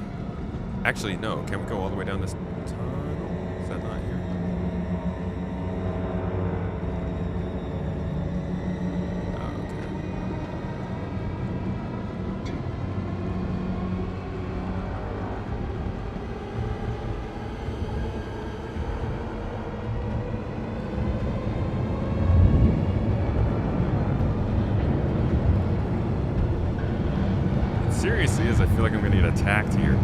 Actually, no. Can we go all the way down this tunnel? Is that not here? Seriously is, I feel like I'm gonna get attacked here.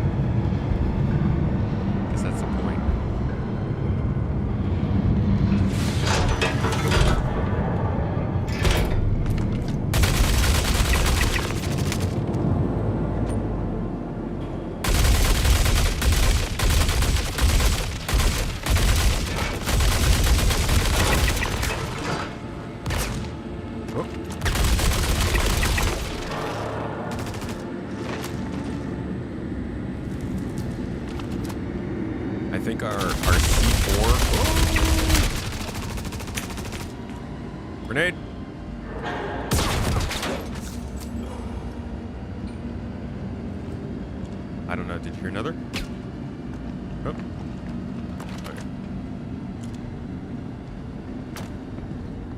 Guess that's the point. Oh. I think our C4. Oh. Grenade. I don't know. Did you hear another? Oh. Okay.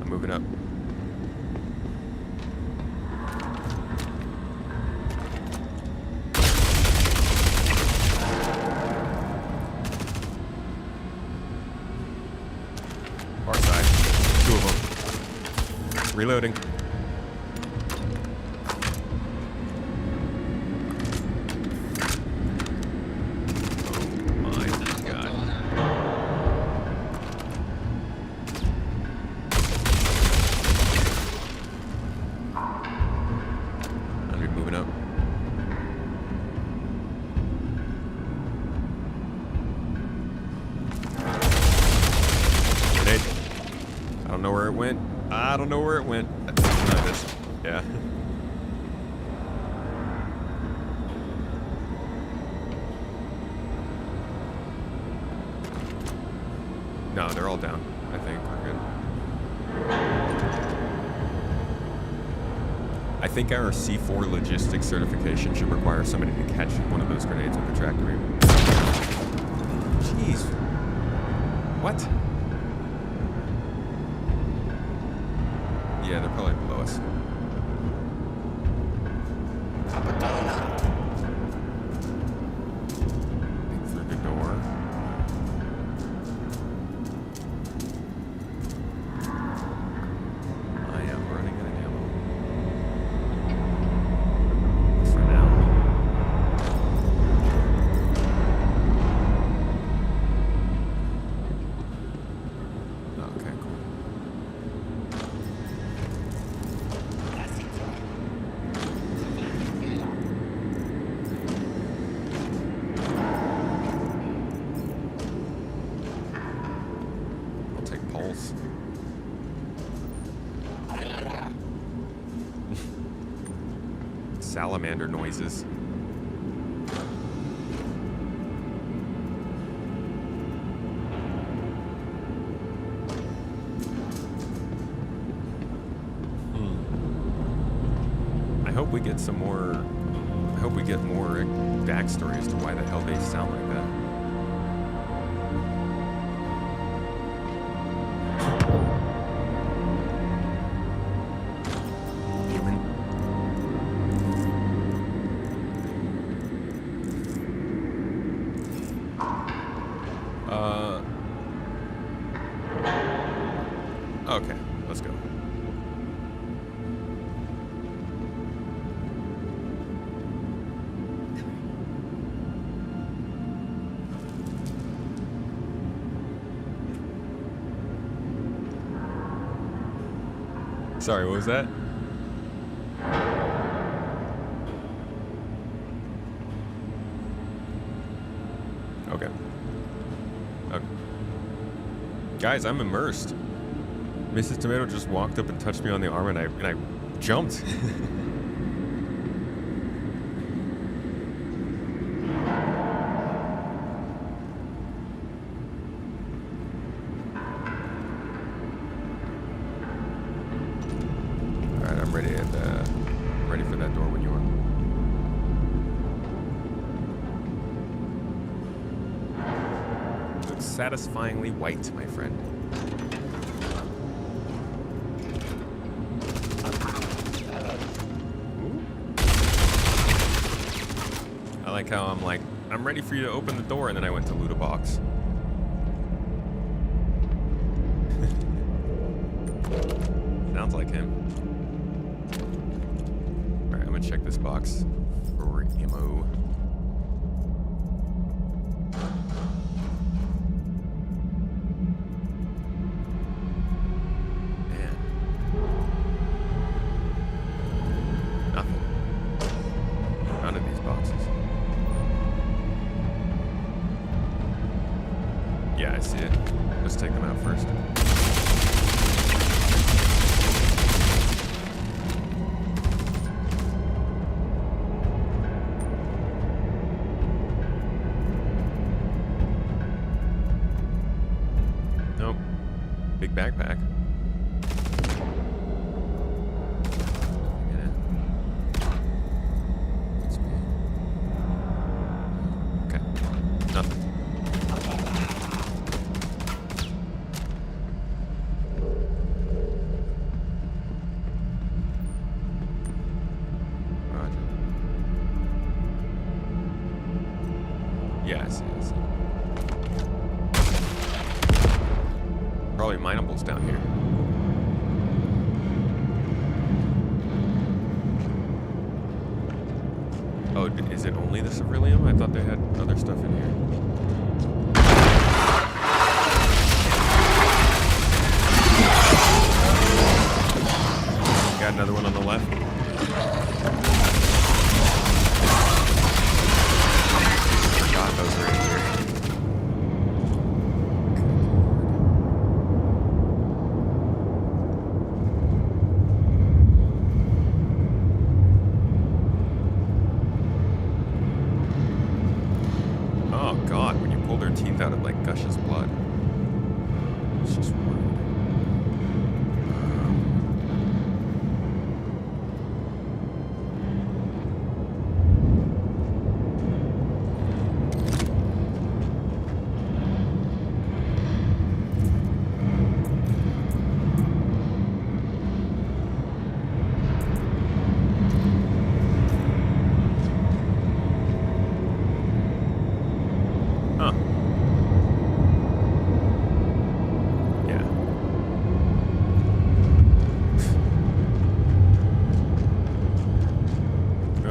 I'm moving up. Far side. 2 of them. Reloading. Oh my god. I'm moving up. Grenade. I don't know where it went. I don't know where it went. No, this. Yeah. No, they're all down. I think we're good. I think our C4 logistics certification should require somebody to catch one of those grenades with a tractor beam. Jeez. What? Yeah, they're probably below us. Through the door. I am running out of ammo. For now. Okay, cool. I'll take pulse. Salamander noises. I hope we get some more. I hope we get more backstory as to why the hell they sound like that. Human. Okay, let's go. Sorry, what was that? Okay. Okay. Guys, I'm immersed. Mrs. Tomato just walked up and touched me on the arm, and I jumped. All right, I'm ready ready for that door when you are. Looks satisfyingly white, my friend. I like how I'm ready for you to open the door, and then I went to loot a box. Sounds like him. Alright, I'm gonna check this box for ammo. Man. Nothing. None of these boxes. Yeah, I see it. Let's take them out first. Nope. Big backpack. Yeah. That's me. Okay. Nothing. Yeah, I see. Probably minables down here. Oh, is it only the ceruleum? I thought they had other stuff in here. Got another one on the left. Forgot those are in here. Oh God, when you pull their teeth out, it like gushes blood. It's just weird. Huh. Yeah.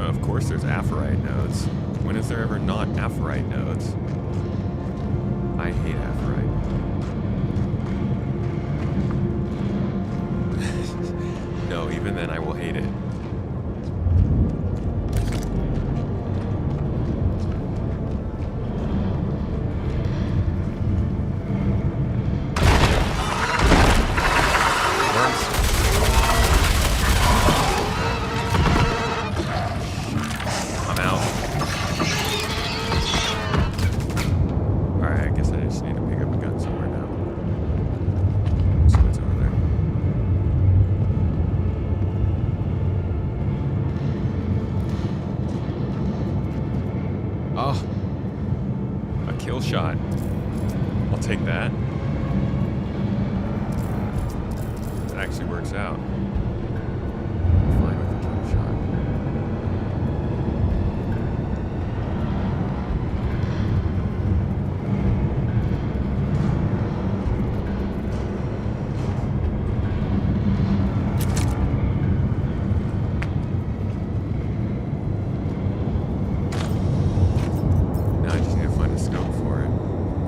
Of course there's apherite nodes. When is there ever not apherite nodes? I hate apherite. No, even then I will hate it. I'm out. Alright, I guess I just need to pick up a gun somewhere now. So it's over there. Oh. A kill shot. I'll take that. It actually works out. Fine with the kill shot.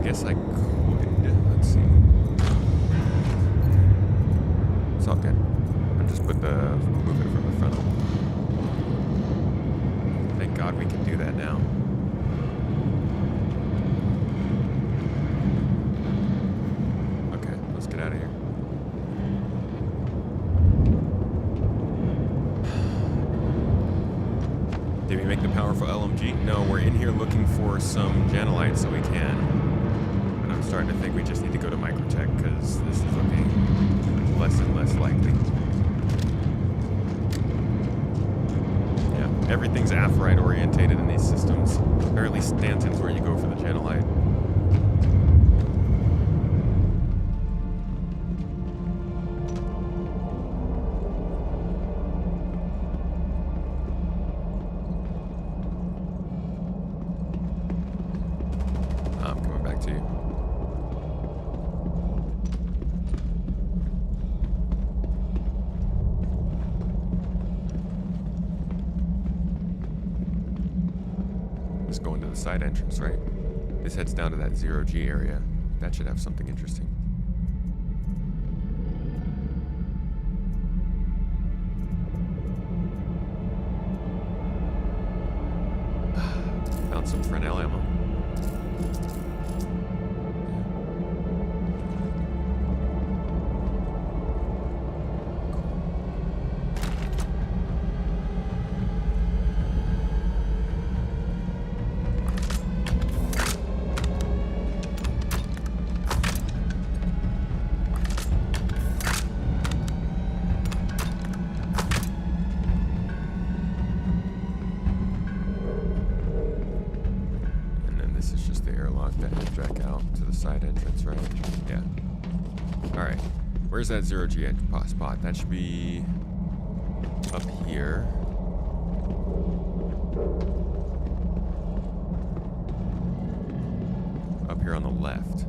guess I could. Let's see. It's all good. I'll just move it from the funnel. Thank God we can do that now. Okay, let's get out of here. Did we make the powerful LMG? No, we're in here looking for some Janelite so we can. And I'm starting to think we just need to go to Microte because this is looking less and less likely. Yeah, everything's Aphorite orientated in these systems. Or at least Stanton's where you go for the Janelite. I'm coming back to you. Just going to the side entrance, right? This heads down to that 0G area. That should have something interesting. Found some Fresnel ammo. Where's that 0G spot? That should be up here. Up here on the left.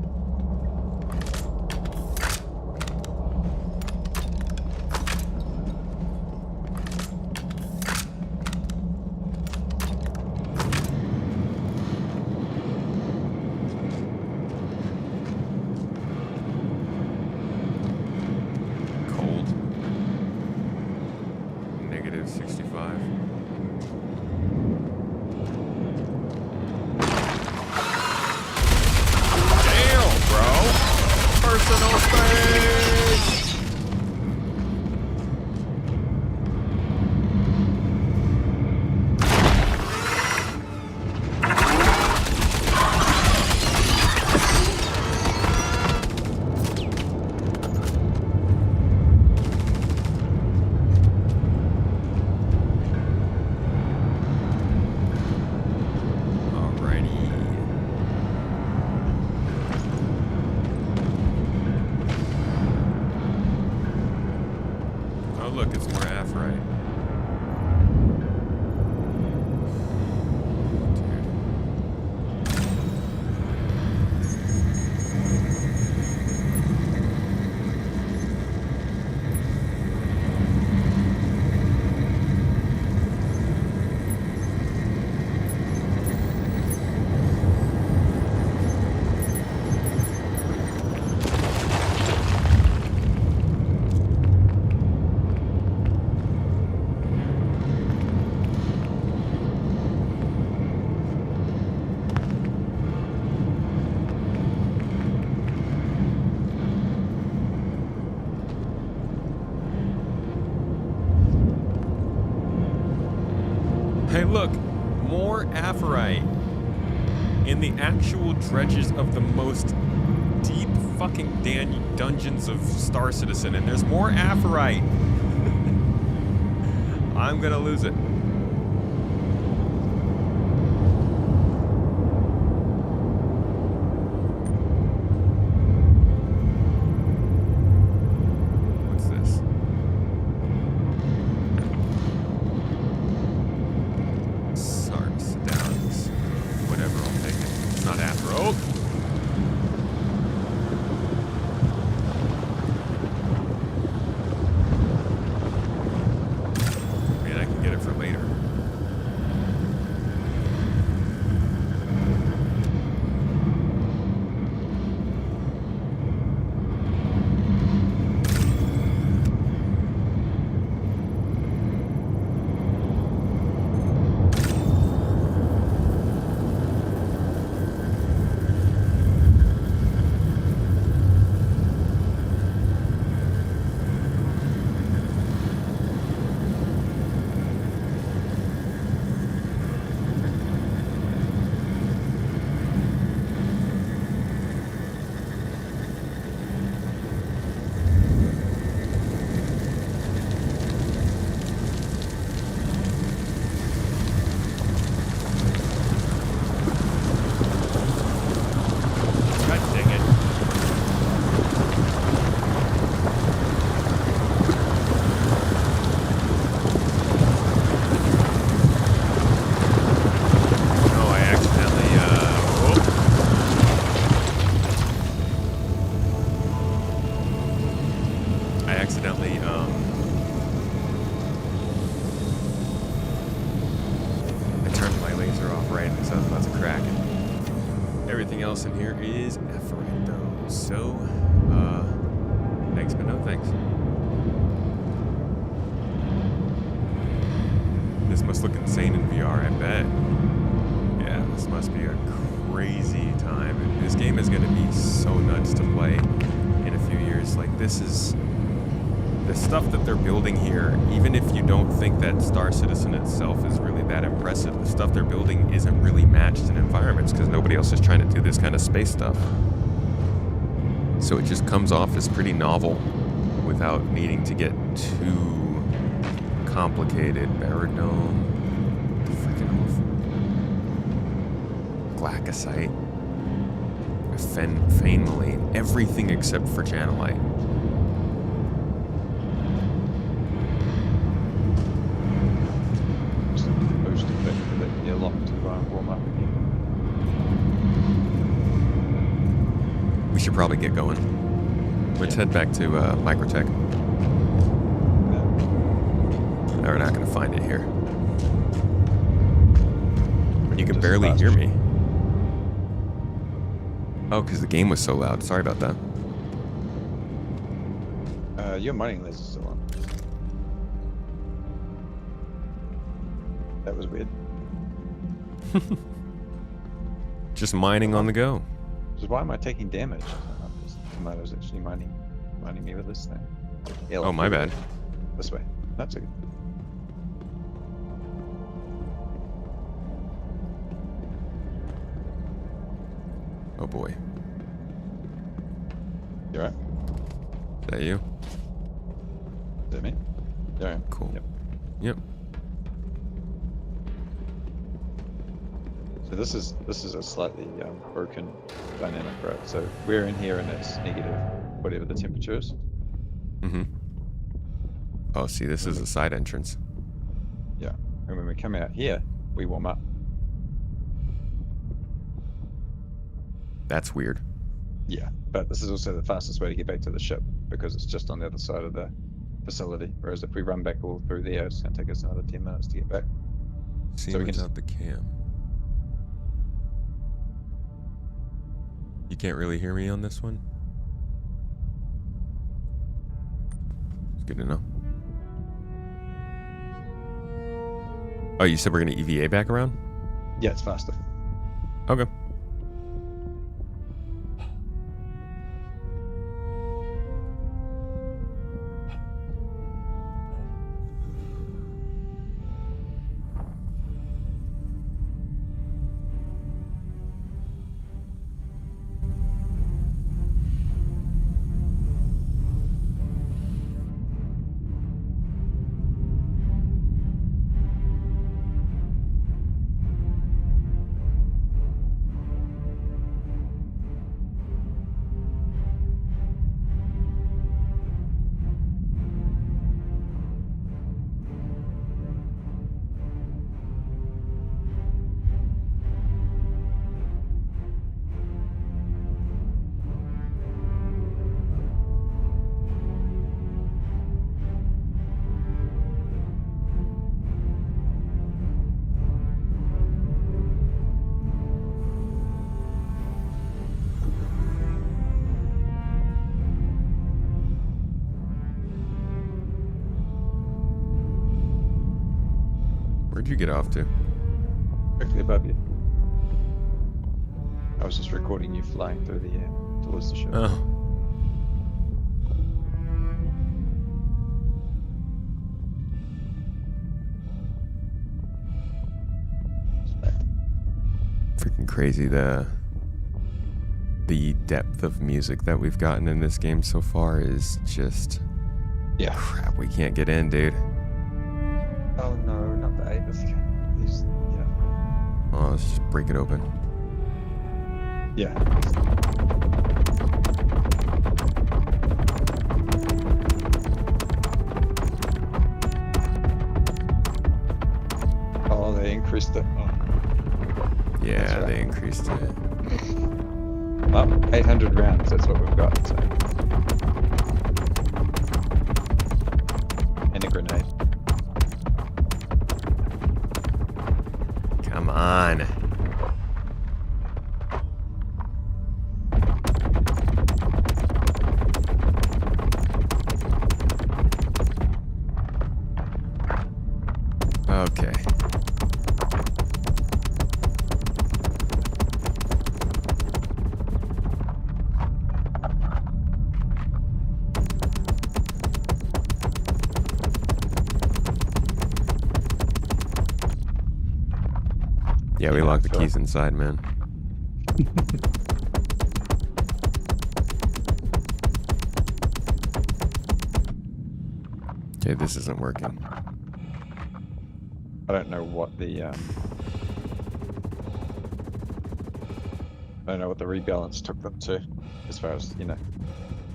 Hey, look, more Aphorite in the actual dredges of the most deep fucking dungeons of Star Citizen, and there's more Aphorite. I'm gonna lose it. From Efferite though. So, thanks, but no thanks. This must look insane in VR, I bet. Yeah, this must be a crazy time. And this game is going to be so nuts to play in a few years. Like, this is the stuff that they're building here. Even if you don't think that Star Citizen itself is really that impressive, the stuff they're building isn't really matched in environments because nobody else is trying to do this kind of space stuff. So it just comes off as pretty novel without needing to get too complicated. Baradome, freaking Glacocyte, Fanemoline, everything except for Janelite. Just boost effect for the airlock to warm up again. We should probably get going. Let's head back to Microte. No, we're not going to find it here. You can barely hear me. Oh, because the game was so loud. Sorry about that. Your mining laser's still on. That was weird. Just mining on the go. So why am I taking damage? Tomato's actually mining me with this thing. Yeah, Oh, my bad. This way. That's a good. Oh boy. You alright? Is that you? Is that me? You alright? Cool. Yep. Yep. So this is a slightly broken dynamic, right? So we're in here and it's negative, whatever the temperature is. Mm-hmm. Oh, see, this is a side entrance. Yeah. And when we come out here, we warm up. That's weird. Yeah. But this is also the fastest way to get back to the ship because it's just on the other side of the facility. Whereas if we run back all through there, it's going to take us another 10 minutes to get back. See So we can without the cam. You can't really hear me on this one? It's good to know. Oh, you said we're going to EVA back around? Yeah, it's faster. Okay. Where'd you get off to? Directly above you. I was just recording you flying through the air towards the ship. Oh. Freaking crazy the depth of music that we've gotten in this game so far is just Yeah. crap. We can't get in, dude. Oh no, not the Avis. He's yeah. Oh, let's just break it open. Yeah. Oh, they increased it. Oh. Yeah, That's right. they increased it. Well, 800 rounds, that's what we've got. So. And a grenade. Come on. Yeah, we locked the keys inside, man. Okay, this isn't working. I don't know what the I don't know what the rebalance took them to, as far as, you know.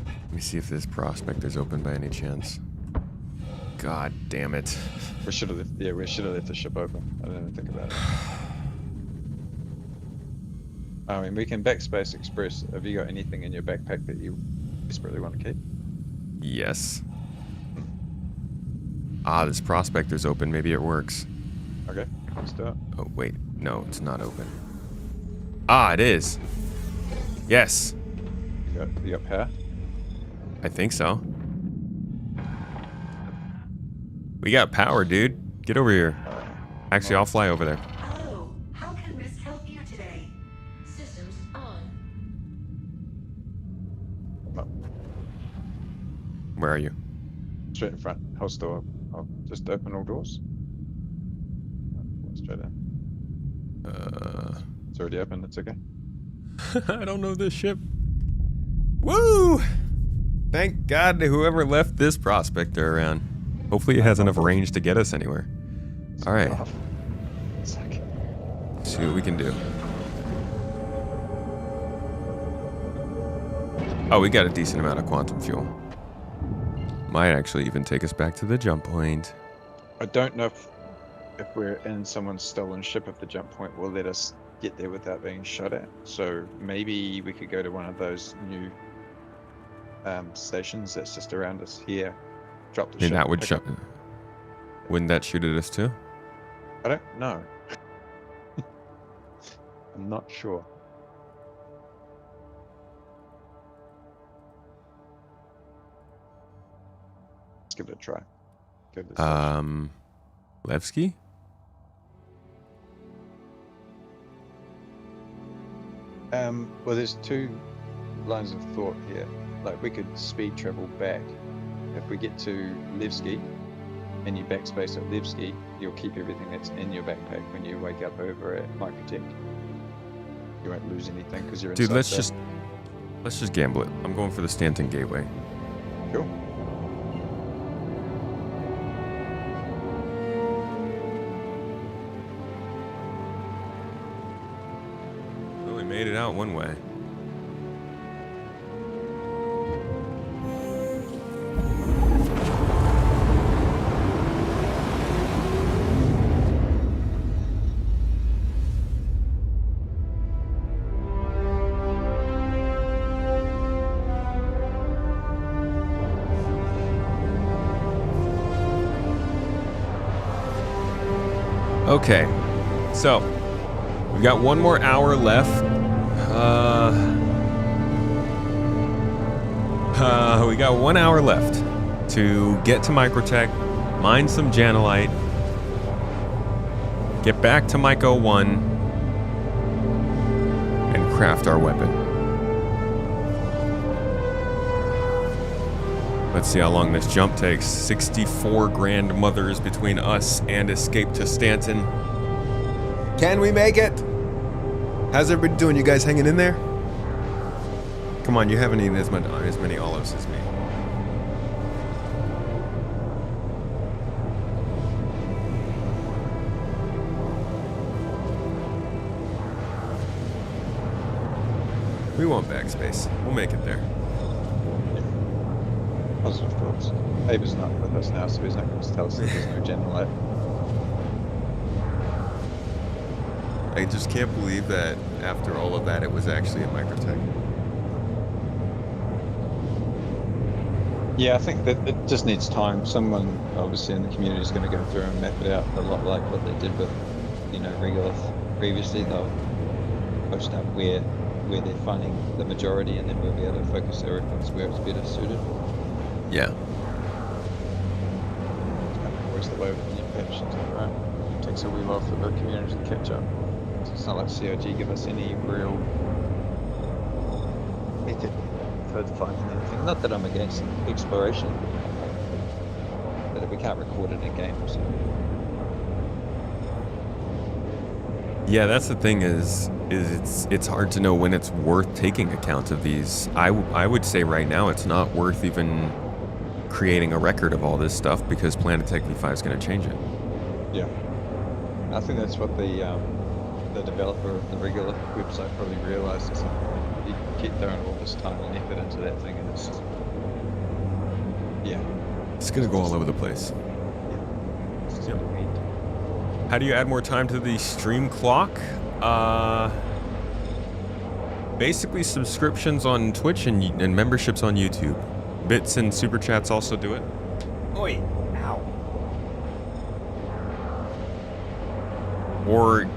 Let me see if this prospect is open by any chance. God damn it. We should have left, yeah, we should have left the ship open. I didn't even think about it. I mean, we can backspace express. Have you got anything in your backpack that you desperately want to keep? Yes. Ah, this prospector's open. Maybe it works. Okay, let's do it. Oh, wait. No, it's not open. Ah, it is. Yes. You got power? I think so. We got power, dude. Get over here. Actually, I'll fly over there. Hello, how can Risk help you today? Systems on. Where are you? Straight in front. House door. I'll just open all doors. Straight in. It's already open. It's okay. I don't know this ship. Woo! Thank God to whoever left this prospector around. Hopefully it has enough range to get us anywhere. All right. It's okay. See what we can do. Oh, we got a decent amount of quantum fuel. Might actually even take us back to the jump point. I don't know if we're in someone's stolen ship, if the jump point will let us get there without being shot at. So maybe we could go to one of those new stations that's just around us here. Drop the ship. And that would pick shut. up- Wouldn't that shoot at us too? I don't know. I'm not sure. Let's give it a try. Go to the station. Levski? Well, there's two lines of thought here. Like, we could speed travel back. If we get to Levski and you backspace at Levski, you'll keep everything that's in your backpack when you wake up over at Microte. You won't lose anything because you're Dude, inside let's just gamble it. I'm going for the Stanton gateway. Cool. Well, we made it out one way. Okay, so we've got one more hour left. We got 1 hour left to get to Microte, mine some Janelite, get back to Myco 1, and craft our weapon. Let's see how long this jump takes. 64 grandmothers between us and escape to Stanton. Can we make it? How's everybody doing? You guys hanging in there? Come on, you haven't eaten as many olives as me. We want backspace. We'll make it there. Positive thoughts. Abe's not with us now, so he's not going to tell us that there's no Janelite. I just can't believe that after all of that, it was actually a Microte. Yeah, I think that it just needs time. Someone obviously in the community is going to go through and map it out a lot like what they did with, you know, Regolith previously. They'll post up where they're finding the majority, and then we'll be able to focus our efforts where it's better suited. Yeah. Always the way when you patch into it, right? It takes a wee while for the community to catch up. So it's not like COG give us any real method for finding anything. Not that I'm against exploration, but we can't record it in game. So. Yeah, that's the thing is it's hard to know when it's worth taking account of these. I would say right now it's not worth even creating a record of all this stuff because Planetech V5 is going to change it. Yeah. I think that's what the developer of the regular website probably realized. Is you keep throwing all this time and effort into that thing, and it's just, yeah. It's going to go all over the place. It's just Yep. gonna end. How do you add more time to the stream clock? Basically subscriptions on Twitch and memberships on YouTube. Bits and super chats also do it. Oi! Ow.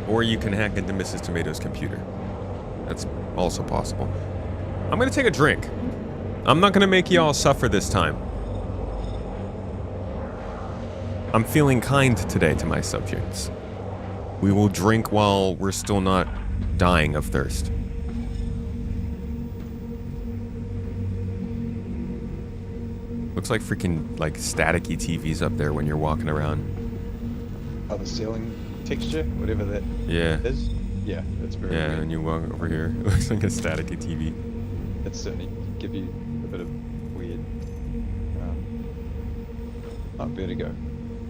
Or you can hack into Mrs. Tomato's computer. That's also possible. I'm gonna take a drink. I'm not gonna make y'all suffer this time. I'm feeling kind today to my subjects. We will drink while we're still not dying of thirst. Looks like freaking like staticky TVs up there when you're walking around. Oh, the ceiling texture, whatever that Yeah. is. Yeah, that's very Yeah, weird. and you walk over here. It looks like a staticky TV. It certainly give you a bit of weird, not vertigo.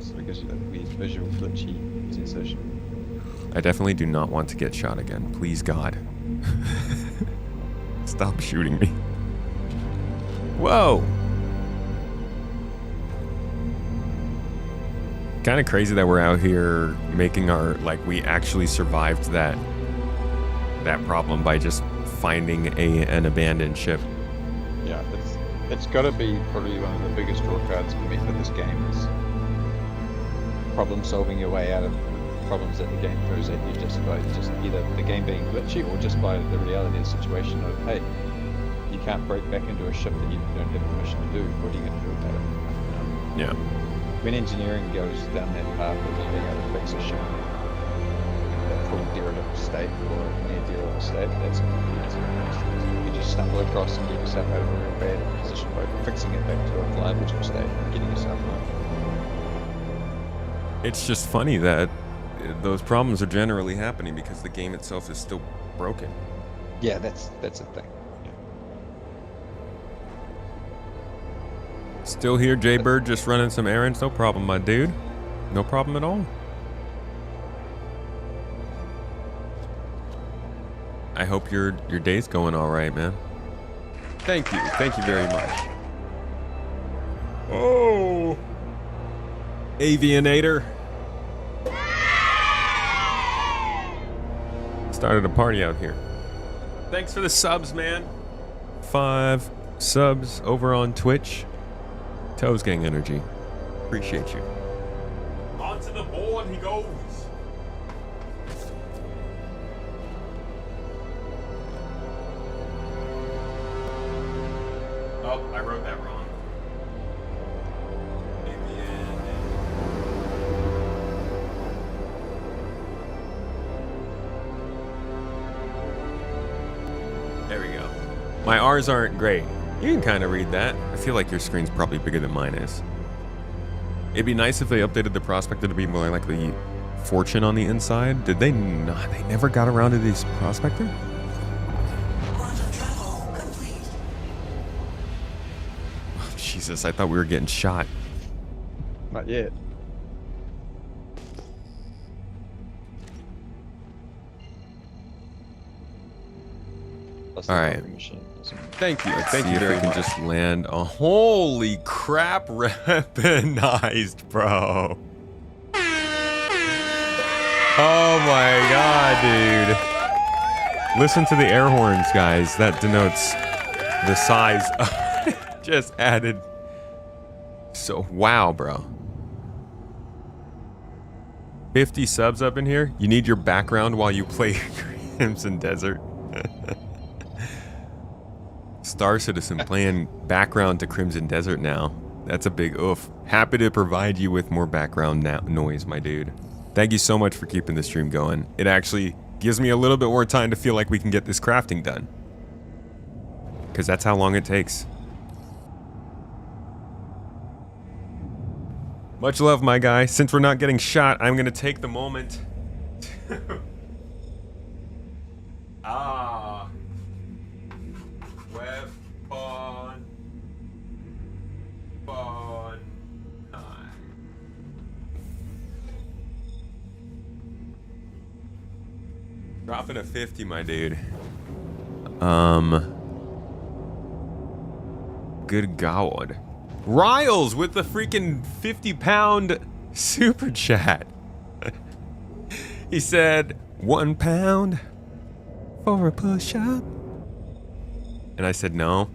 So it gives you that weird visual glitchy sensation. I definitely do not want to get shot again. Please, God. Stop shooting me. Whoa! Kind of crazy that we're out here making our, like, we actually survived that problem by just finding an abandoned ship. Yeah, it's got to be probably one of the biggest draw cards for me for this game is problem solving your way out of problems that the game throws at you just by just either the game being glitchy or just by the reality of the situation of, hey, you can't break back into a ship that you don't have permission to do. What are you going to do about it? Yeah. When engineering goes down that path of being able to fix a ship in that full derelict state or near derelict state, that's you just stumble across and get yourself out of a real bad position by fixing it back to a flyable state and getting yourself home. It's just funny that those problems are generally happening because the game itself is still broken. Yeah, that's a thing. Still here, Jaybird, just running some errands. No problem, my dude. No problem at all. I hope your day's going all right, man. Thank you. Thank you very much. Oh. Avianator. Started a party out here. Thanks for the subs, man. 5 subs over on Twitch. Toes Gang Energy. Appreciate you. Onto the board he goes. Oh, I wrote that wrong. There we go. My R's aren't great. You can kind of read that. I feel like your screen's probably bigger than mine is. It'd be nice if they updated the Prospector to be more like the Fortune on the inside. Did they not? They never got around to this Prospector? Oh, Jesus, I thought we were getting shot. Not yet. All right. Thank you. Thank you very much. Let's see if we can just land a holy crap weaponized, bro. Oh my god, dude. Listen to the air horns, guys. That denotes the size. Just added. So, wow, bro. 50 subs up in here. You need your background while you play Crimson Desert. Star Citizen playing background to Crimson Desert now. That's a big oof. Happy to provide you with more background noise, my dude. Thank you so much for keeping the stream going. It actually gives me a little bit more time to feel like we can get this crafting done. Because that's how long it takes. Much love, my guy. Since we're not getting shot, I'm going to take the moment Dropping a 50, my dude. Good God. Riles with the freaking 50-pound super chat. He said, £1 for a push-up. And I said no.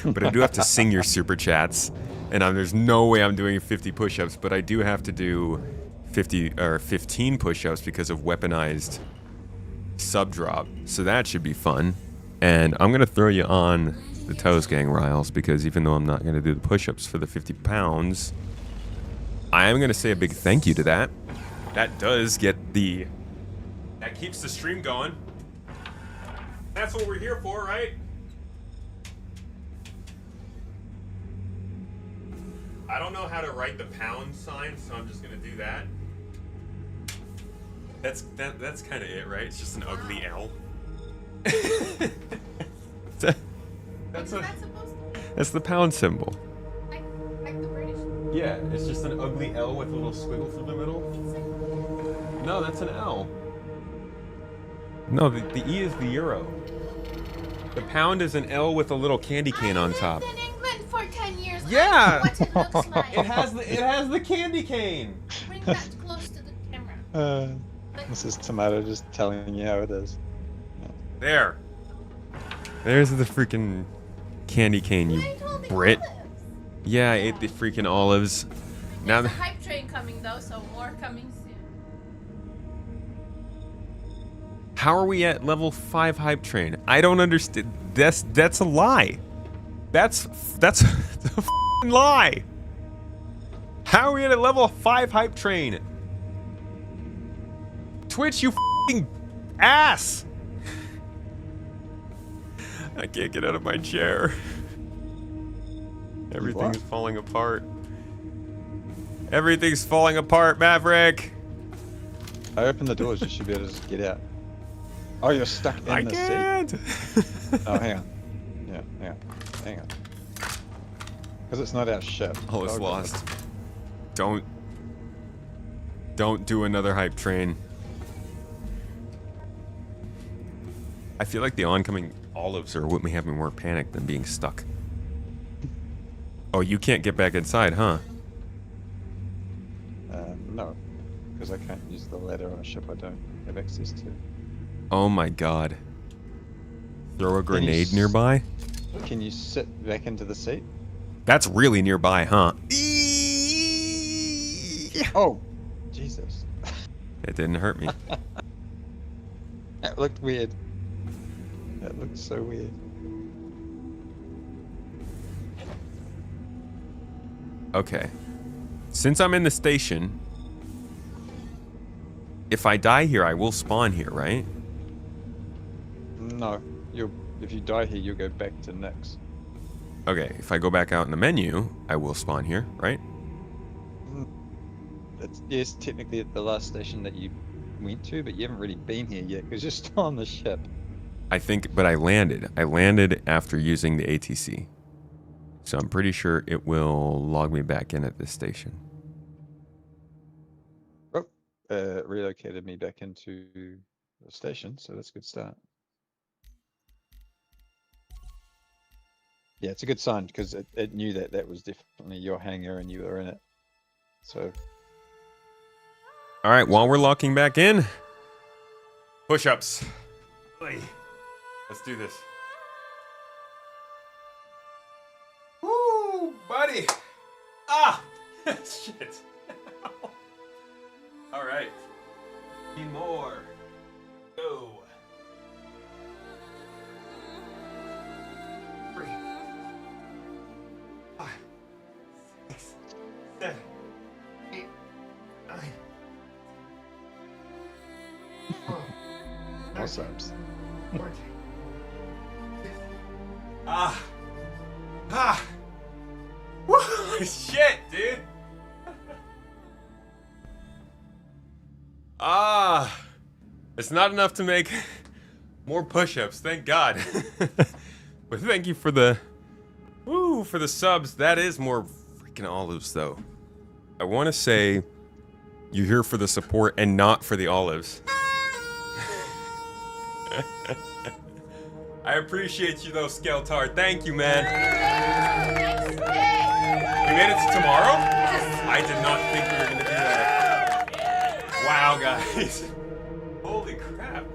But I do have to sing your super chats. And there's no way I'm doing 50 push-ups, but I do have to do 15 push-ups because of weaponized sub drop. So that should be fun. And I'm gonna throw you on the Toes Gang, Riles, because even though I'm not gonna do the push-ups for the 50 pounds, I am gonna say a big thank you to that. That does get that keeps the stream going. That's what we're here for, right? I don't know how to write the pound sign, so I'm just gonna do that. That's kind of it, right? It's just an ugly L. That's the pound symbol. Like the British. Yeah, it's just an ugly L with a little squiggle through the middle. No, that's an L. No, the E is the euro. The pound is an L with a little candy cane on top. I lived in England for 10 years. Yeah. I know what it looks like. It has the candy cane. Bring that close to the camera. This is Tomato just telling you how it is. There. There's the freaking candy cane, you I told the Brit. olives. Yeah, I ate the freaking olives. Now There's a hype train coming though, so more coming soon. how are we at level 5 hype train? I don't understand. That's a lie. That's a f***ing lie. How are we at a level 5 hype train? Twitch, you f***ing ass. I can't get out of my chair. Everything is falling apart. Everything's falling apart, Maverick. I opened the doors, you should be able to just get out. Oh, you're stuck in the seat? Oh, hang on. Yeah, hang on. Because it's not our ship. Oh, it's lost. Don't do another hype train. I feel like the oncoming olives are what may have me more panicked than being stuck. Oh, you can't get back inside, huh? No, because I can't use the ladder on a ship I don't have access to. Oh my god. Throw a grenade nearby? Can you sit back into the seat? That's really nearby, huh? Oh, Jesus. It didn't hurt me. That looked weird. That looked so weird. Okay. Since I'm in the station, if I die here, I will spawn here, right? No, if you die here, you'll go back to Nyx. Okay, if I go back out in the menu, I will spawn here, right? Yes, technically at the last station that you went to, but you haven't really been here yet because you're still on the ship. I think, but I landed. I landed after using the ATC. So I'm pretty sure it will log me back in at this station. Oh, relocated me back into the station, so that's a good start. Yeah, it's a good sign because it knew that that was definitely your hangar and you were in it. So. All right, while we're locking back in, push-ups. Let's do this. Woo, buddy. Ah, shit. All right. Need more. Go. 3, 5, 6, 7, 8, 9. More subs. 14. Ah. Ah. Woo, shit, dude. Ah. It's not enough to make more push-ups, thank God. But thank you for the subs. That is more freaking olives though. I want to say you're here for the support and not for the olives. I appreciate you though, Skeltar. Thank you, man. Next day. We made it to tomorrow? Yes. I did not think we were gonna do that. Wow, guys. Holy crap.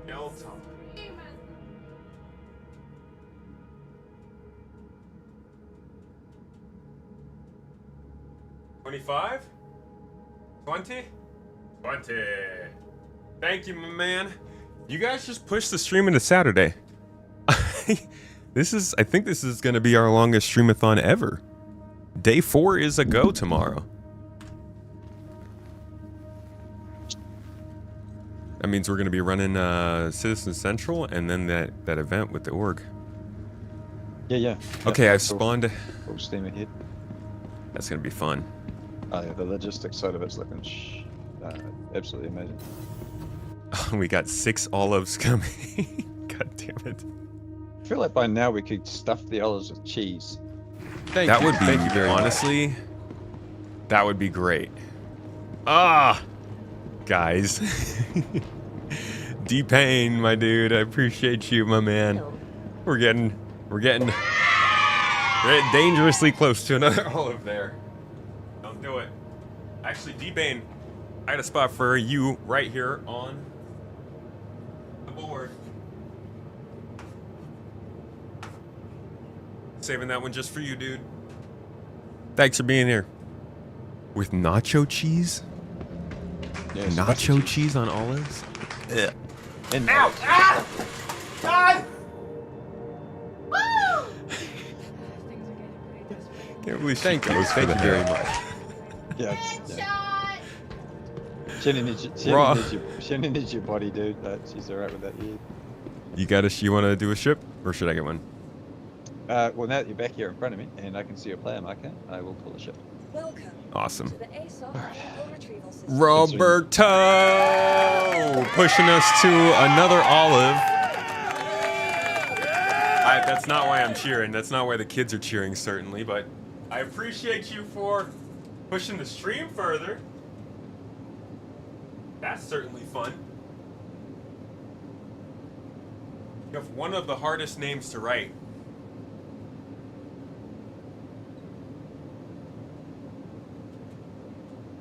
Skeltar. 25? 20? 20. Thank you, my man. You guys just pushed the stream into Saturday. I think this is gonna be our longest streamathon ever. Day 4 is a go tomorrow. That means we're gonna be running Citizen Central and then that event with the org. Yeah. Okay, I've spawned. Full steam ahead. That's gonna be fun. Oh yeah, the logistics side of it's looking absolutely amazing. We got 6 olives coming. God damn it. I feel like by now we could stuff the olives with cheese. Thank you very honestly, that would be great. Guys. D-Pain, my dude, I appreciate you, my man. We're getting dangerously close to another olive there. Don't do it. Actually, D-Pain, I had a spot for you right here on the board. Saving that one just for you, dude. Thanks for being here. With nacho cheese? Yes, Nacho cheese on olives? Yeah. And Ow! Ah! God! Woo! Can't believe thank you very much. Yeah. Shot. Shannon needs your body, dude. She's alright with that. Yeah. You want to do a ship, or should I get one? Well, now that you're back here in front of me and I can see your player marker, I will pull the ship. Welcome Awesome. to the ASOC vehicle retrieval system. Roberto pushing us to another olive. That's not why I'm cheering. That's not why the kids are cheering, certainly. But I appreciate you for pushing the stream further. That's certainly fun. You have one of the hardest names to write.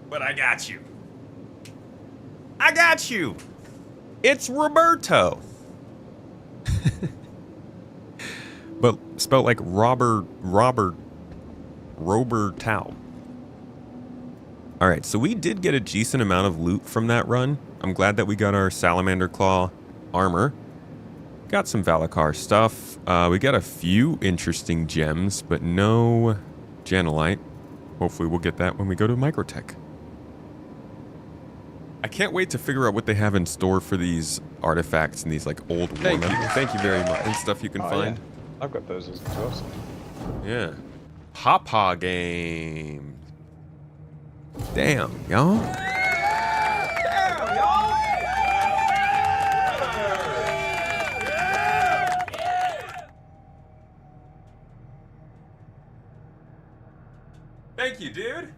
But I got you. I got you. It's Roberto. But spelled like Robertao. All right, so we did get a decent amount of loot from that run. I'm glad that we got our Salamander Claw armor. Got some Valacar stuff. We got a few interesting gems, but no Janelite. Hopefully we'll get that when we go to Microte. I can't wait to figure out what they have in store for these artifacts and these like old war members. Thank you very much. And stuff you can find. Yeah. I've got those as well. So. Yeah. Papa game. Damn, y'all. Thank you, dude.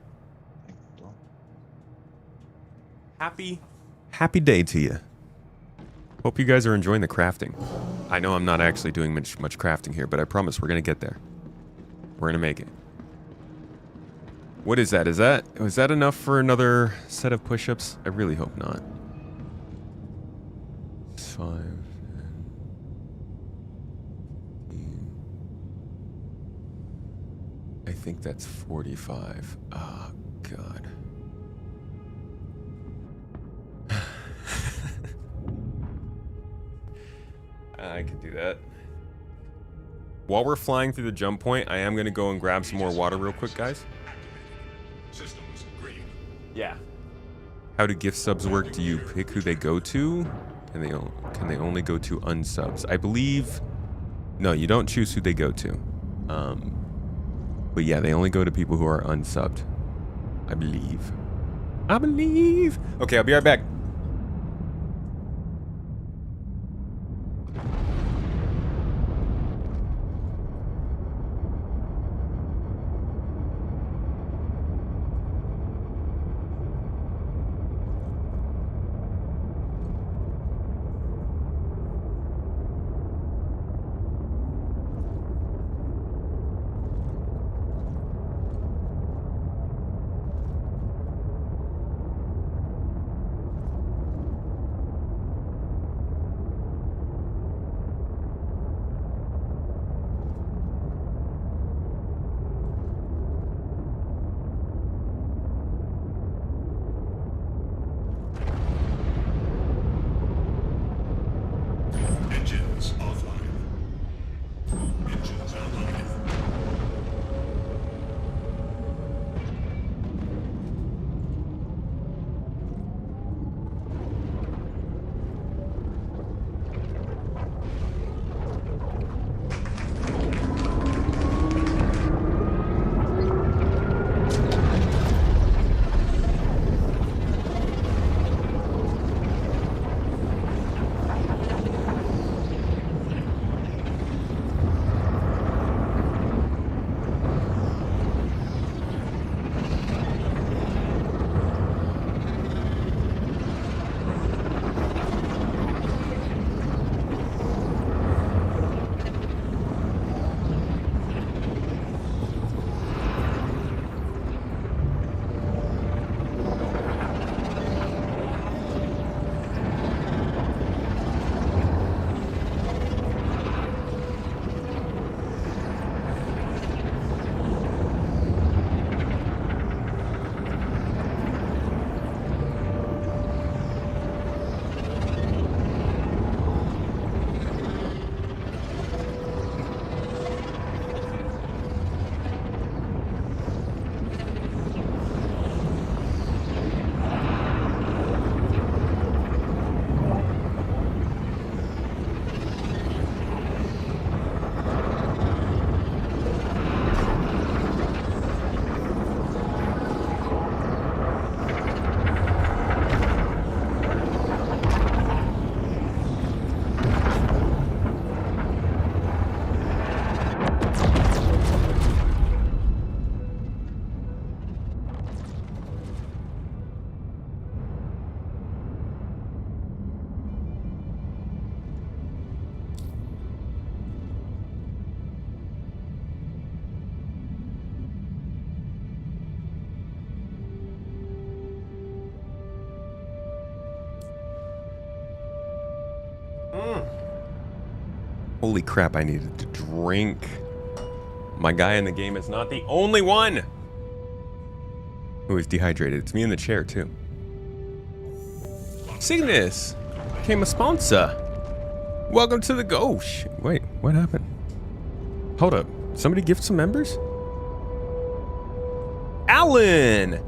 Happy day to you. Hope you guys are enjoying the crafting. I know I'm not actually doing much crafting here, but I promise we're gonna get there. We're gonna make it. What is that? Was that enough for another set of push-ups? I really hope not. 5. I think that's 45. Oh, God. I can do that. While we're flying through the jump point, I am going to go and grab some more water real quick, guys. Systems green. Yeah. How do gift subs work? Do you pick who they go to? Can they only go to unsubs? I believe... No, you don't choose who they go to. But yeah, they only go to people who are unsubbed. I believe. Okay, I'll be right back. Holy crap, I needed to drink. My guy in the game is not the only one who is dehydrated. It's me in the chair, too. Cygnus became a sponsor. Welcome to the Ghost. Wait, what happened? Hold up. Somebody gift some members? Alan!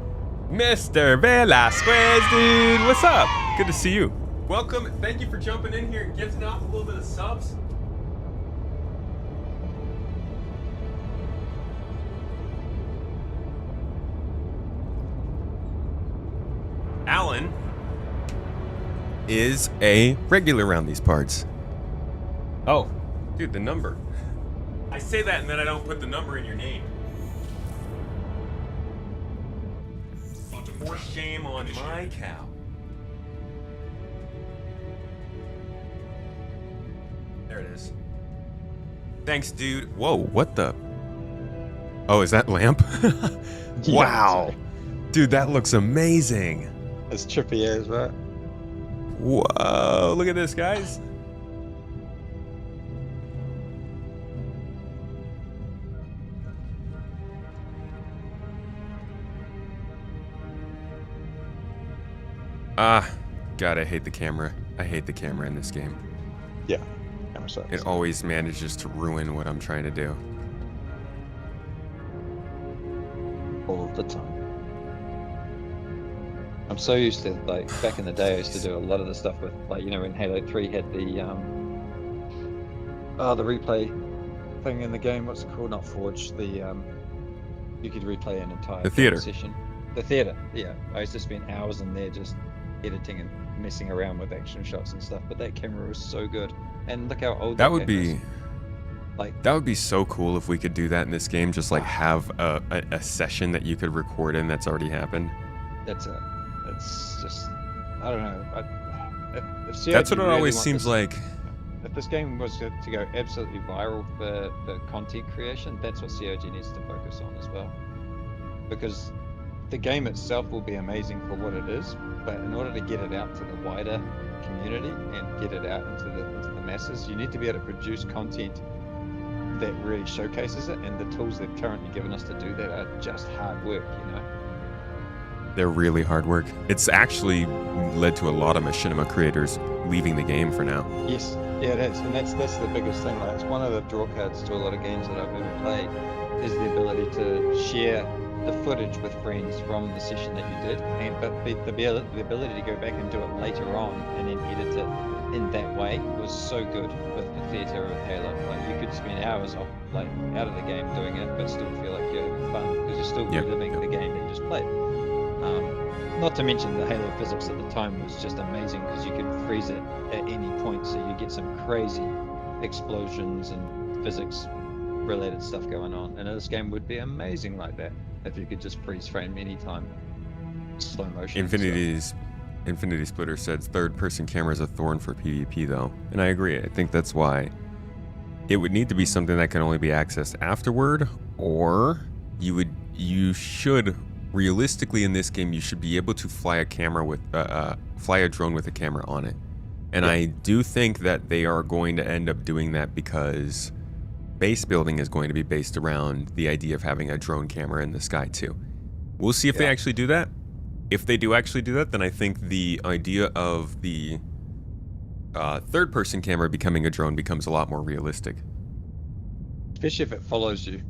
Mr. Velasquez, dude. What's up? Good to see you. Welcome. Thank you for jumping in here and gifting off a little bit of subs. Alan is a regular around these parts. Oh, dude, the number. I say that and then I don't put the number in your name. For shame on my cow. There it is. Thanks, dude. Whoa, what the? Oh, is that lamp? Wow. Dude, that looks amazing. It's trippy as well. Whoa, look at this, guys. God, I hate the camera. I hate the camera in this game. Yeah, camera sucks. It always manages to ruin what I'm trying to do. All of the time. I'm so used to, like, back in the day I used to do a lot of the stuff with, like, you know, when Halo 3 had the replay thing in the game. What's it called? Not Forge. The you could replay an entire theater session. The theater. Yeah, I used to spend hours in there just editing and messing around with action shots and stuff. But that camera was so good, and look how old that would be. Like, that would be so cool if we could do that in this game. Just like have a session that you could record in that's already happened. That's it. It's just, I don't know. If COG That's what it really always want seems this, like. If this game was to go absolutely viral for content creation, that's what COG needs to focus on as well. Because the game itself will be amazing for what it is, but in order to get it out to the wider community and get it out into the masses, you need to be able to produce content that really showcases it, and the tools they've currently given us to do that are just hard work, you know? They're really hard work. It's actually led to a lot of machinima creators leaving the game for now. Yes, yeah, it is, and that's the biggest thing. Like, it's one of the draw cards to a lot of games that I've ever played, is the ability to share the footage with friends from the session that you did, but the ability to go back and do it later on and then edit it in that way was so good with the theater of Halo. Like, you could spend hours off, like, out of the game doing it, but still feel like you're having fun because you're still reliving the game that you just played. Not to mention the Halo physics at the time was just amazing because you could freeze it at any point, so you get some crazy explosions and physics related stuff going on. And this game would be amazing like that if you could just freeze frame anytime. Slow motion. Infinity Splitter said third-person camera is a thorn for PvP, though. And I agree. I think that's why it would need to be something that can only be accessed afterward, or you should realistically in this game you should be able to fly a camera with fly a drone with a camera on it. And I do think that they are going to end up doing that because base building is going to be based around the idea of having a drone camera in the sky too. We'll see if they actually do that. If they do actually do that, then I think the idea of the third-person camera becoming a drone becomes a lot more realistic. Especially if it follows you,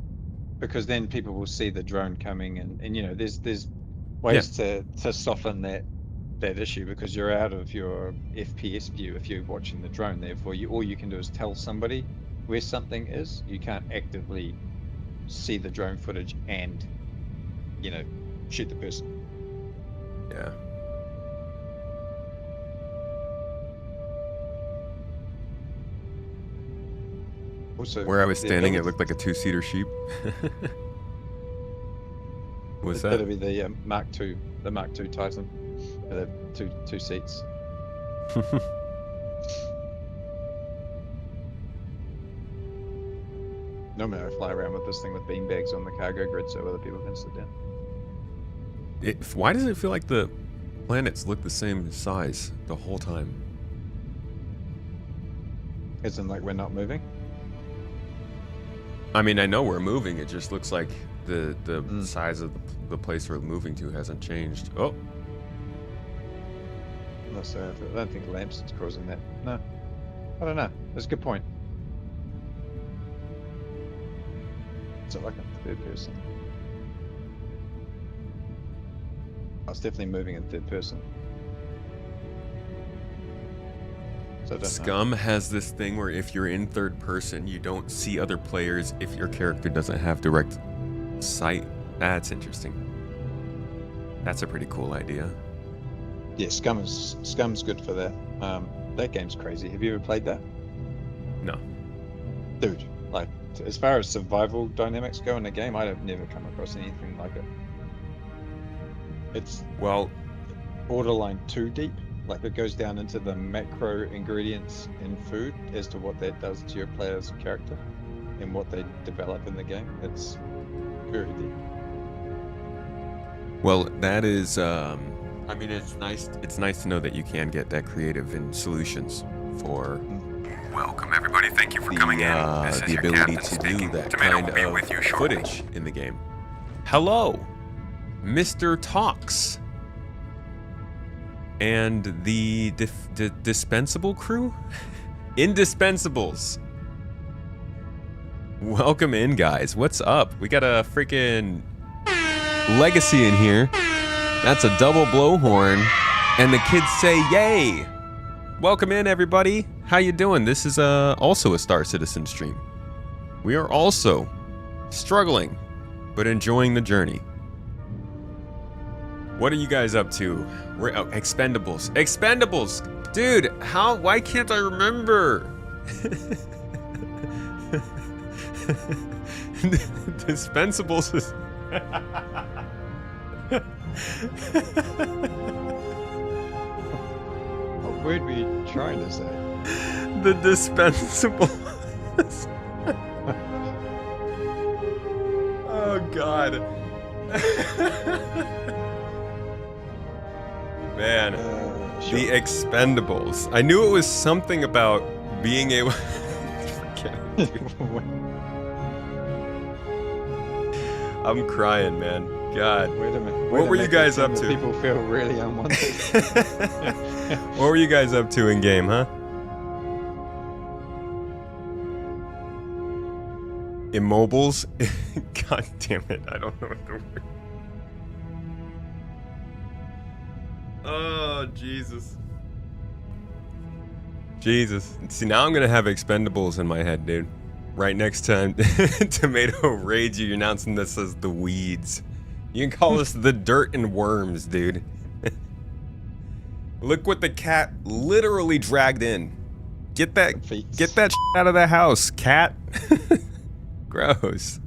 because then people will see the drone coming, and you know, there's ways to soften that issue, because you're out of your FPS view if you're watching the drone. Therefore, all you can do is tell somebody where something is. You can't actively see the drone footage and, you know, shoot the person. Yeah. Also, where I was standing, it looked like a two-seater sheep. What's that? That'll be the Mark II Titan. The two seats. Normally I fly around with this thing with beanbags on the cargo grid so other people can sit down. Why does it feel like the planets look the same size the whole time? As in, like, we're not moving? I mean, I know we're moving. It just looks like the size of the place we're moving to hasn't changed. Oh. No, so I don't think Lampson's causing that. No. I don't know. That's a good point. Is it like a third person? I was definitely moving in third person. So I don't know. Scum has this thing where if you're in third person, you don't see other players if your character doesn't have direct sight. That's interesting. That's a pretty cool idea. Yeah, Scum's good for that. That game's crazy. Have you ever played that? No. Dude, like, as far as survival dynamics go in the game, I've never come across anything like it. It's borderline too deep. Like, it goes down into the macro ingredients in food as to what that does to your player's character and what they develop in the game. It's very deep. Well, that is, I mean, it's nice to know that you can get that creative in solutions for. Welcome, everybody. Thank you for coming in. This is the ability to do that kind of footage in the game. Hello, Mr. Talks. And the dispensable crew? Indispensables. Welcome in, guys. What's up? We got a freaking legacy in here. That's a double blowhorn. And the kids say yay. Welcome in, everybody. How you doing? This is also a Star Citizen stream. We are also struggling, but enjoying the journey. What are you guys up to? We're Expendables. Expendables! Dude, why can't I remember? Dispensables is... What word were you trying to say? The dispensable. Oh, God. Man, sure. The Expendables. I knew it was something about being able. Forget it, dude. I'm crying, man. God. Wait a minute. What were you guys up to? People feel really unwanted. What were you guys up to in game, huh? Immobiles? God damn it! I don't know what the word. Oh, Jesus. Jesus. See, now I'm gonna have Expendables in my head, dude. Right next to Tomato Rage, you're announcing this as the weeds. You can call this the dirt and worms, dude. Look what the cat literally dragged in. Get that shit out of the house, cat. Gross.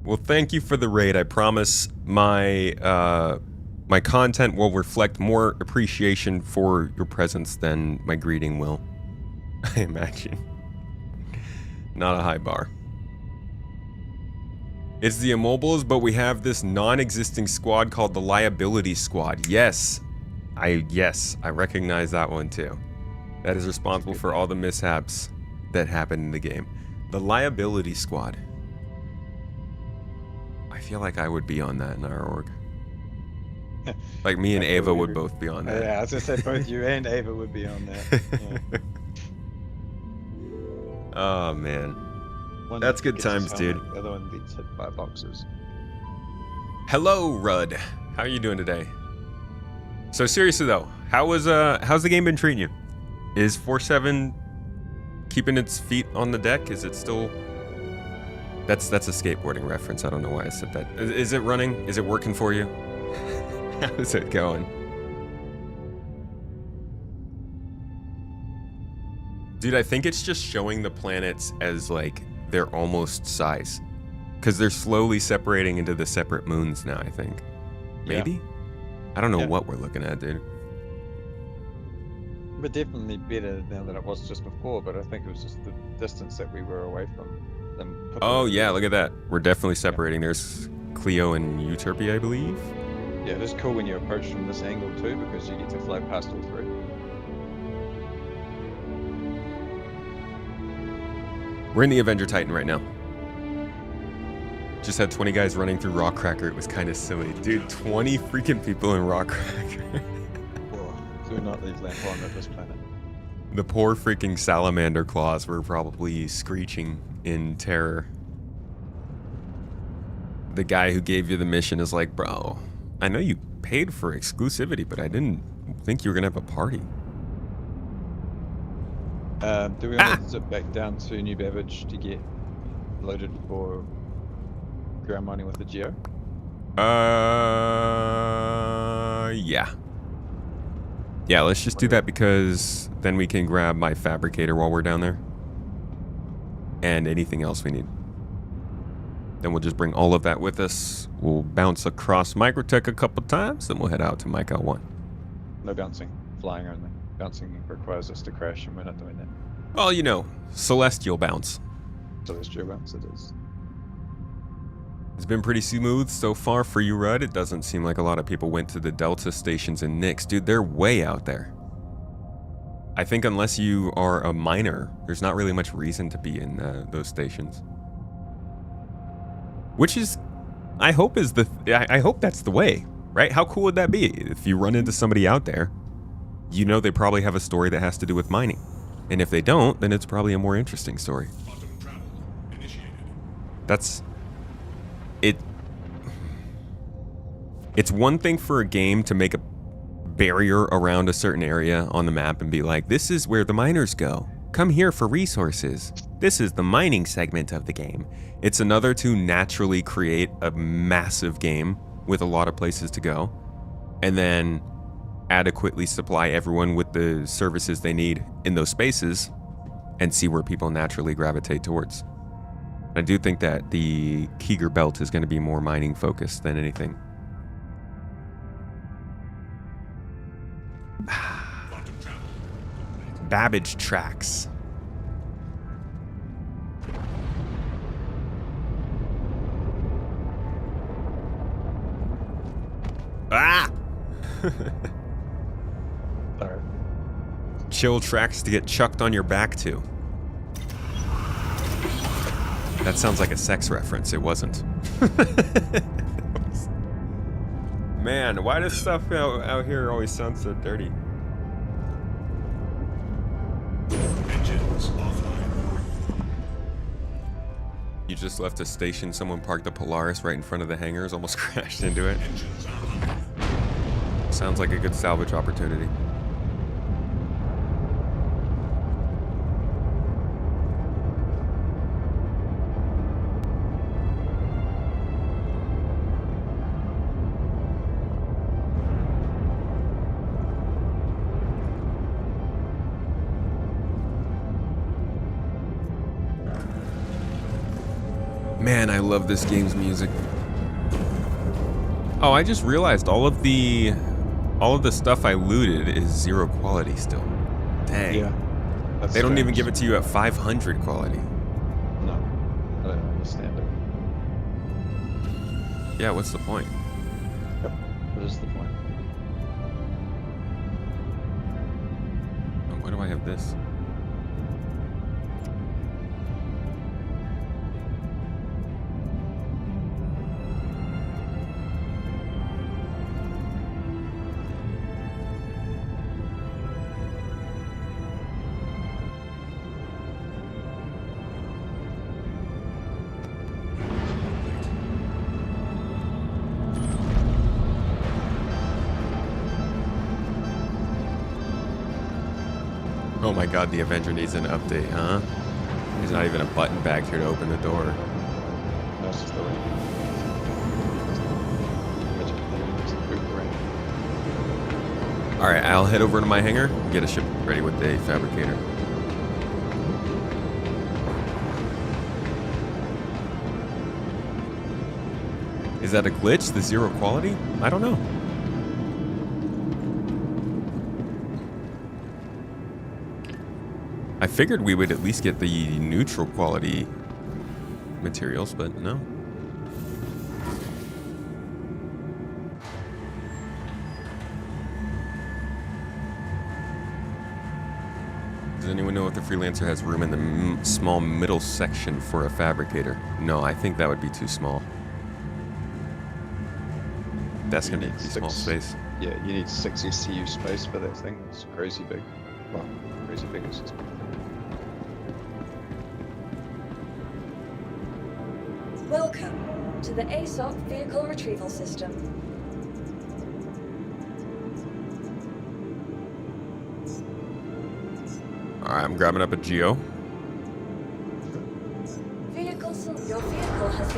Well, thank you for the raid. I promise my content will reflect more appreciation for your presence than my greeting will. I imagine. Not a high bar. It's the Immobiles, but we have this non-existing squad called the Liability Squad. Yes, I recognize that one too. That is responsible for all the mishaps that happen in the game. The Liability Squad. I feel like I would be on that in our org. Like me and Ava would both be on that. Yeah, I was gonna say both you and Ava would be on that. Yeah. Oh man. One That's good gets times, his dude. helmet, the other one gets hit by boxes. Hello, Rudd. How are you doing today? So seriously though, how's the game been treating you? Is 4.7 keeping its feet on the deck? Is it still? That's a skateboarding reference. I don't know why I said that. Is it running? Is it working for you? How's it going? Dude, I think it's just showing the planets as like they're almost size. Because they're slowly separating into the separate moons now, I think. Maybe? Yeah. I don't know what we're looking at, dude. But definitely better now than it was just before, but I think it was just the distance that we were away from them. Oh yeah, look at that. We're definitely separating. There's Cleo and Uterpia, I believe. Yeah, it is cool when you approach from this angle too, because you get to fly past all three. We're in the Avenger Titan right now. Just had 20 guys running through Rock Cracker. It was kind of silly. Dude, 20 freaking people in Rock Cracker. Whoa. Do not leave lamp on at this planet. The poor freaking salamander claws were probably screeching in terror. The guy who gave you the mission is like, bro, I know you paid for exclusivity, but I didn't think you were going to have a party. Do we want to zip back down to New Babbage to get loaded for ground mining with the Geo? Yeah. Yeah, let's just do that because then we can grab my fabricator while we're down there. And anything else we need. Then we'll just bring all of that with us. We'll bounce across Microte a couple times, then we'll head out to Mike L1. No bouncing, flying only. Bouncing requires us to crash, and we're not doing that. Well, you know, celestial bounce. Celestial bounce it is. It's been pretty smooth so far for you, Rudd. It doesn't seem like a lot of people went to the Delta stations in Nix. Dude, they're way out there. I think unless you are a miner, there's not really much reason to be in those stations. Which is, I hope that's the way, right? How cool would that be if you run into somebody out there? You know they probably have a story that has to do with mining. And if they don't, then it's probably a more interesting story. Quantum travel initiated. That's it. It's one thing for a game to make a barrier around a certain area on the map and be like, this is where the miners go. Come here for resources. This is the mining segment of the game. It's another to naturally create a massive game with a lot of places to go, and then adequately supply everyone with the services they need in those spaces and see where people naturally gravitate towards. I do think that the Keeger Belt is going to be more mining focused than anything. Quantum travel. Babbage tracks. Ah! Alright. Chill tracks to get chucked on your back to. That sounds like a sex reference. It wasn't. Man, why does stuff out here always sound so dirty? Engines offline. You just left a station, someone parked a Polaris right in front of the hangars, almost crashed into it. Engines online. Sounds like a good salvage opportunity. Man, I love this game's music. Oh, I just realized all of the stuff I looted is 0 quality still. Dang. Yeah. They don't even give it to you at 500 quality. No. I don't understand it. Yeah, what's the point? Yep. What is the point? Oh, why do I have this? Oh my god, the Avenger needs an update, huh? There's not even a button back here to open the door. That's just the way. Alright, I'll head over to my hangar and get a ship ready with the fabricator. Is that a glitch, the 0 quality? I don't know. I figured we would at least get the neutral quality materials, but no. Does anyone know if the Freelancer has room in the small middle section for a fabricator? No, I think that would be too small. That's going to be a small space. Yeah, you need 6 SCU space for that thing. It's crazy big. Well, crazy big is just... Welcome to the ASOC Vehicle Retrieval System. Alright, I'm grabbing up a Geo. Your vehicle has been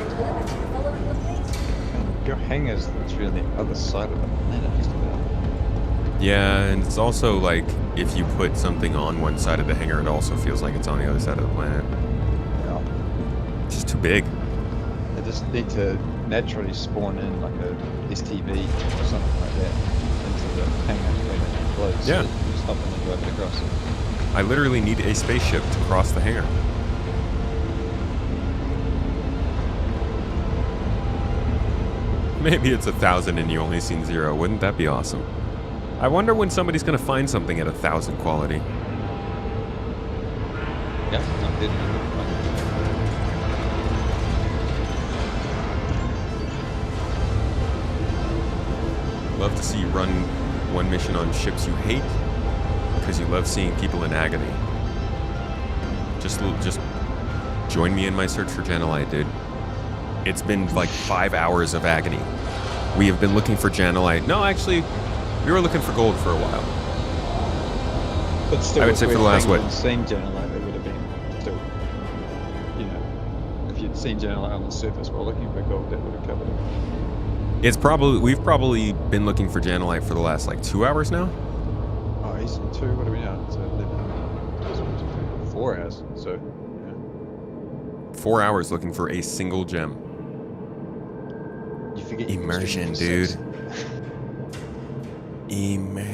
delivered to the following location. Your hangar's literally on the other side of the planet, just about. Yeah, and it's also like, if you put something on one side of the hangar, it also feels like it's on the other side of the planet. Yeah. It's just too big. They just need to naturally spawn in like a STB or something like that into the hangar when it closes. Yeah. So you just hop in and drive it across it. I literally need a spaceship to cross the hangar. Maybe it's 1,000 and you only seen 0. Wouldn't that be awesome? I wonder when somebody's gonna find something at 1,000 quality. Yeah, not dead. Love to see you run one mission on ships you hate, because you love seeing people in agony. Just join me in my search for Janelite, dude. It's been like 5 hours of agony. We have been looking for Janelite. No, actually, we were looking for gold for a while. But still, I would say for the last, what? If you'd seen Janelite, it would have been still, you know, if you'd seen Janelite on the surface while looking for gold, that would have covered it. It's probably, we've probably been looking for Janelite for the last like 2 hours now. Oh, he's 2, what are we now? So 11, 4 hours, so, yeah. 4 hours looking for a single gem. You forget Immersion, dude. Immersion.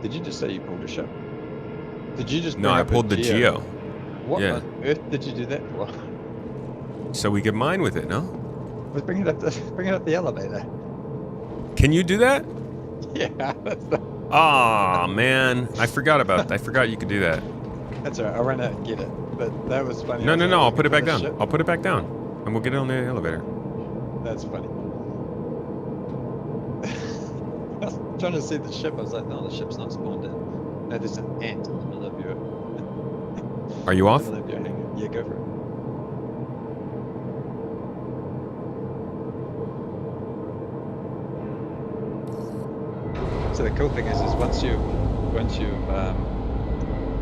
Did you just say you pulled a ship? Did you just No, bring I up a pulled the Geo. What Yeah. on earth did you do that for? So we could mine with it, no? Let's bring it up the elevator. Can you do that? Yeah, that's the... Aw, man. I forgot about that. I forgot you could do that. That's alright, I'll run out and get it. But that was funny. No, I was no, like, no. I'll looking put it for back the down. ship. I'll put it back down. And we'll get it on the elevator. That's funny. I was trying to see the ship. I was like, no, the ship's not spawned in. No, there's an ant in the middle of your... Are you off? In the middle of your hangar. Yeah, go for it. So the cool thing is once you've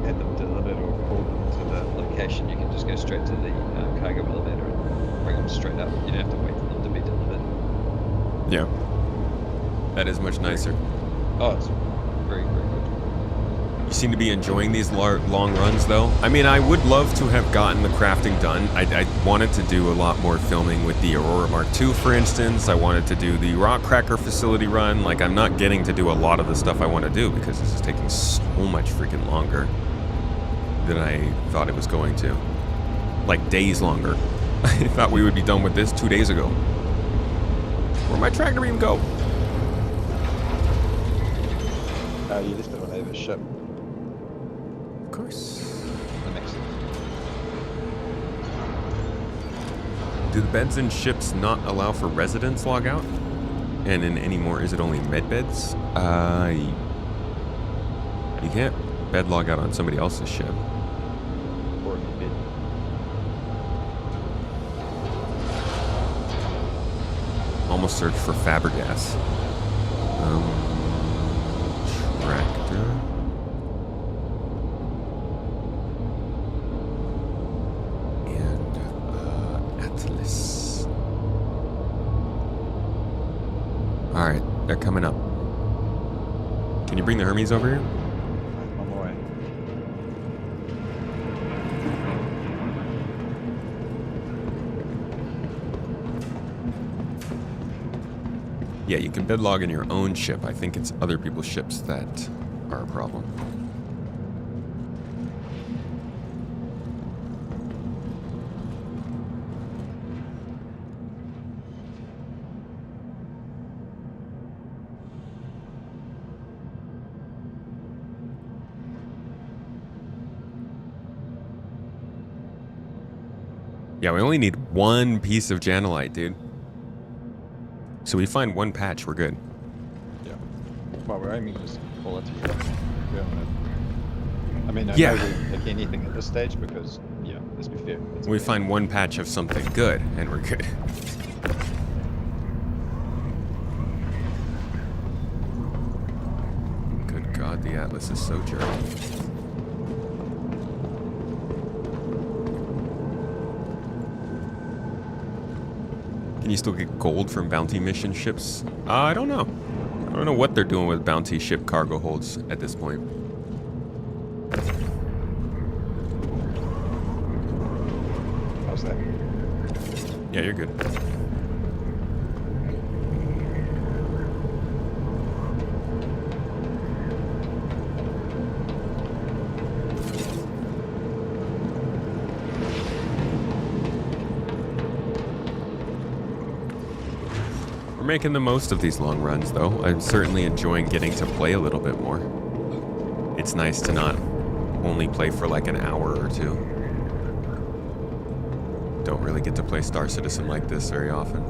had them delivered or pulled them to the location, you can just go straight to the cargo elevator and bring them straight up. You don't have to wait for them to be delivered. Yeah. That is much nicer. Oh, it's very, very good. You seem to be enjoying these long runs, though. I mean, I would love to have gotten the crafting done. I wanted to do a lot more filming with the Aurora Mark II, for instance. I wanted to do the rock cracker facility run. Like, I'm not getting to do a lot of the stuff I want to do because this is taking so much freaking longer than I thought it was going to. Like, days longer. I thought we would be done with this 2 days ago. Where'd my tractor even go? Oh, you just don't have a ship. Of course. That makes sense. Do the beds in ships not allow for residents log out? And in anymore, is it only med beds? You can't bed log out on somebody else's ship. Or in bed. Almost search for Fabregas. Tractor. And Atlas. Alright, they're coming up. Can you bring the Hermes over here? On my way. Yeah, you can bed log in your own ship. I think it's other people's ships that are a problem. Yeah, we only need one piece of Janelite, dude. So we find one patch, we're good. Yeah. Well, we're aiming just quality. I mean, I Yeah. know we don't pick anything at this stage because, yeah, let's be fair. It's We fair. find one patch of something good, and we're good. Good God, the Atlas is so jerky. Can you still get gold from bounty mission ships? I don't know. I don't know what they're doing with bounty ship cargo holds at this point. How's that? Yeah, you're good. We're making the most of these long runs, though. I'm certainly enjoying getting to play a little bit more. It's nice to not only play for like an hour or two. Don't really get to play Star Citizen like this very often.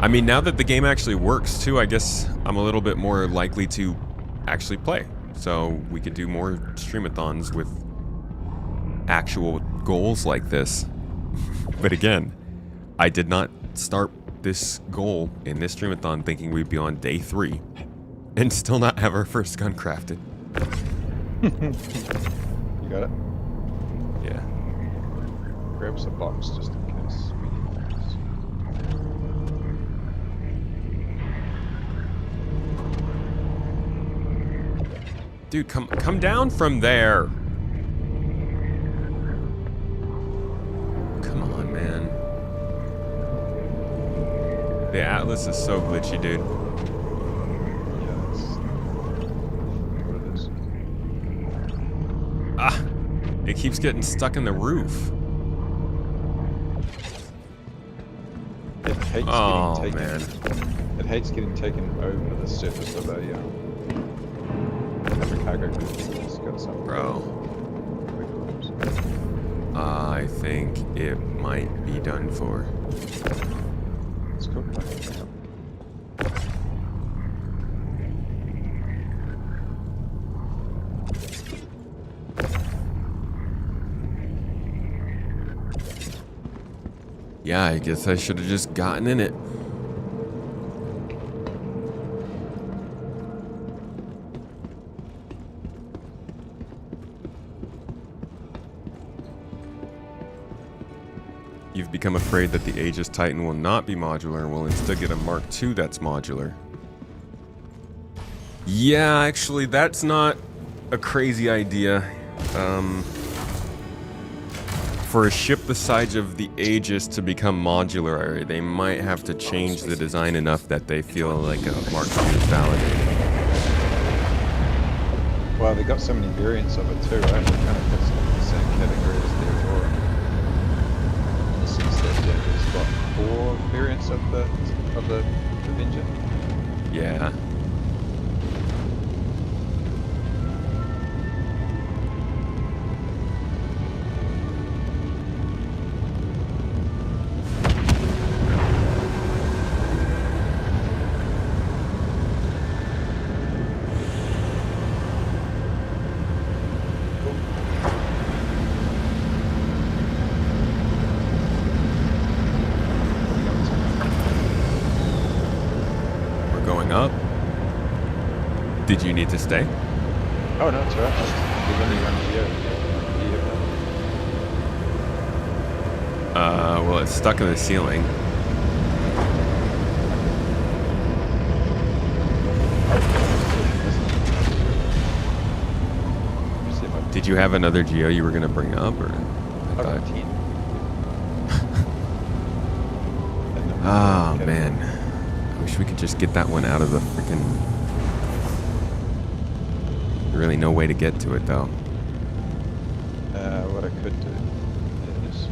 I mean, now that the game actually works, too, I guess I'm a little bit more likely to actually play. So we could do more streamathons with actual goals like this. But again, I did not start this goal in this streamathon thinking we'd be on day 3 and still not have our first gun crafted. You got it? Yeah. Grab us a box just in case we need those. Dude, come down from there. Come on, man. The Atlas is so glitchy, dude. Yeah, that's what it is. Ah! It keeps getting stuck in the roof. It hates Oh, getting taken. man. It hates getting taken over the surface of a cargo. It's got some Bro. I think it might be done for. It's cool. Yeah, I guess I should have just gotten in it. You've become afraid that the Aegis Titan will not be modular and will instead get a Mark II that's modular. Yeah, actually, that's not a crazy idea. For a ship the size of the Aegis to become modular, they might have to change the design enough that they feel like a Mark II is validated. Well, they got so many variants of it too, right? It kind of fits into the same category as the Aurora. In the sense that there's got 4 variants of the Avenger. Yeah. Up. Did you need to stay? Oh no, it's alright. We're running around Well, it's stuck in the ceiling. Did you have another Geo you were gonna bring up, or? I got 10. Oh man. I wish we could just get that one out of the freaking... Really no way to get to it, though. What I could do is...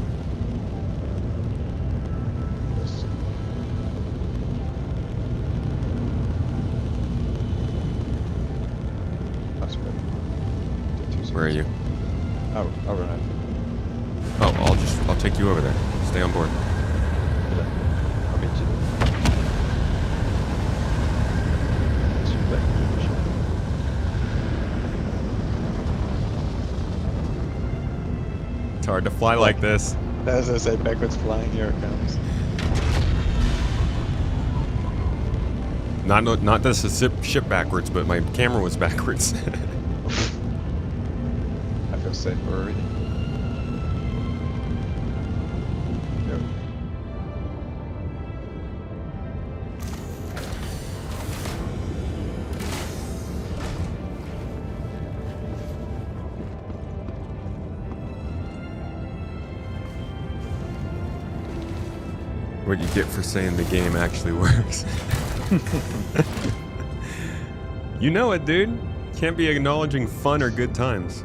That's good. Where are you? Oh, I'll run over. Oh, I'll take you over there. Stay on board. I'll meet you there. It's hard to fly like this. As I say, backwards flying, here it comes. Not this is ship backwards, but my camera was backwards. I feel safer already. Yep. What you get for saying the game actually works. You know it, dude. Can't be acknowledging fun or good times.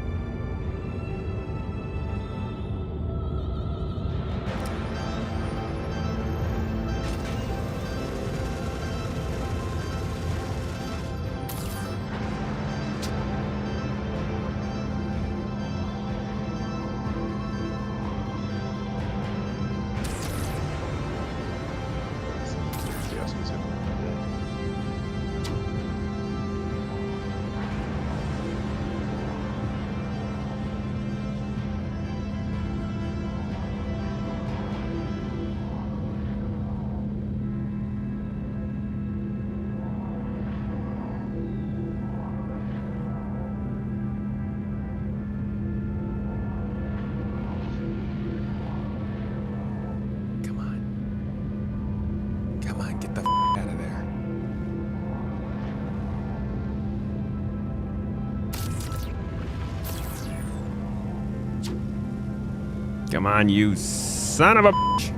Come on, you son of a bitch.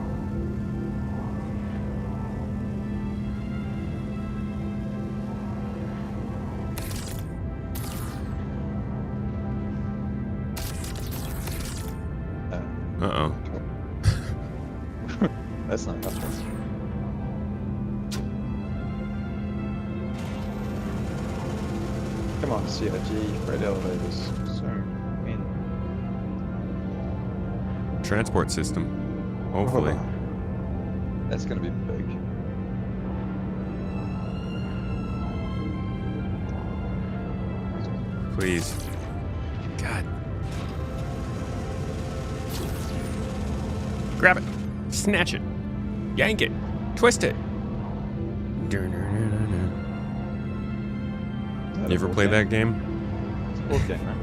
Uh-oh. That's not helpful. Come on, CRG, freight elevators. Zoom in. Transport system. Hopefully. That's gonna be big. Please. God. Grab it. Snatch it. Yank it. Twist it. You ever play that game? It's a board game, right?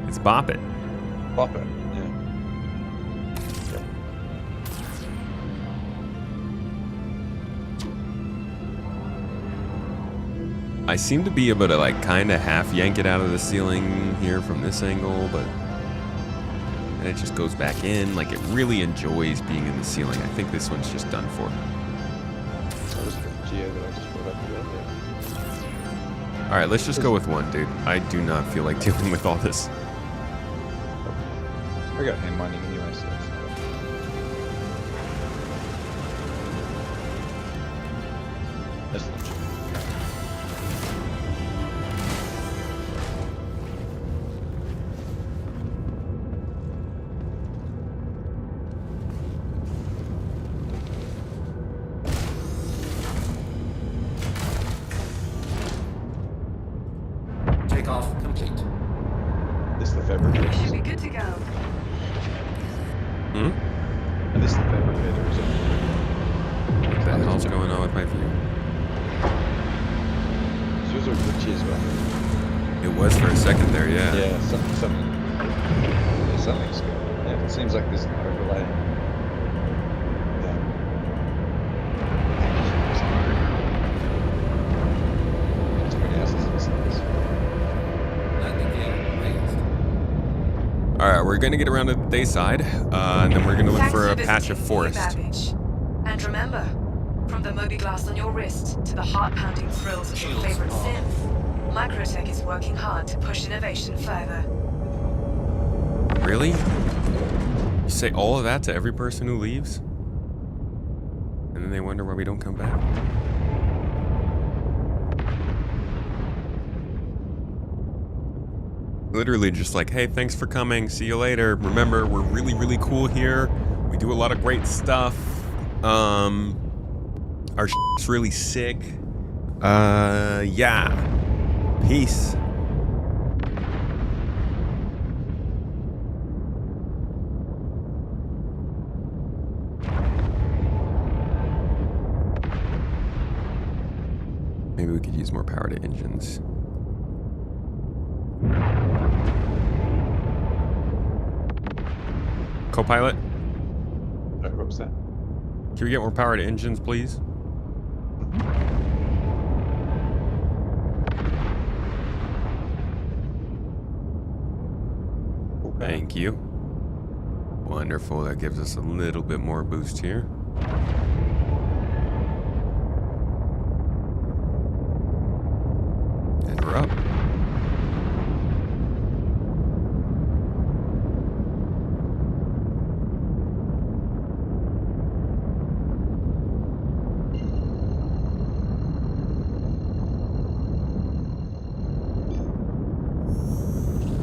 It's Bop It. Bop It, yeah. Yep. I seem to be able to like kind of half yank it out of the ceiling here from this angle, but and it just goes back in. Like it really enjoys being in the ceiling. I think this one's just done for. That was the Geo that I just brought up the other day. All right, let's just go with one, dude. I do not feel like dealing with all this. I got hand mining anyway, so that's that's legit. Takeoff complete. This is the fabricator. Should be good to go. Hmm? And this is the fabricator, is it? What the hell's going on with my view? Yours are glitchy as well. It was for a second there, yeah. Yeah, something's good. Yeah, it seems like there's an overlay. Yeah. It's pretty nice. All right, we're gonna get around to the day side, and then we're gonna look for a patch of forest. And remember, from the Moby glass on your wrist to the heart-pounding thrills of your favorite synth, Microte is working hard to push innovation further. Really? You say all of that to every person who leaves? And then they wonder why we don't come back? literally just like, hey, thanks for coming. See you later. Remember, we're really, really cool here. We do a lot of great stuff. Our shit's really sick. Yeah. Peace. Maybe we could use more power to engines. Co-pilot? Sorry, what was that? Can we get more power to engines, please? Okay. Thank you. Wonderful. That gives us a little bit more boost here. And we're up.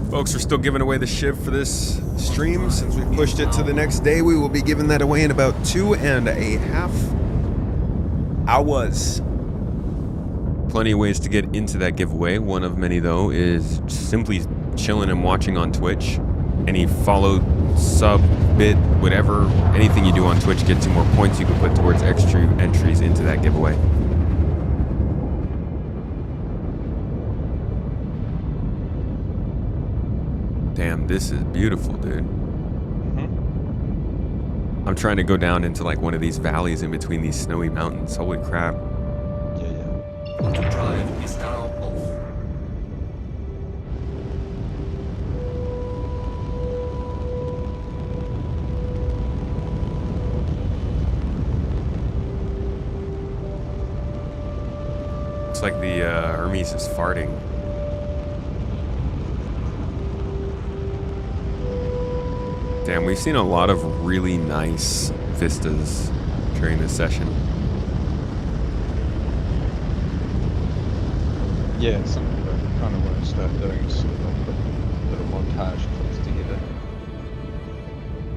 Folks are still giving away the Shiv for this stream. Since we pushed it to the next day, we will be giving that away in about 2.5 hours. Plenty of ways to get into that giveaway. One of many, though, is simply chilling and watching on Twitch. Any follow, sub, bit, whatever, anything you do on Twitch gets you more points you can put towards extra entries into that giveaway. Damn, this is beautiful, dude. I'm trying to go down into like one of these valleys in between these snowy mountains. Holy crap. Auto drive is now off. Looks like the Hermes is farting. Damn, we've seen a lot of really nice vistas during this session. Yeah, it's something that I kind of want to start doing, sort of put little montage clips together.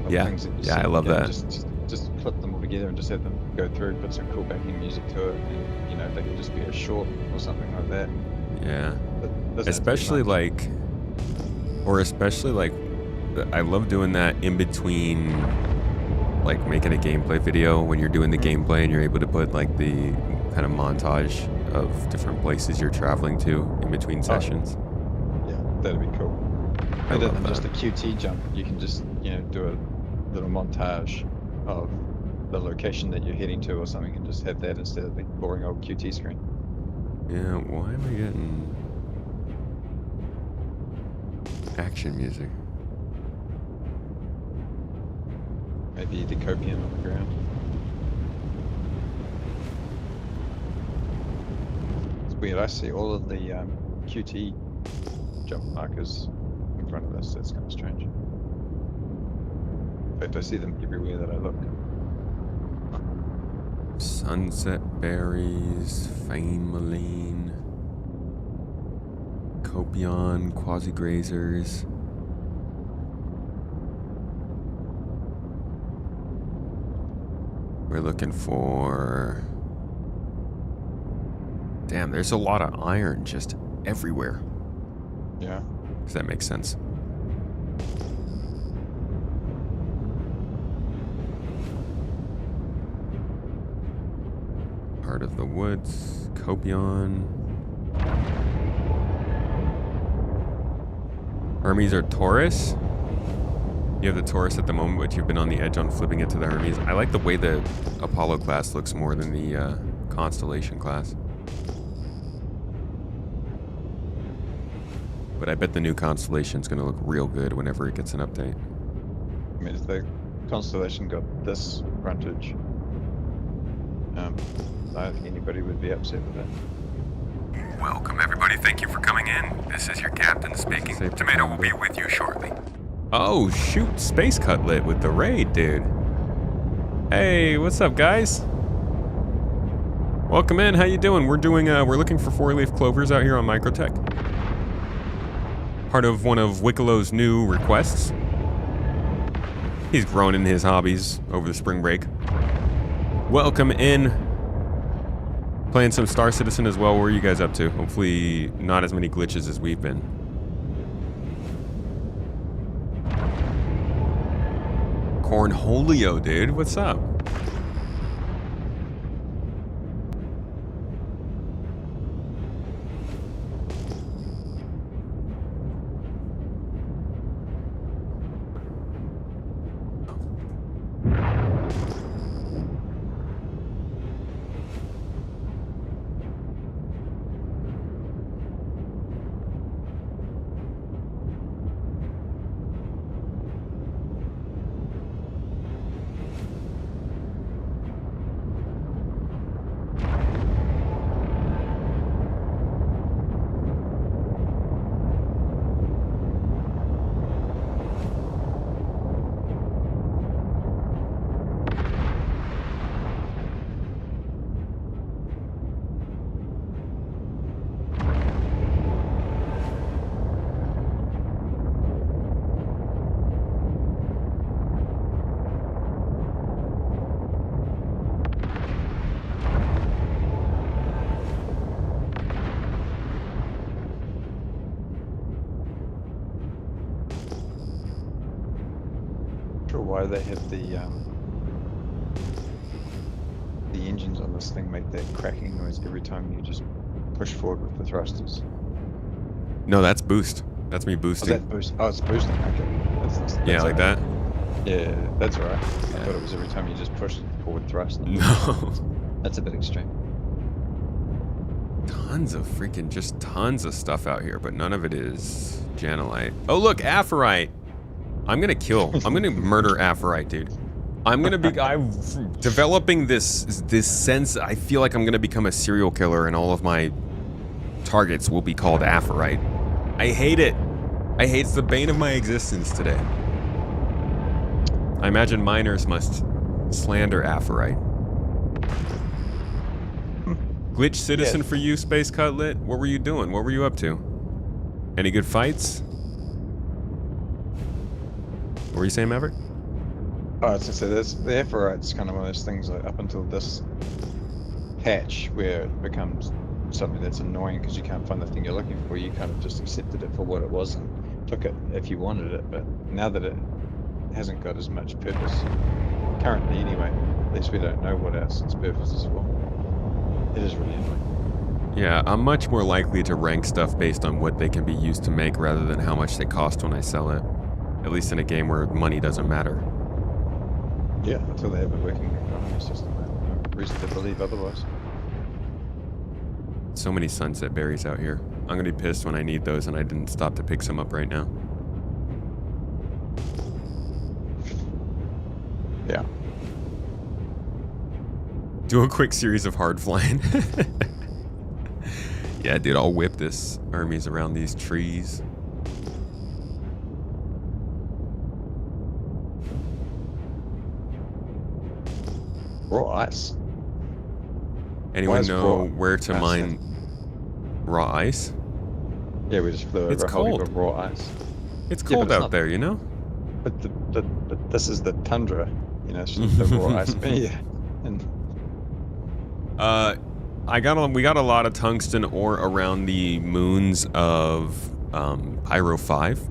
Of Yeah, things that you yeah, see I in the love game. that. Just clip them all together and just have them go through, put some cool backing music to it, and you know, they could just be a short or something like that. Yeah. It doesn't have to be Especially much. like, I love doing that in between, like making a gameplay video when you're doing the gameplay and you're able to put like the kind of montage of different places you're traveling to in between sessions. Yeah, that'd be cool. I Other love than just a that. QT jump, you can just, you know, do a little montage of the location that you're heading to or something and just have that instead of the boring old QT screen. Yeah, why am I getting action music? Maybe the copium on the ground. It's weird, I see all of the QT jump markers in front of us. That's kind of strange. In fact, I see them everywhere that I look. Sunset berries, Fane Maline, Copion, Quasi-Grazers. We're looking for... Damn, there's a lot of iron just everywhere. Yeah. Does that make sense? Heart of the Woods, Copion. Hermes or Taurus? You have the Taurus at the moment, but you've been on the edge on flipping it to the Hermes. I like the way the Apollo class looks more than the Constellation class. But I bet the new Constellation's gonna look real good whenever it gets an update. I mean, if the Constellation got this frontage, I don't think anybody would be upset with that. Welcome, everybody. Thank you for coming in. This is your captain speaking. Tomato will be with you shortly. Oh, shoot. Space Cutlet with the raid, dude. Hey, what's up, guys? Welcome in. How you doing? We're doing, we're looking for 4-leaf clovers out here on Microte. Part of one of Wickelow's new requests. He's grown in his hobbies over the spring break. Welcome in. Playing some Star Citizen as well. What are you guys up to? Hopefully not as many glitches as we've been. Cornholio, dude. What's up? Why they have the engines on this thing make that cracking noise every time you just push forward with the thrusters. No, that's boost. That's me Oh, boosting. that boost. Oh, it's boosting. Okay. That's Yeah, like that. Yeah, that's all right. I thought it was every time you just push forward thrust. No. That's a bit extreme. Tons of stuff out here, but none of it is Janelite. Oh, look, Aphorite. I'm gonna murder Aphorite, dude. I'm developing this sense. I feel like I'm gonna become a serial killer, and all of my targets will be called Aphorite. I hate it. It's the bane of my existence today. I imagine miners must slander Aphorite. Glitch citizen for you, Space Cutlet. What were you doing? What were you up to? Any good fights? What were you saying, Maverick? Oh, I was gonna say the Aphorite's kind of one of those things like up until this patch where it becomes something that's annoying because you can't find the thing you're looking for. You kind of just accepted it for what it was and took it if you wanted it. But now that it hasn't got as much purpose, currently anyway, at least we don't know what else its purpose is for. It is really annoying. Yeah, I'm much more likely to rank stuff based on what they can be used to make rather than how much they cost when I sell it. At least in a game where money doesn't matter. Yeah, until they have a working economy system. I have no reason to believe otherwise. So many sunset berries out here. I'm gonna be pissed when I need those and I didn't stop to pick some up right now. Yeah. Do a quick series of hard flying. Yeah, dude, I'll whip this armies around these trees. Raw ice. Anyone know where to mine raw ice? Yeah, we just flew over It's a whole heap cold. of raw ice. It's Yeah, cold but it's out not- there, you know? But this is the tundra, you know, it's just the raw ice. Yeah. And we got a lot of tungsten ore around the moons of Pyro 5.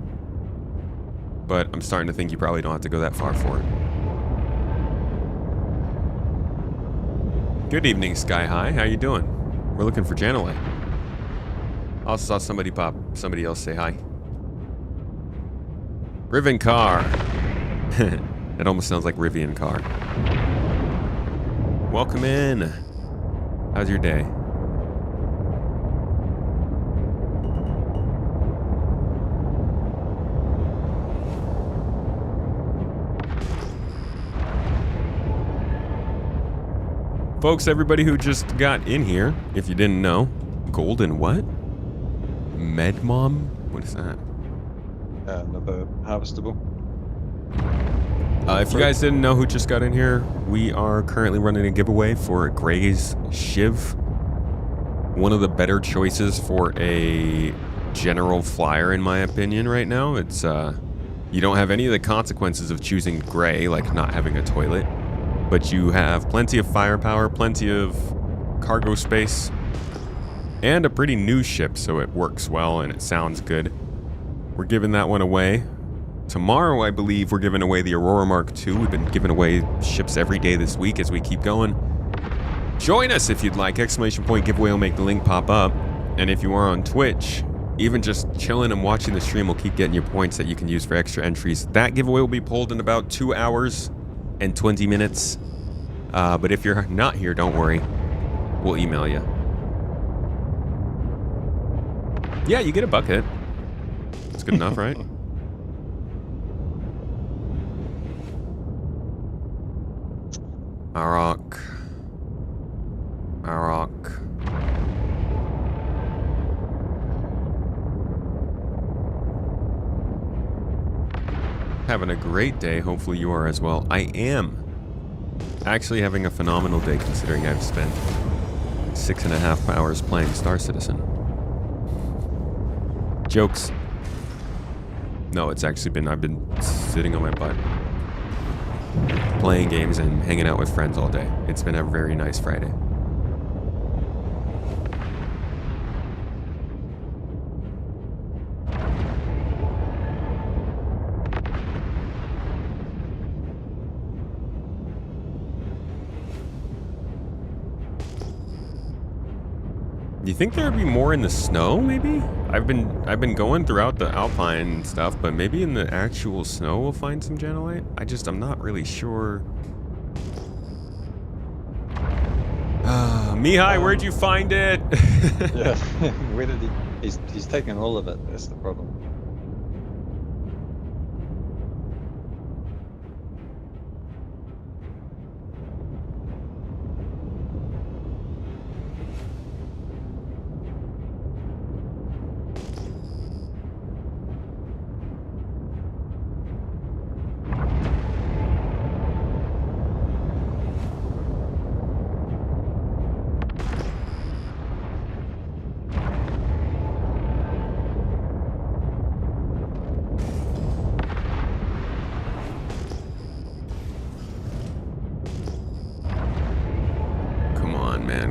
But I'm starting to think you probably don't have to go that far for it. Good evening, Sky High. How you doing? We're looking for Janelite. I also saw somebody else say hi. Riven Car. It almost sounds like Rivian Car. Welcome in. How's your day? Folks, everybody who just got in here, if you didn't know, golden what? Medmom? What is that? another harvestable. If you guys didn't know who just got in here, we are currently running a giveaway for Gray's Shiv. One of the better choices for a general flyer in my opinion right now. It's you don't have any of the consequences of choosing gray, like not having a toilet, but you have plenty of firepower, plenty of cargo space, and a pretty new ship, so it works well and it sounds good. We're giving that one away. Tomorrow, I believe, we're giving away the Aurora Mark II. We've been giving away ships every day this week as we keep going. Join us if you'd like. ! Giveaway will make the link pop up. And if you are on Twitch, even just chilling and watching the stream will keep getting you points that you can use for extra entries. That giveaway will be pulled in about 2 hours and 20 minutes. But if you're not here, don't worry. We'll email you. Yeah, you get a bucket. It's good enough, right? Arok. Having a great day. Hopefully you are as well. I am actually having a phenomenal day considering I've spent 6.5 hours playing Star Citizen. Jokes. No, it's actually been, I've been sitting on my butt playing games and hanging out with friends all day. It's been a very nice Friday. Do you think there would be more in the snow, maybe? I've been going throughout the Alpine stuff, but maybe in the actual snow we'll find some Janelite? I'm not really sure. Mihai, where'd you find it? Yeah, where did he? He's taken all of it, that's the problem.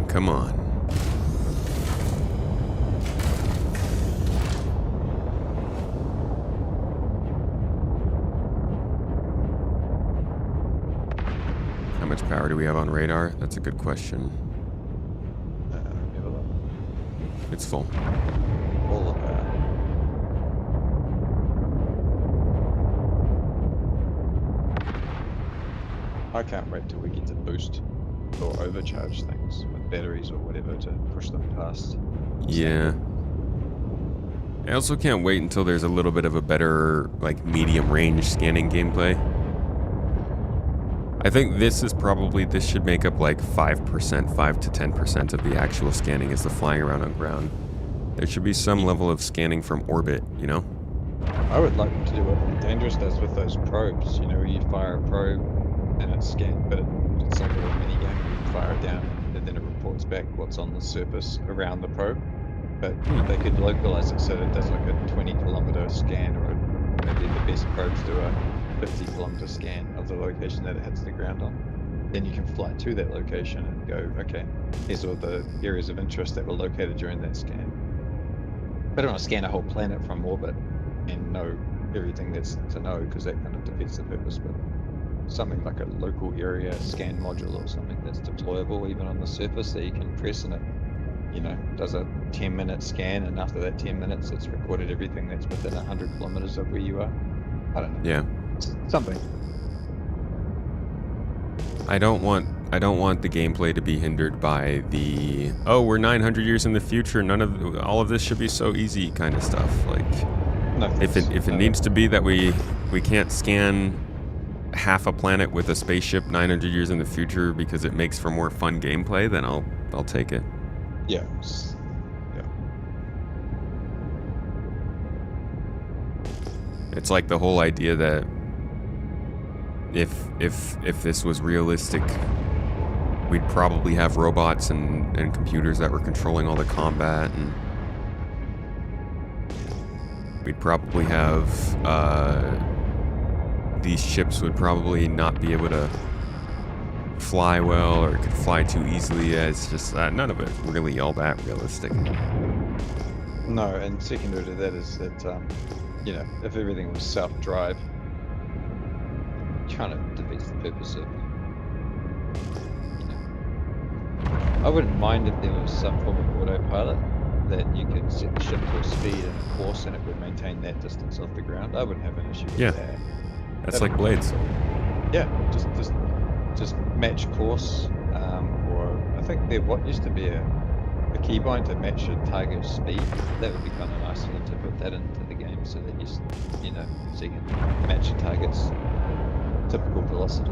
Come on. How much power do we have on radar? That's a good question. It's full. All of that. I can't wait till we get to boost or overcharge things with batteries or whatever to push them past. Yeah. I also can't wait until there's a little bit of a better, like, medium range scanning gameplay. I think this should make up like 5%, 5 to 10% of the actual scanning is the flying around on ground. There should be some level of scanning from orbit, you know? I would like them to do what Dangerous does with those probes, you know, where you fire a probe and it's scanned, but it's like a little mini game. You fire it down and then it reports back what's on the surface around the probe. But they could localize it so that it does like a 20-kilometer scan, or maybe the best probes do a 50-kilometer scan of the location that it hits the ground on. Then you can fly to that location and go, okay, here's all the areas of interest that were located during that scan. I don't want to scan a whole planet from orbit and know everything that's to know, because that kind of defeats the purpose. But something like a local area scan module or something that's deployable even on the surface that you can press, and it, you know, does a 10-minute scan, and after that 10 minutes it's recorded everything that's within 100 kilometers of where you are. I don't know. Yeah. Something. I don't want the gameplay to be hindered by the, oh, we're 900 years in the future, all of this should be so easy kind of stuff. Like, No, if it needs to be that we can't scan half a planet with a spaceship 900 years in the future because it makes for more fun gameplay, then I'll take it. Yeah. It's like the whole idea that if this was realistic, we'd probably have robots and computers that were controlling all the combat, and we'd probably have these ships would probably not be able to fly well, or could fly too easily. It's just none of it really all that realistic. No, and secondary to that is that, you know, if everything was self-drive, Kind of defeats the purpose of. I wouldn't mind if there was some form of autopilot that you could set the ship to a speed and a course and it would maintain that distance off the ground. I wouldn't have an issue with that. That's like Blades. Yeah, just match course, or I think there what used to be a keybind to match a target speed. That would be kind of nice for them to put that into the game so that you know, so you can match your target's typical velocity.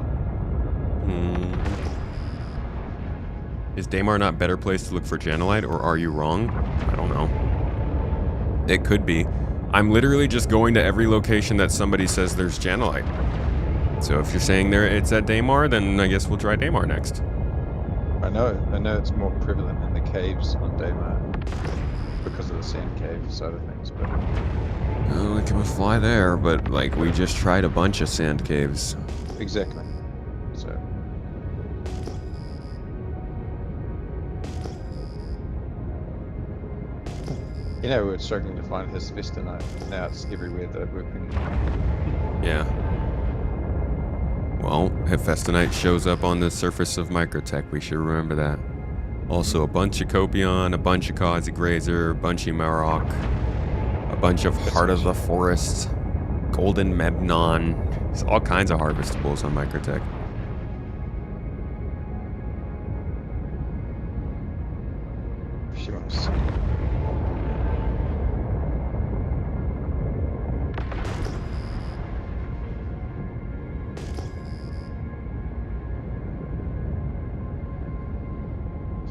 Is Daymar not better place to look for Janelite, or are you wrong? I don't know. It could be. I'm literally just going to every location that somebody says there's Janelite. So if you're saying it's at Daymar, then I guess we'll try Daymar next. I know it's more prevalent in the caves on Daymar because of the sand cave side of things, but Oh, we can fly there, but like we just tried a bunch of sand caves. exactly. So you know, we were struggling to find his Vestinite. Now it's everywhere that we've been. Yeah. Well, if Vestinite shows up on the surface of Microte, we should remember that. Also, a bunch of Copion, a bunch of Kazi Grazer, a bunch of Marok, a bunch of Heart of the Forest, Golden Mebnon. There's all kinds of harvestables on Microte. She wants to see.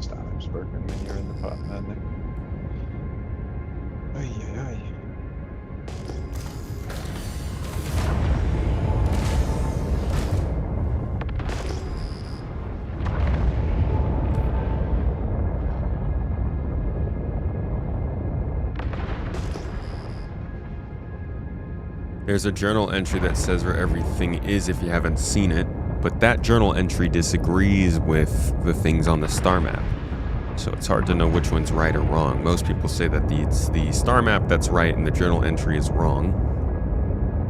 Startups broken when you're in the partner, aren't they? Ay, ay, ay. There's a journal entry that says where everything is if you haven't seen it, but that journal entry disagrees with the things on the star map. So it's hard to know which one's right or wrong. Most people say that it's the star map that's right and the journal entry is wrong.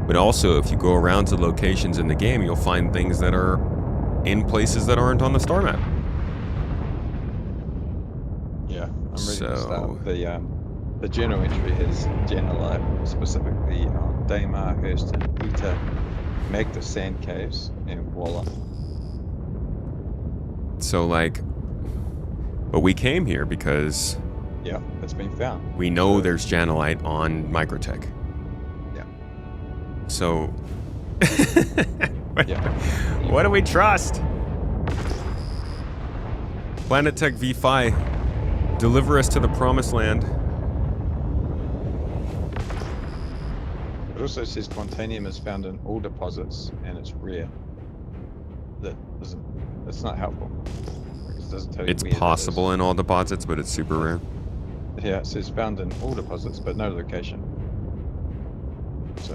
But also, if you go around to locations in the game, you'll find things that are in places that aren't on the star map. Yeah, I'm ready to start. The journal entry has Janelite, specifically on Daymar, Hurston, Eta, Magda Sand Caves, and Walla. So like, but we came here because yeah, it's been found. We know there's Janelite on Microte. Yeah. So, Yeah. What do we trust? Planet Tech V5, deliver us to the promised land. It also says Quantanium is found in all deposits and it's rare. That's not helpful. It doesn't tell you It's where that possible in all deposits, but it's super rare. is. Yeah, it says found in all deposits, but no location. So.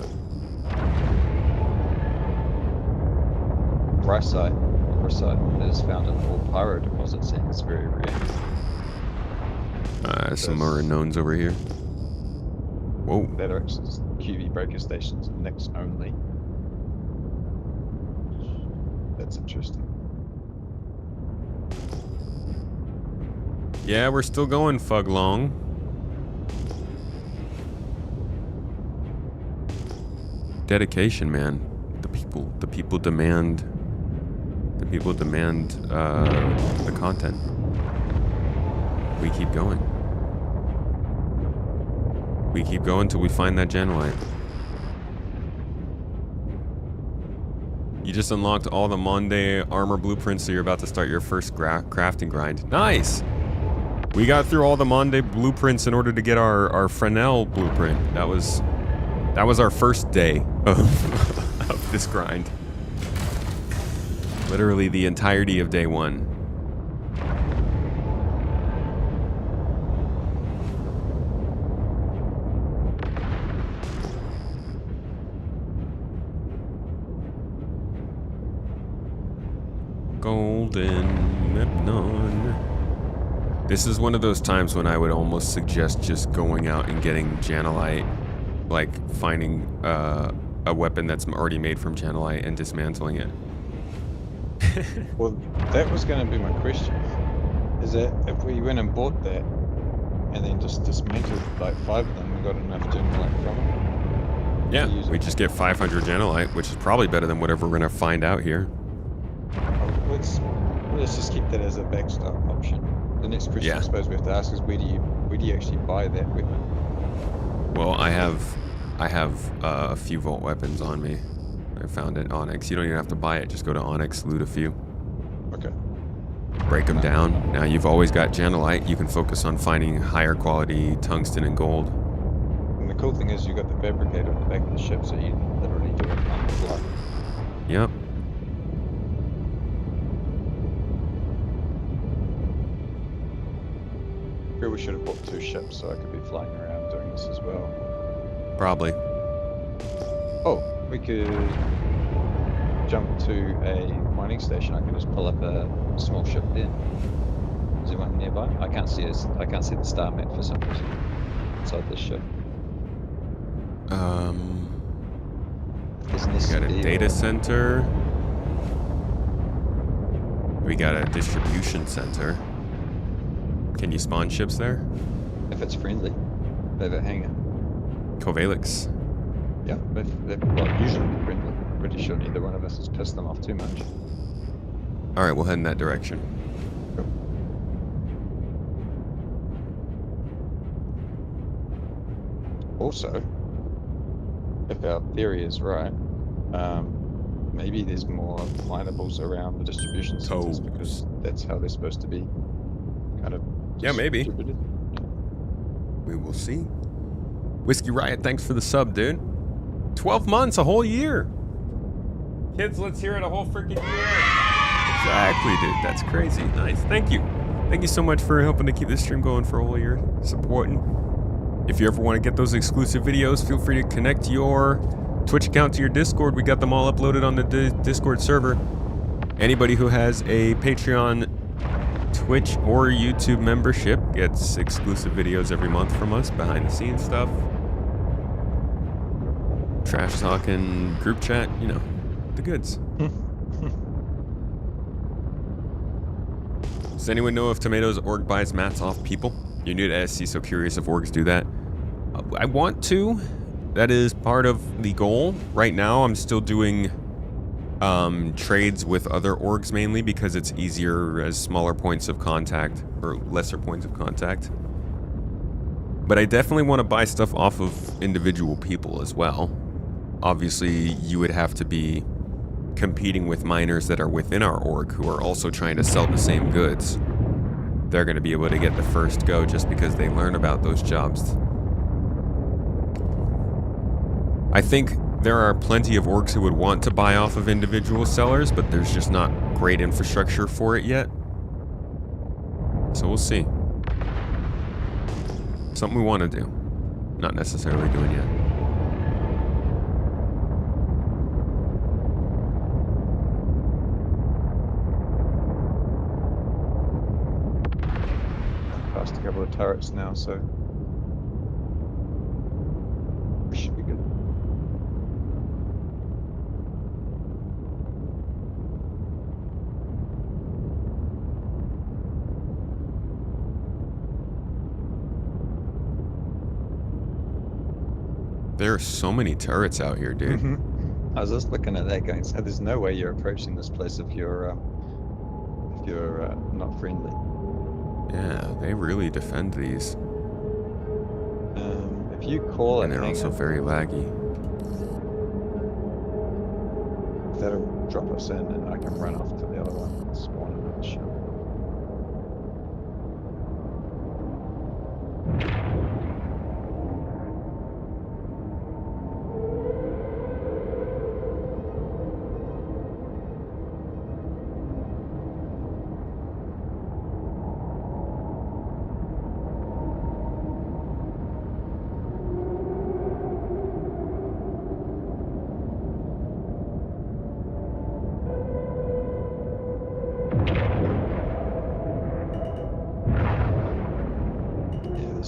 Rhyosite is found in all Pyro deposits and it's very rare. Some more unknowns over here. Whoa. That are actually QV breaker stations, Nix only. That's interesting. Yeah, we're still going Fuglong. Dedication, man. The people demand the content. We keep going. We keep going till we find that Janelite. You just unlocked all the Monday armor blueprints, so you're about to start your first crafting grind. Nice! We got through all the Monday blueprints in order to get our Fresnel blueprint. That was our first day of this grind. Literally the entirety of day one. Golden Lepnon. This is one of those times when I would almost suggest just going out and getting Janelite, like finding a weapon that's already made from Janelite and dismantling it. Well, that was going to be my question. Is that if we went and bought that and then just dismantled like 5 of them and got enough Janelite from it? Yeah, we just get 500 Janelite, which is probably better than whatever we're going to find out here. Let's just keep that as a backstop option. The next question I suppose we have to ask is where do you actually buy that weapon? Well, I have a few Vault weapons on me. I found at Onyx. You don't even have to buy it. Just go to Onyx, loot a few. Okay. Break them down. Now you've always got Janelite. You can focus on finding higher quality tungsten and gold. And the cool thing is you got the fabricator on the back of the ship, so you literally do it on the fly. Yep. We should have bought 2 ships so I could be flying around doing this as well. Probably. Oh, we could jump to a mining station. I can just pull up a small ship there. Is there one nearby? I can't see the star map for some reason inside this ship. We got a data center. We got a distribution center. Can you spawn ships there? If it's friendly. They have a hangar. Covalix. Yeah, they're well, usually friendly. Pretty sure neither one of us has pissed them off too much. Alright, we'll head in that direction. Cool. Also, if our theory is right, maybe there's more minables around the distribution centers because that's how they're supposed to be kind of. Yeah, maybe. We will see. Whiskey Riot, thanks for the sub, dude. 12 months, a whole year. Kids, let's hear it a whole freaking year. Exactly, dude. That's crazy. Nice. Thank you. Thank you so much for helping to keep this stream going for a whole year. Supporting. If you ever want to get those exclusive videos, feel free to connect your Twitch account to your Discord. We got them all uploaded on the Discord server. Anybody who has a Patreon, Twitch, or YouTube membership gets exclusive videos every month from us, behind the scenes stuff, trash talking, group chat, you know, the goods. Does anyone know if Tomatoes org buys mats off people? You're new to SC, so curious if orgs do that. I want to. That is part of the goal. Right now, I'm still doing trades with other orgs mainly because it's easier as smaller points of contact or lesser points of contact. But I definitely want to buy stuff off of individual people as well. Obviously, you would have to be competing with miners that are within our org who are also trying to sell the same goods. They're going to be able to get the first go just because they learn about those jobs. I think there are plenty of orgs who would want to buy off of individual sellers, but there's just not great infrastructure for it yet. So we'll see. Something we want to do. Not necessarily doing yet. Past a couple of turrets now, so we should be good. There are so many turrets out here, dude. I was just looking at that going, so there's no way you're approaching this place if you're not friendly. Yeah, they really defend these. If you call it, and they're also very laggy. That'll drop us in, and I can run off to the other one and spawn another ship.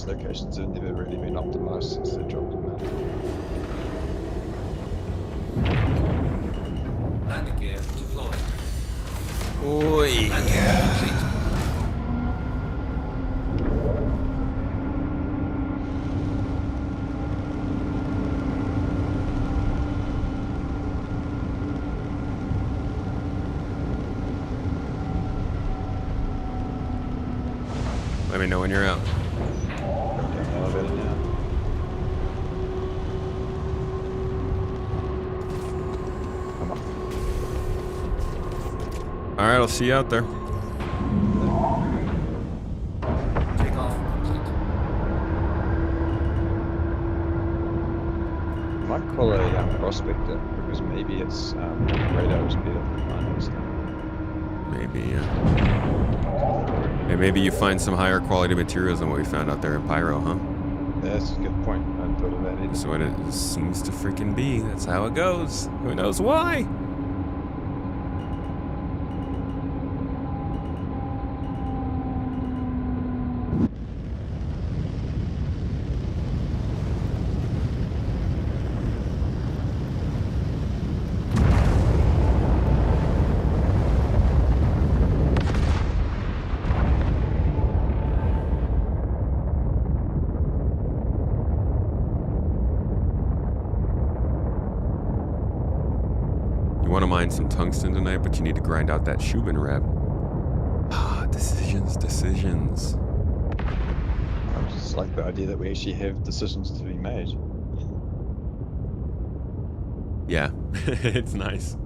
these locations have never really been optimized since they dropped them out. Landing gear deployed. Oi. Landing gear complete. Let me know when you're out. Okay, elevator now. Come on. All right, I'll see you out there. Takeoff complete. I might call a prospector because maybe its radar is better than mine is. Maybe, hey, maybe you find some higher quality materials than what we found out there in Pyro, huh? That's a good point. I hadn't thought of that either. That's what it seems to freaking be. That's how it goes. Who knows why? You want to mine some tungsten tonight, but you need to grind out that Shubin rep. Ah, decisions. I just like the idea that we actually have decisions to be made. Yeah, it's nice.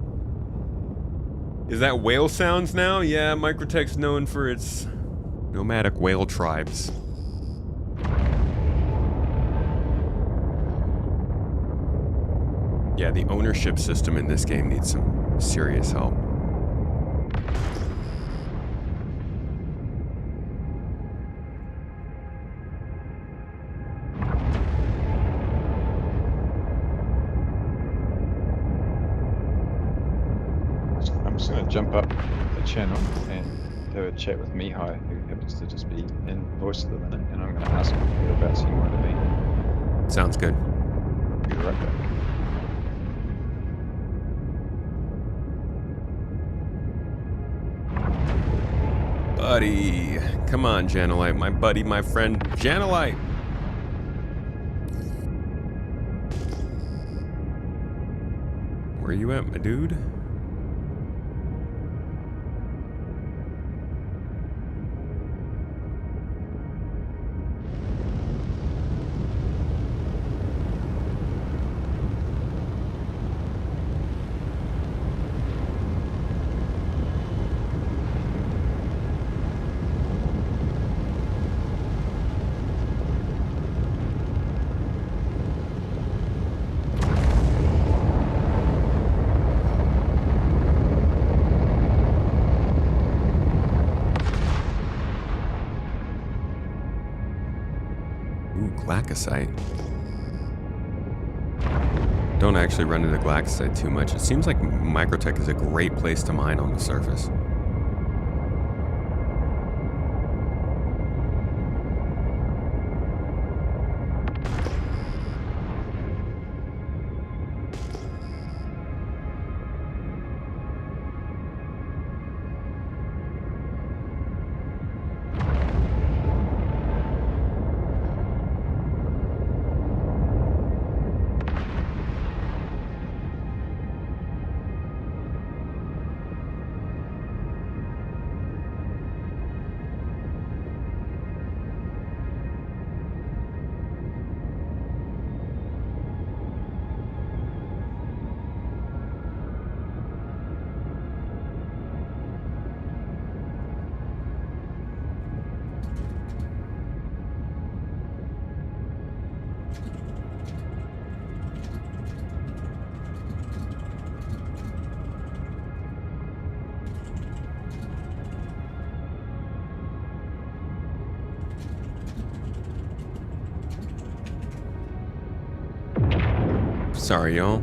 Is that whale sounds now? Yeah, Microte's known for its nomadic whale tribes. Yeah, the ownership system in this game needs some serious help. I'm just going to jump up the channel and have a chat with Mihai, who happens to just be in voice at the minute, and I'm going to ask him whereabouts he might have been. Sounds good. Be right back. Buddy. Come on, Janelite. My buddy, my friend, Janelite. Where you at, my dude? Glaxite. Don't actually run into Glaxite too much. It seems like Microte is a great place to mine on the surface. Sorry, y'all.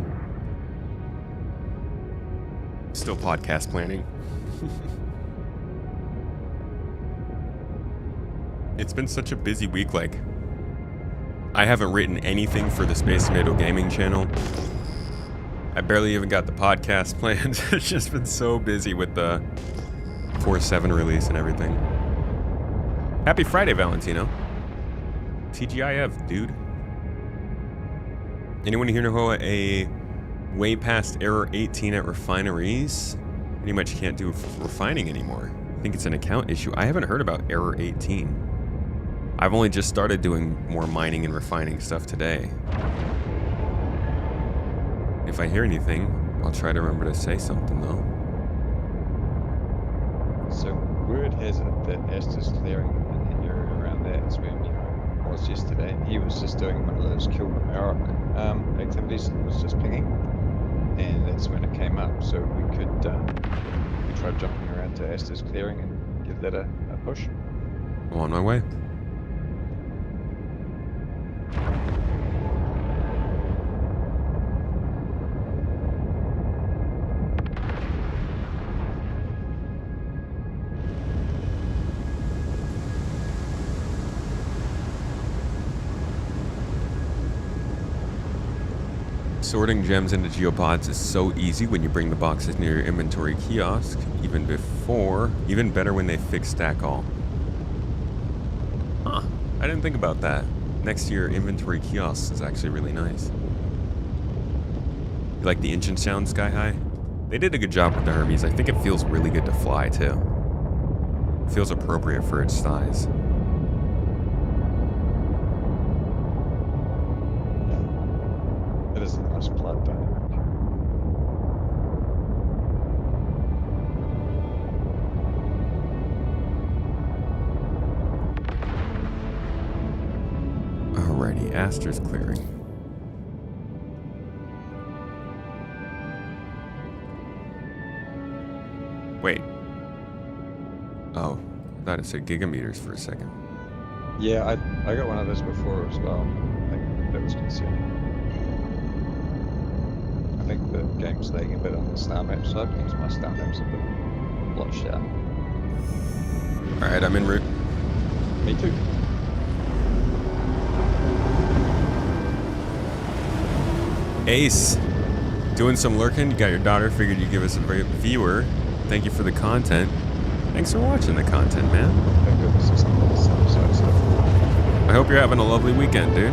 Still podcast planning. It's been such a busy week, like, I haven't written anything for the Space Tomato Gaming channel. I barely even got the podcast planned. It's just been so busy with the 4.7 release and everything. Happy Friday, Valentino. TGIF, dude. Anyone here know a way past error 18 at refineries? Pretty much can't do refining anymore. I think it's an account issue. I haven't heard about error 18. I've only just started doing more mining and refining stuff today. If I hear anything, I'll try to remember to say something though. So word has it that Asta's clearing in the area around that is where Miro was yesterday. He was just doing one of those kill the Marok activities and was just pinging. And that's when it came up. So we could we tried jumping around to Asta's clearing and give that a push. I'm on my way. Sorting gems into geopods is so easy when you bring the boxes near your inventory kiosk, even better when they fix stack all. Huh, I didn't think about that. Next to your inventory kiosk is actually really nice. You like the engine sound sky high? They did a good job with the Hermes. I think it feels really good to fly too. It feels appropriate for its size. It is a nice blood dynamic. Alrighty, Aster's clearing. Wait. Oh, I thought it said gigameters for a second. Yeah, I got one of those before as well. I think that was concerning. I think the game's lagging a bit on the star map side because my star map's a bit blotched out. Alright, I'm en route. Me too. Ace, doing some lurking. You got your daughter. Figured you'd give us a viewer. Thank you for the content. Thanks for watching the content, man. Thank goodness it's not the side stuff. I hope you're having a lovely weekend, dude.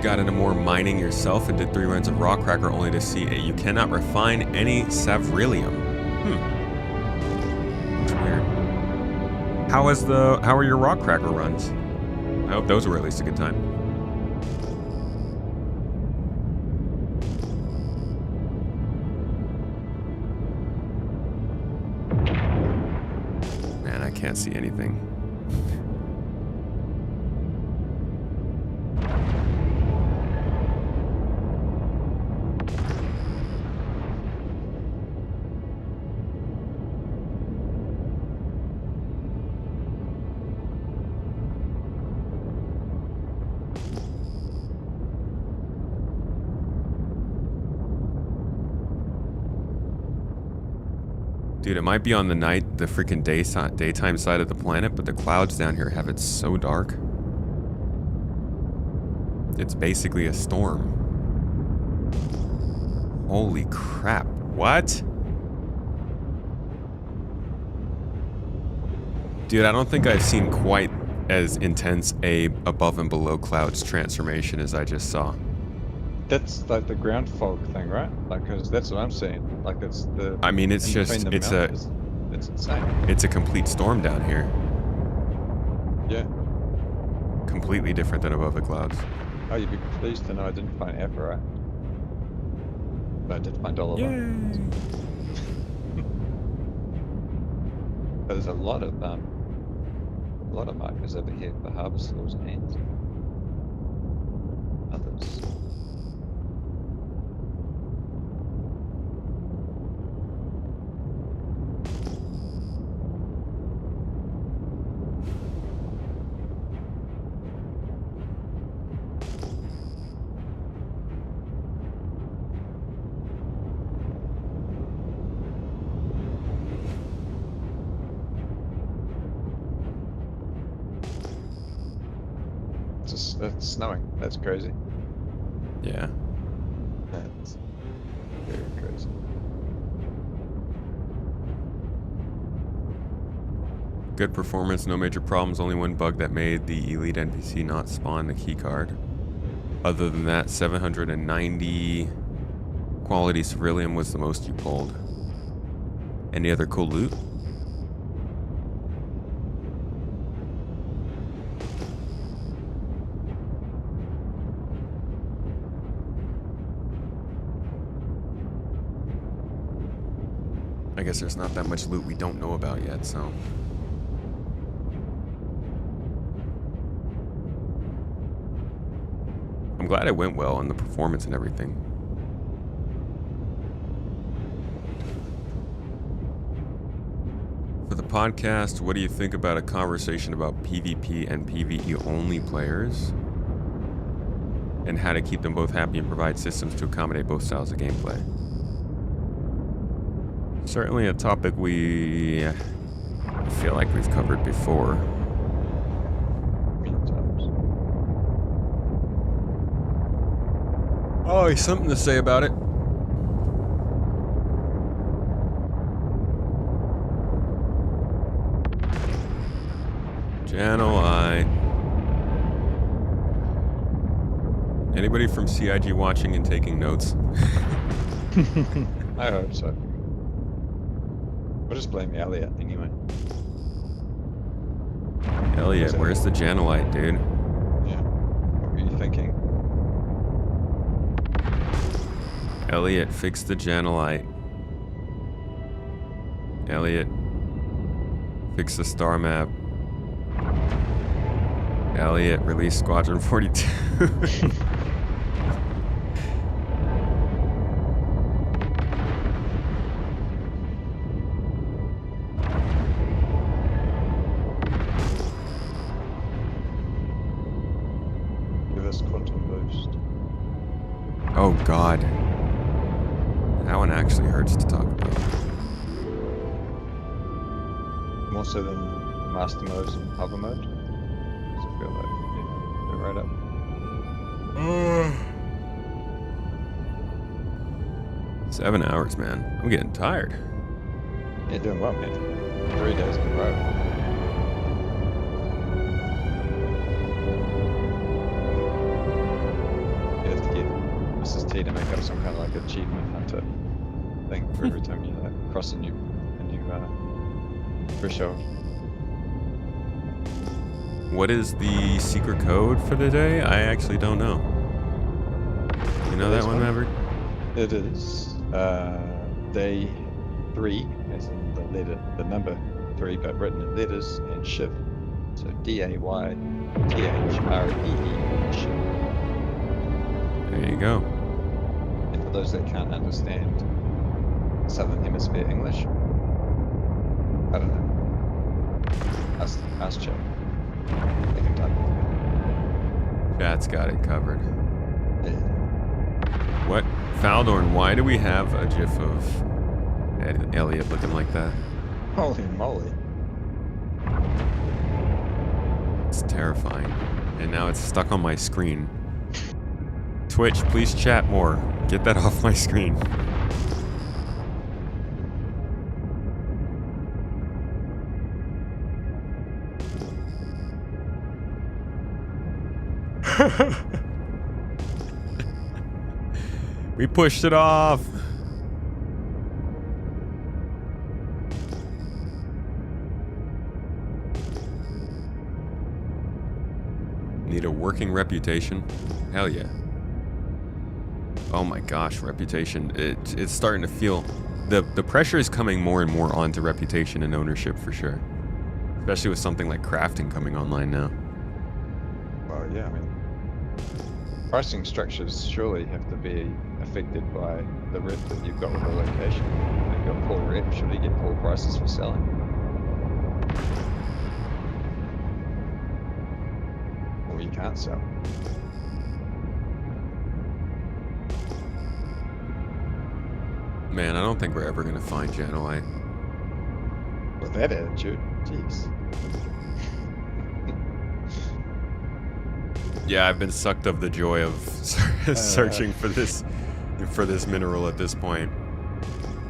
Got into more mining yourself and did 3 runs of Rock Cracker only to see it. You cannot refine any Savrillium. That's weird. How are your Rock Cracker runs? I hope those were at least a good time. Man, I can't see anything. Dude, it might be on the freaking daytime side of the planet, but the clouds down here have it so dark. It's basically a storm. Holy crap. What? Dude, I don't think I've seen quite as intense a above and below clouds transformation as I just saw. That's like the ground fog thing, right? Like, cause that's what I'm saying. Like, it's the. I mean, it's just it's insane. It's a complete storm down here. Yeah. Completely different than above the clouds. Oh, you'd be pleased to know I didn't find Apparite. But I did find all of them. But there's a lot of markers over here for harvesters and others. It's snowing. That's crazy. Yeah. That's very crazy. Good performance, no major problems, only one bug that made the elite NPC not spawn the key card. Other than that, 790 quality ceruleum was the most you pulled. Any other cool loot? I guess there's not that much loot we don't know about yet, so. I'm glad it went well on the performance and everything. For the podcast, what do you think about a conversation about PvP and PvE only players? And how to keep them both happy and provide systems to accommodate both styles of gameplay? Certainly a topic we feel like we've covered before. Many times. Oh, he's something to say about it. Janelite. Anybody from CIG watching and taking notes? I hope so. We'll just blame Elliot anyway. Elliot, where's the Janelite, dude? Yeah. What were you thinking? Elliot, fix the Janelite. Elliot, fix the star map. Elliot, release Squadron 42. Give us quantum boost. Oh god. That one actually hurts to talk about. More so than master modes and hover mode. Because I feel like, yeah, they're right up. 7 hours, man. I'm getting tired. You're doing well, man. 3 days in a row. You have to get Mrs. T to make up some kind of like achievement hunter thing for every time you cross a new threshold. What is the secret code for the day? I actually don't know. You know that one, Maverick? It is day 3, as in the number 3, but written in letters and shift. So DAYTHREE shift. There you go. And for those that can't understand Southern Hemisphere English, I don't know. Ask chat. They can type it. Chat's got it covered. Yeah. What? Faldorn, why do we have a gif of Elliot looking like that? Holy moly. It's terrifying. And now it's stuck on my screen. Twitch, please chat more. Get that off my screen. We pushed it off. Need a working reputation? Hell yeah. Oh my gosh, reputation. It's starting to feel... The pressure is coming more and more onto reputation and ownership for sure. Especially with something like crafting coming online now. Well, yeah, I mean, pricing structures surely have to be affected by the rep that you've got with the location. If you've got poor rep, surely you get poor prices for selling. Or you can't sell. Man, I don't think we're ever going to find Janelite. With that attitude, jeez. Yeah, I've been sucked of the joy of searching for this mineral at this point.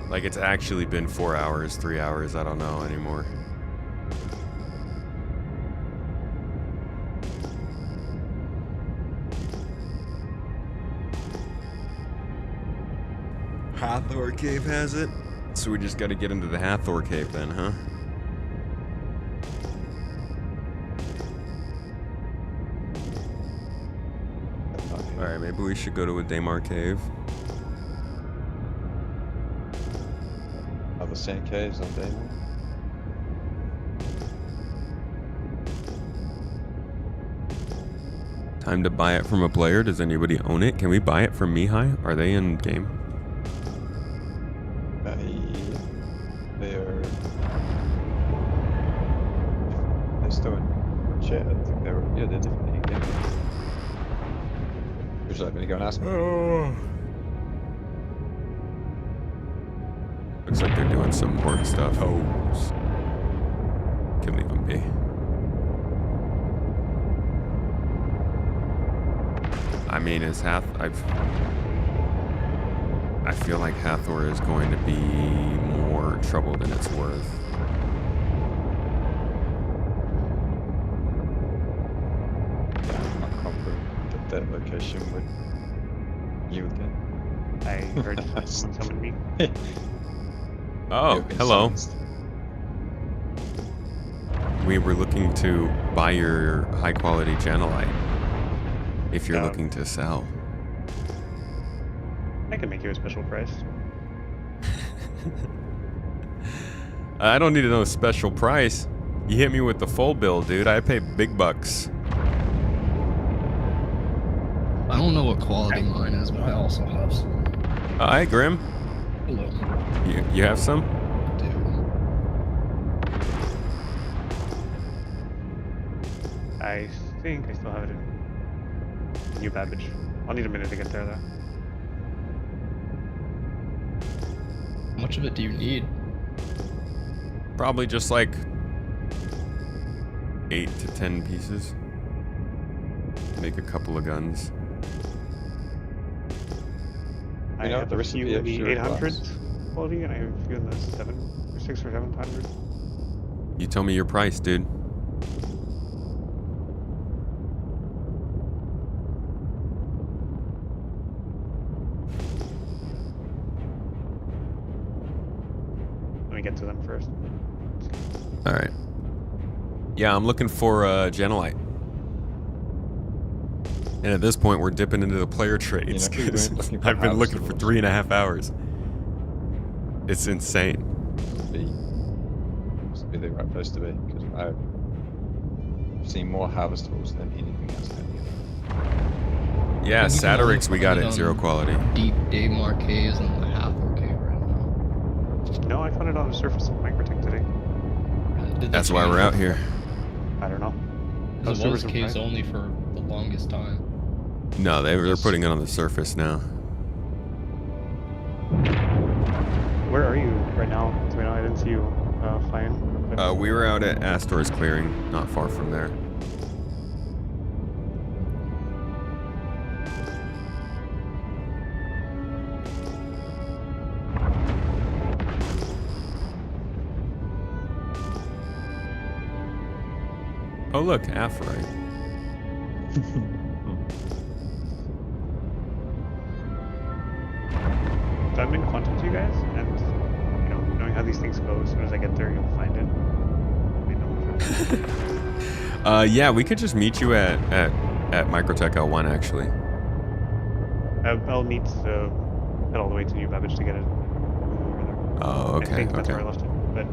Like, it's actually been 4 hours, 3 hours, I don't know anymore. Hathor Cave has it? So we just gotta get into the Hathor Cave then, huh? Alright, maybe we should go to a Daymar Cave. Other sand caves on Daymar? Time to buy it from a player. Does anybody own it? Can we buy it from Mihai? Are they in game? They're still in chat. I think they're definitely in game. Would you like me to go and ask them? Oh. Looks like they're doing some more stuff. Oh. Can leave them be. I mean, I feel like Hathor is going to be more trouble than it's worth. I'm not confident that location would yield that. I heard someone summon me. Oh, hello. We were looking to buy your high quality Janelite. If you're looking to sell. I can make you a special price. I don't need to know a special price. You hit me with the full bill, dude. I pay big bucks. I don't know what quality mine is, but I also have some. Hi, Grim. Hello. You have some? I do. I think I still have it in New Babbage. I'll need a minute to get there, though. How much of it do you need? Probably just like 8 to 10 pieces. Make a couple of guns. I have a few in the 800 quality, and I have a few in the 6 or 700. You tell me your price, dude. Get to them first. All right. Yeah, I'm looking for Janelite. And at this point, we're dipping into the player trades because I've been looking for 3.5 hours. It's insane. Must be the right place to be because I've seen more harvestables than anything else down here. Yeah, Satyrix we got at 0 quality. Deep Daymar caves and the Hathor cave right now. No, I found it on the surface of Microte today. That's why we're out here. I don't know. It was caves only for the longest time. No, they're putting it on the surface now. Where are you right now? So I didn't see you flying. We were out at Astor's clearing, not far from there. Oh look, Aphrodite. So I've been content to you guys, and knowing how these things go, as soon as I get there, you'll find it. Yeah, we could just meet you at Microtech L1 actually. I'll need to head all the way to New Babbage to get it. Oh, okay. I think that's Okay. where I left it. But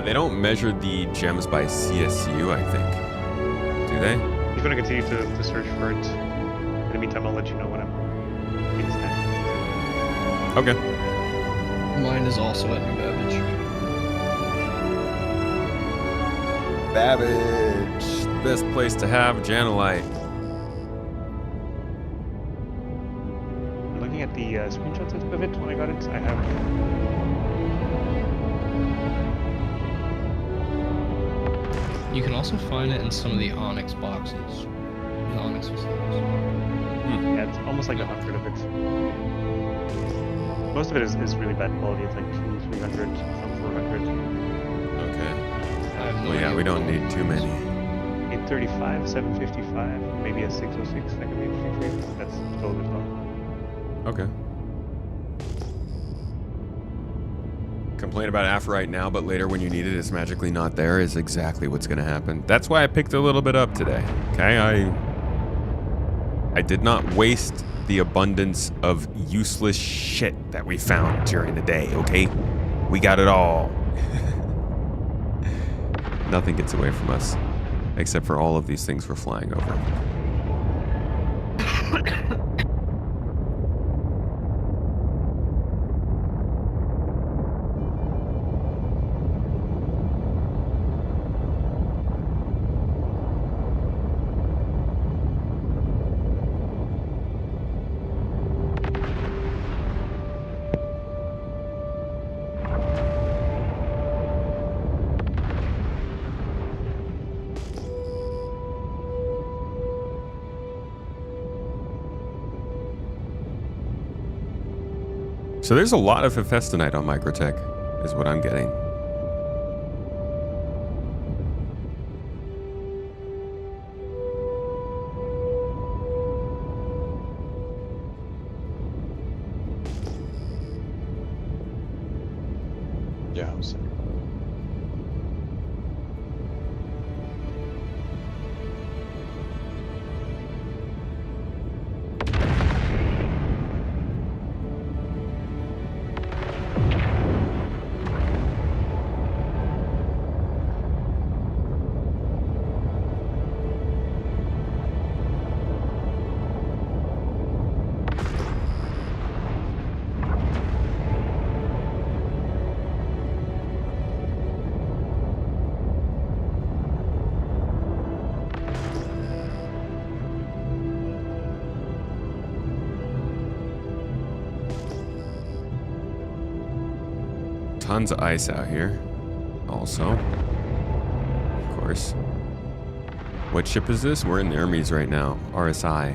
They don't measure the gems by CSU, I think. Do they? if you want to continue to search for it, in the meantime, I'll let you know when I'm in Stanton. Okay. Mine is also at New Babbage. Babbage, best place to have Janelite. Looking at the screenshots I took of it when I got it, I have. You can also find it in some of the Onyx boxes. The Onyx facilities. Yeah, it's almost like 100 of it. Most of it is really bad quality. It's like 200, 300, some 400. Okay. I have no Well, yeah, idea we what don't one need is. too many. 835, 755, maybe a 606. That could be interesting for you. That's gold as well. Okay. Complain about Aphorite now, but later when you need it, it's magically not there is exactly what's going to happen. That's why I picked a little bit up today. Okay, I did not waste the abundance of useless shit that we found during the day, okay? We got it all. Nothing gets away from us, except for all of these things we're flying over. So there's a lot of Hephaestonite on Microtech, is what I'm getting. Yeah, I'm saying. Tons of ice out here. Also. Of course. What ship is this? We're in the Hermes right now. RSI.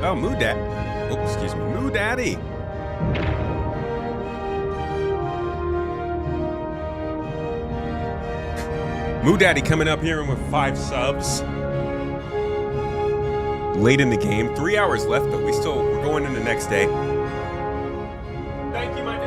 Oh, Moo Dad. Oh, excuse me. Moo Daddy. Moo Daddy coming up here with 5 subs. Late in the game. 3 hours left, though. We're going in the next day. Thank you, my dude.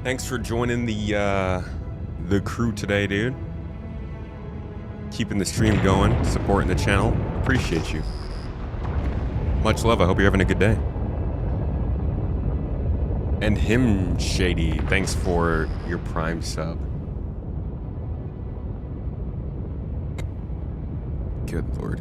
Thanks for joining the crew today, dude. Keeping the stream going, supporting the channel. Appreciate you. Much love. I hope you're having a good day. And him, Shady, thanks for your Prime sub. Good Lord.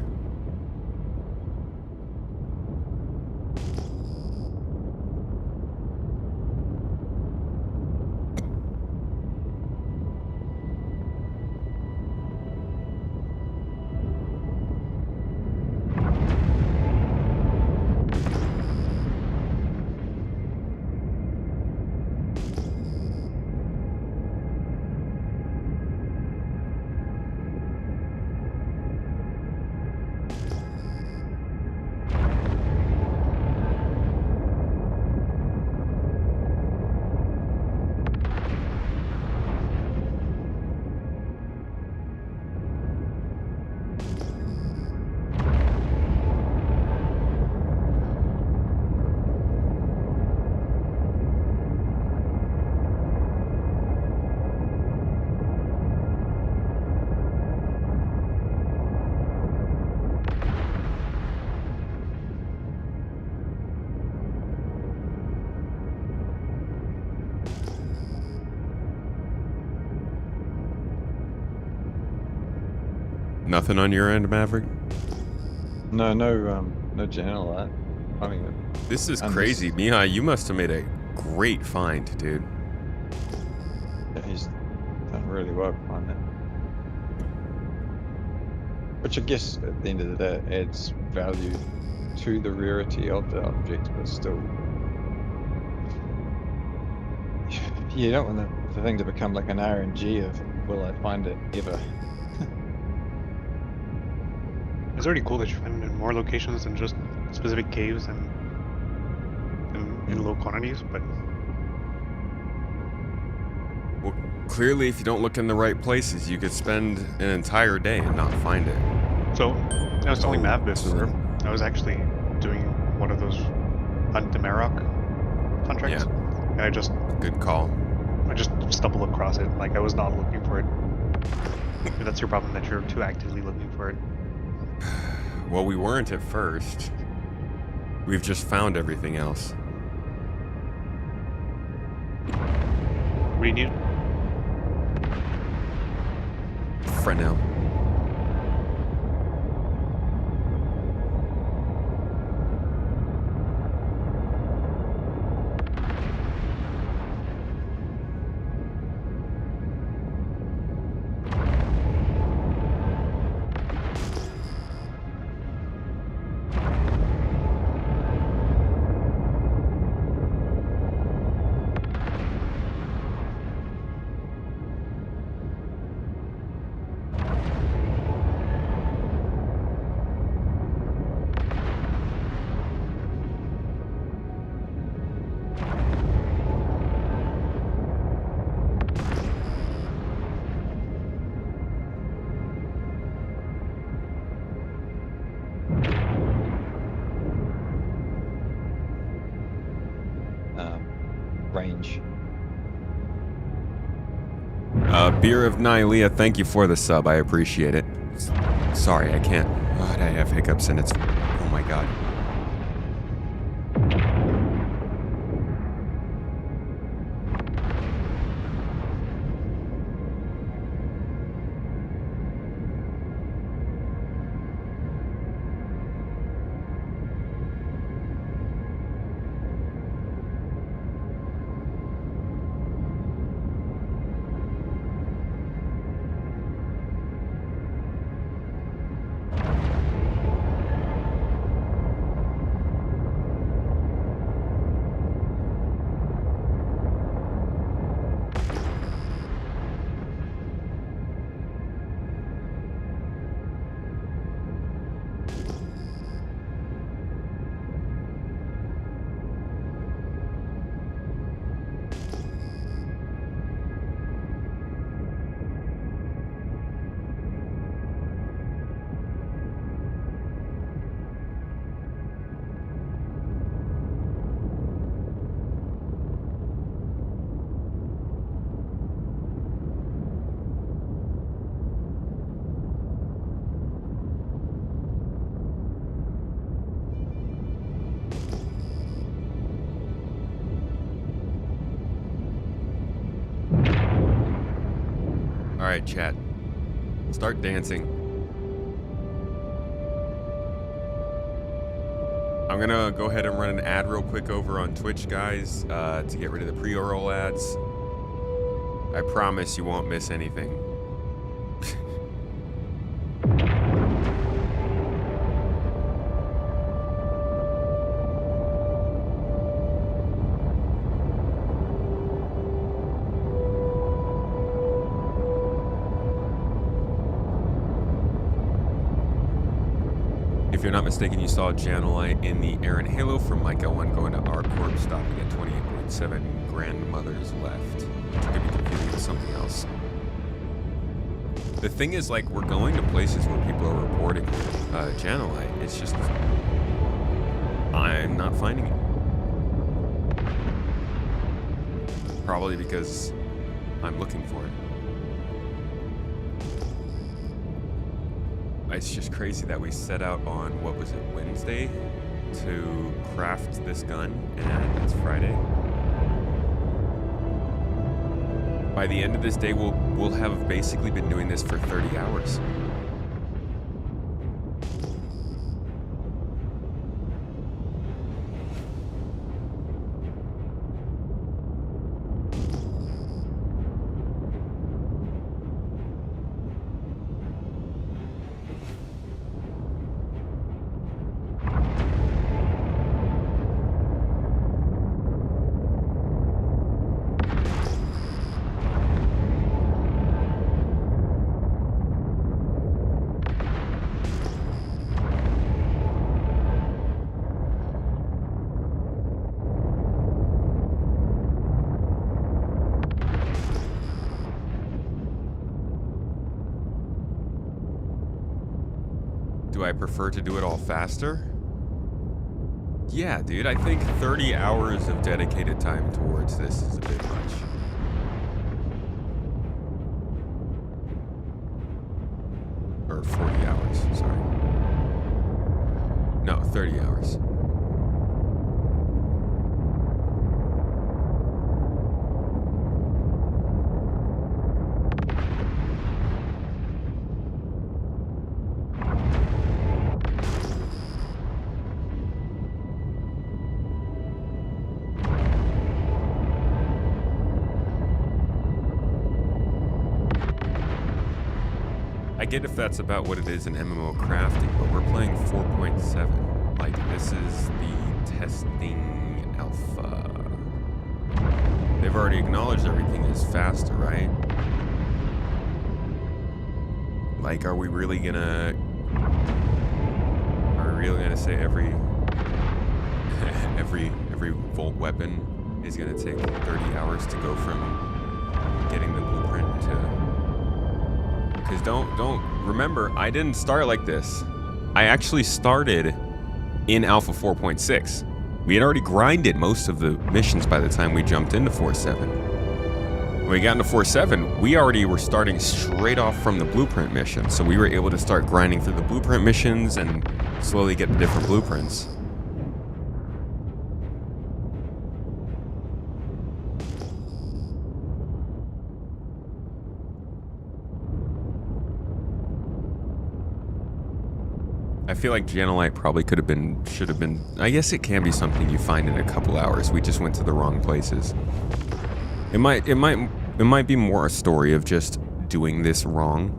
Nothing on your end, Maverick? No Janelite. I mean, this is crazy. Mihai, you must have made a great find, dude. Yeah, he's done really well behind it. Which I guess at the end of the day adds value to the rarity of the object, but still, you don't want the thing to become like an RNG of will I find it ever. It's already cool that you find it in more locations than just specific caves and in low quantities, but... Well, clearly if you don't look in the right places, you could spend an entire day and not find it. So, I was telling Mav this, I was actually doing one of those Hunt the Marok contracts, and I just... Good call. I just stumbled across it, like I was not looking for it. If that's your problem, that you're too actively looking for it. Well, we weren't at first. We've just found everything else. What do you need? Fresnel. Range. Beer of Nylea, thank you for the sub. I appreciate it. Sorry, I can't. God, I have hiccups and it's... Oh my god. All right, chat. Start dancing. I'm gonna go ahead and run an ad real quick over on Twitch, guys, to get rid of the pre-roll ads. I promise you won't miss anything. If you're not mistaken, you saw Janelite in the Aaron Halo from Micah 1 going to our corp, stopping at 28.7 grandmothers left. Which could be confusing with something else. The thing is, like, we're going to places where people are reporting Janelite. It's just, I'm not finding it. Probably because I'm looking for it. It's just crazy that we set out on, what was it, Wednesday to craft this gun, and it's Friday. By the end of this day, we'll have basically been doing this for 30 hours. Do I prefer to do it all faster? Yeah, dude, I think 30 hours of dedicated time towards this is a bit much. Or 40 hours, sorry. No, 30 hours. I get if that's about what it is in MMO crafting, but we're playing 4.7. Like, this is the testing alpha. They've already acknowledged everything is faster, right? Like, are we really gonna say every Volt weapon is gonna take 30 hours to go from getting the blueprint to? Because don't remember, I didn't start like this. I actually started in Alpha 4.6. We had already grinded most of the missions by the time we jumped into 4.7. When we got into 4.7, we already were starting straight off from the blueprint mission. So we were able to start grinding through the blueprint missions and slowly get the different blueprints. I feel like Janelite probably should have been, I guess it can be something you find in a couple hours. We just went to the wrong places. It might be more a story of just doing this wrong.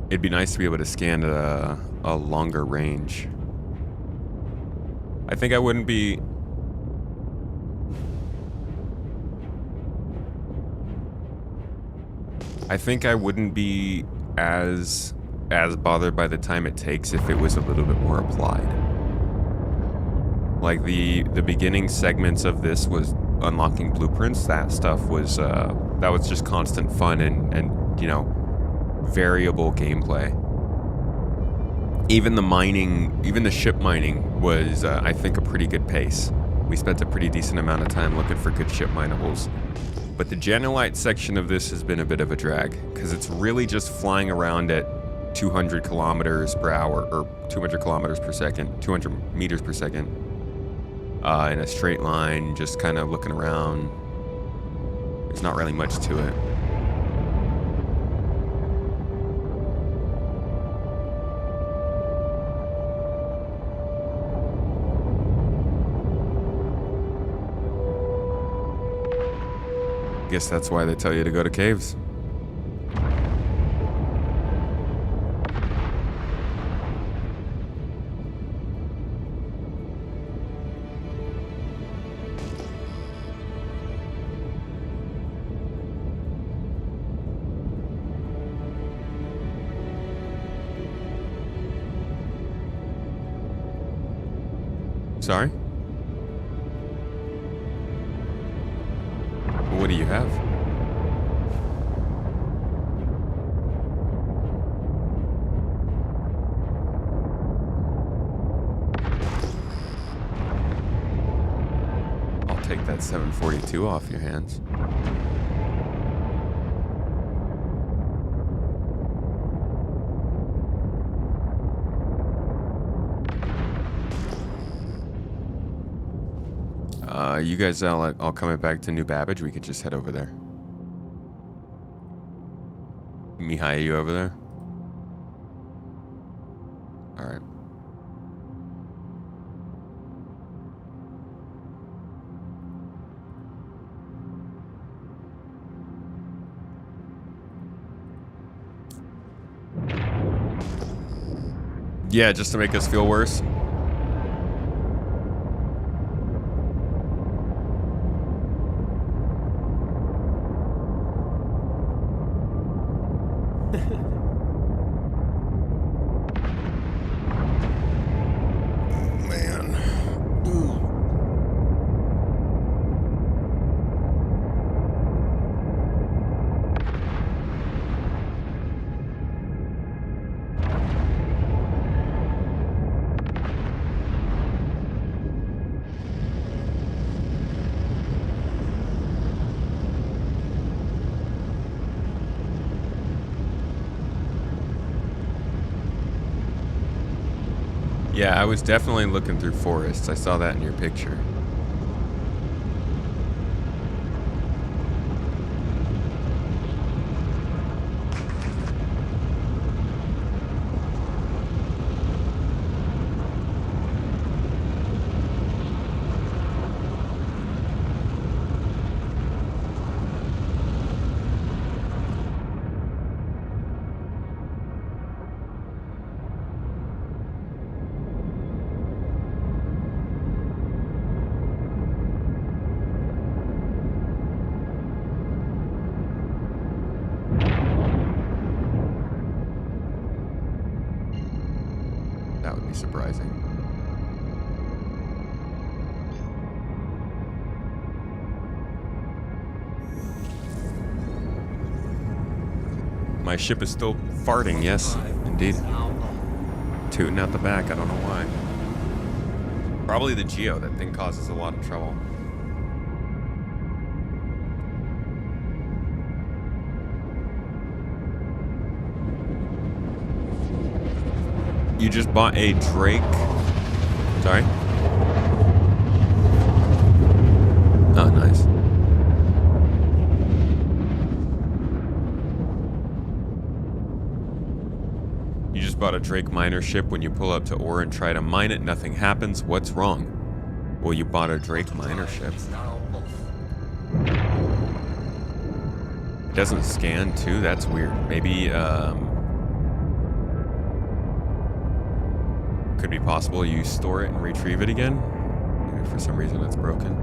It'd be nice to be able to scan at a longer range. I think I wouldn't be... I think I wouldn't be as bothered by the time it takes if it was a little bit more applied. Like the beginning segments of this was unlocking blueprints, that stuff was that was just constant fun and you know, variable gameplay. Even the mining, even the ship mining was, I think, a pretty good pace. We spent a pretty decent amount of time looking for good ship minables. But the Janelite section of this has been a bit of a drag, because it's really just flying around at 200 kilometers per hour, or 200 kilometers per second, 200 meters per second, in a straight line, just kind of looking around. There's not really much to it. Guess that's why they tell you to go to caves. Sorry? What do you have? I'll take that 742 off your hands. You guys all coming back to New Babbage? We could just head over there. Mihai, you over there? Alright. Yeah, just to make us feel worse. Yeah, I was definitely looking through forests. I saw that in your picture. Surprising. My ship is still farting, yes, indeed. Tooting out the back, I don't know why. Probably the Geo, that thing causes a lot of trouble. You just bought a Drake. Sorry? Oh, nice. You just bought a Drake miner ship. When you pull up to ore and try to mine it, nothing happens. What's wrong? Well, you bought a Drake miner ship. It doesn't scan too? That's weird. Maybe, could be possible you store it and retrieve it again. Maybe for some reason it's broken.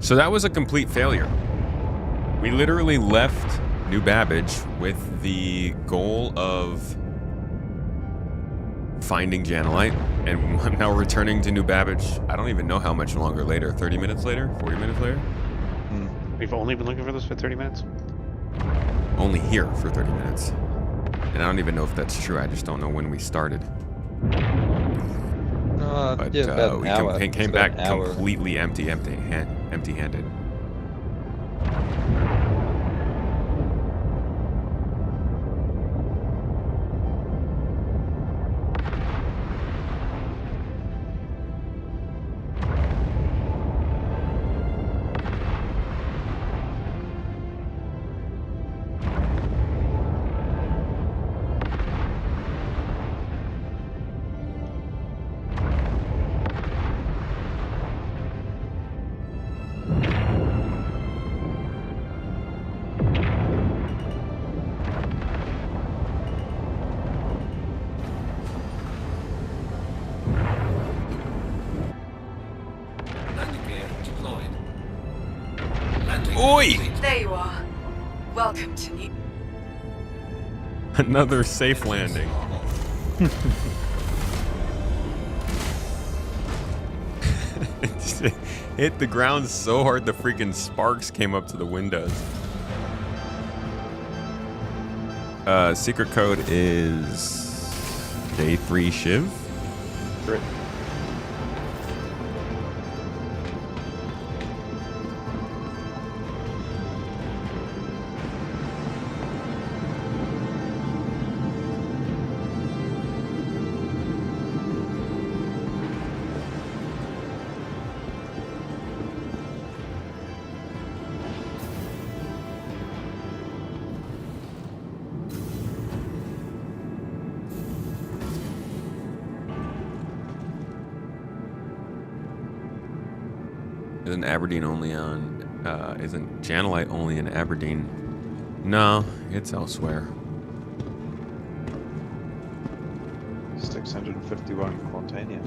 So that was a complete failure. We literally left New Babbage with the goal of finding Janelite, and I'm now returning to New Babbage. I don't even know how much longer later. 30 minutes later? 40 minutes later? We've only been looking for this for 30 minutes? Only here for 30 minutes. And I don't even know if that's true. I just don't know when we started. But yeah, about we an hour. came It's back about an hour. completely empty-handed. Landing gear deployed. Landing Oi! complete. There you are. Welcome to New... Another safe landing. It hit the ground so hard the freaking sparks came up to the windows. Secret code is day 3 Shiv. Great. Isn't Aberdeen only on, isn't Janelite only in Aberdeen? No, it's elsewhere. 651 Quantania.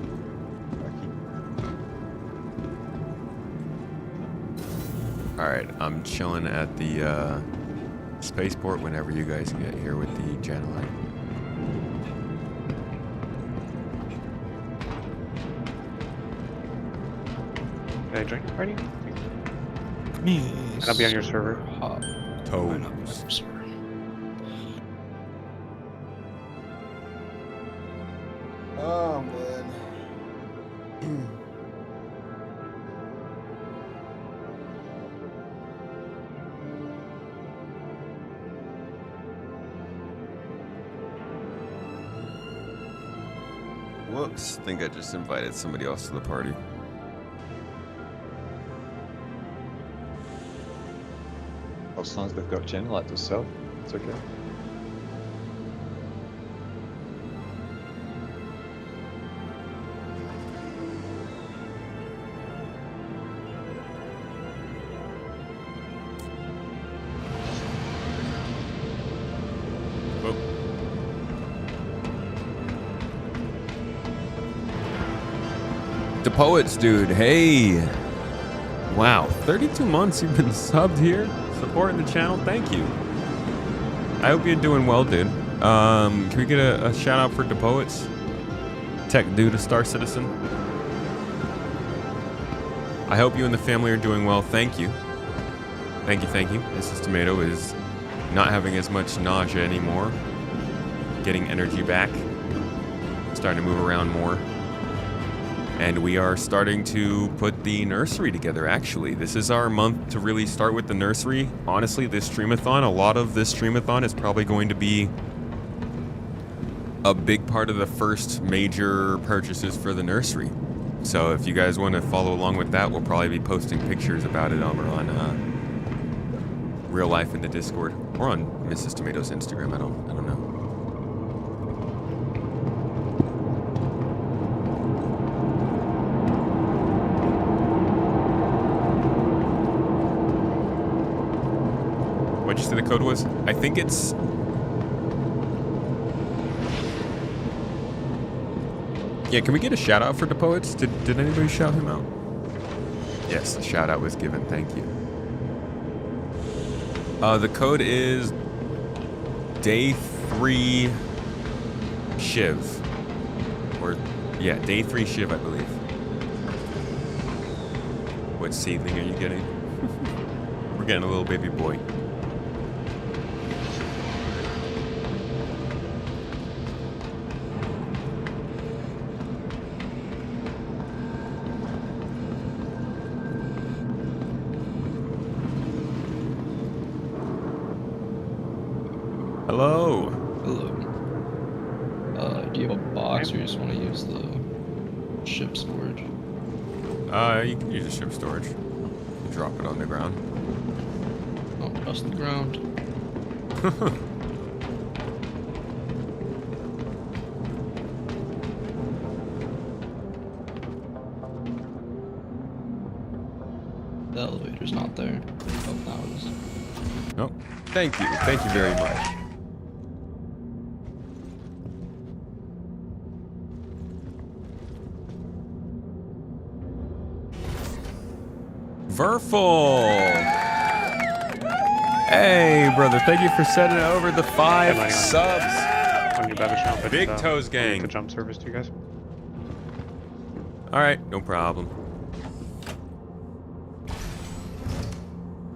Alright, I'm chilling at the spaceport whenever you guys get here with the Janelite. Did I join your party? I'll be on your server. Toes. Oh man. Whoops, I think I just invited somebody else to the party. As long as they've got Janelite to sell, it's okay. The Poets, dude, hey! Wow, 32 months you've been subbed here, supporting the channel, thank you. I hope you're doing well, dude. Can we get a shout out for the Poets? Tech dude, a Star Citizen. I hope you and the family are doing well, thank you. Thank you, thank you. Mrs. Tomato is not having as much nausea anymore. Getting energy back. Starting to move around more. And we are starting to put the nursery together, actually. This is our month to really start with the nursery. Honestly, this streamathon, a lot of this streamathon is probably going to be a big part of the first major purchases for the nursery. So if you guys want to follow along with that, we'll probably be posting pictures about it over on Real Life in the Discord or on Mrs. Tomato's Instagram. I don't know. What'd you say the code was? I think it's... Yeah, can we get a shout out for the Poets? Did anybody shout him out? Yes, the shout out was given, thank you. The code is day 3 Shiv. Or, yeah, day 3 Shiv, I believe. What seedling are you getting? We're getting a little baby boy. Hello. Hello. Do you have a box, or you just want to use the ship storage? You can use the ship storage. Drop it on the ground. Oh, dust the ground. The elevator's not there. Oh, now it is. Oh, thank you. Thank you very much. Verful! Hey, brother, thank you for sending over the 5 subs. On your battle shop, it's, Big Toes Gang. The jump service to you guys. Alright, no problem.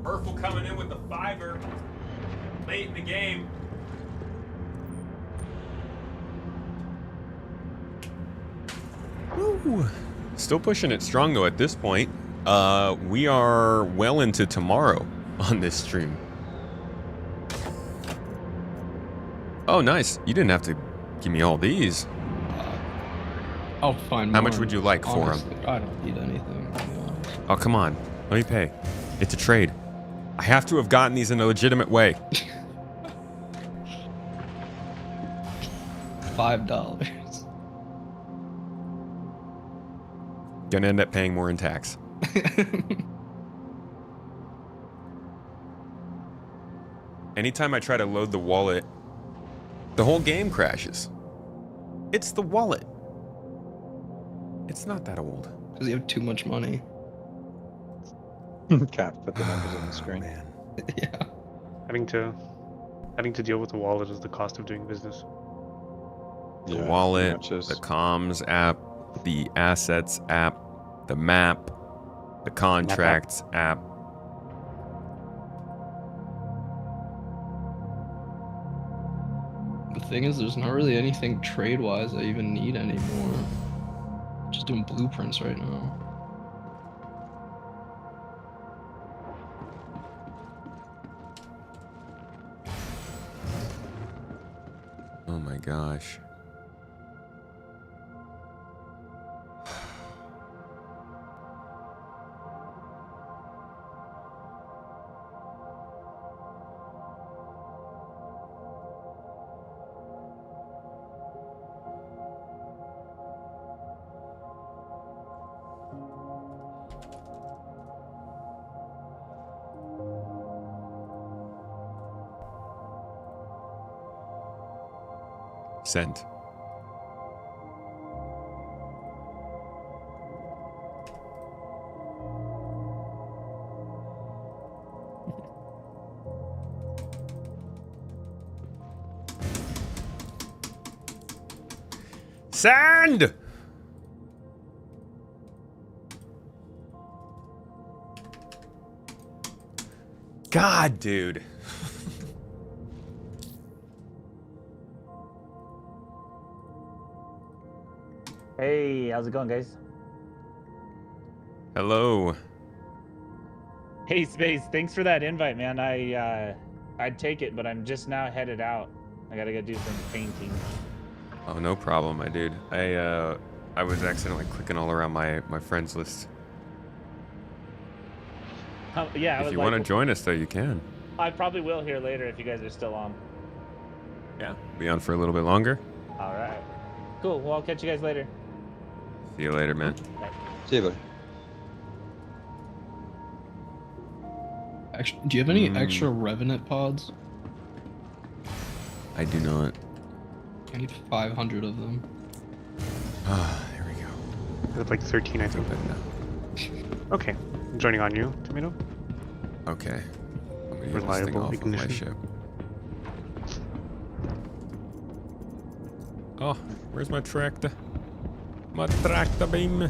Verful coming in with the 5er. Late in the game. Woo. Still pushing it strong though at this point. We are well into tomorrow on this stream. Oh, nice. You didn't have to give me all these. I'll find How more. much would you like for them? I don't need anything, to be honest. Oh, come on. Let me pay. It's a trade. I have to have gotten these in a legitimate way. $5. Gonna end up paying more in tax. Anytime I try to load the wallet, the whole game crashes. It's the wallet. It's not that old. Because you have too much money. Can't put the numbers on the screen. Man. Yeah. Having to deal with the wallet is the cost of doing business. The Yeah, wallet, pretty much is. the comms app, the assets app, the map, the contracts app. The thing is, there's not really anything trade-wise I even need anymore. Just doing blueprints right now. Oh my gosh. Sent. Sand! God, dude. Hey, how's it going, guys? Hello. Hey, Space, thanks for that invite, man. I'd take it, but I'm just now headed out. I gotta go do some painting. Oh, no problem, my dude. I was accidentally clicking all around my friends list. Yeah, I If was you like, want to join us, though, you can. I probably will here later if you guys are still on. Yeah. Be on for a little bit longer. All right. Cool. Well, I'll catch you guys later. See you later, man. Bye. See you, buddy. Actually, do you have any extra Revenant pods? I do not. I need 500 of them. Ah, there we go. It's like 13, I think. Okay, I'm joining on you, Tomato. Okay. I'm get this thing reliable off of my ignition. ship. Oh, where's my tractor? My tractor beam.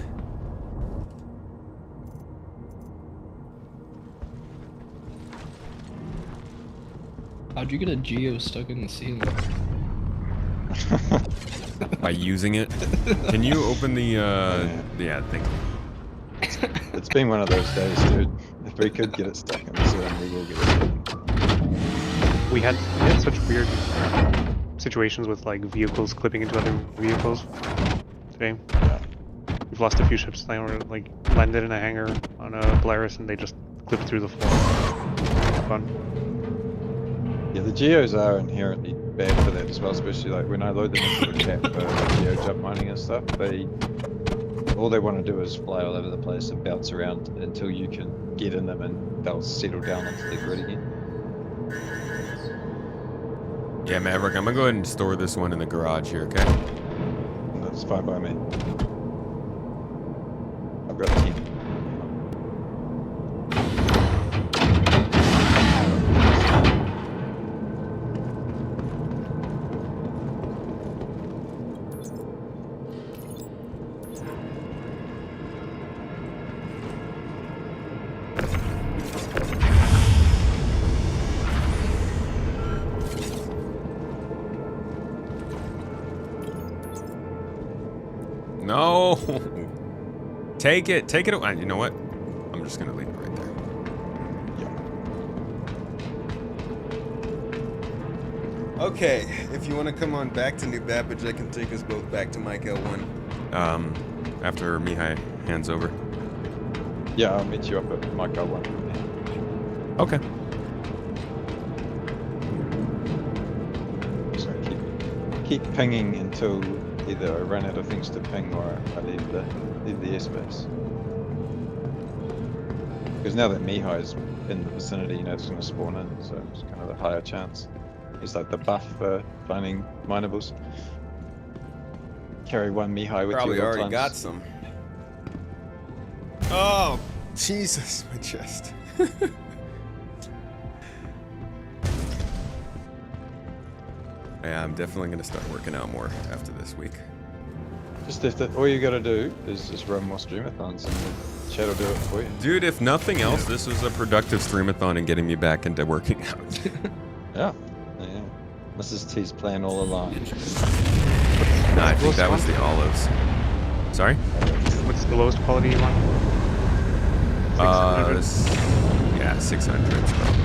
How'd you get a Geo stuck in the ceiling? By using it. Can you open the yeah, thank you. It's been one of those days, dude. If we could get it stuck in the ceiling, we will get it stuck. We had such weird situations with like vehicles clipping into other vehicles today. We've lost a few ships that were like landed in a hangar on a Polaris and they just clipped through the floor. Fun. Yeah, the geos are inherently bad for that as well, especially like when I load them into the cap for geo jump mining and stuff. All they want to do is fly all over the place and bounce around until you can get in them and they'll settle down onto the grid again. Yeah, Maverick, I'm gonna go ahead and store this one in the garage here, okay? That's fine by me. I've got 10. No! Take it away. You know what? I'm just gonna leave it right there. Okay, if you want to come on back to New Babbage, I can take us both back to Mike L1. After Mihai hands over. Yeah, I'll meet you up at Mike L1. Okay. So keep pinging until either I run out of things to ping or I leave the airspace. Because now that Mihai's in the vicinity, you know it's going to spawn in, so it's kind of a higher chance. It's like the buff for finding minables. Carry one Mihai with Probably you. already got some. Oh, Jesus, my chest. Yeah, I'm definitely gonna start working out more after this week. Just all you gotta do is just run more streamathons and chat will do it for you. Dude, if nothing else, this was a productive streamathon in getting me back into working out. Yeah. Mrs. T's plan all along. No, I think that was the olives. Sorry? What's the lowest quality you want? 600? Yeah, 600 probably.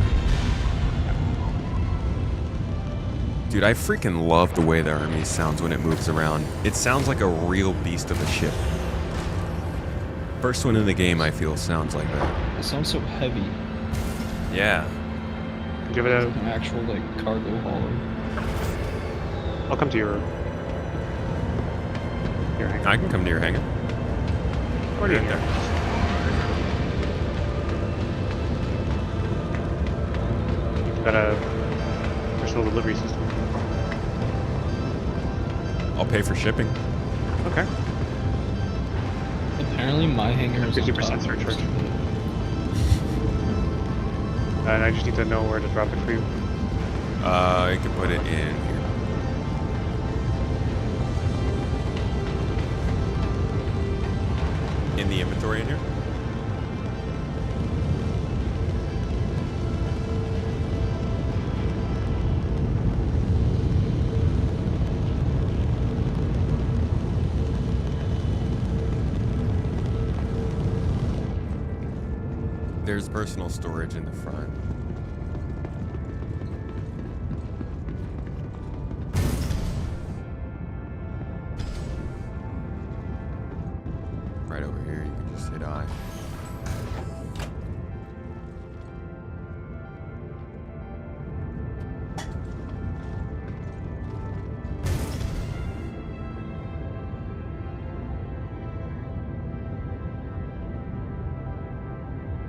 Dude, I freaking love the way the army sounds when it moves around. It sounds like a real beast of a ship. First one in the game, I feel, sounds like that. It sounds so heavy. Yeah. Give it a... An actual, like, cargo hauler. I'll come to your hangar. I can come to your hangar. Or your there. You've got a personal delivery system. I'll pay for shipping. Okay. Apparently my hangar is 50% surcharge. And I just need to know where to drop it for you. You can put it in here. In the inventory in here? There's personal storage in the front. Right over here, you can just hit I.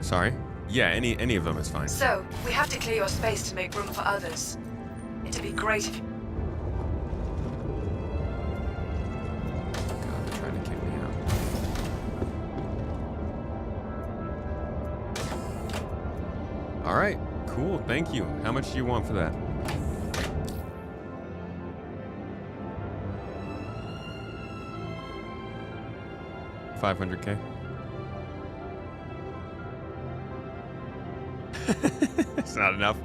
Sorry? Yeah, any of them is fine. So, we have to clear your space to make room for others. It'd be great if you... God, they're trying to kick me out. Alright, cool. Cool, thank you. How much do you want for that? $500K? It's not enough.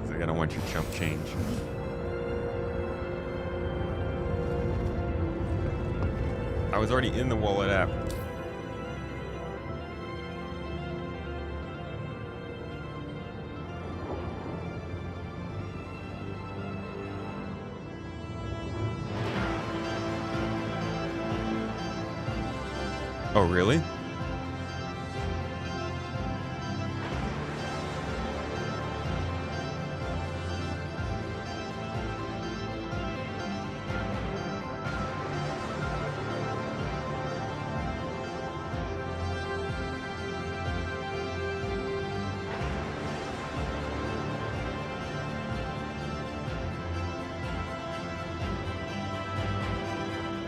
It's like I don't want your chump change. I was already in the wallet app. Oh, really?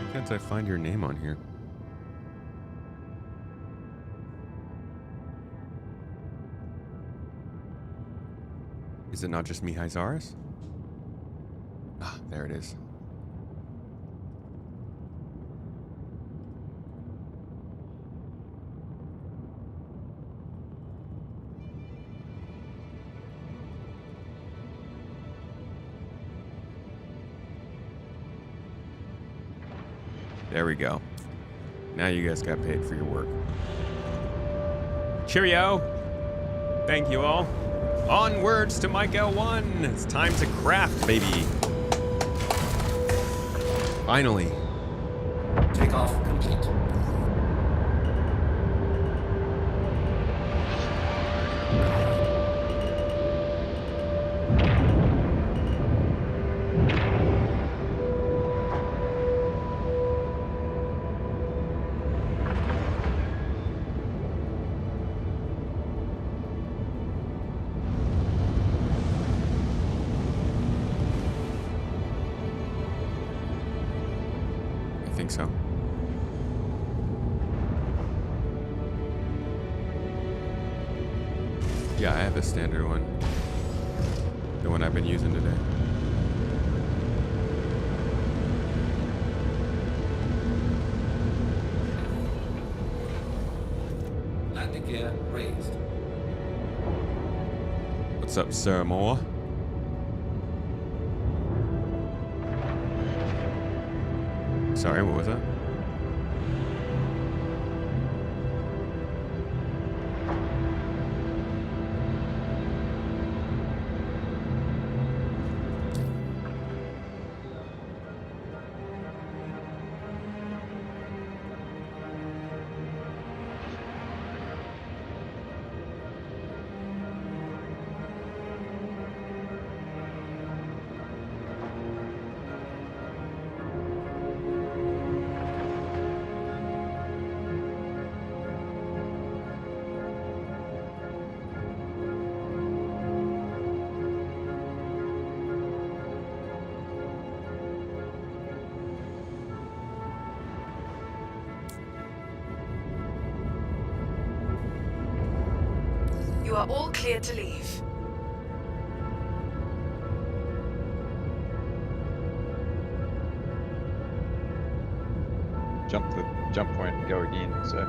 Why can't I find your name on here? Is it not just Mihai Zaris? Ah, there it is. There we go. Now you guys got paid for your work. Cheerio! Thank you all. Onwards to Mike L1. It's time to craft, baby. Finally. Takeoff complete. I think so. Yeah, I have a standard one. The one I've been using today. Landing gear raised. What's up, Sir Moore? Sorry, what was that? You are all clear to leave. Jump the jump point and go again. So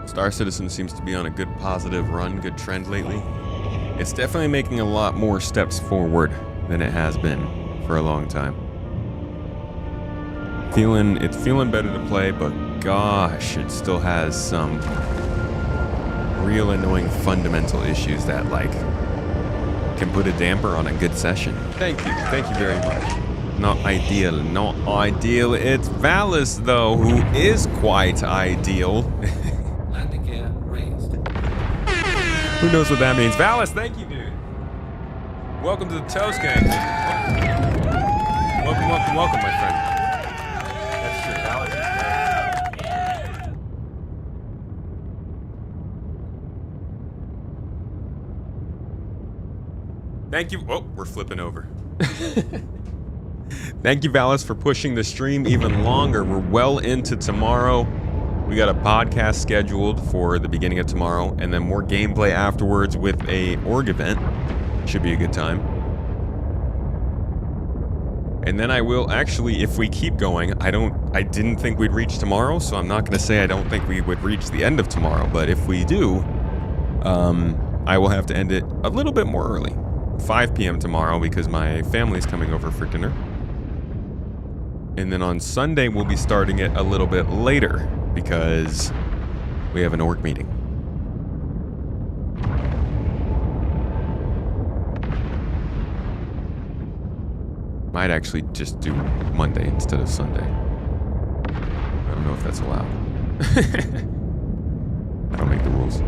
Star Citizen seems to be on a good positive run, good trend lately. It's definitely making a lot more steps forward than it has been for a long time. It's feeling better to play, but gosh, it still has some real annoying fundamental issues that like can put a damper on a good session. Thank you very much. Not ideal, not ideal. It's Valis though, who is quite ideal. Landing gear raised. Who knows what that means? Valis, thank you, dude. Welcome to the Toast Gang. Welcome, welcome, welcome, my friend. That's true, Valis is great. Thank you. Oh, we're flipping over. Thank you, Valis, for pushing the stream even longer. We're well into tomorrow. We got a podcast scheduled for the beginning of tomorrow, and then more gameplay afterwards with a org event. Should be a good time. And then I will actually, if we keep going, I didn't think we'd reach tomorrow, so I'm not going to say I don't think we would reach the end of tomorrow, but if we do, I will have to end it a little bit more early. 5 p.m. tomorrow because my family's coming over for dinner. And then on Sunday, we'll be starting it a little bit later because we have an org meeting. Might actually just do Monday instead of Sunday. I don't know if that's allowed. I don't make the rules.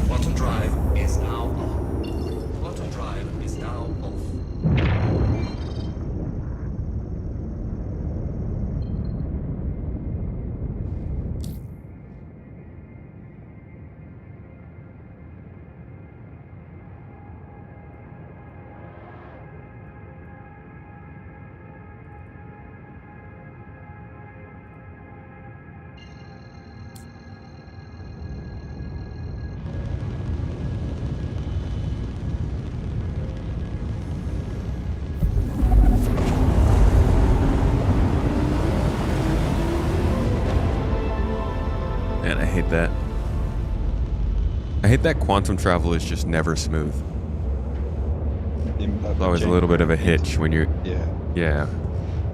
Quantum drive is now on. Quantum drive is now off. Man, I hate that. I hate that quantum travel is just never smooth. There's always a little bit of a hitch when you're... Yeah. Yeah.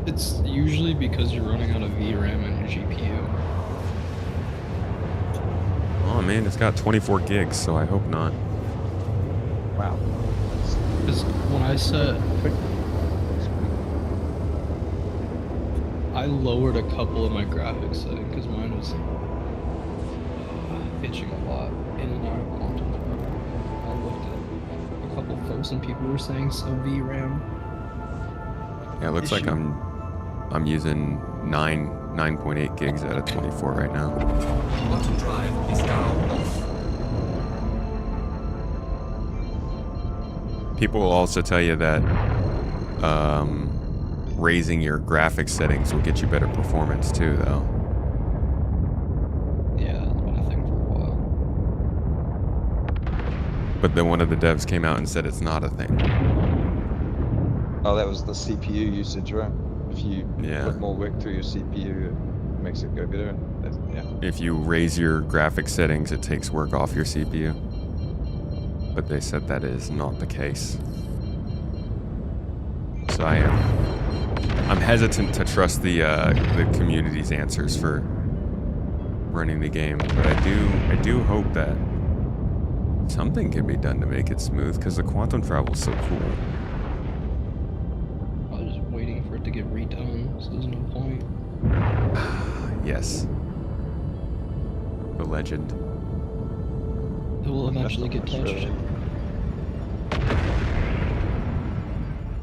It's usually because you're running out of VRAM in your GPU. Oh man, it's got 24 gigs, so I hope not. Wow. Because when I set... I lowered a couple of my graphics settings because mine was pitching a lot in and out of quantum travel. I looked at a couple posts and people were saying some VRAM. Yeah, it looks like I'm using 9.8 gigs out of 24 right now. Quantum drive is now off. People will also tell you that raising your graphics settings will get you better performance too, though. Yeah, that's been a thing for a while. But then one of the devs came out and said it's not a thing. Oh, that was the CPU usage, right? If you put more work through your CPU, it makes it go better. Yeah. If you raise your graphics settings, it takes work off your CPU. But they said that is not the case. So I'm hesitant to trust the community's answers for running the game, but I do hope that something can be done to make it smooth because the quantum travel is so cool. I was just waiting for it to get redone, so there's no point. Yes. The legend. It will eventually get touched.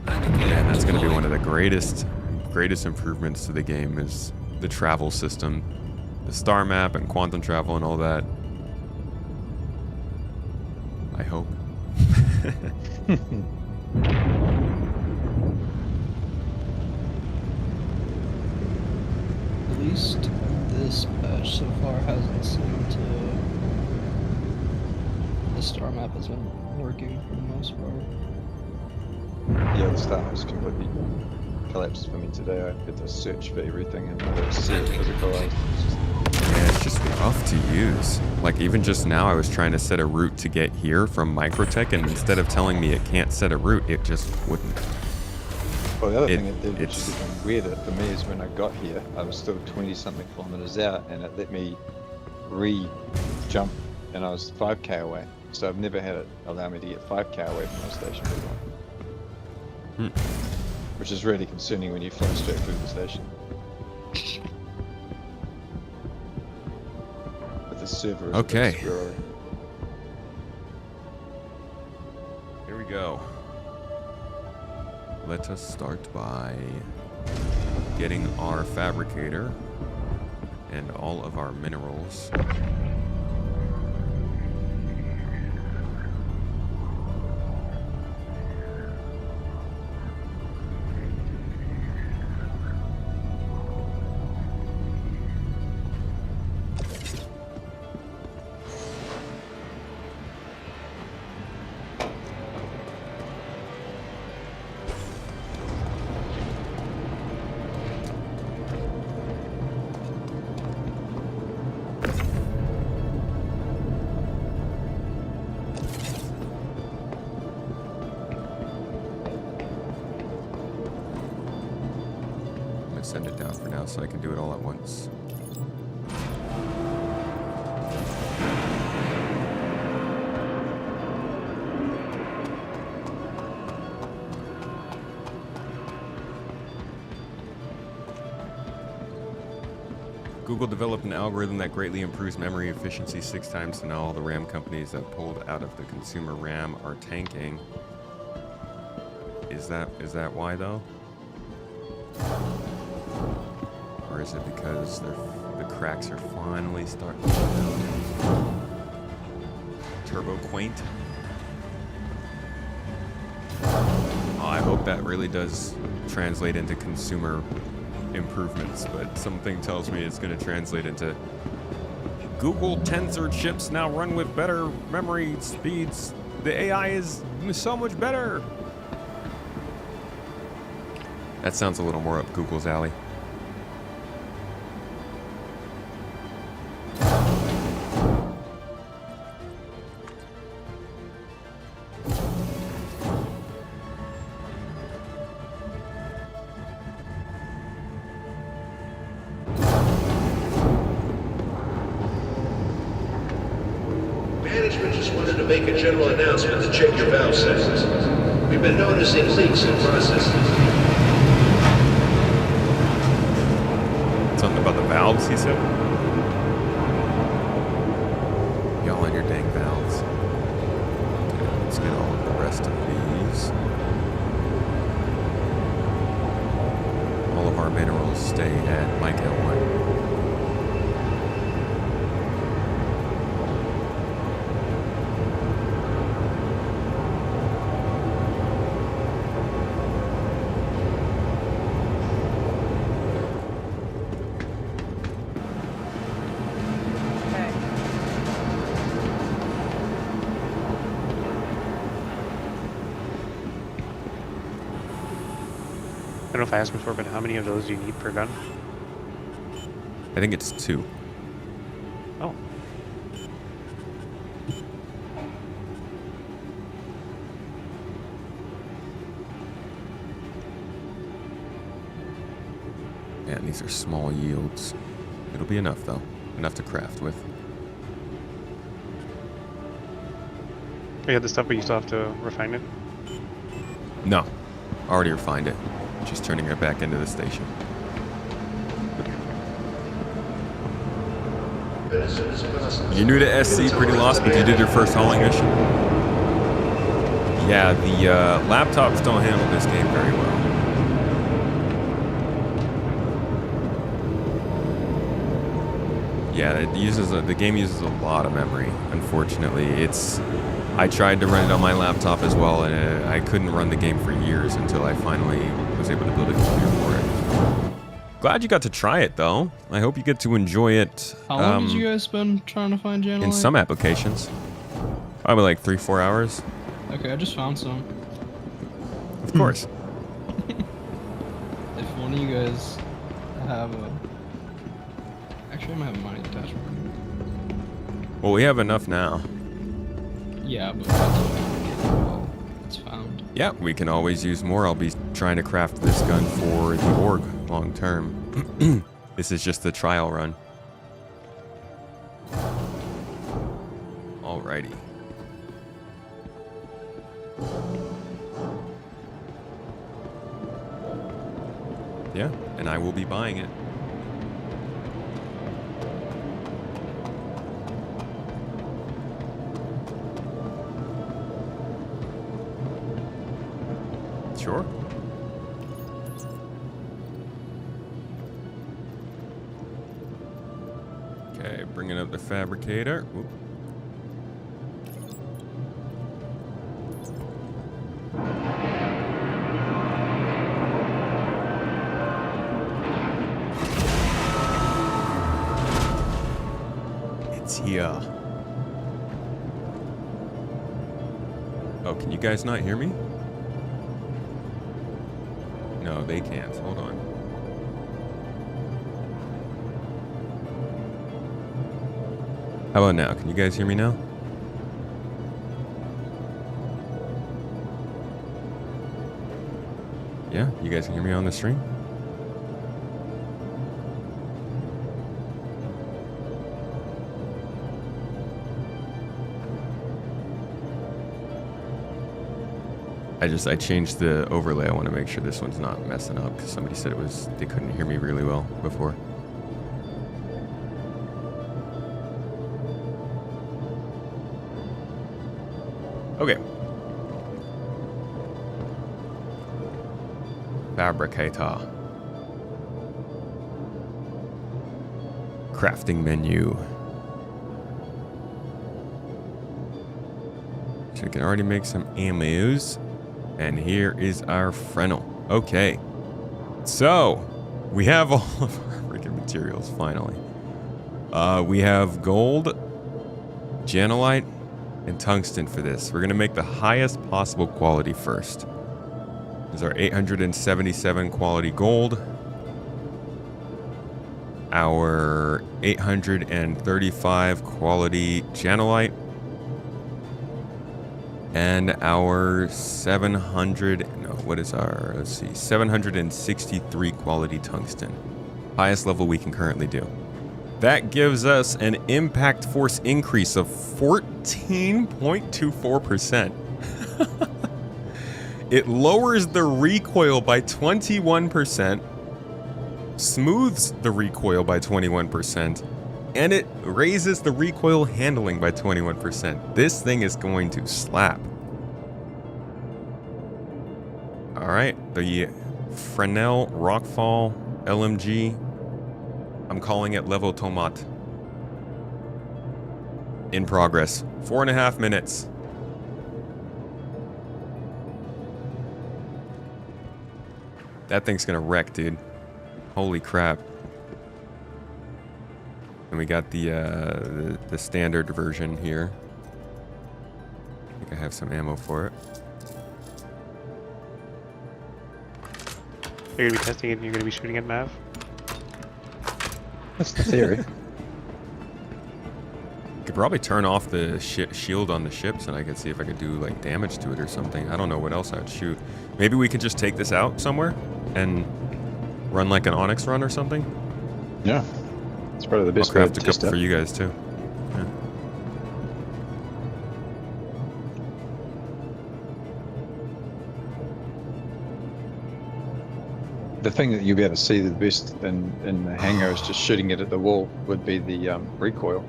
Yeah, that's going to be one of the greatest improvements to the game is the travel system, the star map and quantum travel and all that. I hope. At least this patch so far hasn't seemed to... The star map has been working for the most part. Yeah, the star map's completely collapsed for me today. I had to search for everything and I had to see it physicalized. Yeah, it's just rough to use. Like even just now I was trying to set a route to get here from Microte and instead of telling me it can't set a route, it just wouldn't. Well, the other thing it did, which is even weirder for me, is when I got here, I was still 20-something kilometers out, and it let me re-jump, and I was 5k away. So I've never had it allow me to get 5k away from my station before. Which is really concerning when you fly straight through the station. But the server is okay. Here we go. Let us start by getting our fabricator and all of our minerals send it down for now so I can do it all at once. Google developed an algorithm that greatly improves memory efficiency 6 times, and now all the RAM companies that pulled out of the consumer RAM are tanking. Is that why though? Or is it because the cracks are finally starting to show? Turbo quaint. Oh, I hope that really does translate into consumer improvements, but something tells me it's going to translate into Google Tensor chips now run with better memory speeds. The AI is so much better. That sounds a little more up Google's alley. Management just wanted to make a general announcement to check your valve settings. We've been noticing leaks in processes. Something about the valves, he said? Y'all and your dang valves. Okay, let's get all of the rest of these. All of our minerals stay at Mike at 1. I don't know if I asked before, but how many of those do you need per gun? I think it's 2. Oh. Yeah, and these are small yields. It'll be enough, though. Enough to craft with. You had the stuff, but you still have to refine it? No. Already refined it. Just turning it back into the station. You're new to SC, pretty lost, but you did your first hauling mission. Yeah, the laptops don't handle this game very well. Yeah, it uses the game uses a lot of memory. Unfortunately, I tried to run it on my laptop as well, and I couldn't run the game for years until I finally was able to build a computer for it. Glad you got to try it, though. I hope you get to enjoy it. How long did you guys spend trying to find Janelite? In some applications. Probably like 3-4 hours. Okay, I just found some. Of course. If one of you guys have a... Actually, I might have a mining attachment. Well, we have enough now. Yeah, but well, it's found. Yeah, we can always use more. I'll be trying to craft this gun for the org long term. This is just the trial run. Alrighty. Yeah, and I will be buying it. Sure. Okay, bringing up the fabricator. Oop. It's here. Oh, can you guys not hear me? No, they can't. Hold on. How about now? Can you guys hear me now? Yeah? You guys can hear me on the stream? I changed the overlay. I want to make sure this one's not messing up because somebody said they couldn't hear me really well before. Okay. Fabricator. Crafting menu. So we can already make some ammos. And here is our Fresnel. Okay. So, we have all of our freaking materials, finally. We have gold, Janelite, and tungsten for this. We're going to make the highest possible quality first. This is our 877 quality gold. Our 835 quality Janelite. And our 763 quality tungsten. Highest level we can currently do. That gives us an impact force increase of 14.24%. It lowers the recoil by 21%, smooths the recoil by 21%, and it raises the recoil handling by 21%. This thing is going to slap. Alright, the Fresnel Rockfall LMG. I'm calling it Level Tomat. In progress. 4.5 minutes. That thing's gonna wreck, dude. Holy crap. And we got the standard version here. I think I have some ammo for it. You're gonna be testing it and you're gonna be shooting at Mav? That's the theory. Could probably turn off the shield on the ships and I could see if I could do like damage to it or something. I don't know what else I'd shoot. Maybe we could just take this out somewhere and run like an Onyx run or something? Yeah. It's probably the best I'll craft way a to test couple for it. you guys too. Yeah. The thing that you'll be able to see the best in the hangar is just shooting it at the wall would be the recoil.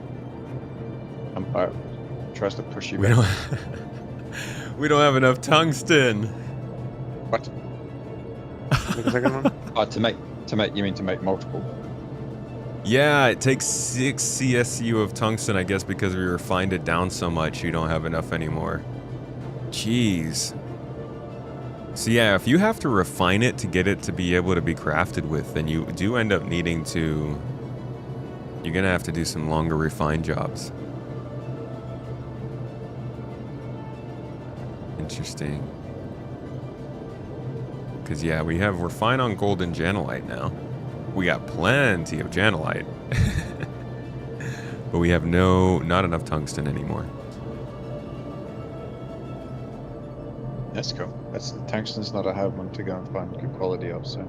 Tries to push you back. We don't have enough tungsten. What? To make you mean to make multiple? Yeah, it takes 6 CSU of tungsten, I guess, because we refined it down so much you don't have enough anymore. Jeez. So yeah, if you have to refine it to get it to be able to be crafted with, then you do end up needing to... You're gonna have to do some longer refine jobs. Interesting. Because yeah, we're fine on gold and Janelite now. We got plenty of Janelite. But we have not enough tungsten anymore. That's cool. Tungsten's not a hard one to go and find good quality of, so.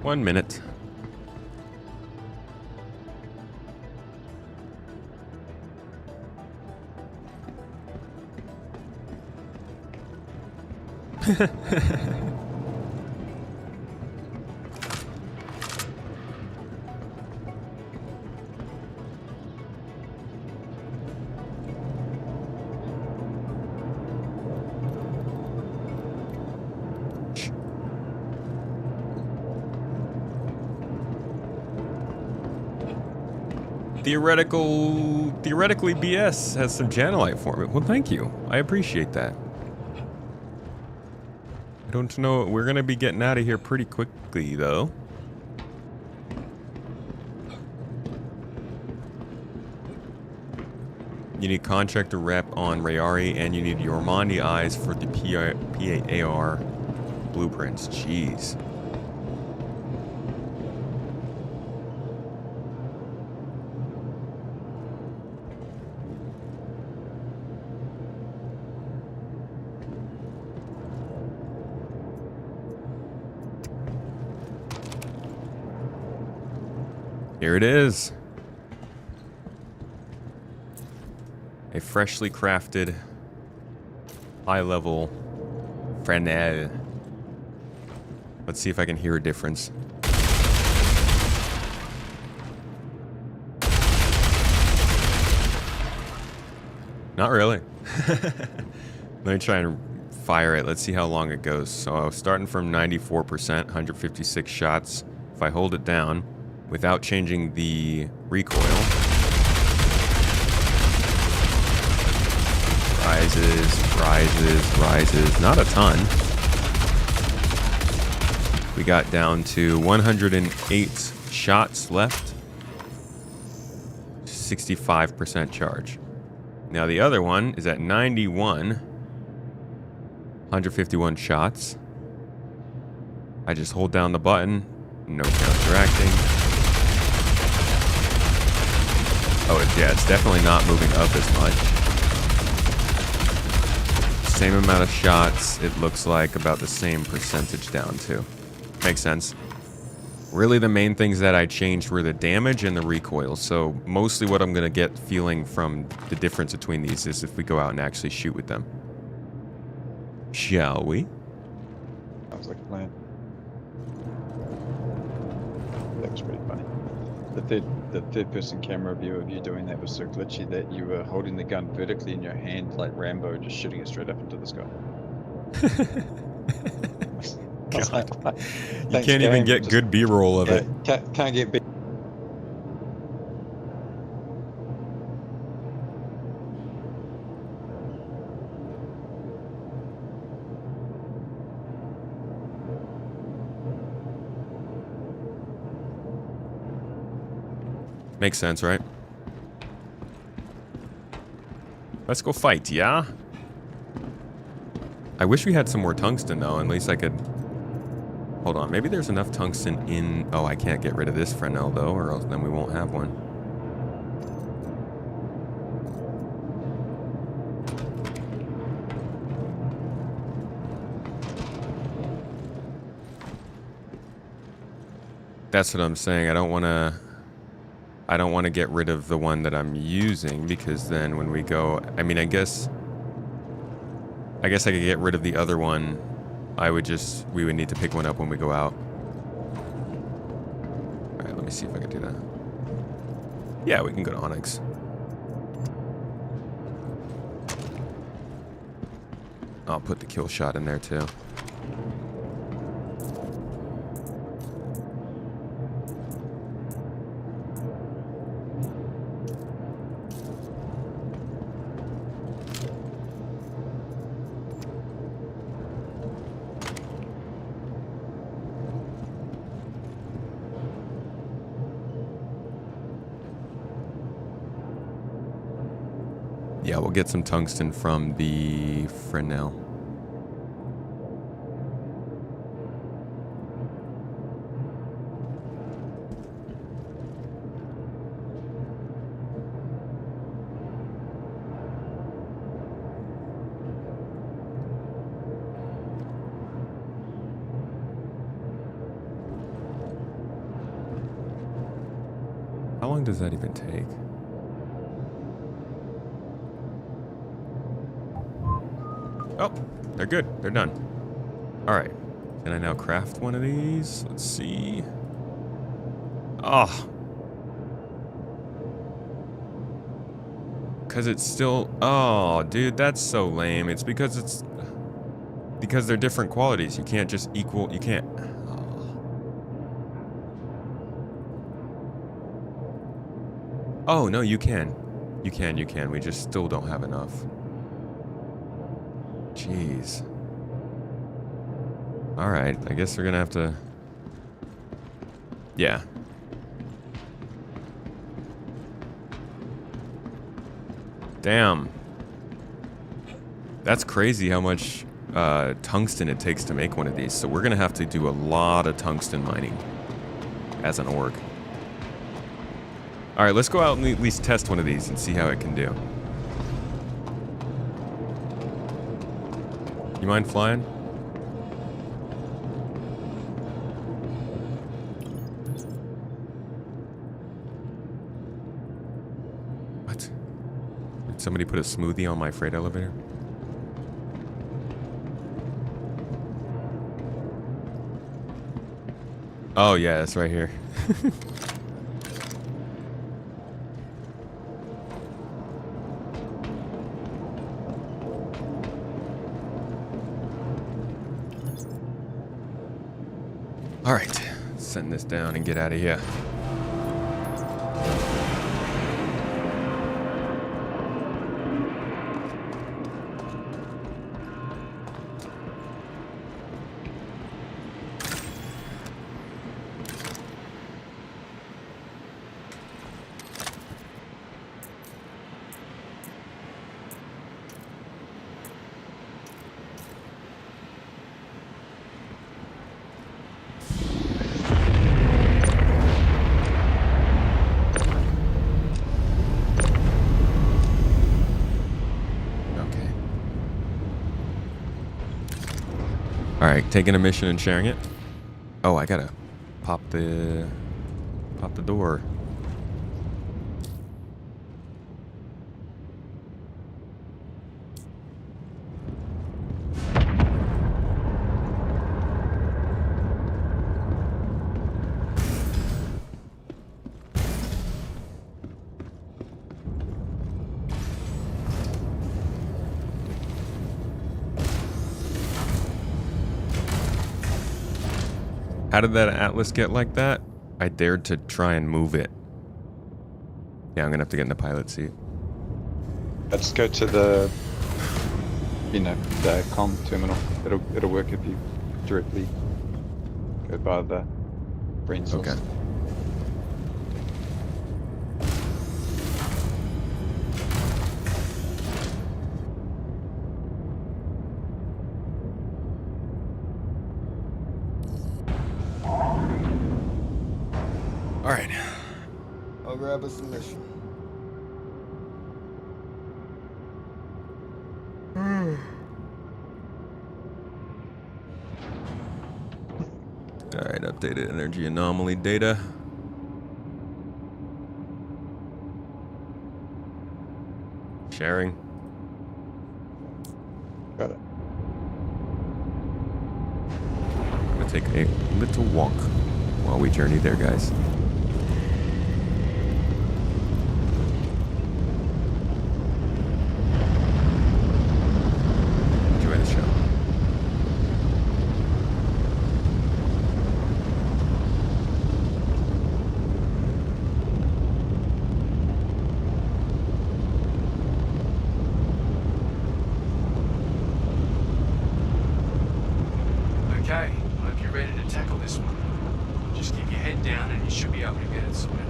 1 minute. Theoretically, BS has some Janelite for me. Well, thank you. I appreciate that. I don't know. We're going to be getting out of here pretty quickly, though. You need contractor rep on Rayari, and you need your Ormandi eyes for the PAR blueprints. Jeez. Here it is. A freshly crafted, high-level Fresnel. Let's see if I can hear a difference. Not really. Let me try and fire it. Let's see how long it goes. So starting from 94%, 156 shots. If I hold it down without changing the recoil. Rises. Not a ton. We got down to 108 shots left. 65% charge. Now the other one is at 91. 151 shots. I just hold down the button. No counteracting. Oh, yeah, it's definitely not moving up as much. Same amount of shots, it looks like about the same percentage down too. Makes sense. Really the main things that I changed were the damage and the recoil. So mostly what I'm going to get feeling from the difference between these is if we go out and actually shoot with them. Shall we? Sounds like a plan. That was pretty funny. The third person camera view of you doing that was so glitchy that you were holding the gun vertically in your hand like Rambo, just shooting it straight up into the sky. God. You can't even get good B-roll of it. Can't get B. Makes sense, right? Let's go fight, yeah? I wish we had some more tungsten, though. At least I could... Hold on, maybe there's enough tungsten in... Oh, I can't get rid of this Fresnel, though, or else then we won't have one. That's what I'm saying. I don't want to get rid of the one that I'm using, because then when we go... I mean, I guess I could get rid of the other one. We would need to pick one up when we go out. Alright, let me see if I can do that. Yeah, we can go to Onyx. I'll put the kill shot in there too. Yeah, we'll get some tungsten from the Fresnel. long does that even take? Oh, they're good. They're done. All right. Can I now craft one of these? Let's see. Oh. Because it's still... Oh, dude, that's so lame. It's because it's... Because they're different qualities. You can't just equal... You can't... Oh, no, you can. You can. We just still don't have enough. Jeez. Alright, I guess we're gonna have to... Yeah. Damn. That's crazy how much tungsten it takes to make one of these. So we're gonna have to do a lot of tungsten mining as an org. Alright, let's go out and at least test one of these and see how it can do. You mind flying? What? Did somebody put a smoothie on my freight elevator? Oh yeah, it's right here. Alright, send this down and get out of here. Alright, taking a mission and sharing it. Oh, I gotta pop the door. How did that Atlas get like that? I dared to try and move it. Yeah, I'm gonna have to get in the pilot seat. Let's go to the, the comm terminal. It'll work if you directly go by the brain source. Okay. Alright. I'll grab a submission. Alright, updated energy anomaly data. Sharing. Got it. I'm gonna take a little walk while we journey there, guys. Enjoy the show. Okay, hope you're ready to tackle this one. Just keep your head down and you should be able to get it sorted.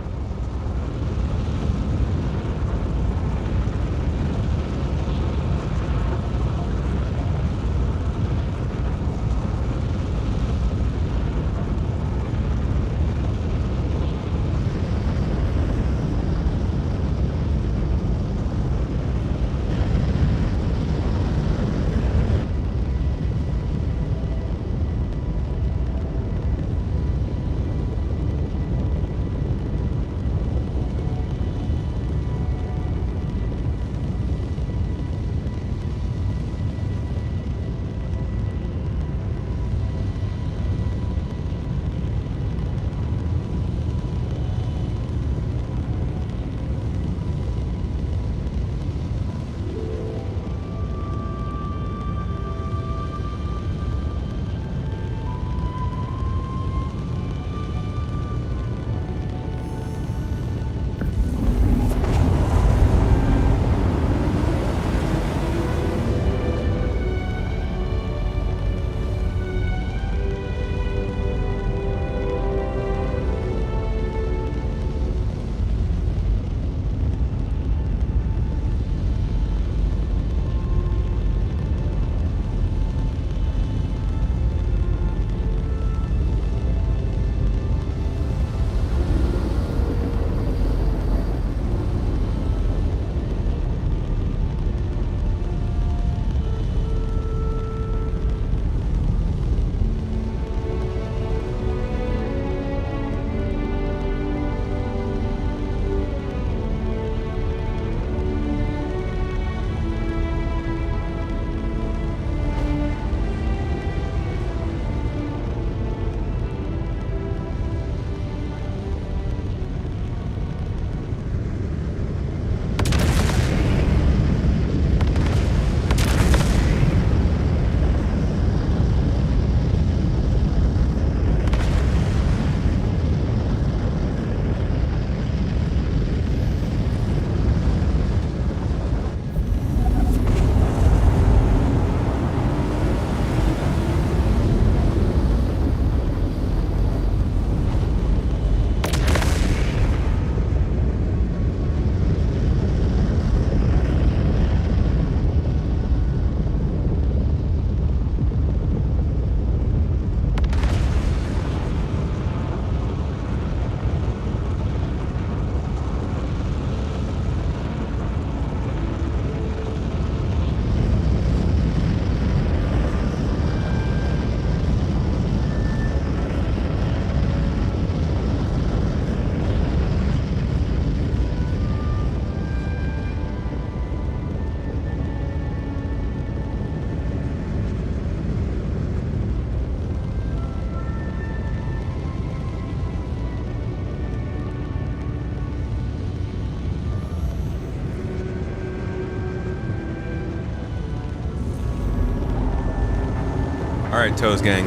All right, Toes gang.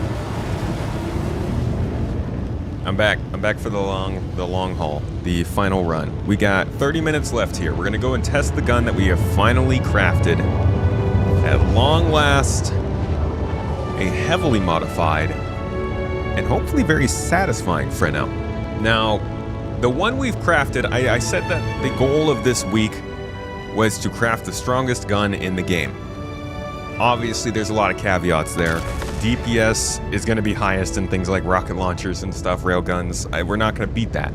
I'm back. I'm back for the long haul, the final run. We got 30 minutes left here. We're gonna go and test the gun that we have finally crafted. At long last, a heavily modified and hopefully very satisfying Fresnel. Now, the one we've crafted, I said that the goal of this week was to craft the strongest gun in the game. Obviously, there's a lot of caveats there. DPS is going to be highest in things like rocket launchers and stuff, railguns. We're not going to beat that.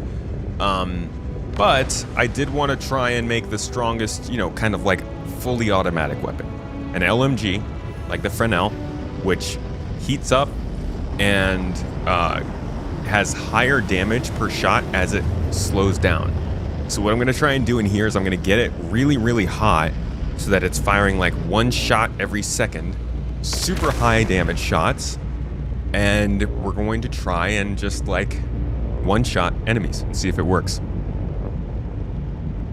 But I did want to try and make the strongest, you know, kind of like fully automatic weapon. An LMG, like the Fresnel, which heats up and has higher damage per shot as it slows down. So what I'm going to try and do in here is I'm going to get it really, really hot so that it's firing like one shot every second. Super high damage shots, and we're going to try and just like one-shot enemies and see if it works.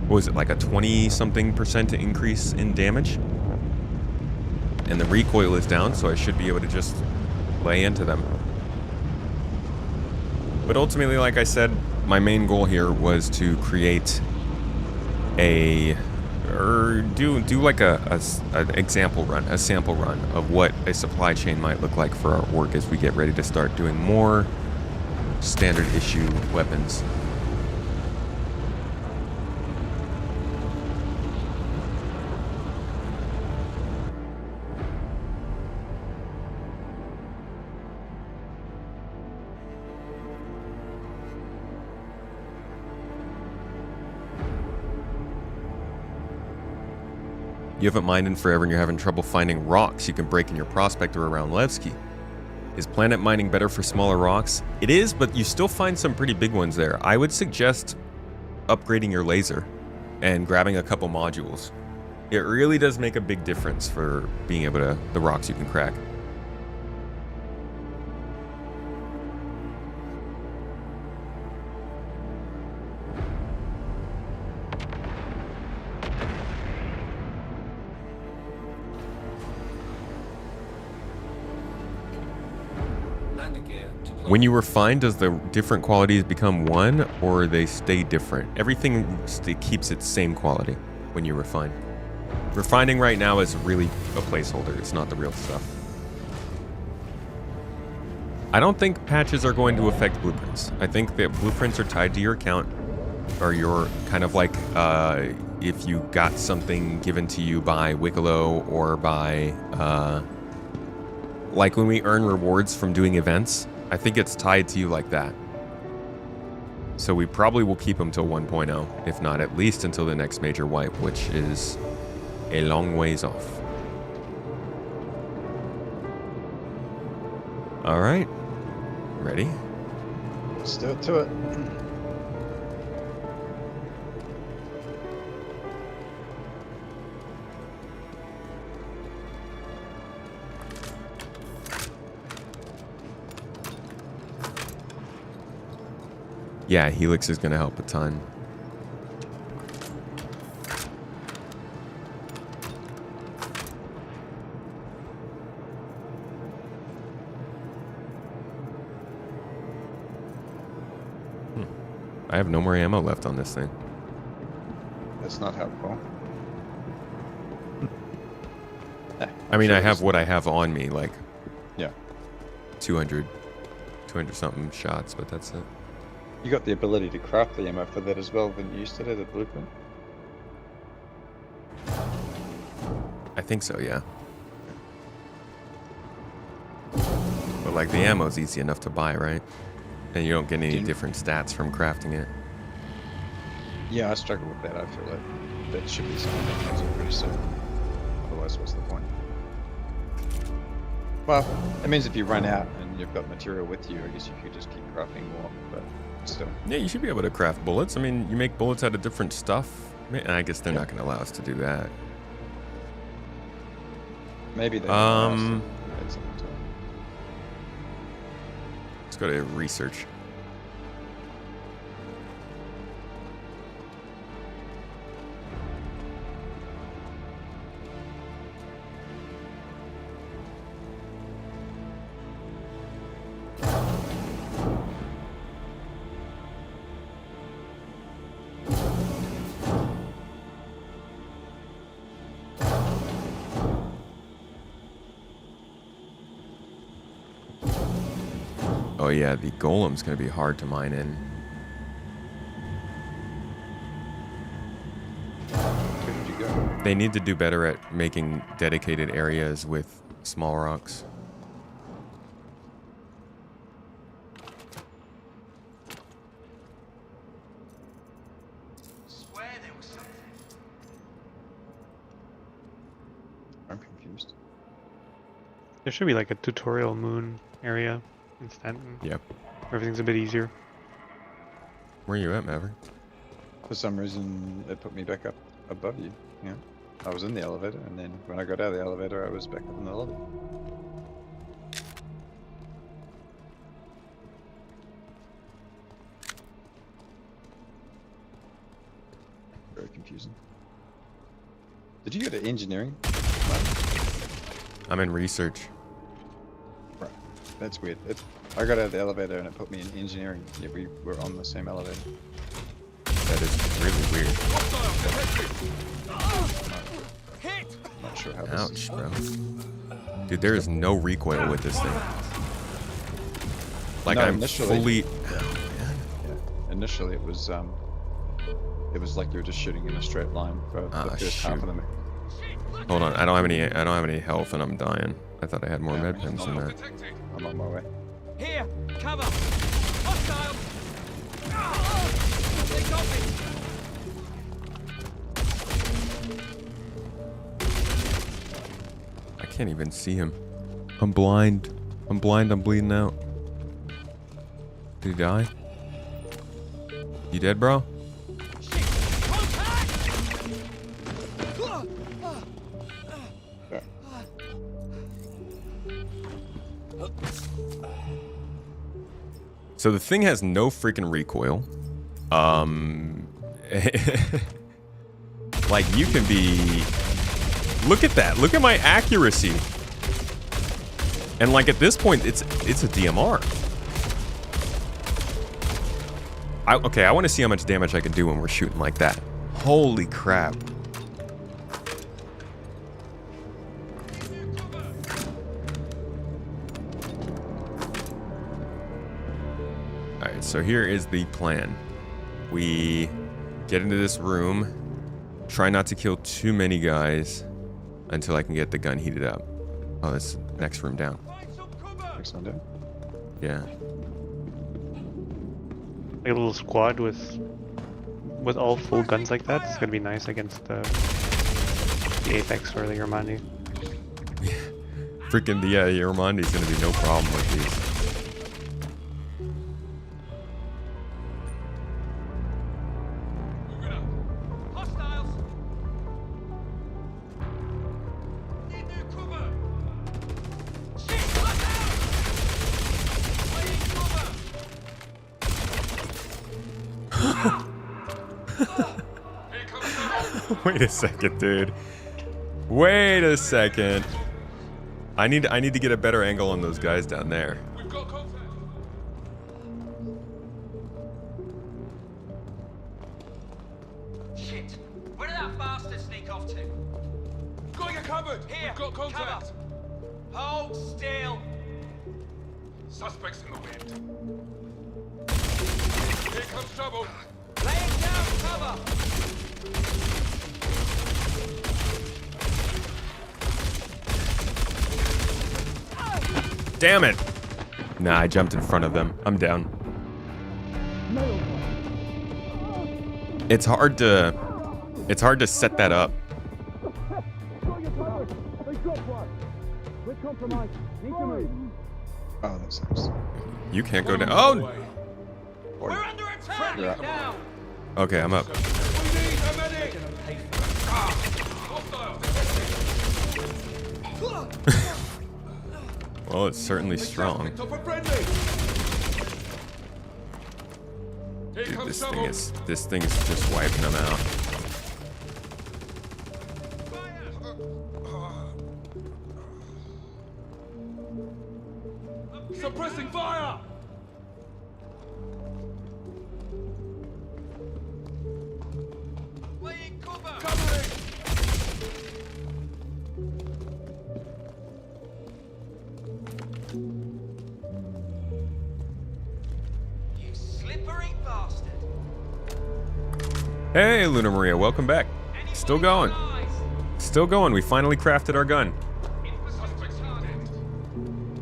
What was it, like a 20-something% increase in damage? And the recoil is down, so I should be able to just lay into them. But ultimately, like I said, my main goal here was to create a do like an example run, a sample run of what a supply chain might look like for our org as we get ready to start doing more standard issue weapons. You haven't mined in forever and you're having trouble finding rocks you can break in your prospector around Levski. Is planet mining better for smaller rocks? It is, but you still find some pretty big ones there. I would suggest upgrading your laser and grabbing a couple modules. It really does make a big difference for being able to, the rocks you can crack. When you refine, does the different qualities become one, or they stay different? Everything keeps its same quality when you refine. Refining right now is really a placeholder. It's not the real stuff. I don't think patches are going to affect blueprints. I think that blueprints are tied to your account, or your kind of like if you got something given to you by Wicklow or by like when we earn rewards from doing events. I think it's tied to you like that. So we probably will keep them till 1.0, if not at least until the next major wipe, which is a long ways off. All right, ready? Let's do it to it. Yeah, Helix is going to help a ton. I have no more ammo left on this thing. That's not helpful. I mean, I have what I have on me, like... Yeah. 200 something shots, but that's it. You got the ability to craft the ammo for that as well, didn't you, used it at a blueprint? I think so, yeah. But like the ammo's easy enough to buy, right? And you don't get any different stats from crafting it. Yeah, I struggle with that. I feel like that should be something that comes in pretty soon. Otherwise, what's the point? Well, it means if you run out and you've got material with you, I guess you could just keep crafting more, but still. Yeah, you should be able to craft bullets. I mean, you make bullets out of different stuff. I guess they're not going to allow us to do that. Maybe they add something to it. Let's go to research. Oh yeah, the golem's gonna be hard to mine in. Where did you go? They need to do better at making dedicated areas with small rocks. Swear there was something. I'm confused. There should be like a tutorial moon area in Stanton. Yep. Where everything's a bit easier. Where you at, Maverick? For some reason, it put me back up above you. Yeah. I was in the elevator, and then when I got out of the elevator, I was back up in the lobby. Very confusing. Did you go to engineering? I'm in research. Right. That's weird. I got out of the elevator and it put me in engineering. Yeah, we were on the same elevator. That is really weird. Not sure how this Ouch, bro. Dude, there is no recoil with this thing. Like, No, I'm initially- fully... Yeah. Initially, it was like you were just shooting in a straight line for the first half of the match. Hold on, I don't have any health and I'm dying. I thought I had more med pens than that. I'm on my way. Here, cover. Hostile. They got me. I can't even see him. I'm blind. I'm bleeding out. Did he die? You dead, bro? So the thing has no freaking recoil. Like, you can be... Look at that. Look at my accuracy. And like at this point, it's a DMR. Okay, I want to see how much damage I can do when we're shooting like that. Holy crap. Alright, so here is the plan. We get into this room, try not to kill too many guys until I can get the gun heated up. Oh, that's next room down. Next one down? Yeah. Like a little squad with all full guns like that. It's gonna be nice against the Apex or the Armani. Freaking the Armandi's gonna be no problem with these. Wait a second, dude. Wait a second. I need to get a better angle on those guys down there. Shit. Where did that bastard sneak off to? Got your covered. Here. We've got contact. Cover. Hold still. Suspects in the wind. Here comes trouble. Laying down cover. Damn it! Nah, I jumped in front of them. I'm down. It's hard to set that up. Oh, that sucks. You can't go down. Oh! We're under attack. You're up. Now. Okay, I'm up. Well, it's certainly strong. Dude, this thing is just wiping them out. Suppressing fire! Laying cover. Covering! Hey, Luna Maria, welcome back. Still going. Still going. We finally crafted our gun.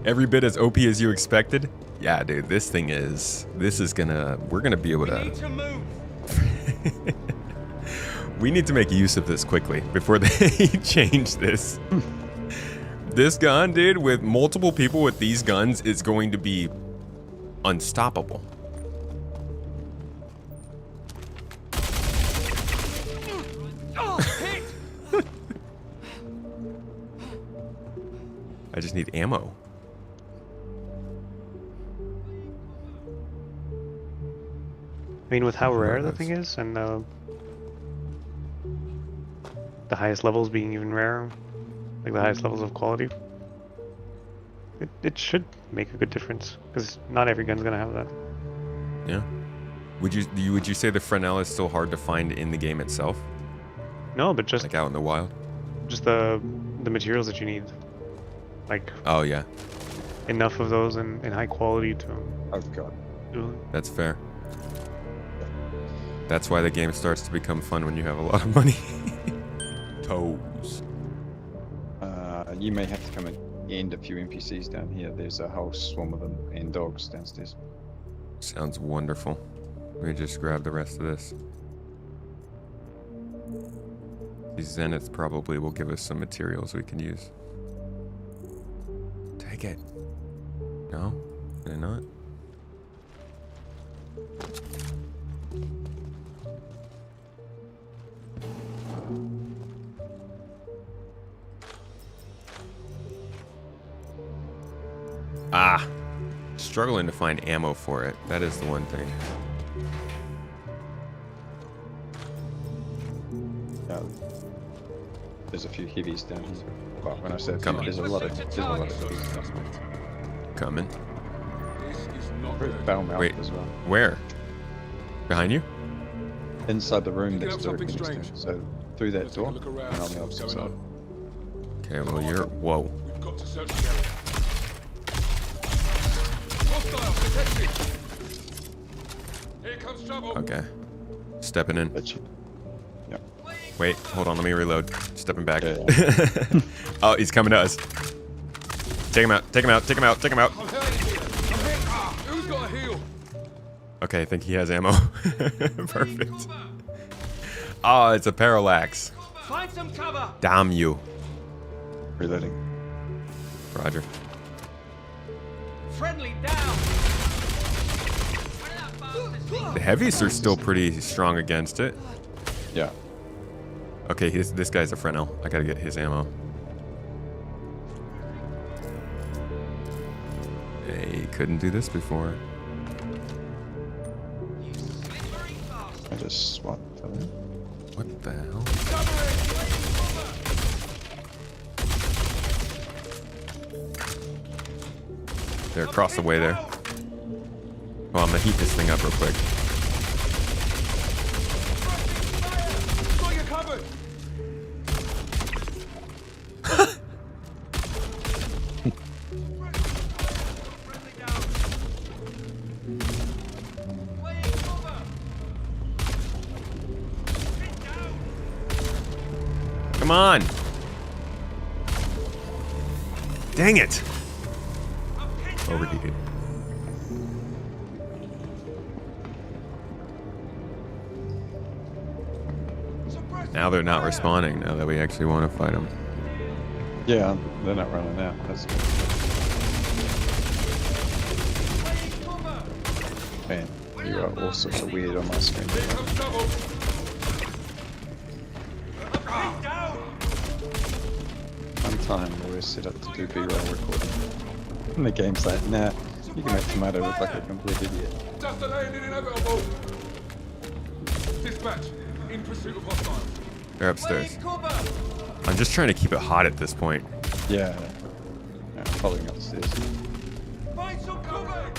Every bit as OP as you expected. Yeah, dude, this is gonna, we're gonna be able to. We need to make use of this quickly before they change this. This gun, dude, with multiple people with these guns is going to be unstoppable. I just need ammo. I mean, with how rare the thing is, and the highest levels being even rarer, like the highest levels of quality, it should make a good difference, because not every gun's gonna have that. Yeah. Would you say the Fresnel is still hard to find in the game itself? No, but just like out in the wild. Just the materials that you need, like. Oh yeah. Enough of those in high quality to. Oh god. That's fair. That's why the game starts to become fun when you have a lot of money. Toes. You may have to come and end a few NPCs down here. There's a whole swarm of them and dogs downstairs. Sounds wonderful. Let me just grab the rest of this. These zeniths probably will give us some materials we can use. Take it. No? They're not? Ah! Struggling to find ammo for it. That is the one thing. There's a few heavies down here. Well, when I say a few, there's a lot of heavies down here. Coming. Foul mouth Wait, as well. where? Behind you? Inside the room next to the Phoenix. So through that door and on the opposite side. Okay, well you're... Whoa. Okay. Stepping in. Yep. Wait, hold on, let me reload. Stepping back. Oh, he's coming to us. Take him out, take him out, take him out, take him out. Okay, I think he has ammo. Perfect. Oh, it's a parallax. Find some cover. Damn you. Reloading. Roger. Friendly down. The heavies are still pretty strong against it. Yeah. Okay, this guy's a Fresnel. I gotta get his ammo. They couldn't do this before. I just swapped them. What the hell? They're across the way there. Oh, I'm gonna heat this thing up real quick. Come on! Dang it! Overheated. Now they're not responding, now that we actually want to fight them. Yeah, they're not running out. That's good. Man, you are all sorts of weird on my screen. One time we were set up to do B-roll recording. And the game's like, nah, you can make Tomato look like a complete idiot. Just delaying the inevitable. Dispatch, in pursuit of hostiles. They're upstairs. I'm just trying to keep it hot at this point. Yeah. Yeah, following upstairs. Find some cover.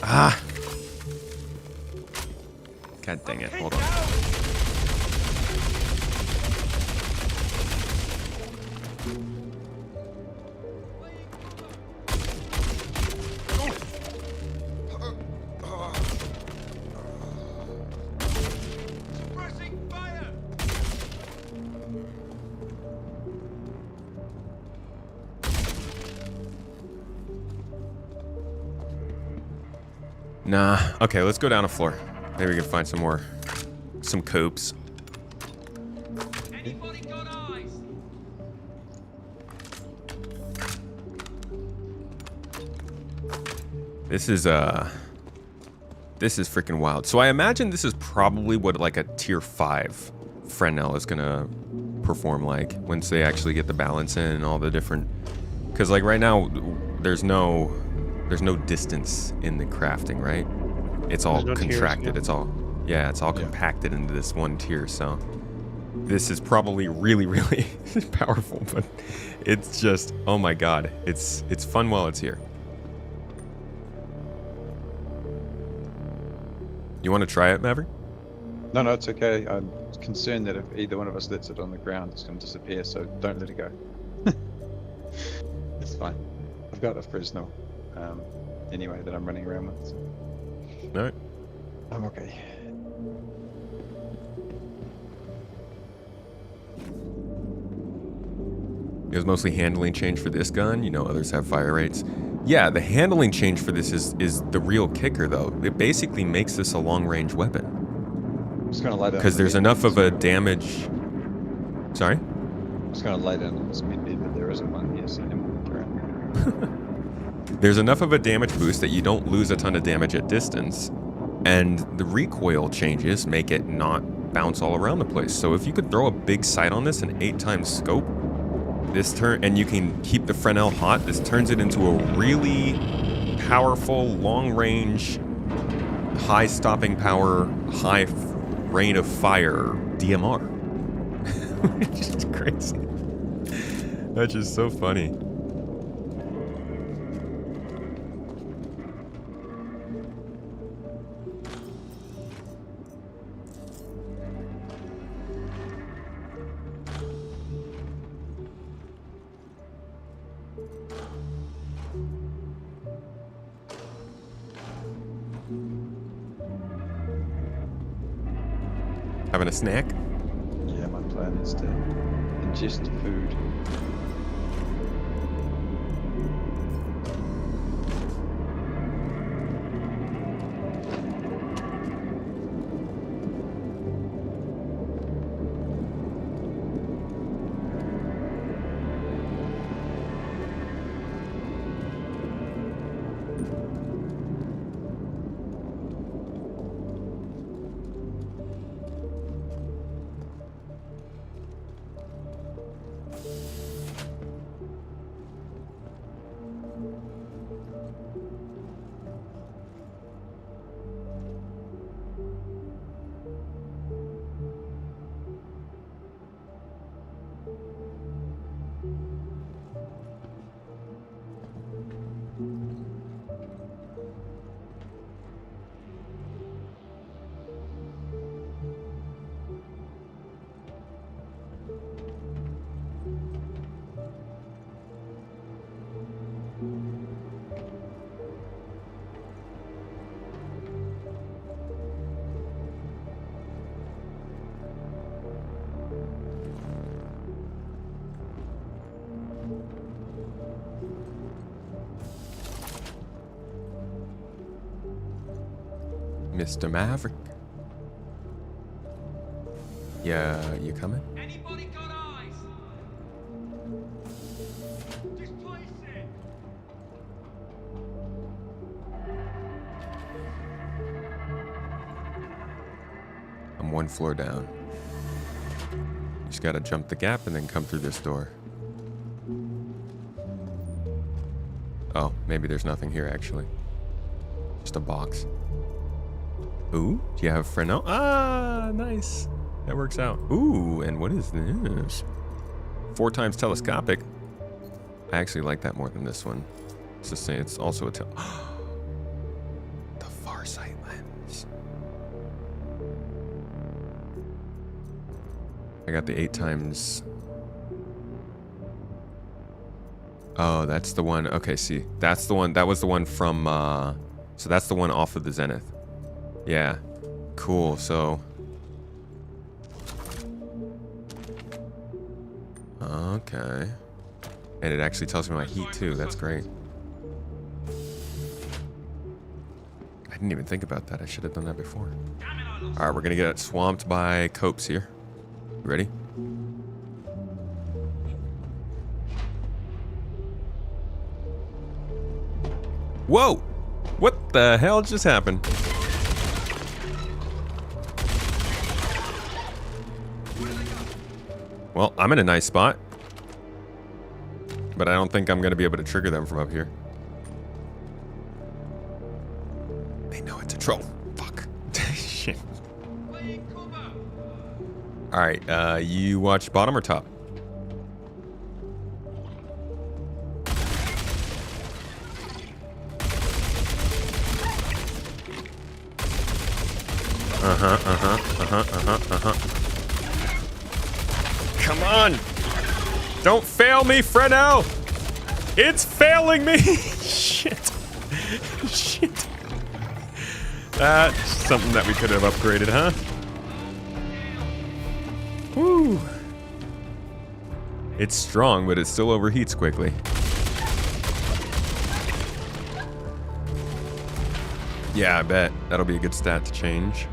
Ah! God dang it, hold on. Nah. Okay, let's go down a floor. Maybe we can find some copes. This is freaking wild. So I imagine this is probably what like a tier 5 Fresnel is gonna perform like once they actually get the balance in and all the different. Because like right now, there's no distance in the crafting, right? It's all contracted. It's all compacted into this one tier. So this is probably really, really powerful. But it's just, oh my god, it's fun while it's here. You want to try it, Maverick? No, it's okay. I'm concerned that if either one of us lets it on the ground, it's going to disappear, so don't let it go. It's fine. I've got a Fresnel anyway that I'm running around with. So. No. I'm okay. It was mostly handling change for this gun. You know, others have fire rates. Yeah, the handling change for this is the real kicker, though. It basically makes this a long-range weapon. I'm just gonna lay down. Because there's enough of a damage. Sorry? I'm just gonna lay down on this mid bed, but there isn't one here, so I'm walk around. There's enough of a damage boost that you don't lose a ton of damage at distance, and the recoil changes make it not bounce all around the place. So if you could throw a big sight on this, an 8x scope, and you can keep the Fresnel hot, this turns it into a really powerful, long-range, high stopping power, high rate of fire DMR. Which is crazy. That's just so funny. Having a snack? Yeah, my plan is to ingest food. Mr. Maverick. Yeah, you coming? Anybody got eyes? Displace it. I'm one floor down. You just gotta jump the gap and then come through this door. Oh, maybe there's nothing here actually. Just a box. Ooh, do you have Fresnel? Ah, nice. That works out. Ooh, and what is this? 4x telescopic. I actually like that more than this one. It's the same. It's also a the far sight lens. I got the 8x. Oh, that's the one. Okay, see, that's the one. That was the one from. So that's the one off of the Zenith. Yeah, cool. So, okay, and it actually tells me my heat too. That's great. I didn't even think about that. I should have done that before. All right, we're gonna get swamped by copes here. You ready? Whoa! What the hell just happened? Well, I'm in a nice spot. But I don't think I'm gonna be able to trigger them from up here. They know it's a troll. Fuck. Shit. Alright, you watch bottom or top? Come on! Don't fail me, Fredo! It's failing me! Shit. Shit. That's something that we could have upgraded, huh? Woo! It's strong, but it still overheats quickly. Yeah, I bet. That'll be a good stat to change.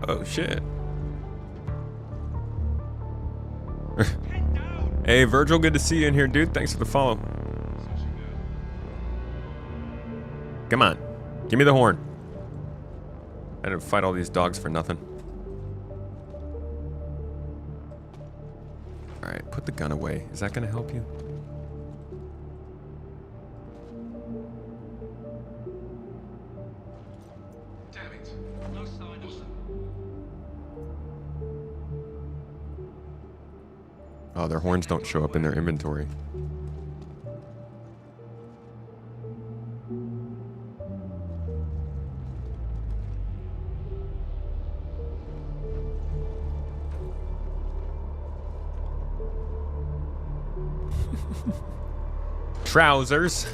Oh, shit. Hey, Virgil, good to see you in here, dude. Thanks for the follow. Come on. Give me the horn. I didn't fight all these dogs for nothing. Alright, put the gun away. Is that going to help you? Damn it. No sign of them. Oh, their horns don't show up in their inventory. Trousers.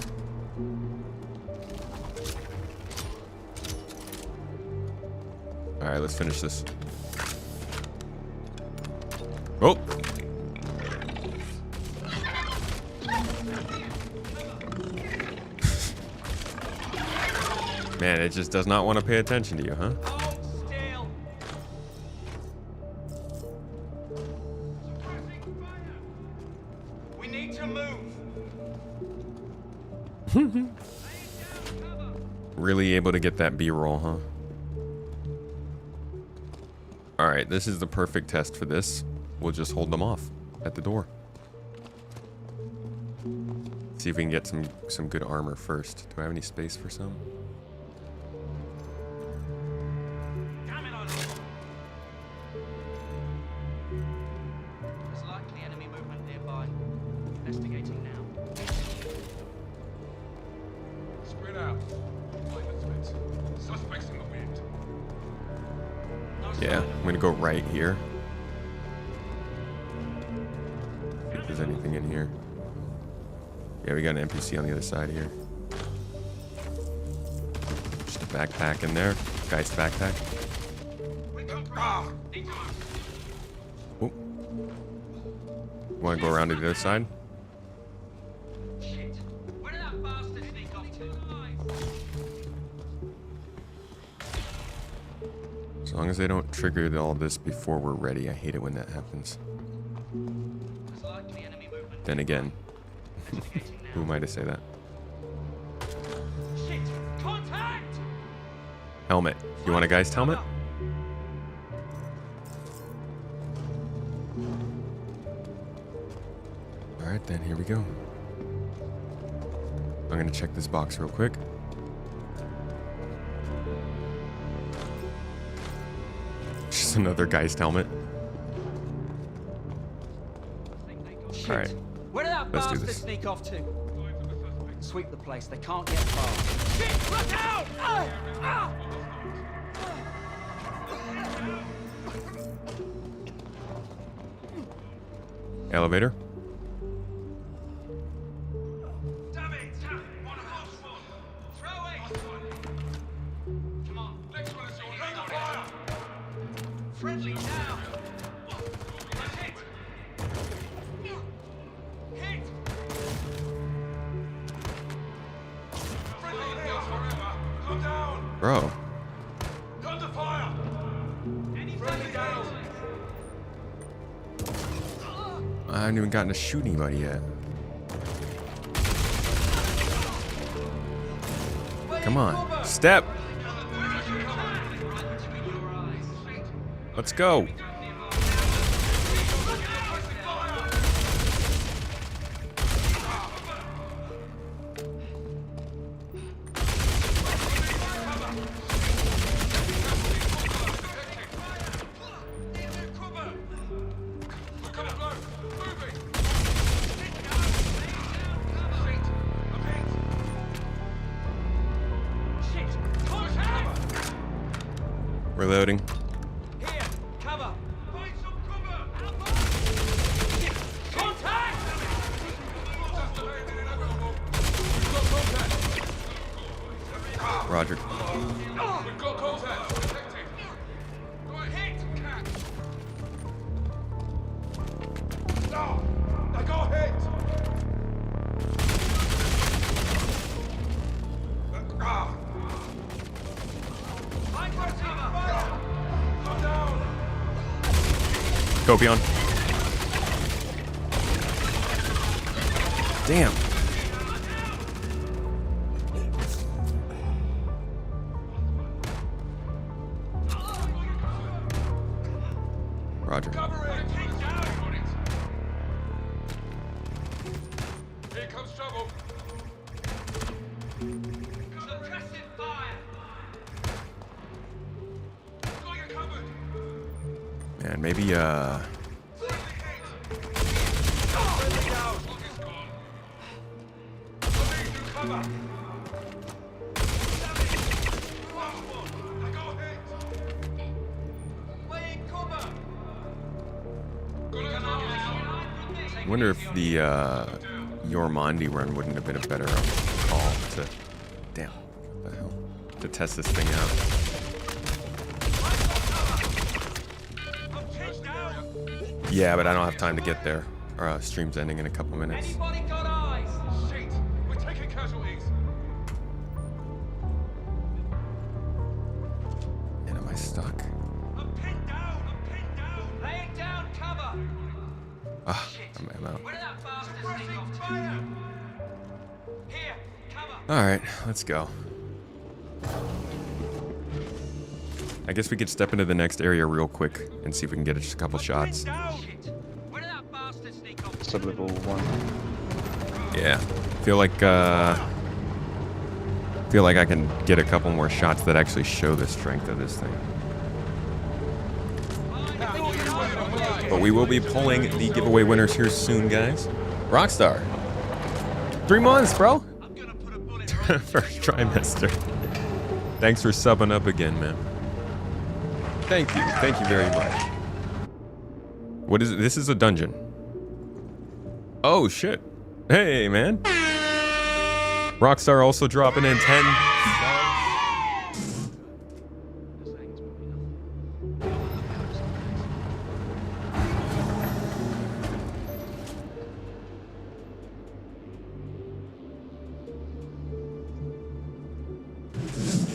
All right, let's finish this. Oh. Man, it just does not want to pay attention to you, huh? We need to move. Really able to get that B-roll, huh? Alright, this is the perfect test for this. We'll just hold them off at the door. See if we can get some good armor first. Do I have any space for some? There's likely enemy movement nearby. Investigating now. Spread out. Find the threats. Suspects in the wind. Yeah, I'm gonna go right here. See if there's anything in here. Yeah, we got an NPC on the other side here. Just a backpack in there. Guy's backpack. Oh. Want to go around to the other side? Where did that bastard sneak off to? As long as they don't trigger all this before we're ready. I hate it when that happens. Then again, who am I to say that? Shit! Contact! Helmet. You want a guy's helmet? Alright then, here we go. I'm gonna check this box real quick. Just another guy's helmet. Alright. Where did that Let's do bastard this. sneak off to? Sweep the place. They can't get far. Shit! Look out! Ah! Ah! Elevator. Damn it! One close one. Throw it. Come on. Next one is yours. Take fire. Friendly down. Hit. Hit. Friendly Bro. Under fire! Friendly down! I haven't even gotten to shoot anybody yet. Come on. Step! Let's go. Reloading. Here, cover! Find some cover! Contact! Roger. We've got contact! Detected! Got hit! Cat! No! I got hit! Copy on. Damn. Roger. Here comes trouble. Suppressive fire. Got you covered. Man, maybe I wonder if the Yormandi run wouldn't have been a better call to what the hell? To test this thing out. Yeah, but I don't have time to get there. Our stream's ending in a couple minutes. Anybody got eyes? Shit! We're taking casualties. And am I stuck? I'm pinned down. I'm pinned down. Laying down cover. Ah, I'm out. Where did that bastard sneak off to? Here, cover. Alright, let's go. I guess we could step into the next area real quick and see if we can get just a couple shots. Sub-level 1. Yeah. Feel like I can get a couple more shots that actually show the strength of this thing. But we will be pulling the giveaway winners here soon, guys. Rockstar. 3 months, bro. First trimester. Thanks for subbing up again, man. Thank you. Thank you very much. What is it? This is a dungeon. Oh, shit. Hey, man. Rockstar also dropping in 10.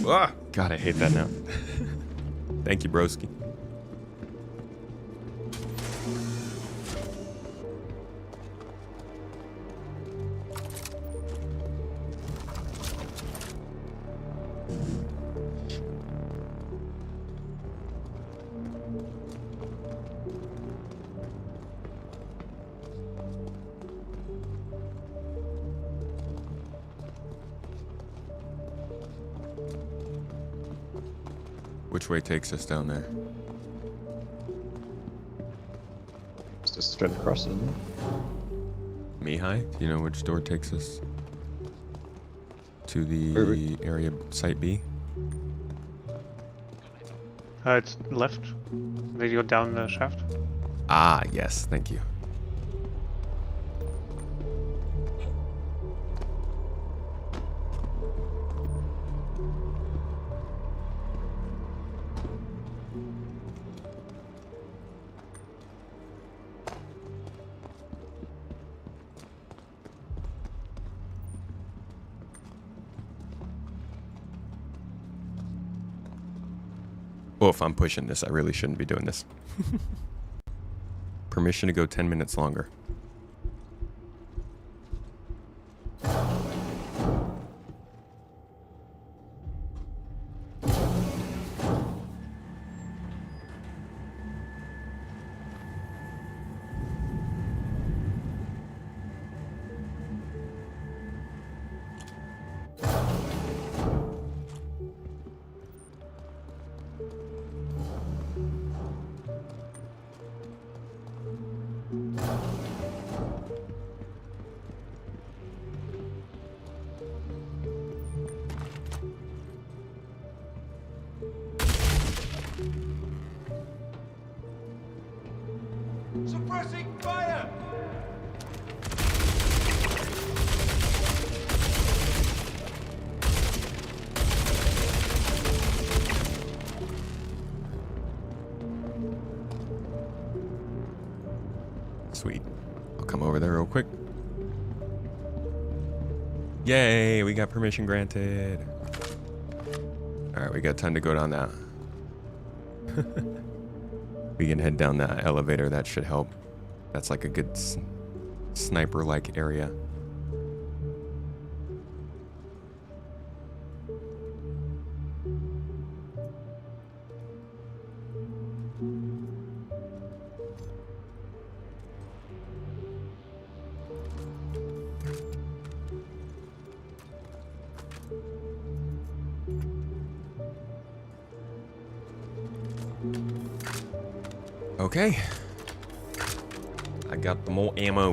Ah, God, I hate that now. Thank you, broski. Which way takes us down there? It's just straight across, isn't it? Mihai, do you know which door takes us to the area site B? It's left. They go down the shaft. Ah, yes, thank you. Oof, I'm pushing this. I really shouldn't be doing this. Permission to go 10 minutes longer. Suppressing fire! Sweet. I'll come over there real quick. Yay, we got permission granted. Alright, we got time to go down that. We can head down that elevator. That should help. That's like a good sniper-like area. Okay. I got the more ammo.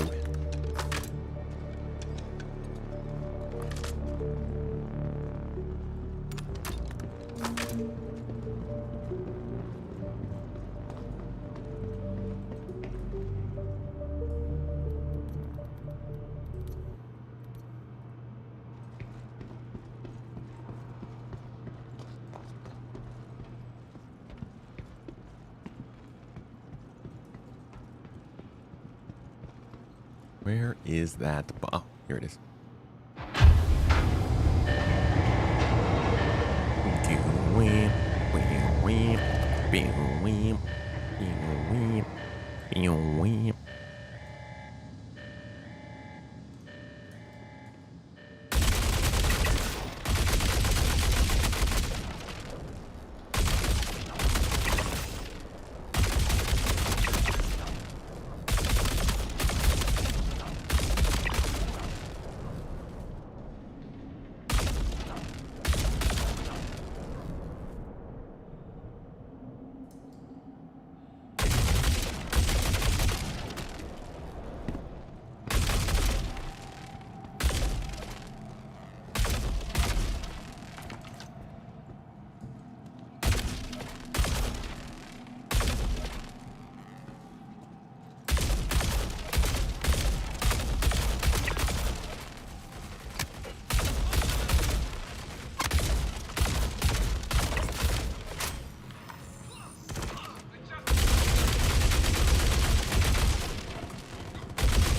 Where is that? Oh, here it is.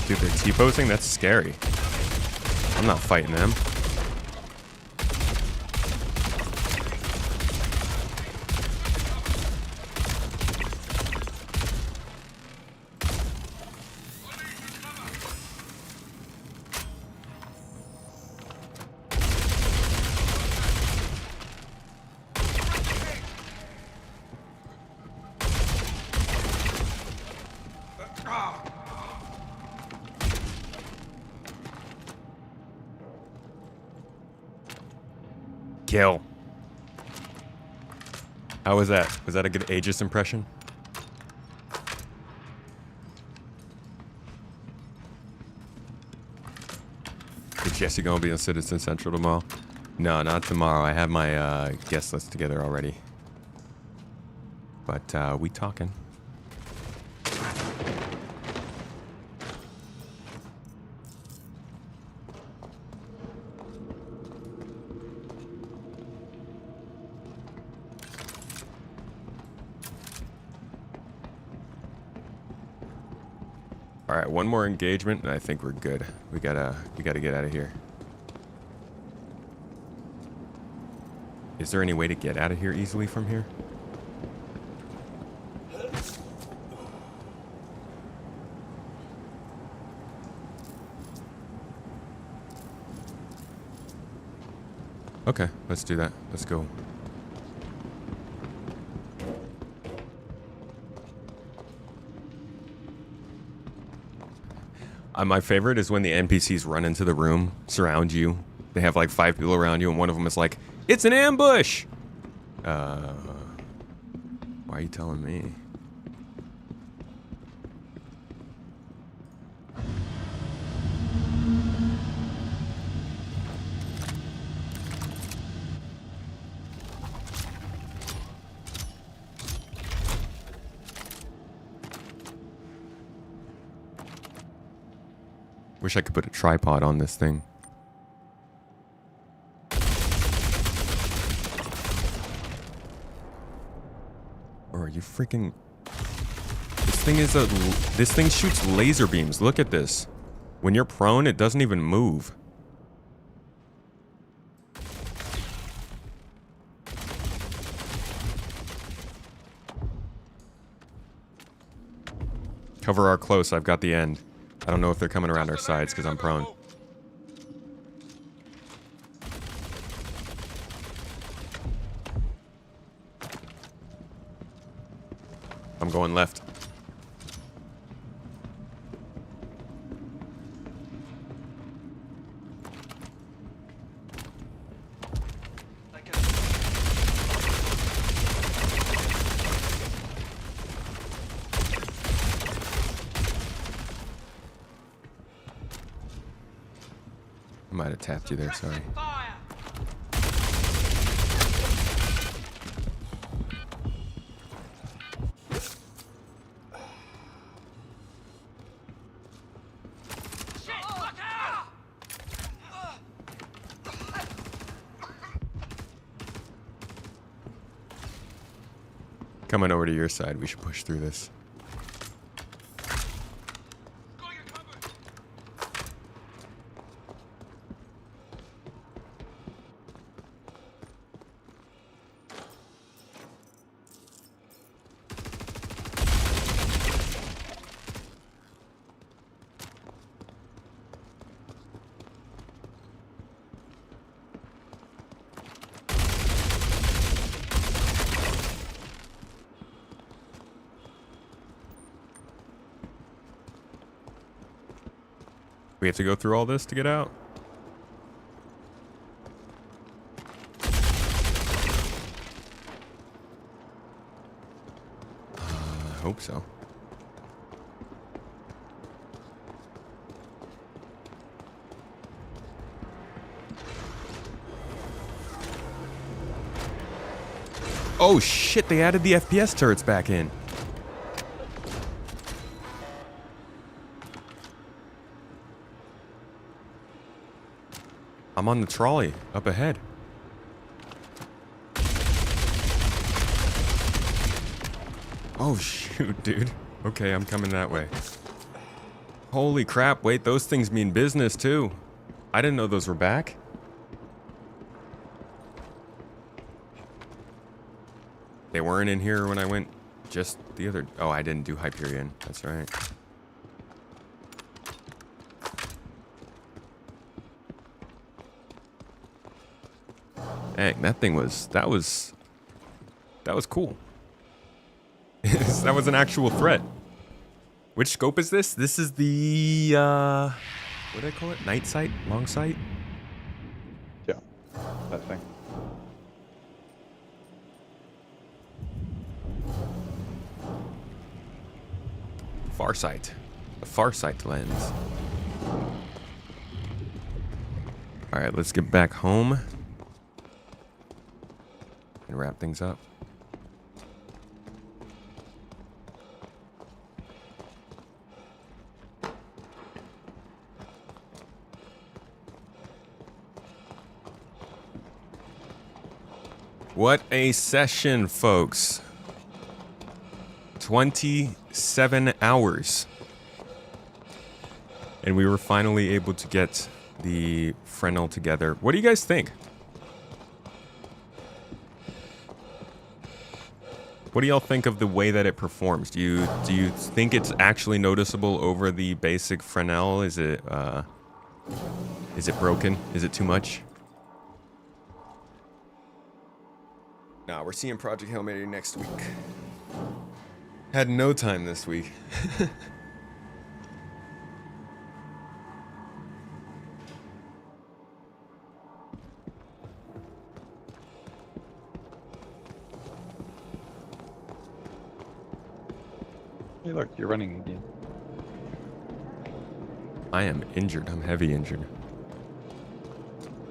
Dude, they're T-posing? That's scary. I'm not fighting them. Kill. How was that? Was that a good Aegis impression? Is Jesse gonna be on Citizen Central tomorrow? No, not tomorrow. I have my guest list together already. But we talking. All right, one more engagement, and I think we're good. We gotta get out of here. Is there any way to get out of here easily from here? Okay, let's do that. Let's go. My favorite is when the NPCs run into the room, surround you. They have like 5 people around you, and one of them is like, "It's an ambush!" Why are you telling me? Wish I could put a tripod on this thing. Or are you freaking... This thing shoots laser beams. Look at this. When you're prone, it doesn't even move. Cover our close. I've got the end. I don't know if they're coming around our sides because I'm prone. I'm going left. I might have tapped you there, sorry. Coming over to your side, we should push through this. We have to go through all this to get out? I hope so. Oh shit, they added the FPS turrets back in. I'm on the trolley, up ahead. Oh shoot, dude. Okay, I'm coming that way. Holy crap, wait, those things mean business too. I didn't know those were back. They weren't in here when I went just the other... Oh, I didn't do Hyperion, that's right. Dang, that thing was, that was cool. That was an actual threat. Which scope is this? This is the, what do I call it? Night sight? Long sight? Yeah, that thing. Far sight. The far sight lens. Alright, let's get back home. And wrap things up. What a session, folks. 27 hours. And we were finally able to get the Fresnel together. What do you guys think? What do y'all think of the way that it performs? Do you think it's actually noticeable over the basic Fresnel? Is it broken? Is it too much? Nah, we're seeing Project Hail Mary next week. Had no time this week. Hey, look, you're running again. I am injured. I'm heavy injured.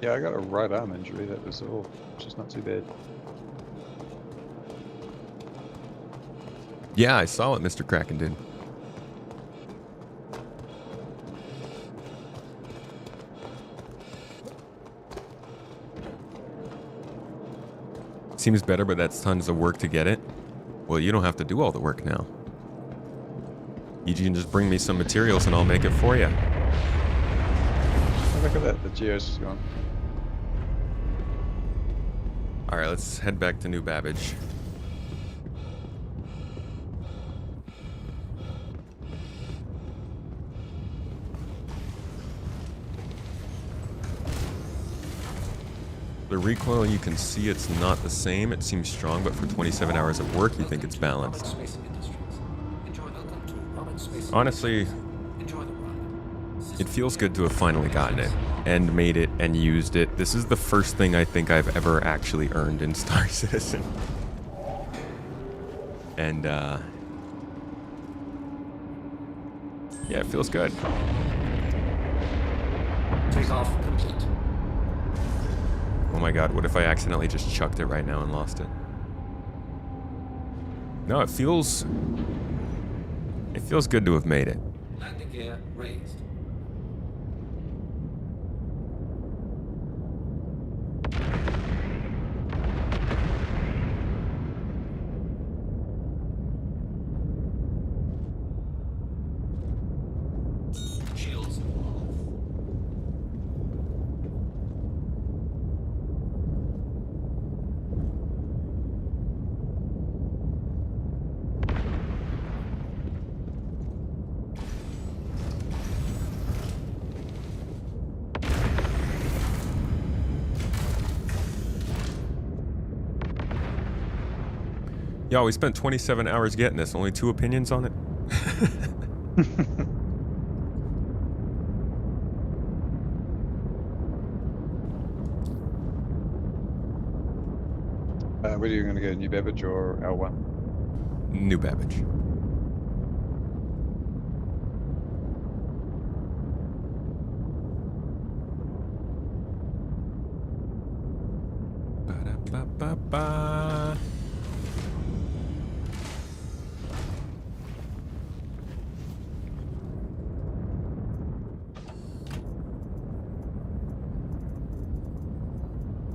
Yeah, I got a right arm injury, that was all. Which is not too bad. Yeah, I saw what Mr. Kraken did. Seems better, but that's tons of work to get it. Well, you don't have to do all the work now. You can just bring me some materials and I'll make it for you. Oh, look at that, the Geos is gone. Alright, let's head back to New Babbage. The recoil, you can see it's not the same. It seems strong, but for 27 hours of work, you think it's balanced. Honestly, it feels good to have finally gotten it and made it and used it. This is the first thing I think I've ever actually earned in Star Citizen. And, yeah, it feels good. Takeoff complete. Oh my god, what if I accidentally just chucked it right now and lost it? No, it feels good to have made it. Landing gear raised. Shields off. Yo, we spent 27 hours getting this. Only 2 opinions on it? Where are you going to go, New Babbage or L1? New Babbage. Ba-da-ba-ba-ba.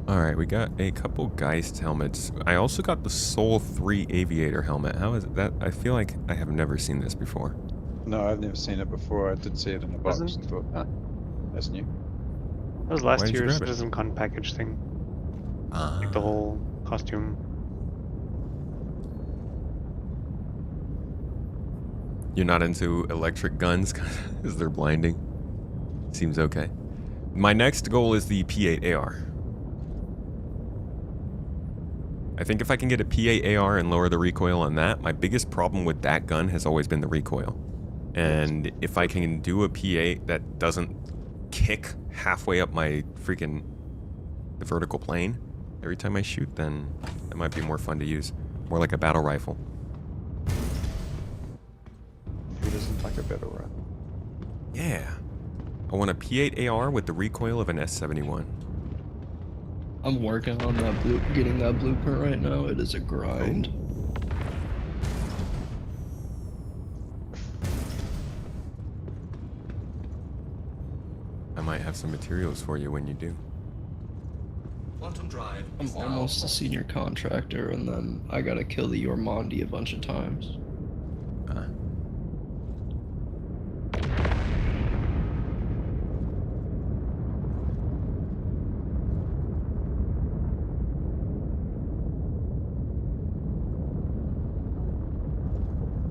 Alright, we got a couple Geist helmets. I also got the Sol 3 Aviator helmet. How is that? I feel like I have never seen this before. No, I've never seen it before. I did see it in a box and thought, ah, that's new. That was last Why did you year's grab it? Citizen Con package thing. Like the whole costume. You're not into electric guns because they're blinding? Seems okay. My next goal is the P8 AR. I think if I can get a P8 AR and lower the recoil on that, my biggest problem with that gun has always been the recoil. And if I can do a P8 that doesn't kick halfway up my freaking the vertical plane every time I shoot, then that might be more fun to use. More like a battle rifle. Who doesn't like a battle rifle? Yeah. I want a P8 AR with the recoil of an S71. I'm working on that getting that blueprint right now. It is a grind. I might have some materials for you when you do. Quantum drive. I'm almost a senior contractor, and then I gotta kill the Ormondi a bunch of times.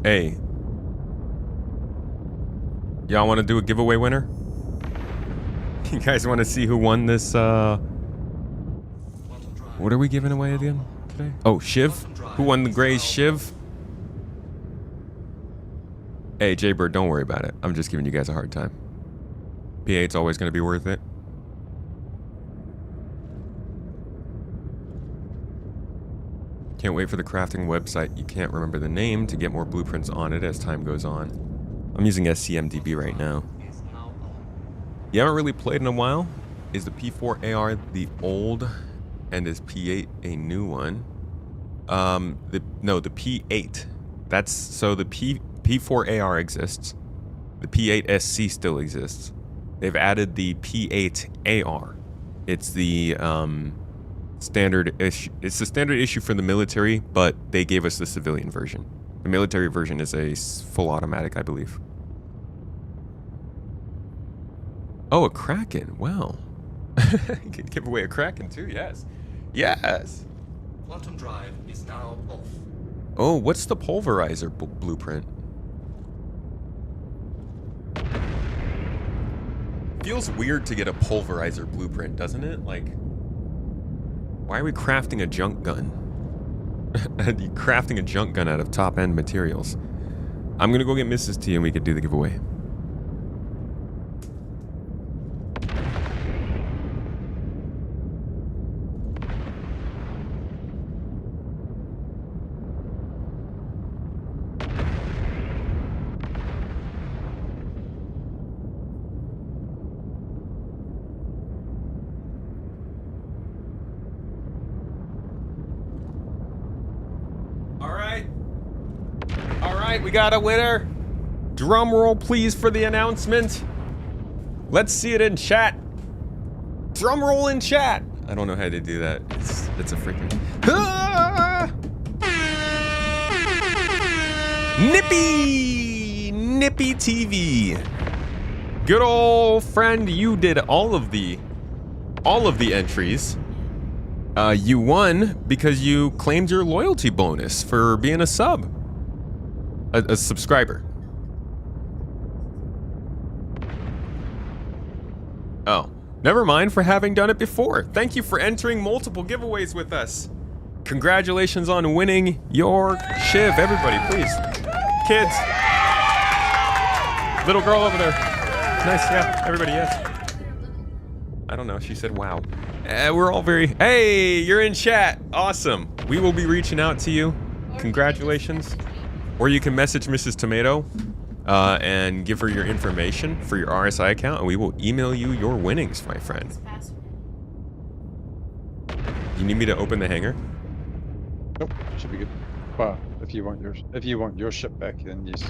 Hey. Y'all want to do a giveaway winner? You guys want to see who won this, what are we giving away again? today? Oh, Shiv? Who won the Grays? Shiv? Hey, Jaybird, don't worry about it. I'm just giving you guys a hard time. P8's always going to be worth it. Can't wait for the crafting website. You can't remember the name to get more blueprints on it as time goes on. I'm using SCMDB right now. You haven't really played in a while? Is the P4AR the old and is P8 a new one? No, the P8. That's so the P4AR exists. The P8SC still exists. They've added the P8AR. It's the standard issue. It's the standard issue for the military, but they gave us the civilian version. The military version is a full automatic, I believe. Oh, a Kraken. Wow. You can give away a Kraken too, yes. Yes. Quantum drive is now off. Oh, what's the pulverizer blueprint? Feels weird to get a pulverizer blueprint, doesn't it? Like, why are we crafting a junk gun? Crafting a junk gun out of top-end materials. I'm gonna go get Mrs. T and we could do the giveaway. We got a winner. Drum roll, please, for the announcement. Let's see it in chat. Drum roll in chat. I don't know how to do that. It's a freaking... Nippy TV. Good old friend, you did all of the entries. You won because you claimed your loyalty bonus for being a sub. A subscriber. Oh, never mind for having done it before. Thank you for entering multiple giveaways with us. Congratulations on winning your Shiv. Everybody, please. Kids. Little girl over there. Nice, yeah. Everybody, yes. I don't know. She said, wow. We're all very... Hey, you're in chat. Awesome. We will be reaching out to you. Congratulations. Or you can message Mrs. Tomato and give her your information for your RSI account, and we will email you your winnings, my friend. You need me to open the hangar? Nope, should be good. Well, if you want your ship back, then yes.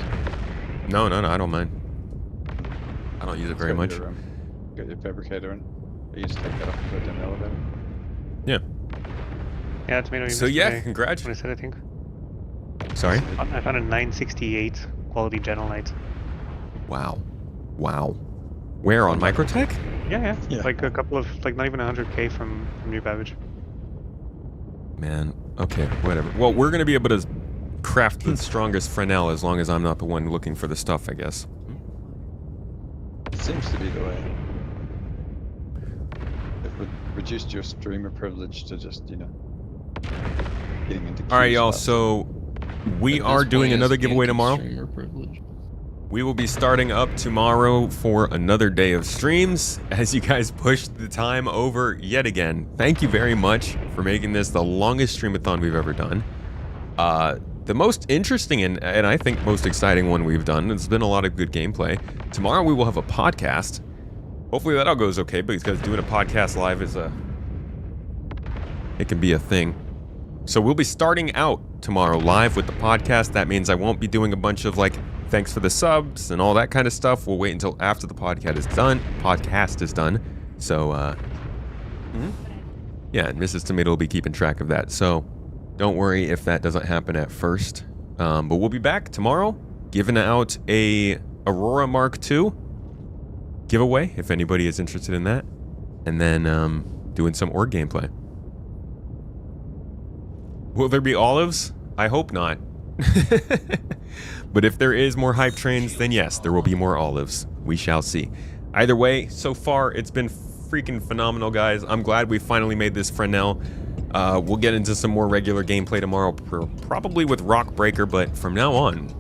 No, I don't mind. I don't use it very much. Got your fabricator in. You just take that off and put it in the elevator. Yeah. Yeah, Tomato. So yeah, congratulations. I think. Sorry? I found a 968 quality Janelite. Wow. Where, on Microtech? Yeah. Like a couple of, like not even 100k from New Babbage. Man, okay, whatever. Well, we're gonna be able to craft the strongest Fresnel as long as I'm not the one looking for the stuff, I guess. It seems to be the way. They've reduced your streamer privilege to just, you know, getting into... Alright, y'all, so... We are doing another giveaway tomorrow. Privilege. We will be starting up tomorrow for another day of streams as you guys push the time over yet again. Thank you very much for making this the longest streamathon we've ever done. The most interesting and I think most exciting one we've done. It's been a lot of good gameplay. Tomorrow we will have a podcast. Hopefully that all goes okay, because doing a podcast live is it can be a thing. So we'll be starting out tomorrow live with the podcast. That means I won't be doing a bunch of like thanks for the subs and all that kind of stuff. We'll wait until after the podcast is done. So yeah, and Mrs. Tomato will be keeping track of that. So don't worry if that doesn't happen at first. But we'll be back tomorrow giving out a Aurora Mark II giveaway if anybody is interested in that. And then doing some org gameplay. Will there be olives? I hope not. But if there is more hype trains, then yes, there will be more olives. We shall see. Either way, so far, it's been freaking phenomenal, guys. I'm glad we finally made this Fresnel. We'll get into some more regular gameplay tomorrow, probably with Rock Breaker, but from now on,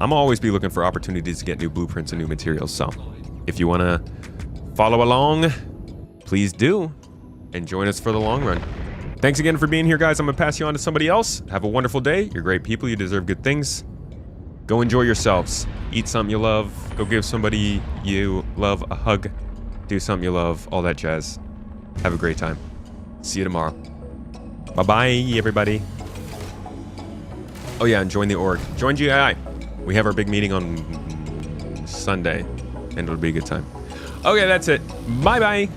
I'm always be looking for opportunities to get new blueprints and new materials. So if you want to follow along, please do, and join us for the long run. Thanks again for being here, guys. I'm going to pass you on to somebody else. Have a wonderful day. You're great people. You deserve good things. Go enjoy yourselves. Eat something you love. Go give somebody you love a hug. Do something you love. All that jazz. Have a great time. See you tomorrow. Bye-bye, everybody. Oh, yeah, and join the org. Join GII. We have our big meeting on Sunday, and it'll be a good time. Okay, that's it. Bye-bye.